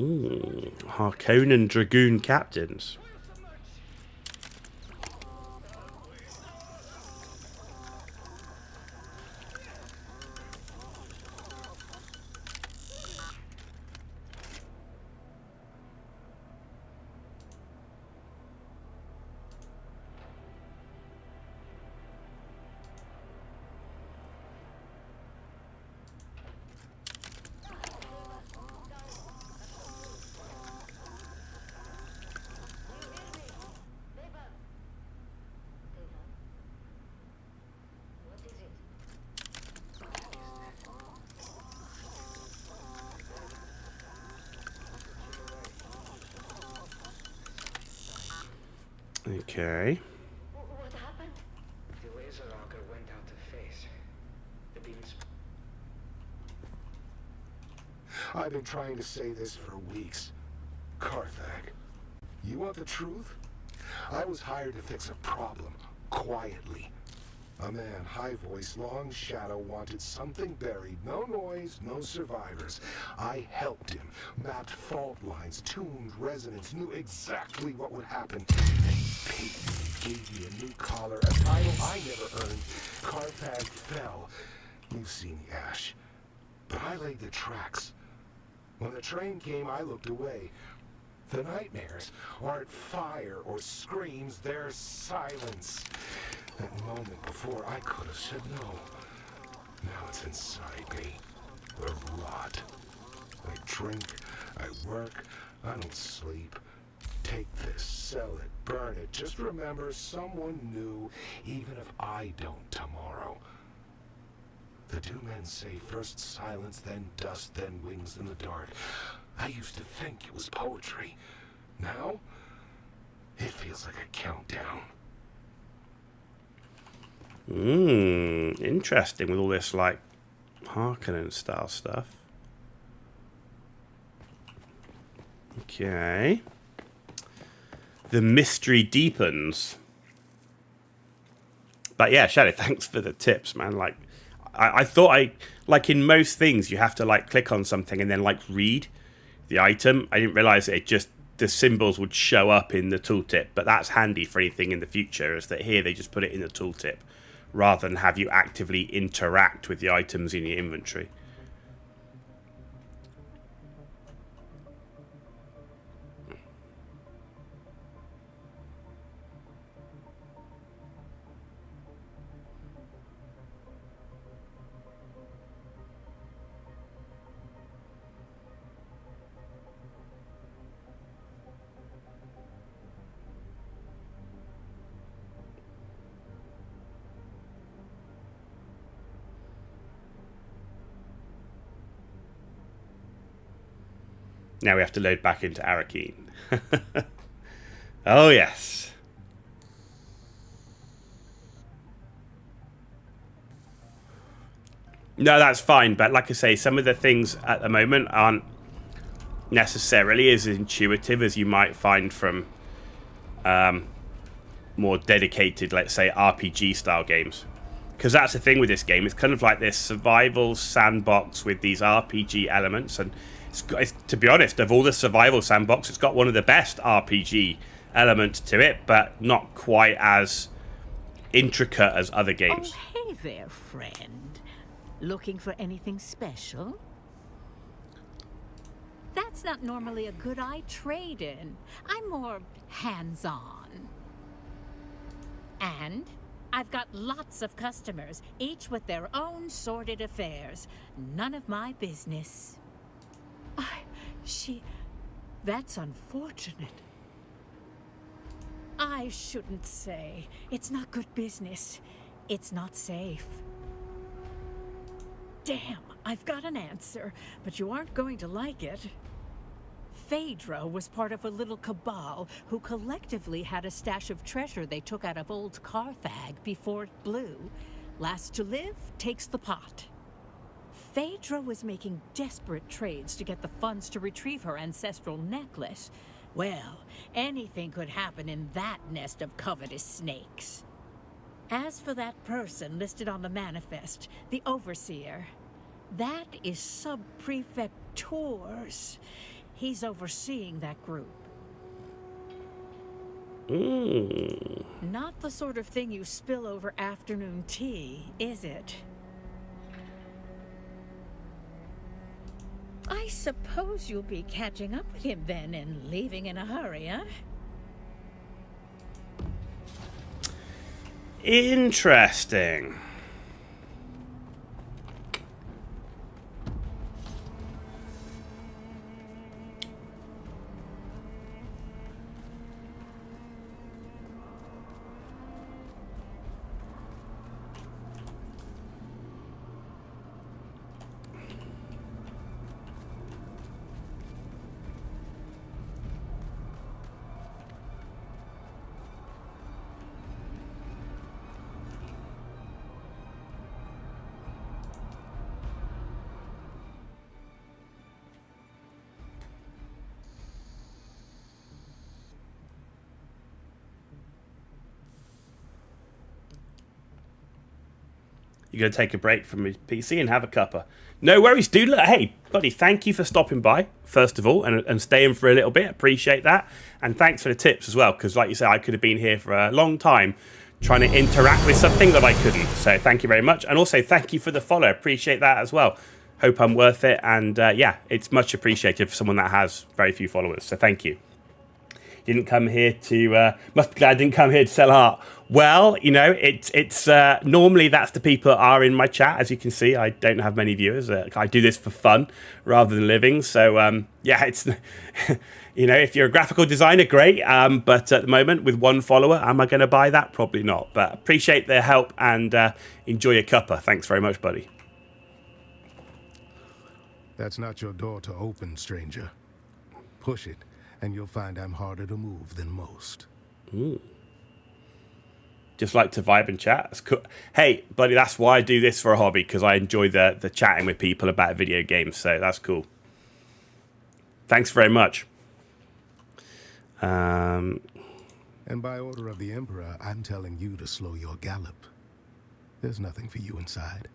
Ooh, Harkonnen Dragoon captains. Okay. What happened? The laser auger went out of phase. The beams. I've been trying to say this for weeks. Carthag, you want the truth? I was hired to fix a problem, quietly. A man, high voice, long shadow, wanted something buried. No noise, no survivors. I helped him, mapped fault lines, tuned resonance, knew exactly what would happen. And he paid me, gave me a new collar, a title I never earned. Carthag fell. You've seen the ash. But I laid the tracks. When the train came, I looked away. The nightmares aren't fire or screams, they're silence. That moment before, I could have said no. Now it's inside me. The rot. I drink, I work, I don't sleep. Take this, sell it, burn it. Just remember, someone knew, even if I don't tomorrow. The two men say first silence, then dust, then wings in the dark. I used to think it was poetry. Now, it feels like a countdown. Interesting with all this, like, Harkonnen style stuff. Okay. The mystery deepens. But yeah, Shadow, thanks for the tips, man. Like, I thought like in most things, you have to, like, click on something and then, like, read the item. I didn't realize that the symbols would show up in the tooltip, but that's handy for anything in the future, is that here they just put it in the tooltip, rather than have you actively interact with the items in your inventory. Now we have to load back into Arakeen. Oh, yes. No, that's fine. But like I say, some of the things at the moment aren't necessarily as intuitive as you might find from more dedicated, let's say, RPG-style games. Because that's the thing with this game. It's kind of like this survival sandbox with these RPG elements. And it's, to be honest, of all the survival sandbox, it's got one of the best RPG elements to it, but not quite as intricate as other games. Oh, hey there, friend. Looking for anything special? That's not normally a good I trade in. I'm more hands-on. And I've got lots of customers, each with their own sordid affairs. None of my business. That's unfortunate. I shouldn't say. It's not good business. It's not safe. Damn, I've got an answer, but you aren't going to like it. Phaedra was part of a little cabal who collectively had a stash of treasure they took out of old Carthag before it blew. Last to live takes the pot. Phaedra was making desperate trades to get the funds to retrieve her ancestral necklace. Well, anything could happen in that nest of covetous snakes. As for that person listed on the manifest, the Overseer, that is Sub-Prefect Tours. He's overseeing that group. Not the sort of thing you spill over afternoon tea, is it? I suppose you'll be catching up with him then and leaving in a hurry, huh? Interesting. you're going to take a break from your PC and have a cuppa. No worries, dude. Look, hey, buddy, thank you for stopping by, first of all, and staying for a little bit. Appreciate that. And thanks for the tips as well, because like you said, I could have been here for a long time trying to interact with something that I couldn't. So thank you very much. And also, thank you for the follow. Appreciate that as well. Hope I'm worth it. And yeah, it's much appreciated for someone that has very few followers. So thank you. Didn't come here to must be glad I didn't come here to sell art. Well, you know, it's normally that's the people that are in my chat. As you can see, I don't have many viewers. I do this for fun rather than living. So yeah, it's you know, if you're a graphical designer, great. But at the moment, with one follower, am I going to buy that? Probably not. But appreciate their help and enjoy your cuppa. Thanks very much, buddy. That's not your door to open, stranger. Push it, and you'll find I'm harder to move than most. Ooh. Just like to vibe and chat. That's cool. Hey, buddy, that's why I do this for a hobby, because I enjoy the chatting with people about video games. So that's cool. Thanks very much. And by order of the Emperor, I'm telling you to slow your gallop. There's nothing for you inside.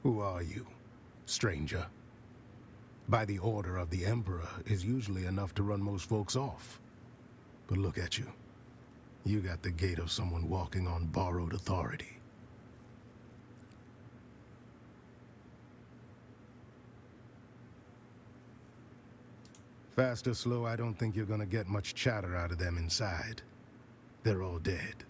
Who are you, stranger? By the order of the Emperor is usually enough to run most folks off. But look at you. You got the gait of someone walking on borrowed authority. Fast or slow, I don't think you're gonna get much chatter out of them inside. They're all dead.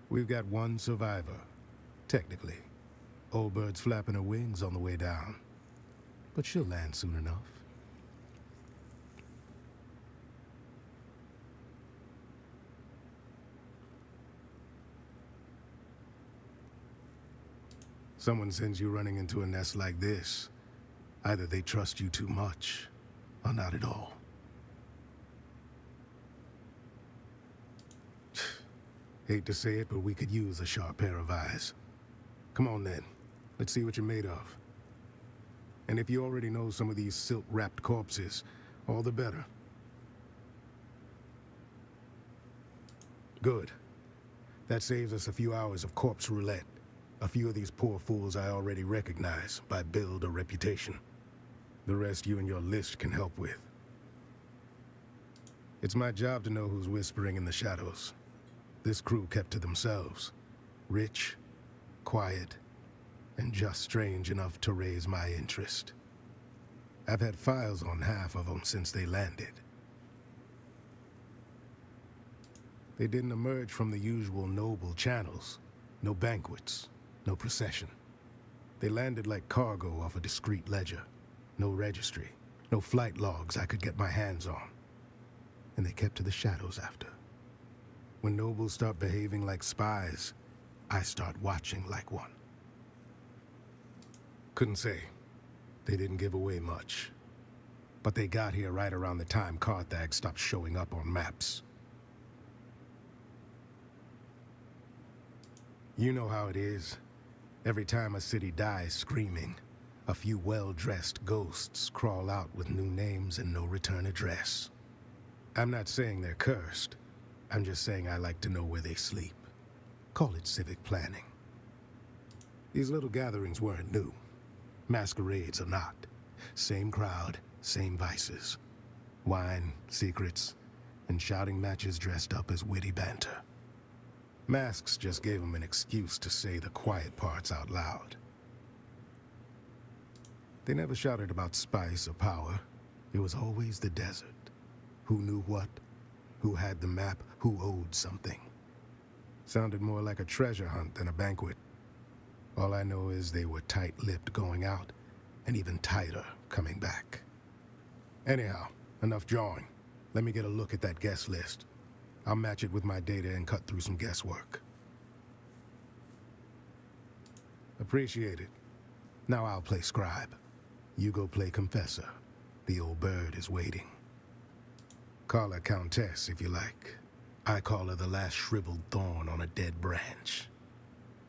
We've got one survivor, technically. Old bird's flapping her wings on the way down. But she'll land soon enough. Someone sends you running into a nest like this. Either they trust you too much, or not at all. Hate to say it, but we could use a sharp pair of eyes. Come on then, let's see what you're made of. And if you already know some of these silk-wrapped corpses, all the better. Good. That saves us a few hours of corpse roulette. A few of these poor fools I already recognize by build or reputation. The rest you and your list can help with. It's my job to know who's whispering in the shadows. This crew kept to themselves. Rich, quiet, and just strange enough to raise my interest. I've had files on half of them since they landed. They didn't emerge from the usual noble channels. No banquets, no procession. They landed like cargo off a discreet ledger. No registry, no flight logs I could get my hands on. And they kept to the shadows after. When nobles start behaving like spies, I start watching like one. Couldn't say. They didn't give away much. But they got here right around the time Carthage stopped showing up on maps. You know how it is. Every time a city dies screaming, a few well-dressed ghosts crawl out with new names and no return address. I'm not saying they're cursed. I'm just saying I like to know where they sleep. Call it civic planning. These little gatherings weren't new. Masquerades are not. Same crowd, same vices. Wine, secrets, and shouting matches dressed up as witty banter. Masks just gave them an excuse to say the quiet parts out loud. They never shouted about spice or power. It was always the desert. Who knew what? Who had the map? Who owed something? Sounded more like a treasure hunt than a banquet. All I know is they were tight-lipped going out, and even tighter coming back. Anyhow, enough jawing. Let me get a look at that guest list. I'll match it with my data and cut through some guesswork. Appreciate it. Now I'll play scribe. You go play confessor. The old bird is waiting. Call her Countess if you like. I call her the last shriveled thorn on a dead branch.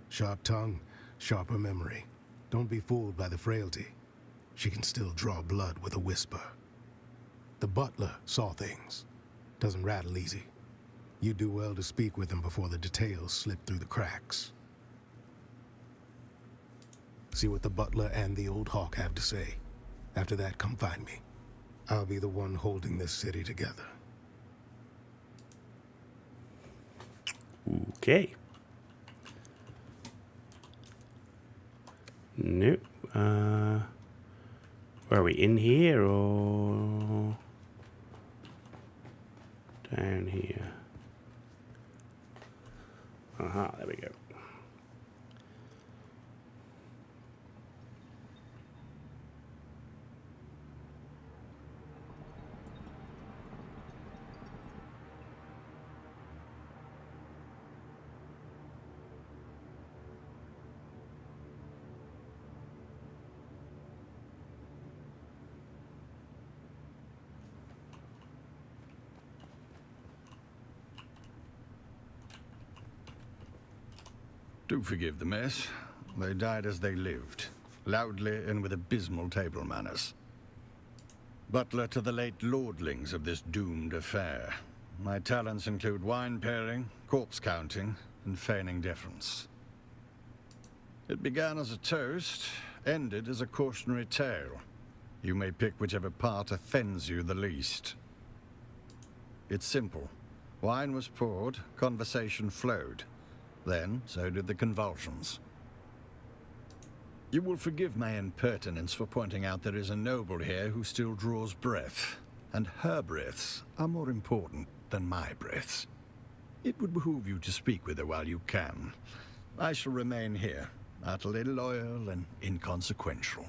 Sharp tongue, sharper memory. Don't be fooled by the frailty. She can still draw blood with a whisper. The butler saw things. Doesn't rattle easy. You do well to speak with him before the details slip through the cracks. See what the butler and the old hawk have to say. After that, come find me. I'll be the one holding this city together. Okay. No. Where are we? In here or down here? Aha, there we go. Do forgive the mess. They died as they lived, loudly and with abysmal table manners. Butler to the late lordlings of this doomed affair. My talents include wine pairing, corpse counting, and feigning deference. It began as a toast, ended as a cautionary tale. You may pick whichever part offends you the least. It's simple. Wine was poured, conversation flowed. Then, so did the convulsions. You will forgive my impertinence for pointing out there is a noble here who still draws breath, and her breaths are more important than my breaths. It would behoove you to speak with her while you can. I shall remain here, utterly loyal and inconsequential.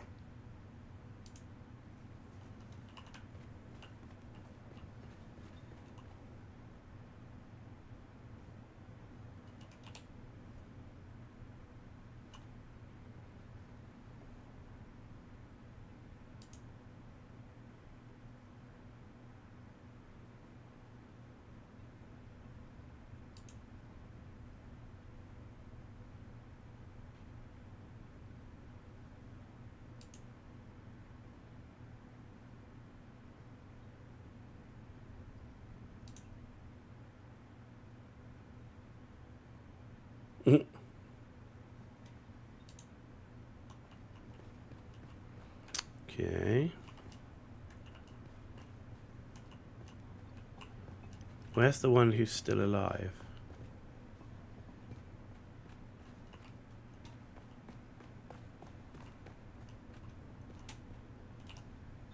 Okay. Where's the one who's still alive?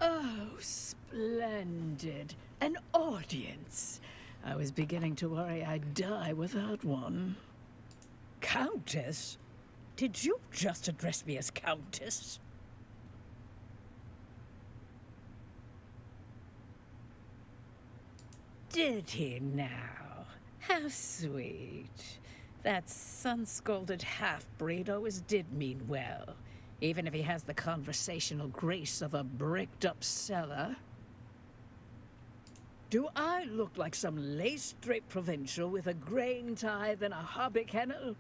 Oh, splendid. An audience. I was beginning to worry I'd die without one. Countess? Did you just address me as Countess? Did he now? How sweet. That sun-scalded half-breed always did mean well, even if he has the conversational grace of a bricked-up cellar. Do I look like some lace-draped provincial with a grain tithe and a hobby kennel?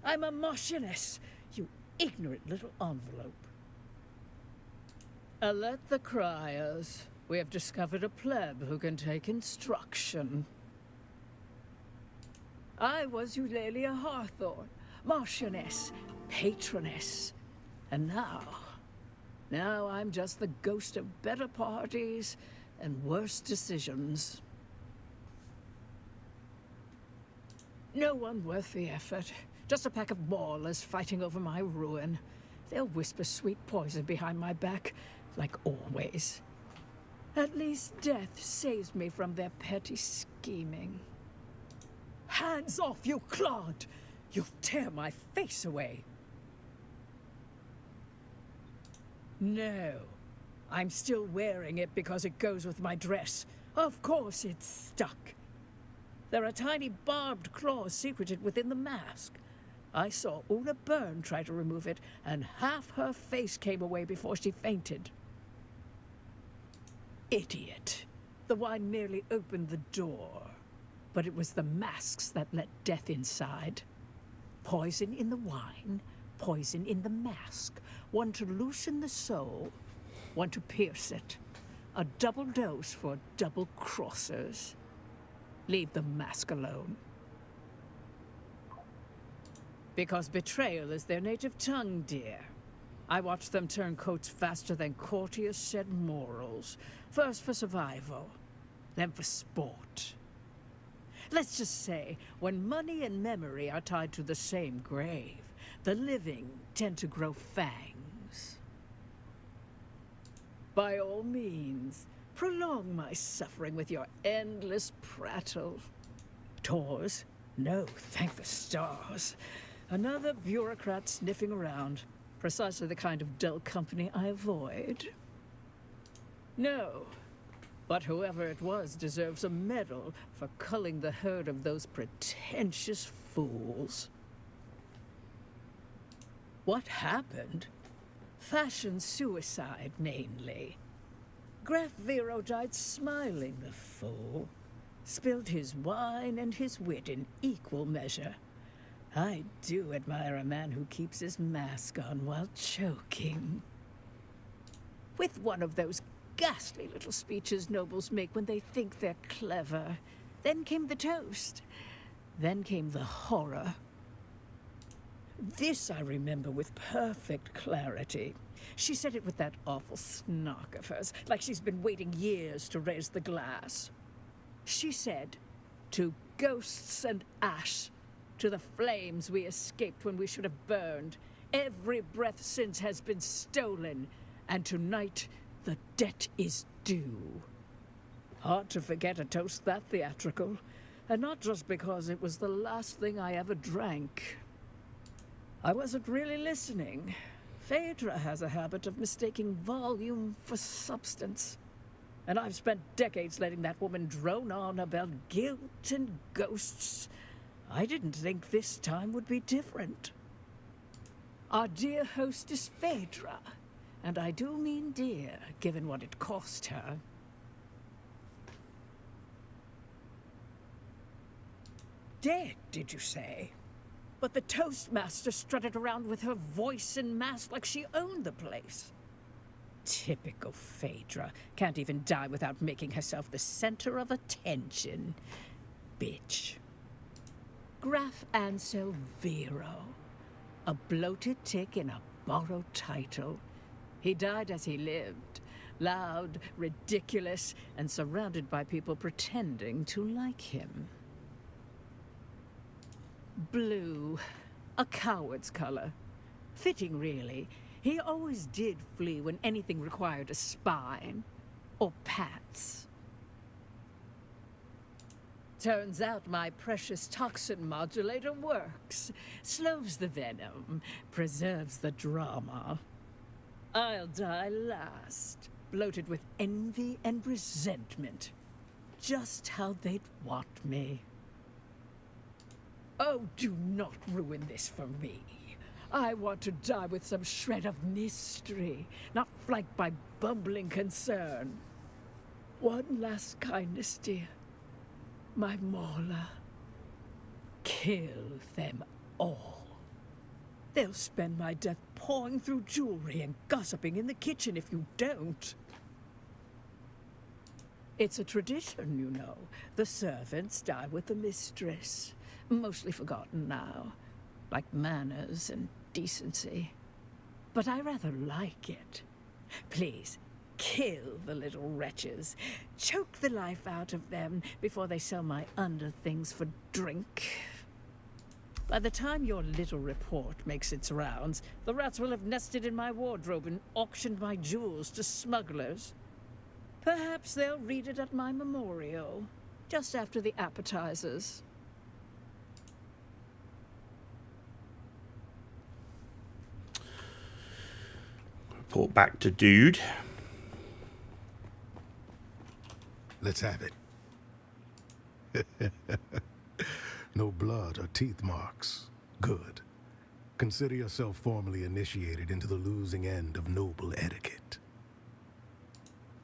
I'm a marchioness, you ignorant little envelope. Alert the criers. We have discovered a pleb who can take instruction. I was Eulalia Hawthorne, marchioness, patroness. And now I'm just the ghost of better parties and worse decisions. No one worth the effort. Just a pack of maulers fighting over my ruin. They'll whisper sweet poison behind my back, like always. At least death saves me from their petty scheming. Hands off, you clod! You'll tear my face away. No. I'm still wearing it because it goes with my dress. Of course it's stuck. There are tiny barbed claws secreted within the mask. I saw Una Byrne try to remove it, and half her face came away before she fainted. Idiot. The wine merely opened the door. But it was the masks that let death inside. Poison in the wine, poison in the mask. One to loosen the soul, one to pierce it. A double dose for double crossers. Leave the mask alone. Because betrayal is their native tongue, dear. I watched them turn coats faster than courtiers said morals. First for survival, then for sport. Let's just say, when money and memory are tied to the same grave, the living tend to grow fangs. By all means, prolong my suffering with your endless prattle. Tours? No, thank the stars. Another bureaucrat sniffing around. Precisely the kind of dull company I avoid. No, but whoever it was deserves a medal for culling the herd of those pretentious fools. What happened? Fashion suicide, mainly. Graf Vero died smiling, the fool. Spilled his wine and his wit in equal measure. I do admire a man who keeps his mask on while choking. With one of those ghastly little speeches nobles make when they think they're clever. Then came the toast. Then came the horror. This I remember with perfect clarity. She said it with that awful snark of hers, like she's been waiting years to raise the glass. She said, "To ghosts and ash, to the flames we escaped when we should have burned. Every breath since has been stolen, and tonight the debt is due." Hard to forget a toast that theatrical, and not just because it was the last thing I ever drank. I wasn't really listening. Phaedra has a habit of mistaking volume for substance. And I've spent decades letting that woman drone on about guilt and ghosts. I didn't think this time would be different. Our dear hostess Phaedra, and I do mean dear, given what it cost her. Dead, did you say? But the Toastmaster strutted around with her voice and mask like she owned the place. Typical Phaedra. Can't even die without making herself the center of attention. Bitch. Graf Ansel Vero. A bloated tick in a borrowed title. He died as he lived. Loud, ridiculous, and surrounded by people pretending to like him. Blue. A coward's color. Fitting, really. He always did flee when anything required a spine. Or pats. Turns out my precious toxin modulator works. Slows the venom. Preserves the drama. I'll die last. Bloated with envy and resentment. Just how they'd want me. Oh, do not ruin this for me. I want to die with some shred of mystery, not flanked by bumbling concern. One last kindness, dear. My Mauler. Kill them all. They'll spend my death pawing through jewelry and gossiping in the kitchen if you don't. It's a tradition, you know. The servants die with the mistress. Mostly forgotten now, like manners and decency. But I rather like it. Please, kill the little wretches. Choke the life out of them before they sell my underthings for drink. By the time your little report makes its rounds, the rats will have nested in my wardrobe and auctioned my jewels to smugglers. Perhaps they'll read it at my memorial, just after the appetizers. Report back to Dude. Let's have it. No blood or teeth marks. Good. Consider yourself formally initiated into the losing end of noble etiquette.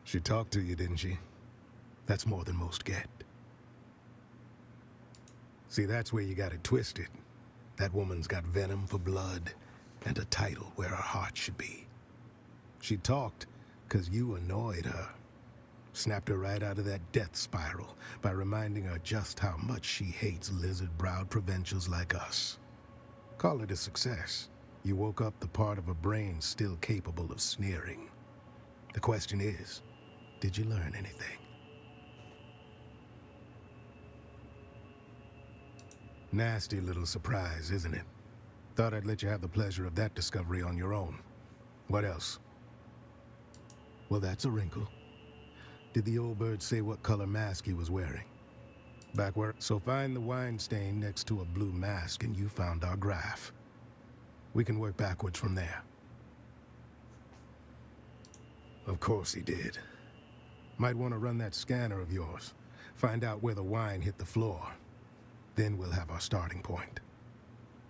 She talked to you, didn't she? That's more than most get. See, that's where you got it twisted. That woman's got venom for blood and a title where her heart should be. She talked because you annoyed her. Snapped her right out of that death spiral by reminding her just how much she hates lizard-browed provincials like us. Call it a success. You woke up the part of her brain still capable of sneering. The question is, did you learn anything? Nasty little surprise, isn't it? Thought I'd let you have the pleasure of that discovery on your own. What else? Well, that's a wrinkle. Did the old bird say what color mask he was wearing? Backward. So find the wine stain next to a blue mask and you found our graph. We can work backwards from there. Of course he did. Might want to run that scanner of yours. Find out where the wine hit the floor. Then we'll have our starting point.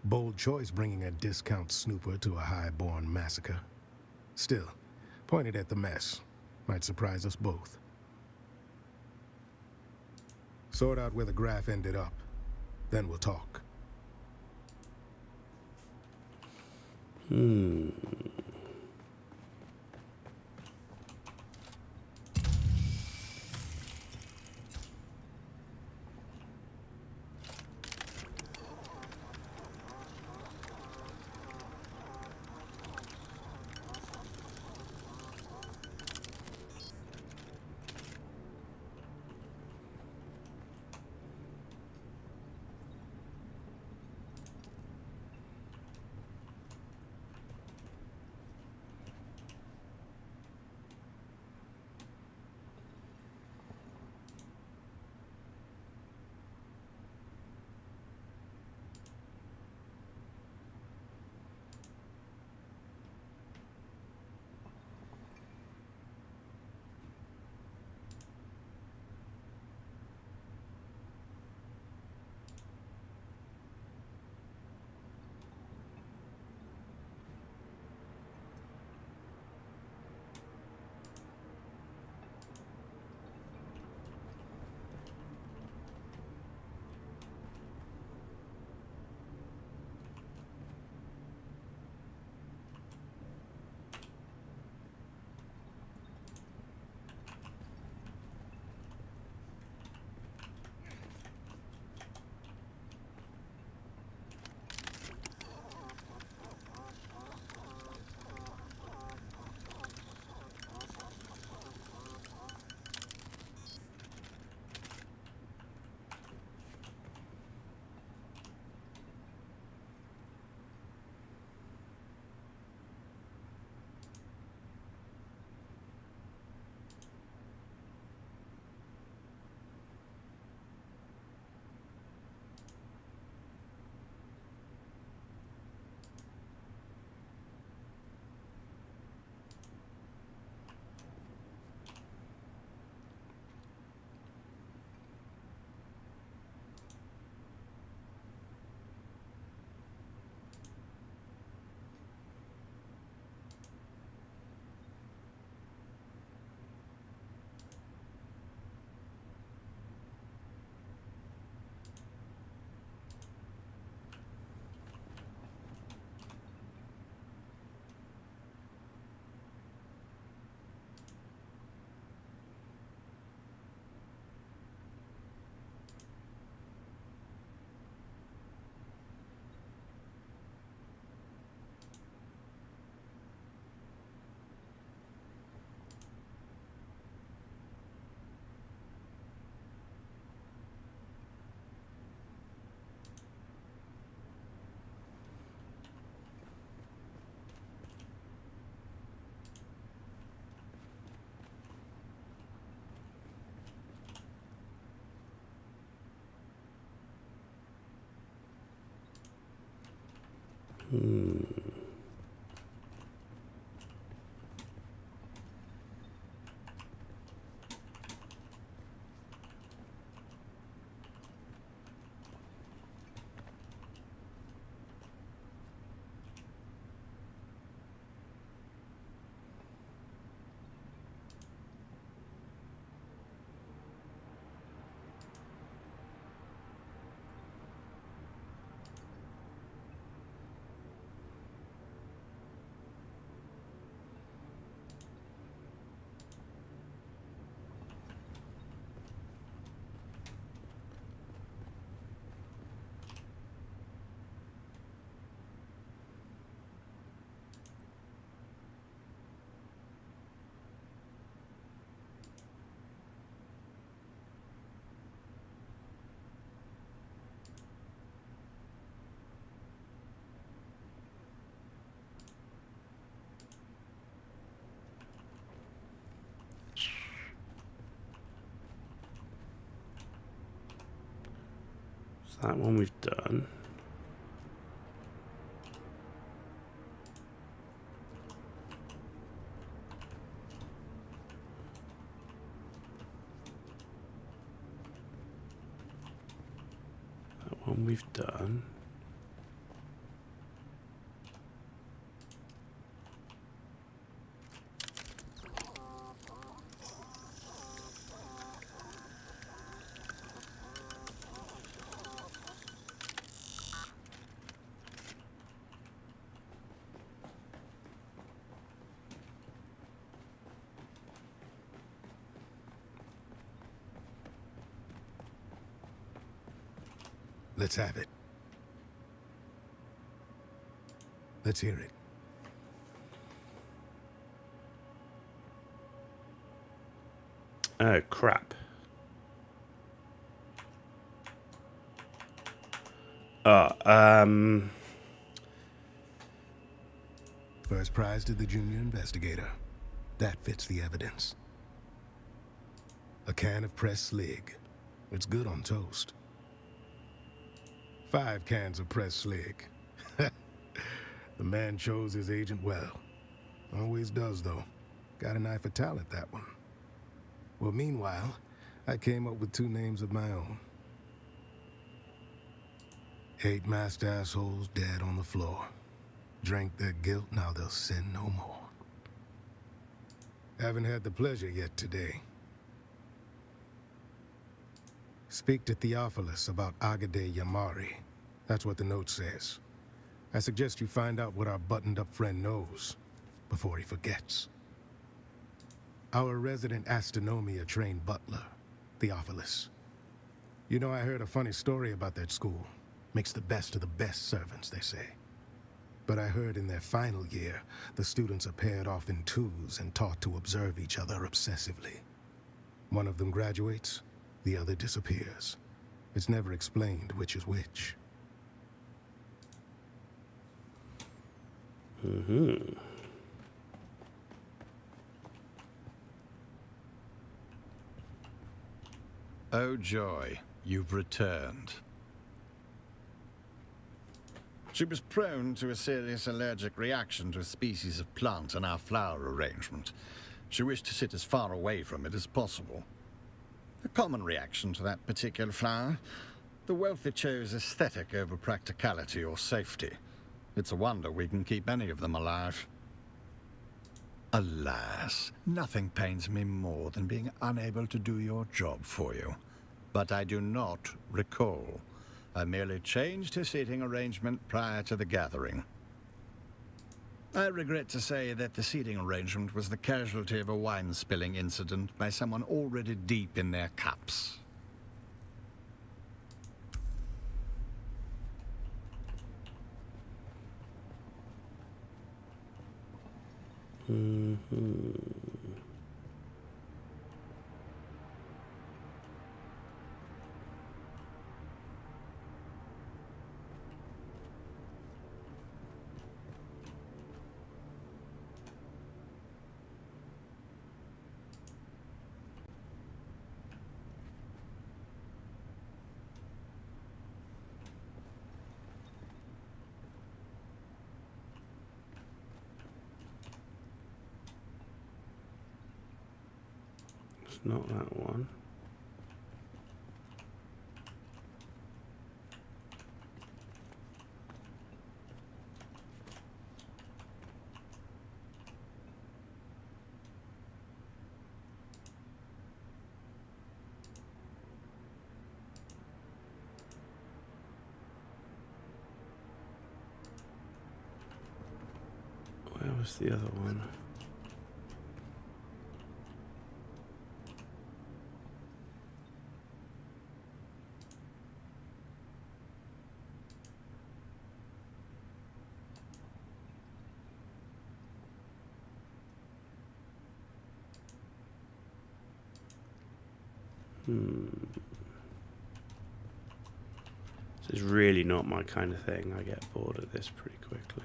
Bold choice bringing a discount snooper to a high-born massacre. Still, pointed at the mess. Might surprise us both. Sort out where the graph ended up. Then we'll talk. That one we've done. That one we've done. Let's have it. Let's hear it. Oh, crap. First prize to the junior investigator. That fits the evidence. A can of pressed slig. It's good on toast. 5 cans of pressed slig. The man chose his agent well. Always does, though. Got an eye for talent, that one. Well, meanwhile, I came up with 2 names of my own. 8 masked assholes dead on the floor. Drank their guilt, now they'll sin no more. Haven't had the pleasure yet today. Speak to Theophilus about Agade Yamari. That's what the note says. I suggest you find out what our buttoned-up friend knows before he forgets. Our resident astronomia-trained butler, Theophilus. You know, I heard a funny story about that school. Makes the best of the best servants, they say. But I heard in their final year, the students are paired off in twos and taught to observe each other obsessively. One of them graduates, the other disappears. It's never explained which is which. Mm-hmm. Oh joy, you've returned. She was prone to a serious allergic reaction to a species of plant in our flower arrangement. She wished to sit as far away from it as possible. A common reaction to that particular flower. The wealthy chose aesthetic over practicality or safety. It's a wonder we can keep any of them alive. Alas, nothing pains me more than being unable to do your job for you. But I do not recall. I merely changed his seating arrangement prior to the gathering. I regret to say that the seating arrangement was the casualty of a wine-spilling incident by someone already deep in their cups. Mm-hmm. It's not that one. Where was the other one? This is really not my kind of thing. I get bored of this pretty quickly.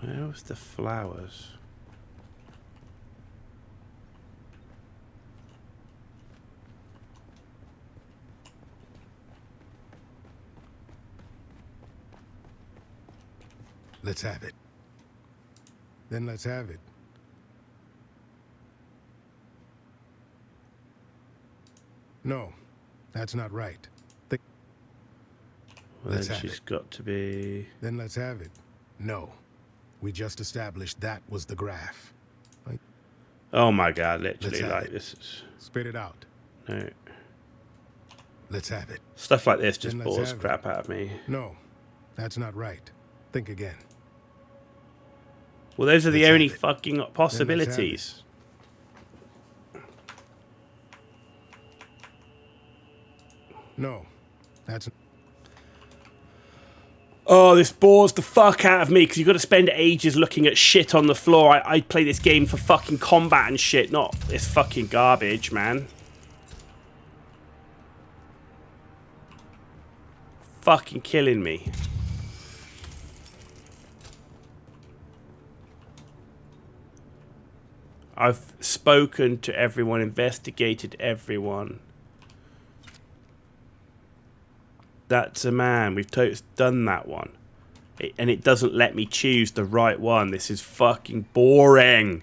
Where was the flowers? Let's have it. Then let's have it. No, that's not right. Well, Let's then have she's it. got to be... Then let's have it. No. We just established that was the graph. Oh my god, literally, Let's have like, it. this is... Spit it out. No. Let's have it. Stuff like this just Then let's bores have it. crap out of me. No, that's not right. Think again. Well, those are the Let's only have it. fucking possibilities. No, that's... Oh, this bores the fuck out of me because you've got to spend ages looking at shit on the floor. I play this game for fucking combat and shit, not this fucking garbage, man. Fucking killing me. I've spoken to everyone, investigated everyone. That's a man. We've done that one. And it doesn't let me choose the right one. This is fucking boring.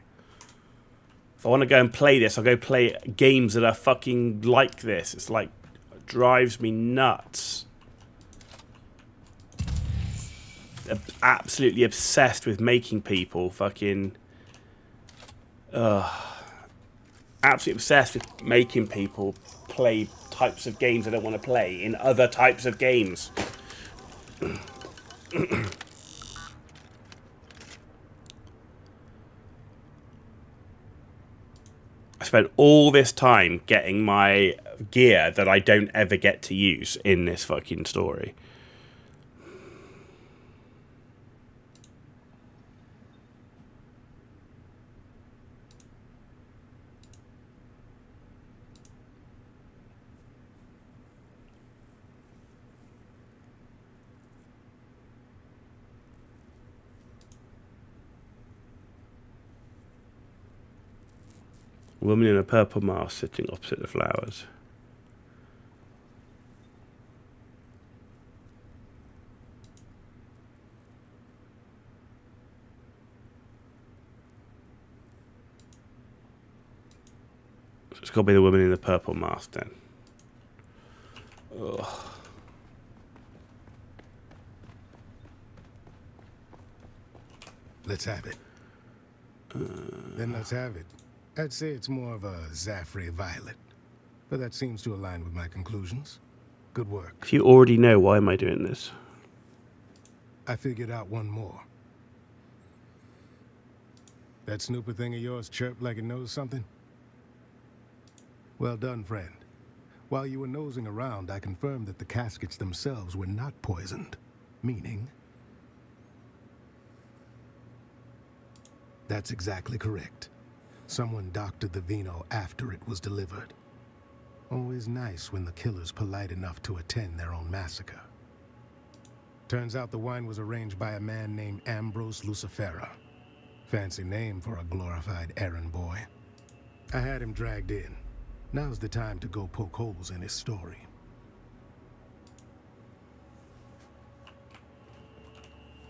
If I want to go and play this, I'll go play games that are fucking like this. It's like, it drives me nuts. I'm absolutely obsessed with making people fucking... absolutely obsessed with making people play types of games they don't want to play in other types of games. I spent all this time getting my gear that I don't ever get to use in this fucking story. Woman in a purple mask sitting opposite the flowers. So it's got to be the woman in the purple mask then. Ugh. Let's have it. Then let's have it. I'd say it's more of a Zaffrey violet, but that seems to align with my conclusions. Good work. If you already know, why am I doing this? I figured out one more. That snooper thing of yours chirped like it knows something? Well done, friend. While you were nosing around, I confirmed that the caskets themselves were not poisoned. Meaning... That's exactly correct. Someone doctored the vino after it was delivered. Always nice when the killer's polite enough to attend their own massacre. Turns out the wine was arranged by a man named Ambrose Lucifera. Fancy name for a glorified errand boy. I had him dragged in. Now's the time to go poke holes in his story.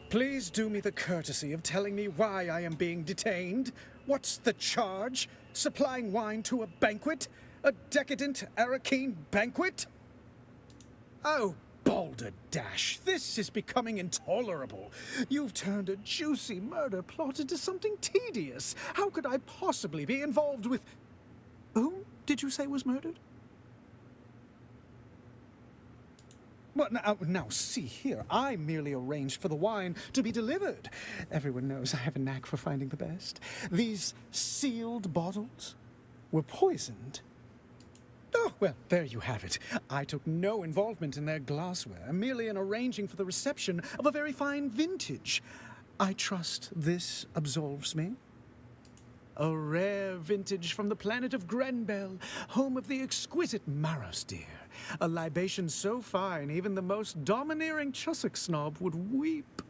Please do me the courtesy of telling me why I am being detained. What's the charge? Supplying wine to a banquet? A decadent Arakeen banquet? Oh, balderdash, this is becoming intolerable. You've turned a juicy murder plot into something tedious. How could I possibly be involved with... Who did you say was murdered? Well, now, see here. I merely arranged for the wine to be delivered. Everyone knows I have a knack for finding the best. These sealed bottles were poisoned. Oh, well, there you have it. I took no involvement in their glassware, merely in arranging for the reception of a very fine vintage. I trust this absolves me. A rare vintage from the planet of Grenbel, home of the exquisite Maros deer. A libation so fine, even the most domineering Chussock snob would weep.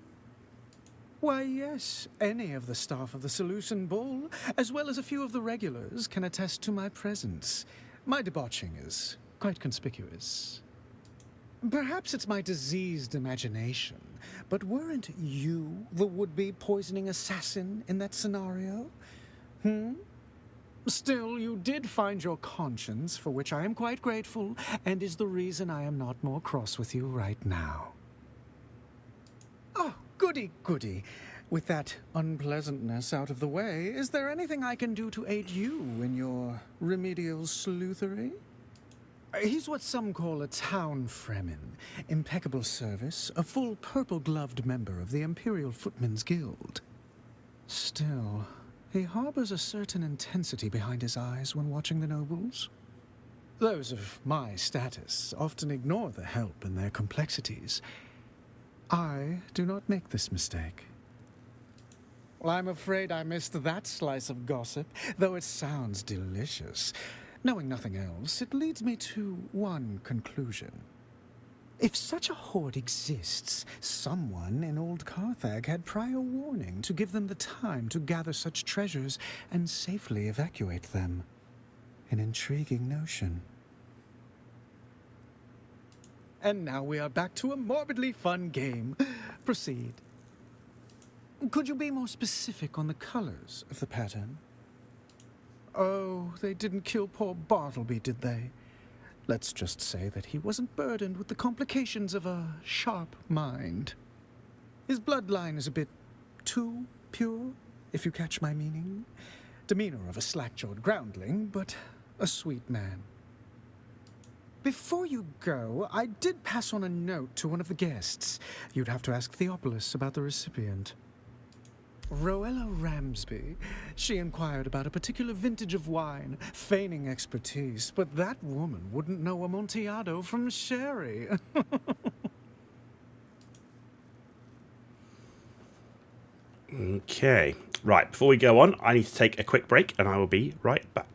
Why, yes, any of the staff of the Solution Bull, as well as a few of the regulars, can attest to my presence. My debauching is quite conspicuous. Perhaps it's my diseased imagination, but weren't you the would-be poisoning assassin in that scenario? Still, you did find your conscience, for which I am quite grateful, and is the reason I am not more cross with you right now. Oh, goody, goody. With that unpleasantness out of the way, is there anything I can do to aid you in your remedial sleuthery? He's what some call a town fremen. Impeccable service, a full purple-gloved member of the Imperial Footmen's Guild. Still, he harbors a certain intensity behind his eyes when watching the nobles. Those of my status often ignore the help in their complexities. I do not make this mistake. Well, I'm afraid I missed that slice of gossip, though it sounds delicious. Knowing nothing else, it leads me to one conclusion. If such a hoard exists, someone in old Carthage had prior warning to give them the time to gather such treasures and safely evacuate them. An intriguing notion. And now we are back to a morbidly fun game. Proceed. Could you be more specific on the colors of the pattern? Oh, they didn't kill poor Bartleby, did they? Let's just say that he wasn't burdened with the complications of a sharp mind. His bloodline is a bit too pure, if you catch my meaning. Demeanor of a slack-jawed groundling, but a sweet man. Before you go, I did pass on a note to one of the guests. You'd have to ask Theopolis about the recipient. Roella Ramsby. She inquired about a particular vintage of wine, feigning expertise, but that woman wouldn't know Amontillado from sherry. Okay. Right, before we go on, I need to take a quick break, and I will be right back.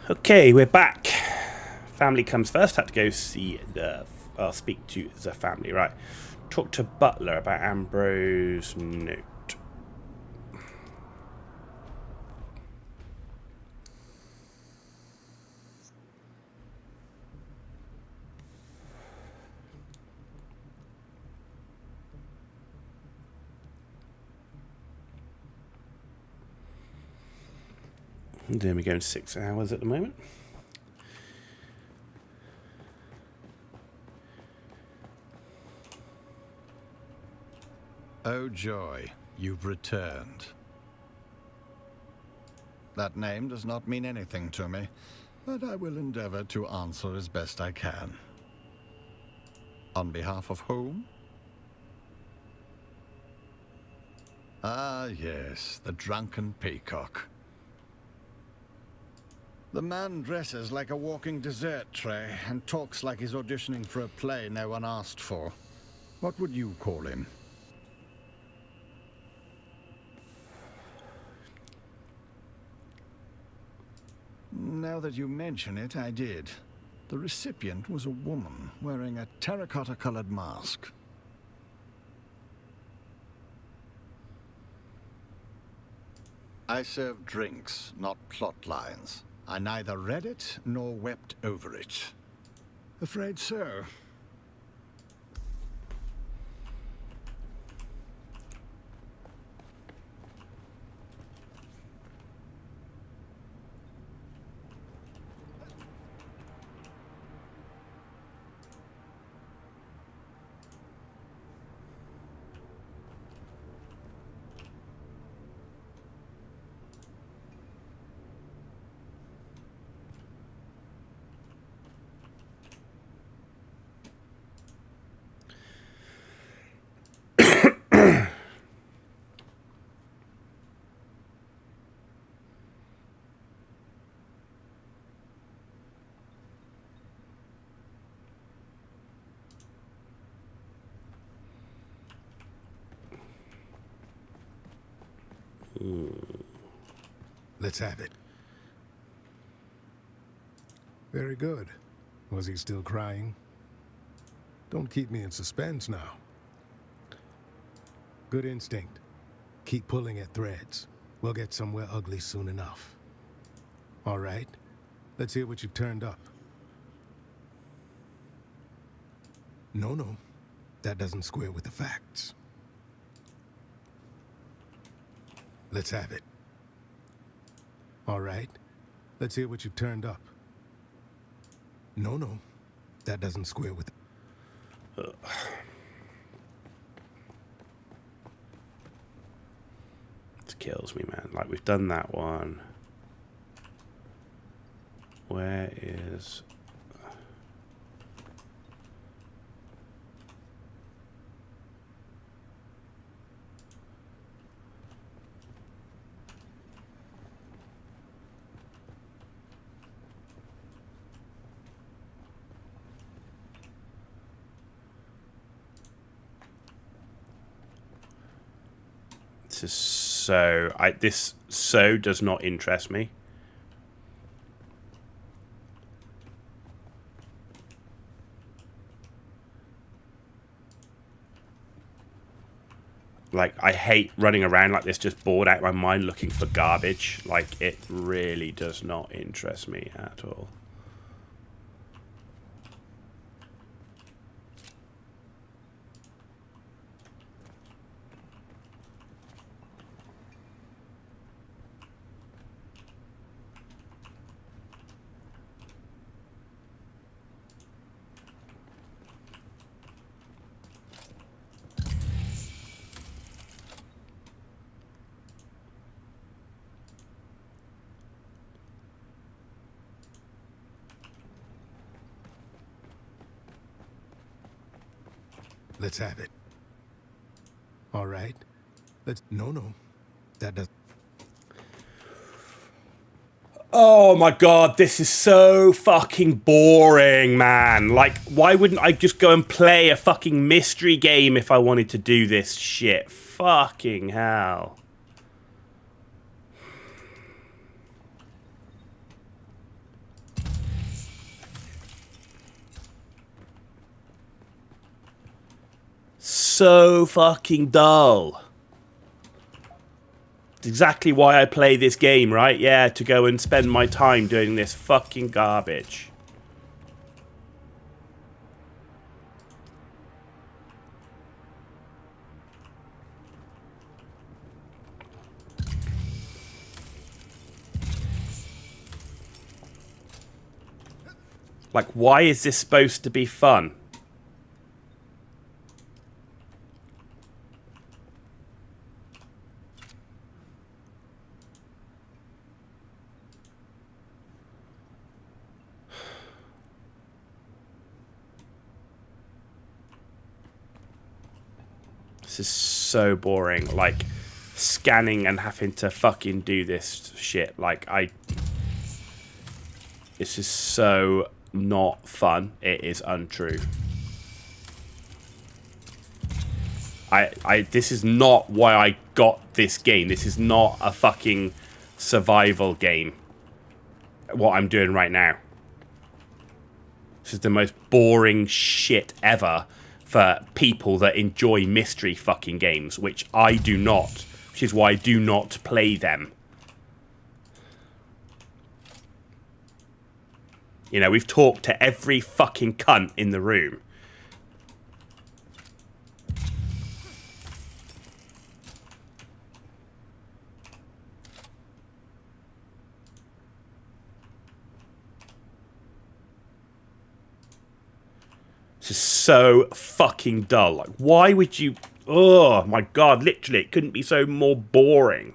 Okay, we're back. Family comes first. Had to go see speak to the family. Right. Talk to Butler about Ambrose note. And then we're going 6 hours at the moment. Oh joy, you've returned. That name does not mean anything to me, but I will endeavor to answer as best I can. On behalf of whom? Ah, yes, the drunken peacock. The man dresses like a walking dessert tray and talks like he's auditioning for a play no one asked for. What would you call him? Now that you mention it, I did. The recipient was a woman wearing a terracotta-colored mask. I serve drinks, not plot lines. I neither read it nor wept over it. Afraid so. Let's have it. Very good. Was he still crying? Don't keep me in suspense now. Good instinct. Keep pulling at threads. We'll get somewhere ugly soon enough. All right. Let's hear what you've turned up. No. That doesn't square with the facts. Let's have it. All right. Let's hear what you've turned up. No. That doesn't square with... Ugh. It kills me, man. Like, we've done that one. Where is... This is so... this so does not interest me. Like, I hate running around like this, just bored out of my mind looking for garbage. Like, it really does not interest me at all. Let's have it. All right. Let's... No. That does... Oh my god, this is so fucking boring, man. Like, why wouldn't I just go and play a fucking mystery game if I wanted to do this shit? Fucking hell. so fucking dull. It's exactly why I play this game, right? Yeah, to go and spend my time doing this fucking garbage. Like, why is this supposed to be fun? This is so boring. Like, scanning and having to fucking do this shit. Like, this is so not fun. It is untrue. This is not why I got this game. This is not a fucking survival game. What I'm doing right now. This is the most boring shit ever for people that enjoy mystery fucking games, which I do not. Which is why I do not play them. You know, we've talked to every fucking cunt in the room. This is so fucking dull. Like, why would you... Oh, my God. Literally, it couldn't be so more boring.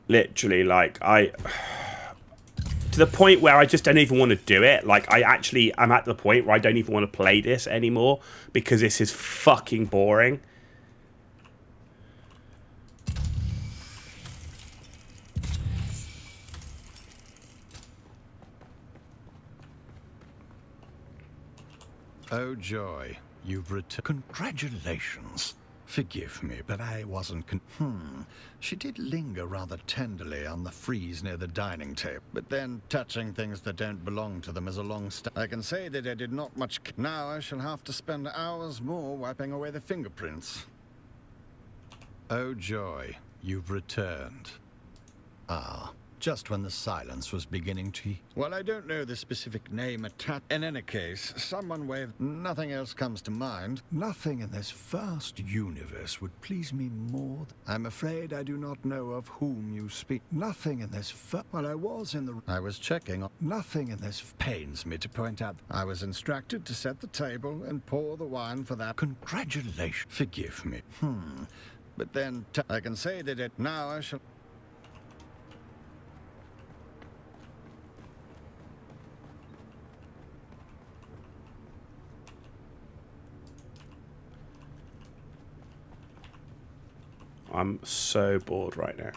Literally, like, to the point where I just don't even want to do it. Like, I'm at the point where I don't even want to play this anymore because this is fucking boring. Oh, joy. You've returned. Congratulations. Forgive me, but I wasn't She did linger rather tenderly on the frieze near the dining table, but then touching things that don't belong to them is a long I can say that I did not much. Now I shall have to spend hours more wiping away the fingerprints. Oh, joy. You've returned. Ah. Just when the silence was beginning to... Well, I don't know the specific name attached. In any case, someone waved... Nothing else comes to mind. Nothing in this vast universe would please me more... I'm afraid I do not know of whom you speak. Nothing in this... Well, I was in the... I was checking on... Nothing in this pains me to point out. I was instructed to set the table and pour the wine for that. Congratulations. Forgive me. But then... I can say that it... Now I shall... I'm so bored right now.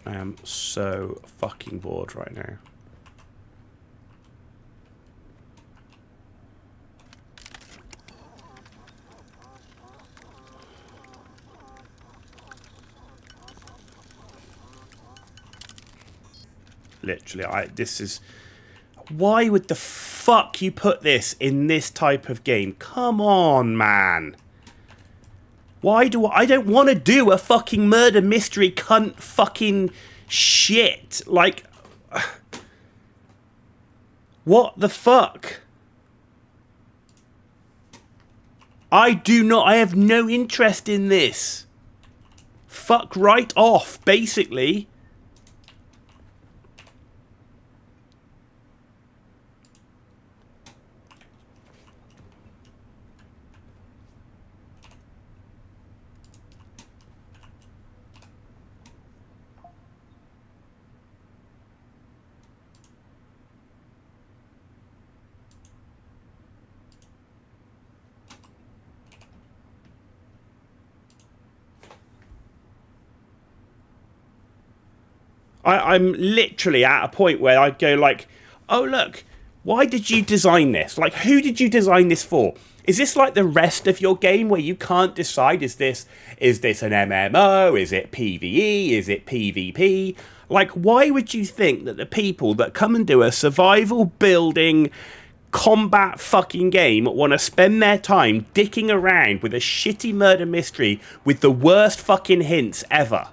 I am so fucking bored right now. Literally, this is... Why would the fuck you put this in this type of game? Come on, man. Why do I don't want to do a fucking murder mystery cunt fucking shit. Like, What the fuck? I have no interest in this. Fuck right off, basically. I'm literally at a point where I go like, oh look, why did you design this? Like, who did you design this for? Is this like the rest of your game where you can't decide, is this an MMO? Is it PvE? Is it PvP? Like, why would you think that the people that come and do a survival building combat fucking game want to spend their time dicking around with a shitty murder mystery with the worst fucking hints ever?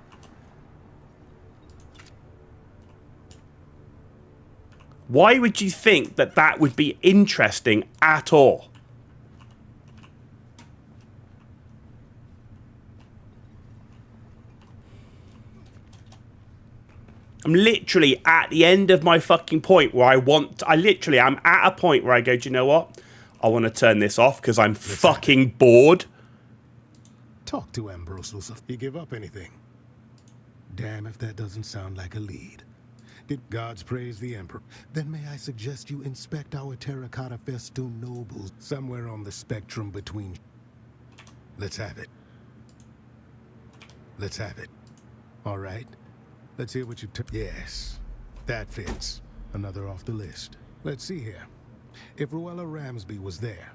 Why would you think that that would be interesting at all? I'm literally at the end of my fucking point where I'm at a point where I go, do you know what? I want to turn this off because I'm fucking bored. Talk to Ambrosus if you give up anything. Damn if that doesn't sound like a lead. Did gods praise the Emperor? Then may I suggest you inspect our terracotta festoon nobles somewhere on the spectrum between... Let's have it. Let's have it. All right? Let's hear what you... Yes, that fits. Another off the list. Let's see here. If Ruella Ramsby was there,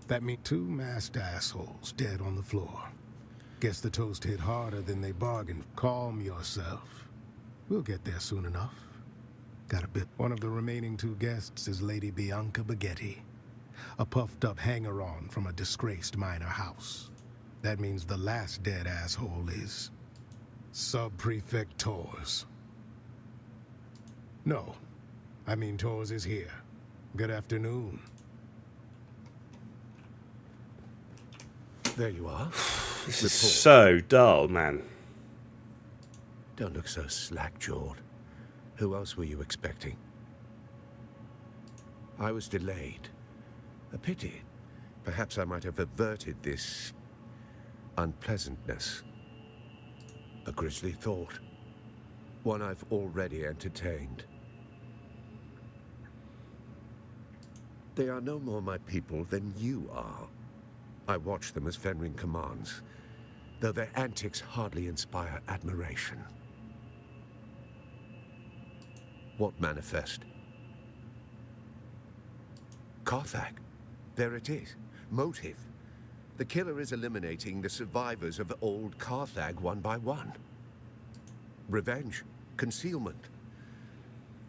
that means 2 masked assholes dead on the floor. Guess the toast hit harder than they bargained. Calm yourself. We'll get there soon enough. Got a bit. One of the remaining 2 guests is Lady Bianca Baghetti, a puffed-up hanger-on from a disgraced minor house. That means the last dead asshole is... Sub-Prefect Tors. No, I mean Tors is here. Good afternoon. There you are. This is so dull, man. Don't look so slack-jawed. Who else were you expecting? I was delayed. A pity. Perhaps I might have averted this unpleasantness. A grisly thought. One I've already entertained. They are no more my people than you are. I watch them as Fenring commands, though their antics hardly inspire admiration. What manifest? Carthag. There it is. Motive. The killer is eliminating the survivors of old Carthag one by one. Revenge, concealment,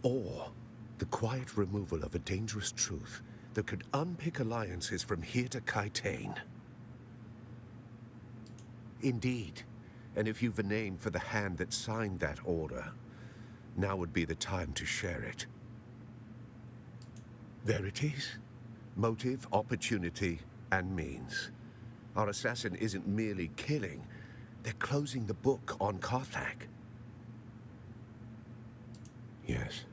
or the quiet removal of a dangerous truth that could unpick alliances from here to Kaitane. Indeed, and if you've a name for the hand that signed that order, now would be the time to share it. There it is. Motive, opportunity, and means. Our assassin isn't merely killing, they're closing the book on Carthag. Yes.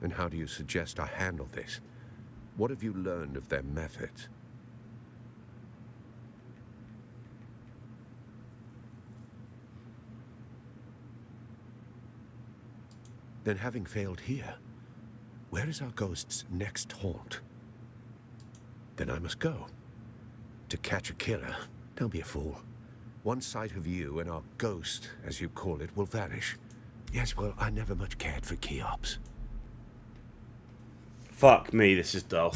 And how do you suggest I handle this? What have you learned of their methods? Then having failed here, where is our ghost's next haunt? Then I must go. To catch a killer. Don't be a fool. One sight of you and our ghost, as you call it, will vanish. Yes, well, I never much cared for Cheops. Fuck me, this is dull.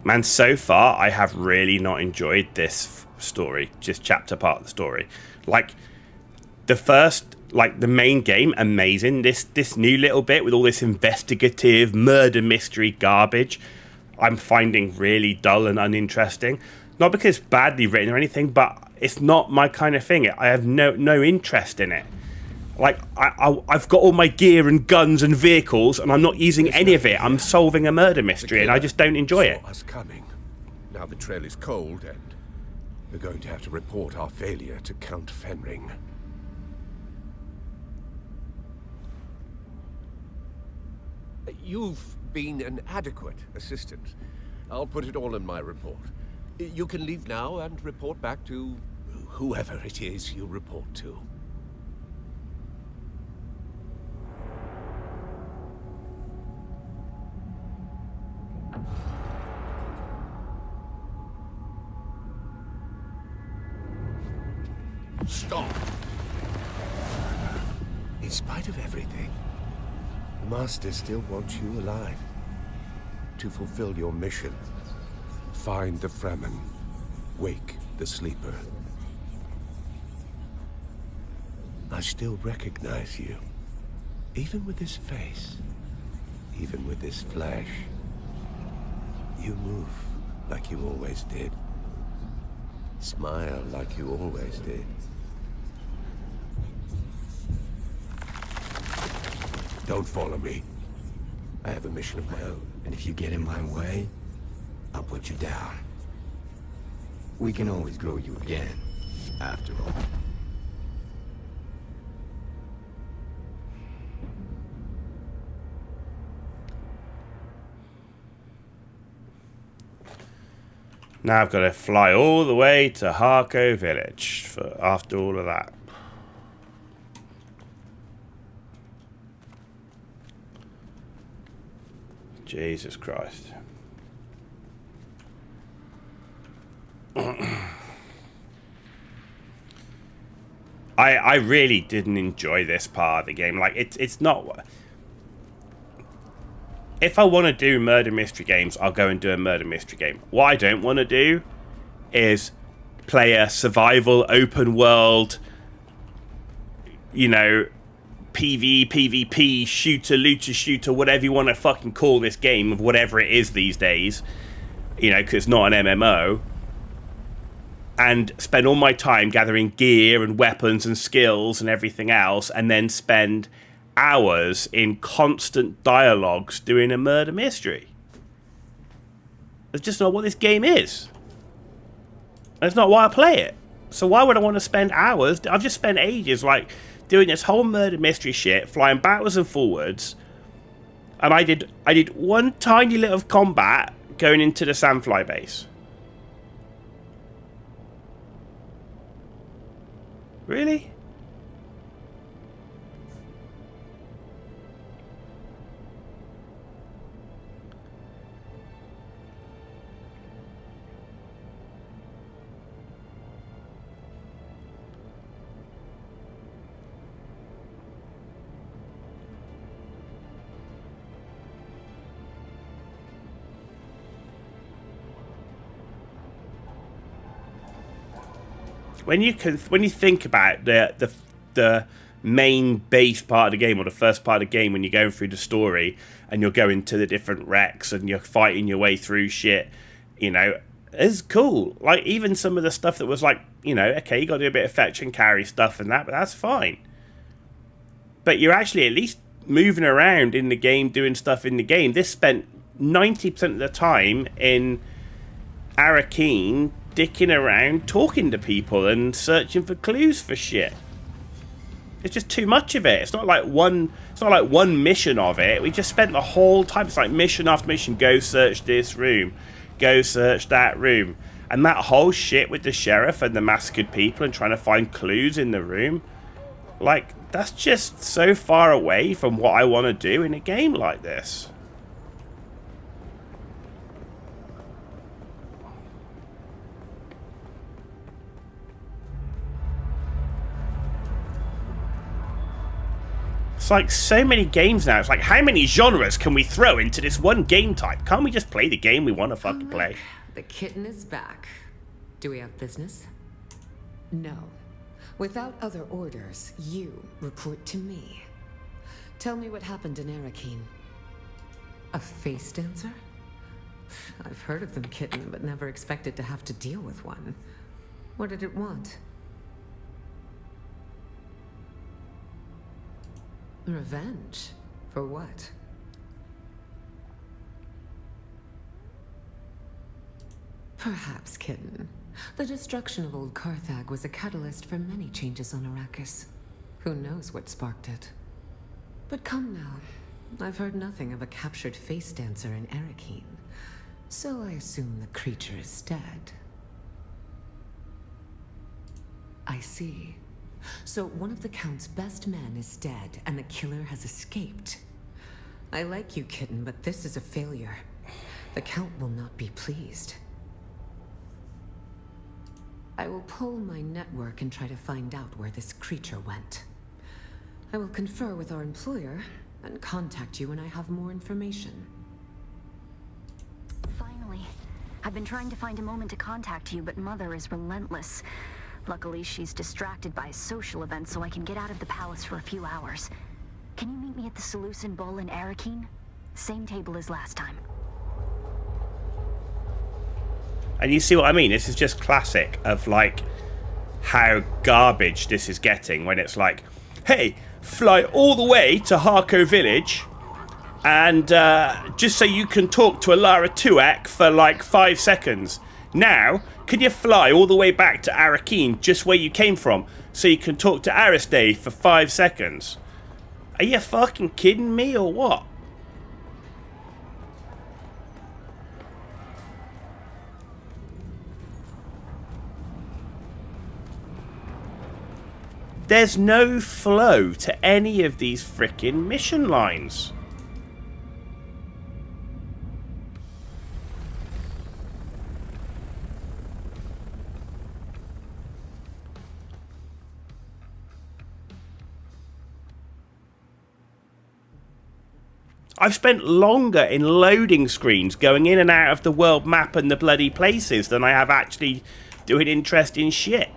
Man, so far, I have really not enjoyed this story, just chapter part of the story. Like, the first, like, the main game, amazing. This new little bit with all this investigative murder mystery garbage, I'm finding really dull and uninteresting. Not because it's badly written or anything, but it's not my kind of thing. I have no interest in it. Like, I've got all my gear and guns and vehicles, and I'm not using any of it. I'm solving a murder mystery, and I just don't enjoy it. Us coming. Now the trail is cold, and we're going to have to report our failure to Count Fenring. You've been an adequate assistant. I'll put it all in my report. You can leave now and report back to whoever it is you report to. Stop! In spite of everything, the Master still wants you alive. To fulfill your mission. Find the Fremen. Wake the sleeper. I still recognize you. Even with this face. Even with this flesh. You move like you always did. Smile like you always did. Don't follow me. I have a mission of my own. And if you get in my way, I'll put you down. We can always grow you again, after all. Now I've got to fly all the way to Harco Village after all of that. Jesus Christ. I really didn't enjoy this part of the game. Like, it's not... If I want to do murder mystery games, I'll go and do a murder mystery game. What I don't want to do is play a survival, open world, you know, PvP, shooter, looter, shooter, whatever you want to fucking call this game, of whatever it is these days, you know, because it's not an MMO, and spend all my time gathering gear and weapons and skills and everything else, and then spend hours in constant dialogues doing a murder mystery. That's just not what this game is. That's not why I play it. So why would I want to spend hours? I've just spent ages, like, doing this whole murder mystery shit, flying backwards and forwards, and I did one tiny little of combat going into the Sandfly base. Really? When you think about the main base part of the game, or the first part of the game, when you're going through the story and you're going to the different wrecks and you're fighting your way through shit, you know, it's cool. Like, even some of the stuff that was like, you know, okay, you got to do a bit of fetch and carry stuff and that, but that's fine. But you're actually at least moving around in the game, doing stuff in the game. This spent 90% of the time in Arakeen dicking around, talking to people and searching for clues for shit. It's just too much of it. It's not like one mission of it. We just spent the whole time. It's like mission after mission. Go search this room. Go search that room. And that whole shit with the sheriff and the massacred people and trying to find clues in the room. Like, that's just so far away from what I want to do in a game like this. It's like so many games now. It's like, how many genres can we throw into this one game type? Can't we just play the game we want to fucking play? The kitten is back. Do we have business? No. Without other orders, you report to me. Tell me what happened in Arakeen. A face dancer? I've heard of them, kitten, but never expected to have to deal with one. What did it want? Revenge? For what? Perhaps, kitten. The destruction of old Carthag was a catalyst for many changes on Arrakis. Who knows what sparked it? But come now. I've heard nothing of a captured face dancer in Arakeen. So I assume the creature is dead. I see. So one of the Count's best men is dead, and the killer has escaped. I like you, kitten, but this is a failure. The Count will not be pleased. I will pull my network and try to find out where this creature went. I will confer with our employer and contact you when I have more information. Finally. I've been trying to find a moment to contact you, but Mother is relentless. Luckily, she's distracted by a social event, so I can get out of the palace for a few hours. Can you meet me at the Seleucid Bowl in Arakeen? Same table as last time. And you see what I mean? This is just classic of like how garbage this is getting when it's like, hey, fly all the way to Harko Village and just so you can talk to Alara Tuak for like 5 seconds. Now, can you fly all the way back to Arakeen, just where you came from, so you can talk to Aristide for 5 seconds? Are you fucking kidding me or what? There's no flow to any of these frickin' mission lines. I've spent longer in loading screens going in and out of the world map and the bloody places than I have actually doing interesting shit.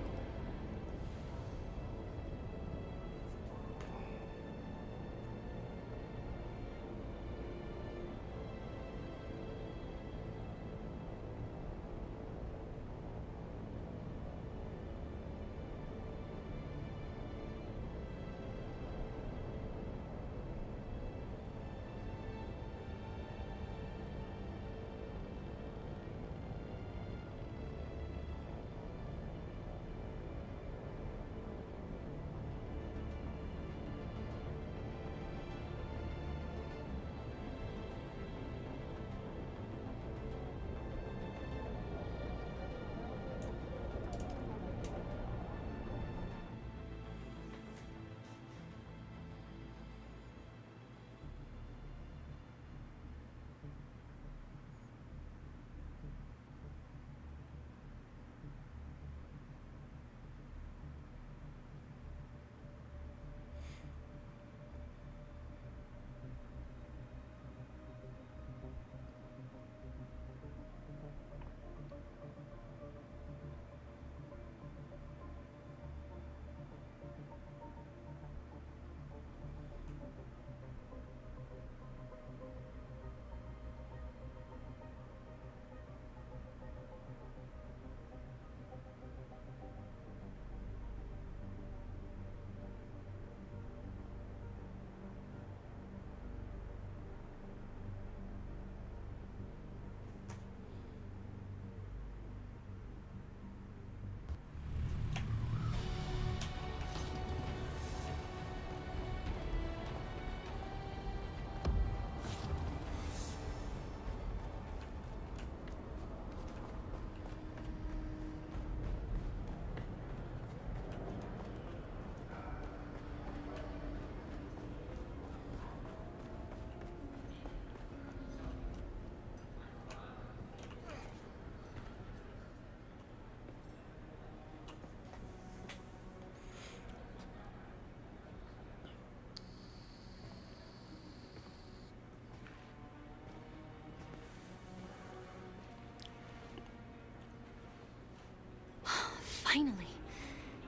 Finally.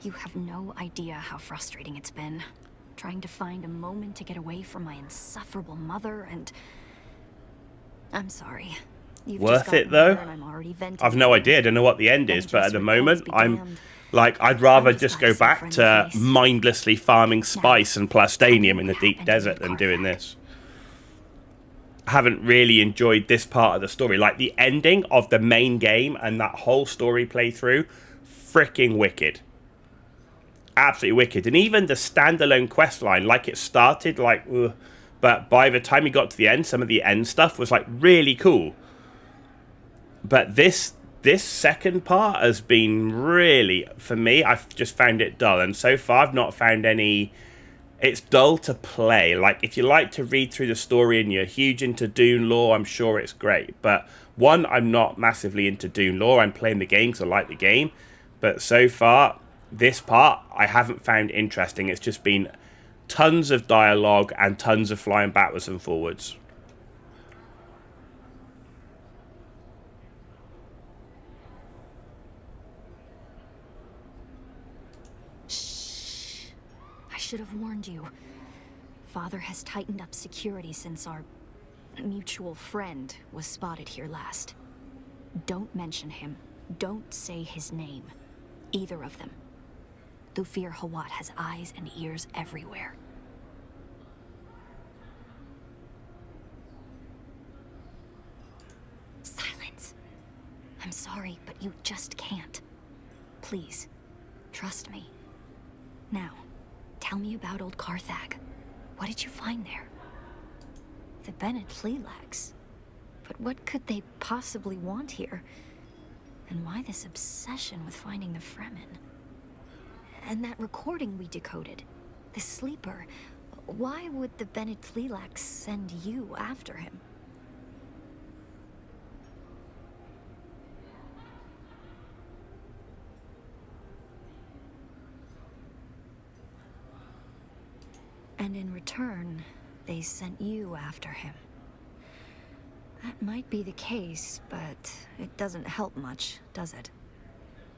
You have no idea how frustrating it's been. Trying to find a moment to get away from my insufferable mother and... I'm sorry. You've just Worth gotten it though? here and I'm already venting I've no to idea. I don't know what the end is, but at the moment, I'm like, I'd rather just go back to mindlessly farming spice and plastanium in the deep desert than doing this. I haven't really enjoyed this part of the story. Like, the ending of the main game and that whole story playthrough, freaking wicked. Absolutely wicked. And even the standalone quest line, like, it started like, ugh, but by the time you got to the end, some of the end stuff was like really cool. But this second part has been really, for me, I've just found it dull. And so far, I've not found any... It's dull to play. Like, if you like to read through the story and you're huge into Dune lore, I'm sure it's great. But one, I'm not massively into Dune lore. I'm playing the game because I like the game. But so far, this part, I haven't found interesting. It's just been tons of dialogue and tons of flying backwards and forwards. Shh. I should have warned you. Father has tightened up security since our mutual friend was spotted here last. Don't mention him. Don't say his name. Either of them. Thufir Hawat has eyes and ears everywhere. Silence. I'm sorry, but you just can't. Please, trust me. Now, tell me about old Carthag. What did you find there? The Bennett Flealags. But what could they possibly want here? And why this obsession with finding the Fremen? And that recording we decoded, the sleeper. Why would the Bennett Flealags send you after him? And in return, they sent you after him. That might be the case, but it doesn't help much, does it?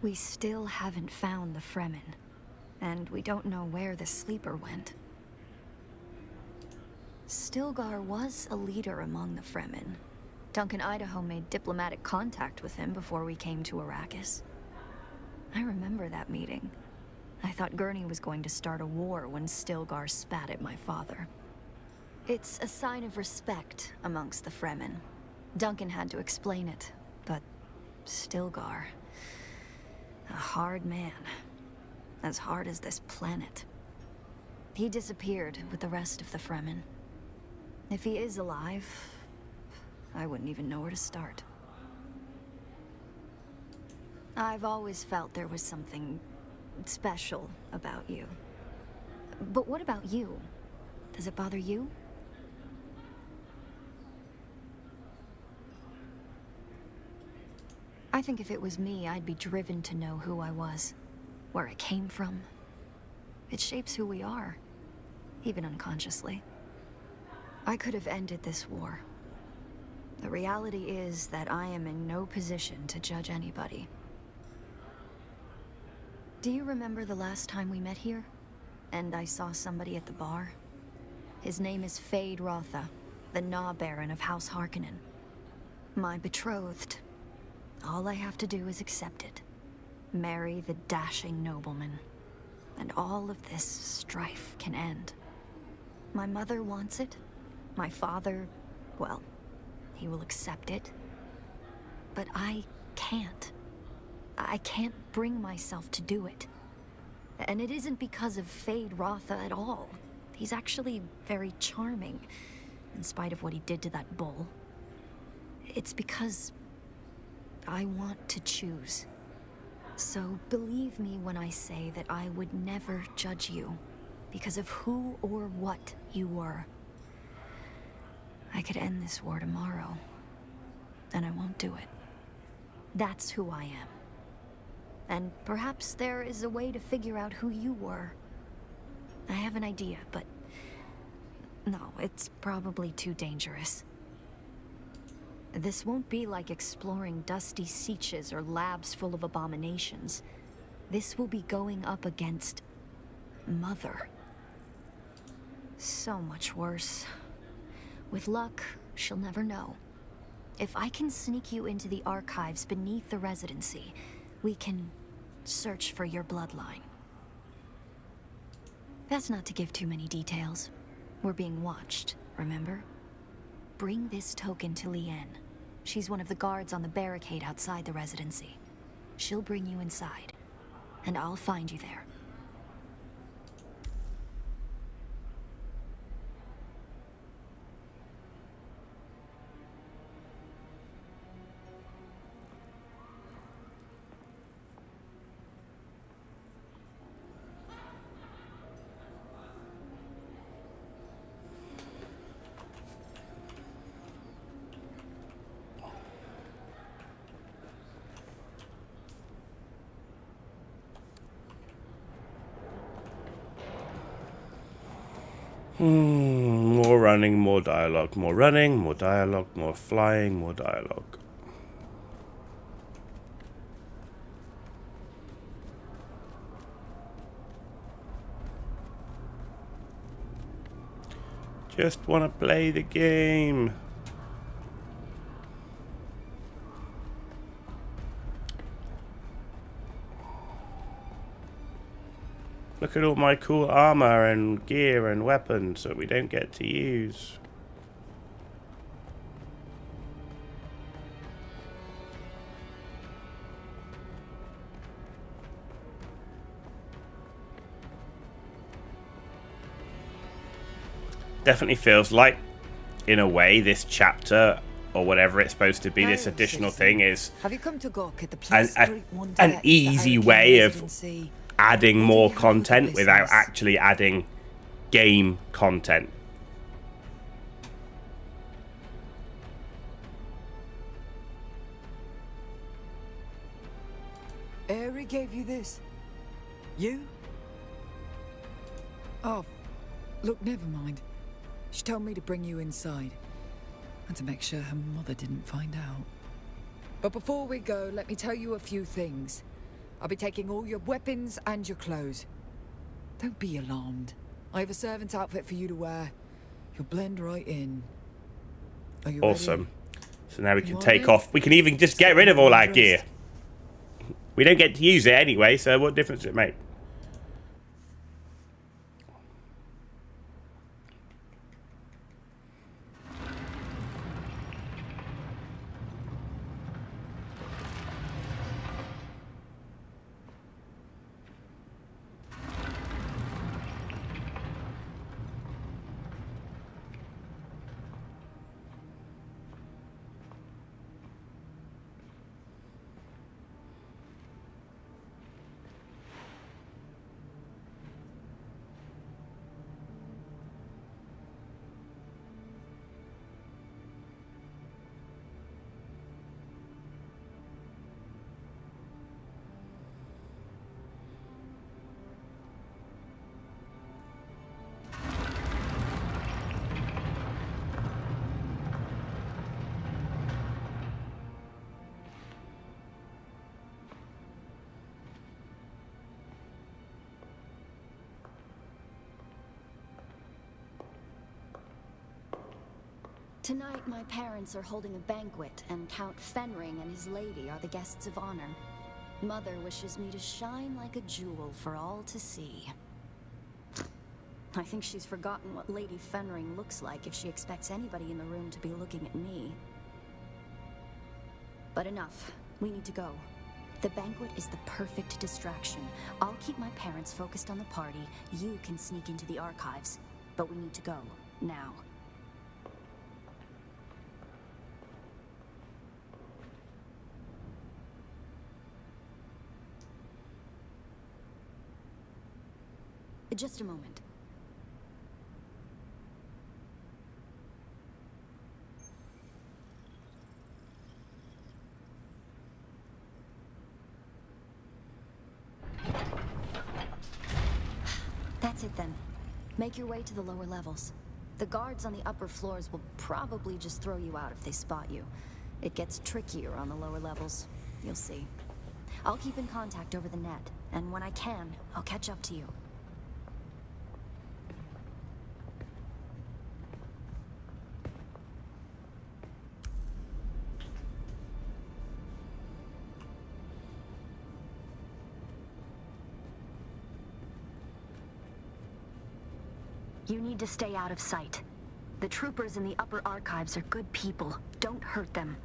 We still haven't found the Fremen, and we don't know where the sleeper went. Stilgar was a leader among the Fremen. Duncan Idaho made diplomatic contact with him before we came to Arrakis. I remember that meeting. I thought Gurney was going to start a war when Stilgar spat at my father. It's a sign of respect amongst the Fremen. Duncan had to explain it, but Stilgar... a hard man. As hard as this planet. He disappeared with the rest of the Fremen. If he is alive, I wouldn't even know where to start. I've always felt there was something special about you. But what about you? Does it bother you? I think if it was me, I'd be driven to know who I was, where I came from. It shapes who we are, even unconsciously. I could have ended this war. The reality is that I am in no position to judge anybody. Do you remember the last time we met here? And I saw somebody at the bar? His name is Fade Rotha, the Gnaw Baron of House Harkonnen. My betrothed. All I have to do is accept it. Marry the dashing nobleman. And all of this strife can end. My mother wants it. My father, well, he will accept it. But I can't. I can't bring myself to do it. And it isn't because of Fade Rotha at all. He's actually very charming, in spite of what he did to that bull. It's because I want to choose. So believe me when I say that I would never judge you because of who or what you were. I could end this war tomorrow, and I won't do it. That's who I am. And perhaps there is a way to figure out who you were. I have an idea, but no, it's probably too dangerous. This won't be like exploring dusty sieges or labs full of abominations. This will be going up against Mother. So much worse. With luck, she'll never know. If I can sneak you into the archives beneath the residency, we can search for your bloodline. That's not to give too many details. We're being watched, remember? Bring this token to Liane. She's one of the guards on the barricade outside the residency. She'll bring you inside, and I'll find you there. More running, more dialogue. More running, more dialogue, more flying, more dialogue. Just want to play the game. Look at all my cool armor and gear and weapons that we don't get to use. Definitely feels like, in a way, this chapter, or whatever it's supposed to be, this additional thing is Have you come to gawk at the an easy way of adding more content without actually adding game content. Aerie gave you this? You? Oh, look, never mind. She told me to bring you inside. And to make sure her mother didn't find out. But before we go, let me tell you a few things. I'll be taking all your weapons and your clothes. Don't be alarmed. I have a servant's outfit for you to wear. You'll blend right in. Are you awesome. ready? So now we can take off. We can even just get rid of all our gear. We don't get to use it anyway, so what difference does it make? Tonight, my parents are holding a banquet, and Count Fenring and his lady are the guests of honor. Mother wishes me to shine like a jewel for all to see. I think she's forgotten what Lady Fenring looks like if she expects anybody in the room to be looking at me. But enough. We need to go. The banquet is the perfect distraction. I'll keep my parents focused on the party. You can sneak into the archives. But we need to go. Now. Just a moment. That's it then. Make your way to the lower levels. The guards on the upper floors will probably just throw you out if they spot you. It gets trickier on the lower levels. You'll see. I'll keep in contact over the net, and when I can, I'll catch up to you. You need to stay out of sight. The troopers in the upper archives are good people. Don't hurt them.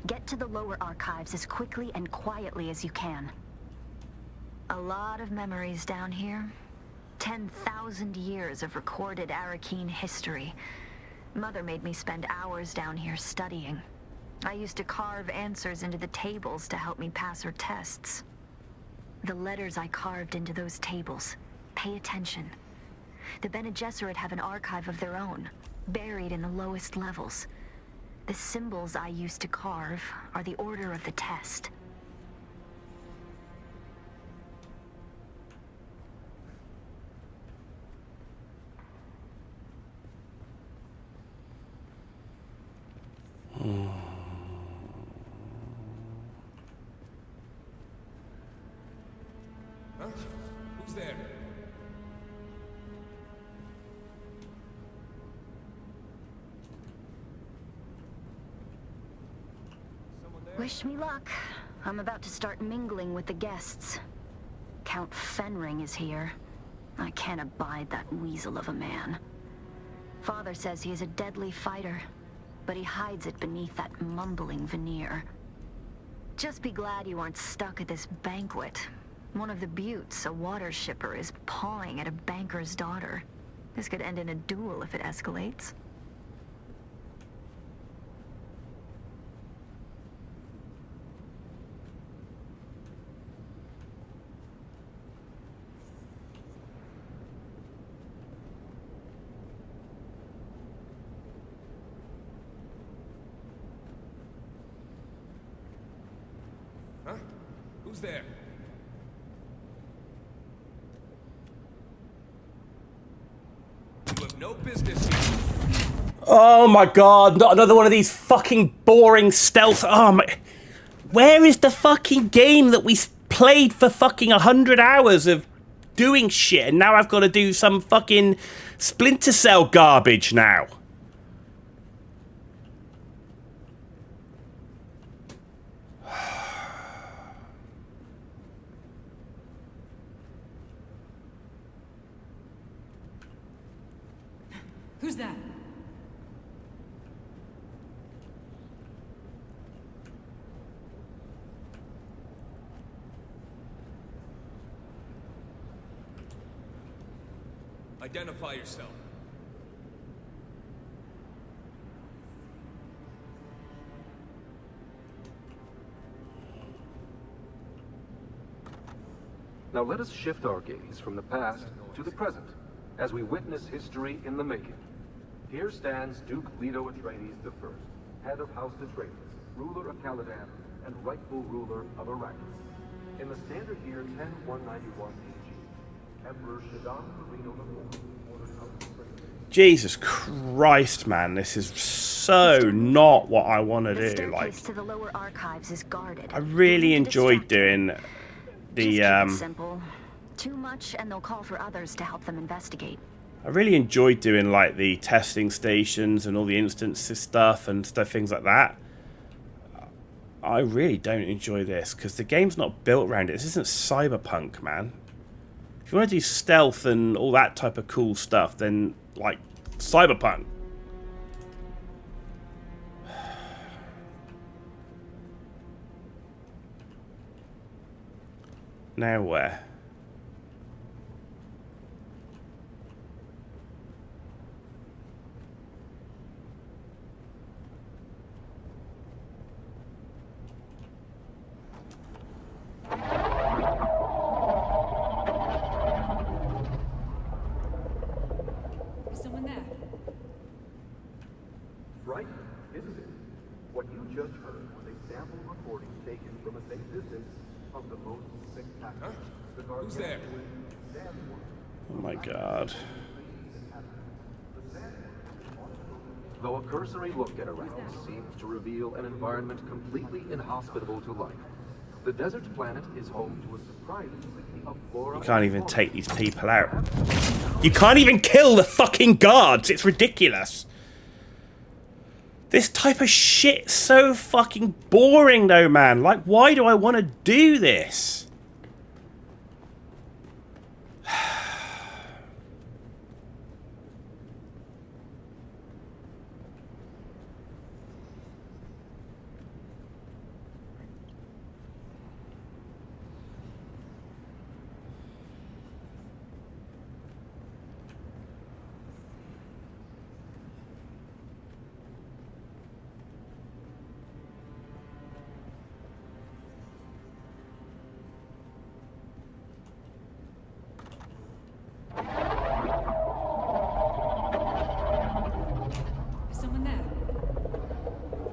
Get to the lower archives as quickly and quietly as you can. A lot of memories down here. 10,000 years of recorded Arakeen history. Mother made me spend hours down here studying. I used to carve answers into the tables to help me pass her tests. The letters I carved into those tables. Pay attention. The Bene Gesserit have an archive of their own, buried in the lowest levels. The symbols I used to carve are the order of the test. Huh? Who's there? Wish me luck. I'm about to start mingling with the guests. Count Fenring is here. I can't abide that weasel of a man. Father says he is a deadly fighter, but he hides it beneath that mumbling veneer. Just be glad you aren't stuck at this banquet. One of the buttes, a water shipper, is pawing at a banker's daughter. This could end in a duel if it escalates. Huh? Who's there? You have no business here. Oh my god, not another one of these fucking boring stealth. Oh my. Where is the fucking game that we played for fucking 100 hours of doing shit, and now I've got to do some fucking Splinter Cell garbage now? Who's that? Identify yourself. Now let us shift our gaze from the past to the present, as we witness history in the making. Here stands Duke Leto Atreides I, head of House Atreides, ruler of Caladan, and rightful ruler of Arrakis. In the standard year 10191 AG, Emperor Shaddam Perino IV ordered House Atreides. Jesus Christ, man, this is so not what I want to do. Like, To the lower archives is guarded. I really enjoyed doing the Simple. Too much, and they'll call for others to help them investigate. I really enjoyed doing like the testing stations and all the instances stuff and things like that. I really don't enjoy this because the game's not built around it. This isn't Cyberpunk, man. If you want to do stealth and all that type of cool stuff, then like Cyberpunk. Now where? Is someone there? Right, isn't it? What you just heard was a sample recording taken from a safe distance of the most spectacular. Who's there? Oh my god. Though a cursory look at Arrakis seems to reveal an environment completely inhospitable to life, The desert planet is home to a surprising array of flora. You can't even take these people out. You can't even kill the fucking guards. It's ridiculous. This type of shit's so fucking boring though, man. Like, why do I want to do this?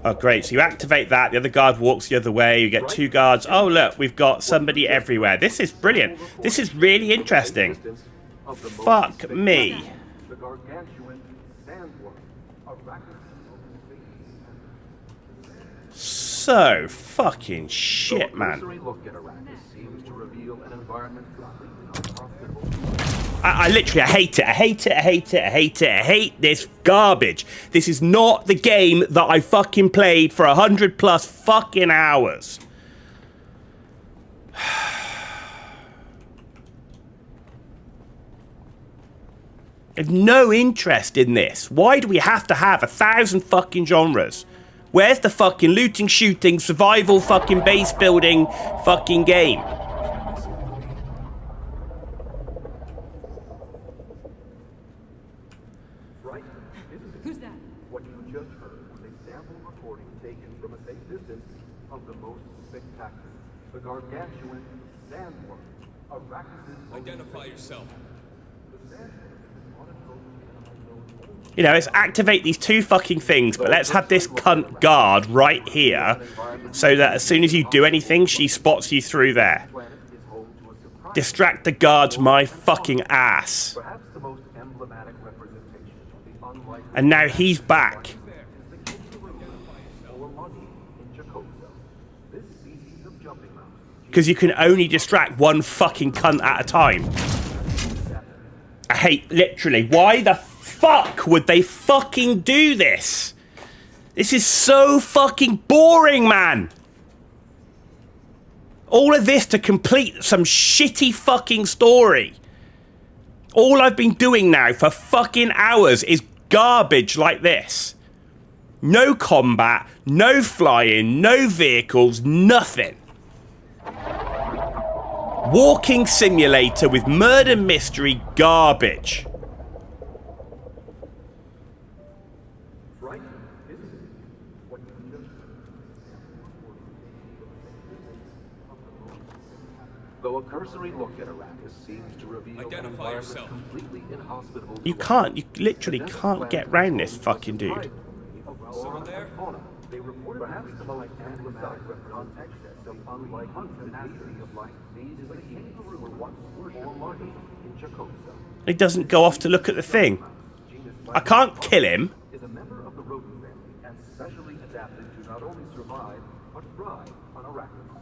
Oh, great. So you activate that. The other guard walks the other way. You get two guards. Oh, look. We've got somebody everywhere. This is brilliant. This is really interesting. Fuck me. So fucking shit, man. I literally, I hate it. I hate it. I hate it. I hate it. I hate this garbage. This is not the game that I fucking played for 100+ fucking hours. I have no interest in this. Why do we have to have 1,000 fucking genres? Where's the fucking looting, shooting, survival, fucking base building fucking game? Who's that? What you just heard was a sample recording taken from a safe distance of the most spectacular, the gargantuan sandworm, Arrakis'. Identify yourself. You know, let's activate these two fucking things, but let's have this cunt guard right here so that as soon as you do anything, she spots you through there. Distract the guards my fucking ass. And now he's back. Because you can only distract one fucking cunt at a time. I hate, literally, why the fuck would they fucking do this? This is so fucking boring, man. All of this to complete some shitty fucking story. All I've been doing now for fucking hours is garbage like this. No combat, no flying, no vehicles, nothing. Walking simulator with murder mystery garbage. Though a cursory look at Arrakis seems to reveal an environment completely inhospitable. You can't, you literally can't get round this fucking dude. Someone there? They report perhaps the most emblematic context of unlike tenacity of life. These is the kangaroo were once worshipped in Jacosa. He doesn't go off to look at the thing. I can't kill him. Is a member of the rodent family and specially adapted to not only survive but thrive on Arrakis.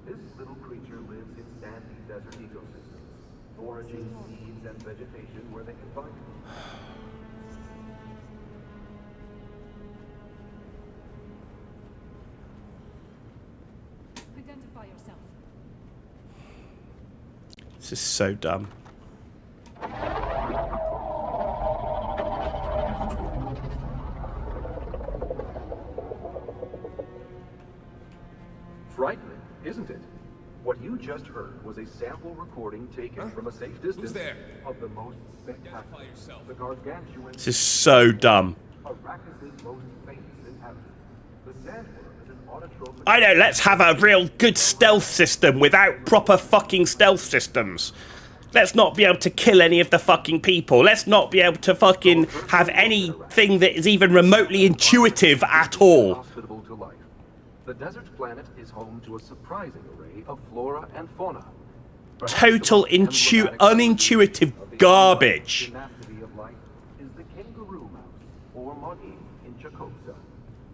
This little creature lives in sandy desert ecosystems, foraging seeds and vegetation where they can find it. Identify yourself. This is so dumb. Frightening, isn't it? What you just heard was a sample recording taken from a safe distance of the most spectacular, the gargantuan. This is so dumb. Arrakis' most famous inhabitant. The sandworm is an autotrophic. I know, let's have a real good stealth system without proper fucking stealth systems. Let's not be able to kill any of the fucking people. Let's not be able to fucking have anything that is even remotely intuitive at all. Hospitable to life. The desert planet is home to a surprising array of flora and fauna. Total unintuitive garbage. Tenacity of life is the kangaroo mouse, or Magi in Jacosa.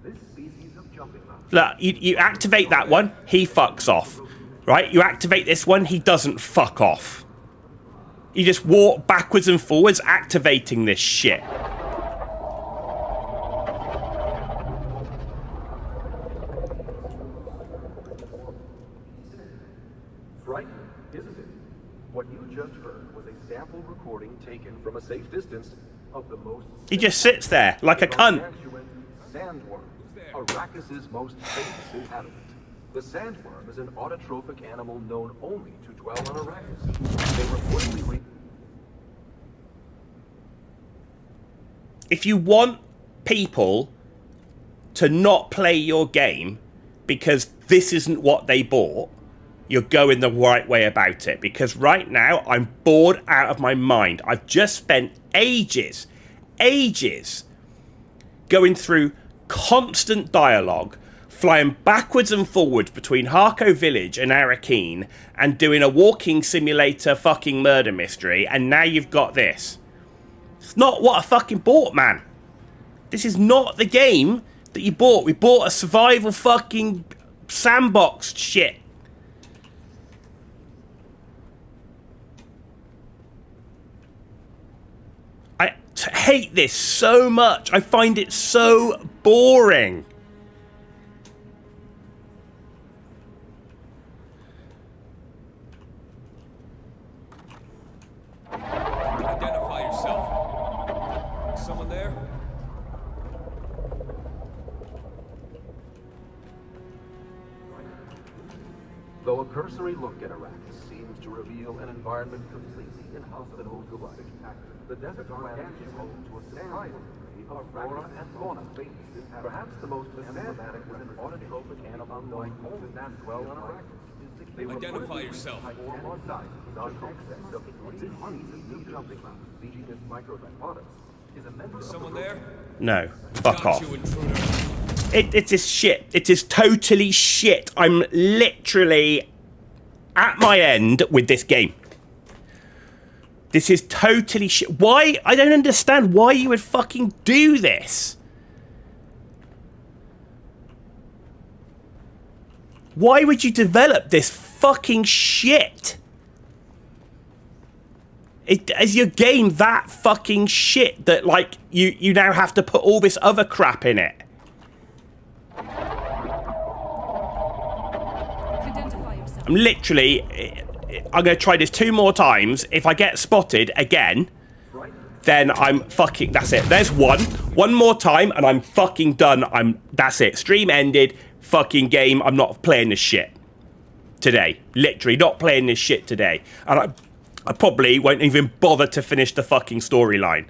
This species of jumping mouse. Look, you activate that one, he fucks off. Right? You activate this one, he doesn't fuck off. You just walk backwards and forwards activating this shit. Frightening, isn't it? What you just heard was a sample recording taken from a safe distance of the most... He just sits there like a cunt. Sandworm, Arrakis' most famous inhabitant. The sandworm is an autotrophic animal known only to dwell on Arrakis. They reportedly... If you want people to not play your game because this isn't what they bought, you're going the right way about it. Because right now, I'm bored out of my mind. I've just spent ages going through constant dialogue, flying backwards and forwards between Harco Village and Arakeen, and doing a walking simulator fucking murder mystery, and now you've got this. It's not what I fucking bought, man. This is not the game that you bought. We bought a survival fucking sandbox shit. I hate this so much. I find it so boring. Identify yourself. Someone there? Though a cursory look at Arrakis seems to reveal an environment completely inhospitable to life, the desert planet is home to a surprising array of flora and fauna. Perhaps the most emblematic is an autotrophic animal known only to dwell on Arrakis. Identify yourself. Someone there? No, fuck off. It is shit. It is totally shit. I'm literally at my end with this game. This is totally shit. Why? I don't understand why you would fucking do this. Why would you develop this fucking shit? Is your game that fucking shit that, like, you now have to put all this other crap in it? I'm literally... I'm going to try this 2 more times. If I get spotted again, then I'm fucking... That's it. There's one. One more time, and I'm fucking done. That's it. Stream ended. Fucking game. I'm not playing this shit today. Literally not playing this shit today. And I probably won't even bother to finish the fucking storyline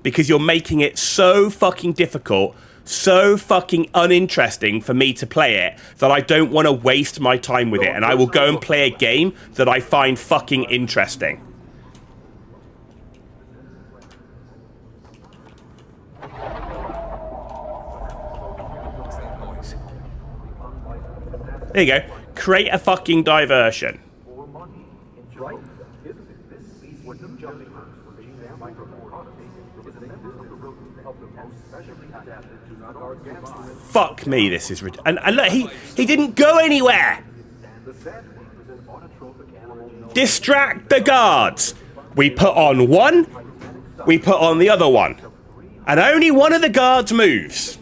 because you're making it so fucking difficult, so fucking uninteresting for me to play it that I don't want to waste my time with it, and I will go and play a game that I find fucking interesting. There you go. Create a fucking diversion. Fuck me, this is ridiculous. And look, he didn't go anywhere. Distract the guards. We put on one, we put on the other one. And only one of the guards moves.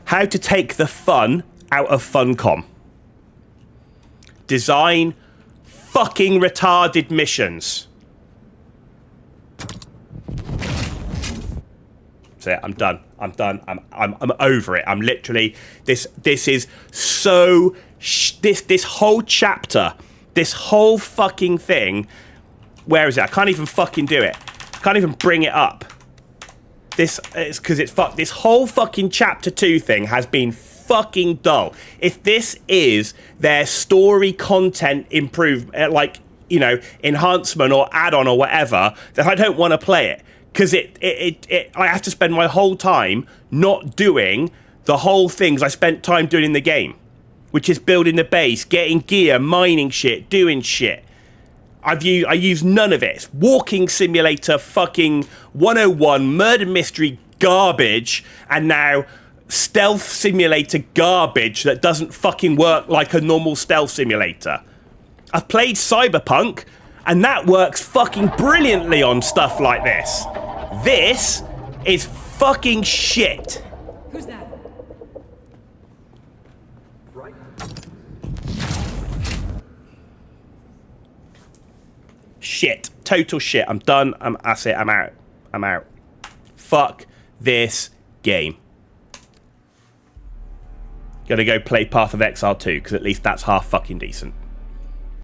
How to take the fun out of Funcom. Design fucking retarded missions. That's it. I'm done. I'm done. I'm over it. I'm literally this is so this whole chapter, this whole fucking thing. Where is it? I can't even fucking do it. I can't even bring it up. This is because it's fuck. This whole fucking chapter 2 thing has been fucking dull. If this is their story content improvement, like, you know, enhancement or add-on or whatever, then I don't want to play it. because I have to spend my whole time not doing the whole things I spent time doing in the game, which is building the base, getting gear, mining shit, doing shit. I use none of it. It's walking simulator fucking 101 murder mystery garbage, and now stealth simulator garbage that doesn't fucking work like a normal stealth simulator. I've played Cyberpunk, and that works fucking brilliantly on stuff like this. This is fucking shit. Who's that? Shit. Total shit. I'm done. That's it. I'm out. I'm out. Fuck this game. Gonna go play Path of Exile 2, because at least that's half fucking decent.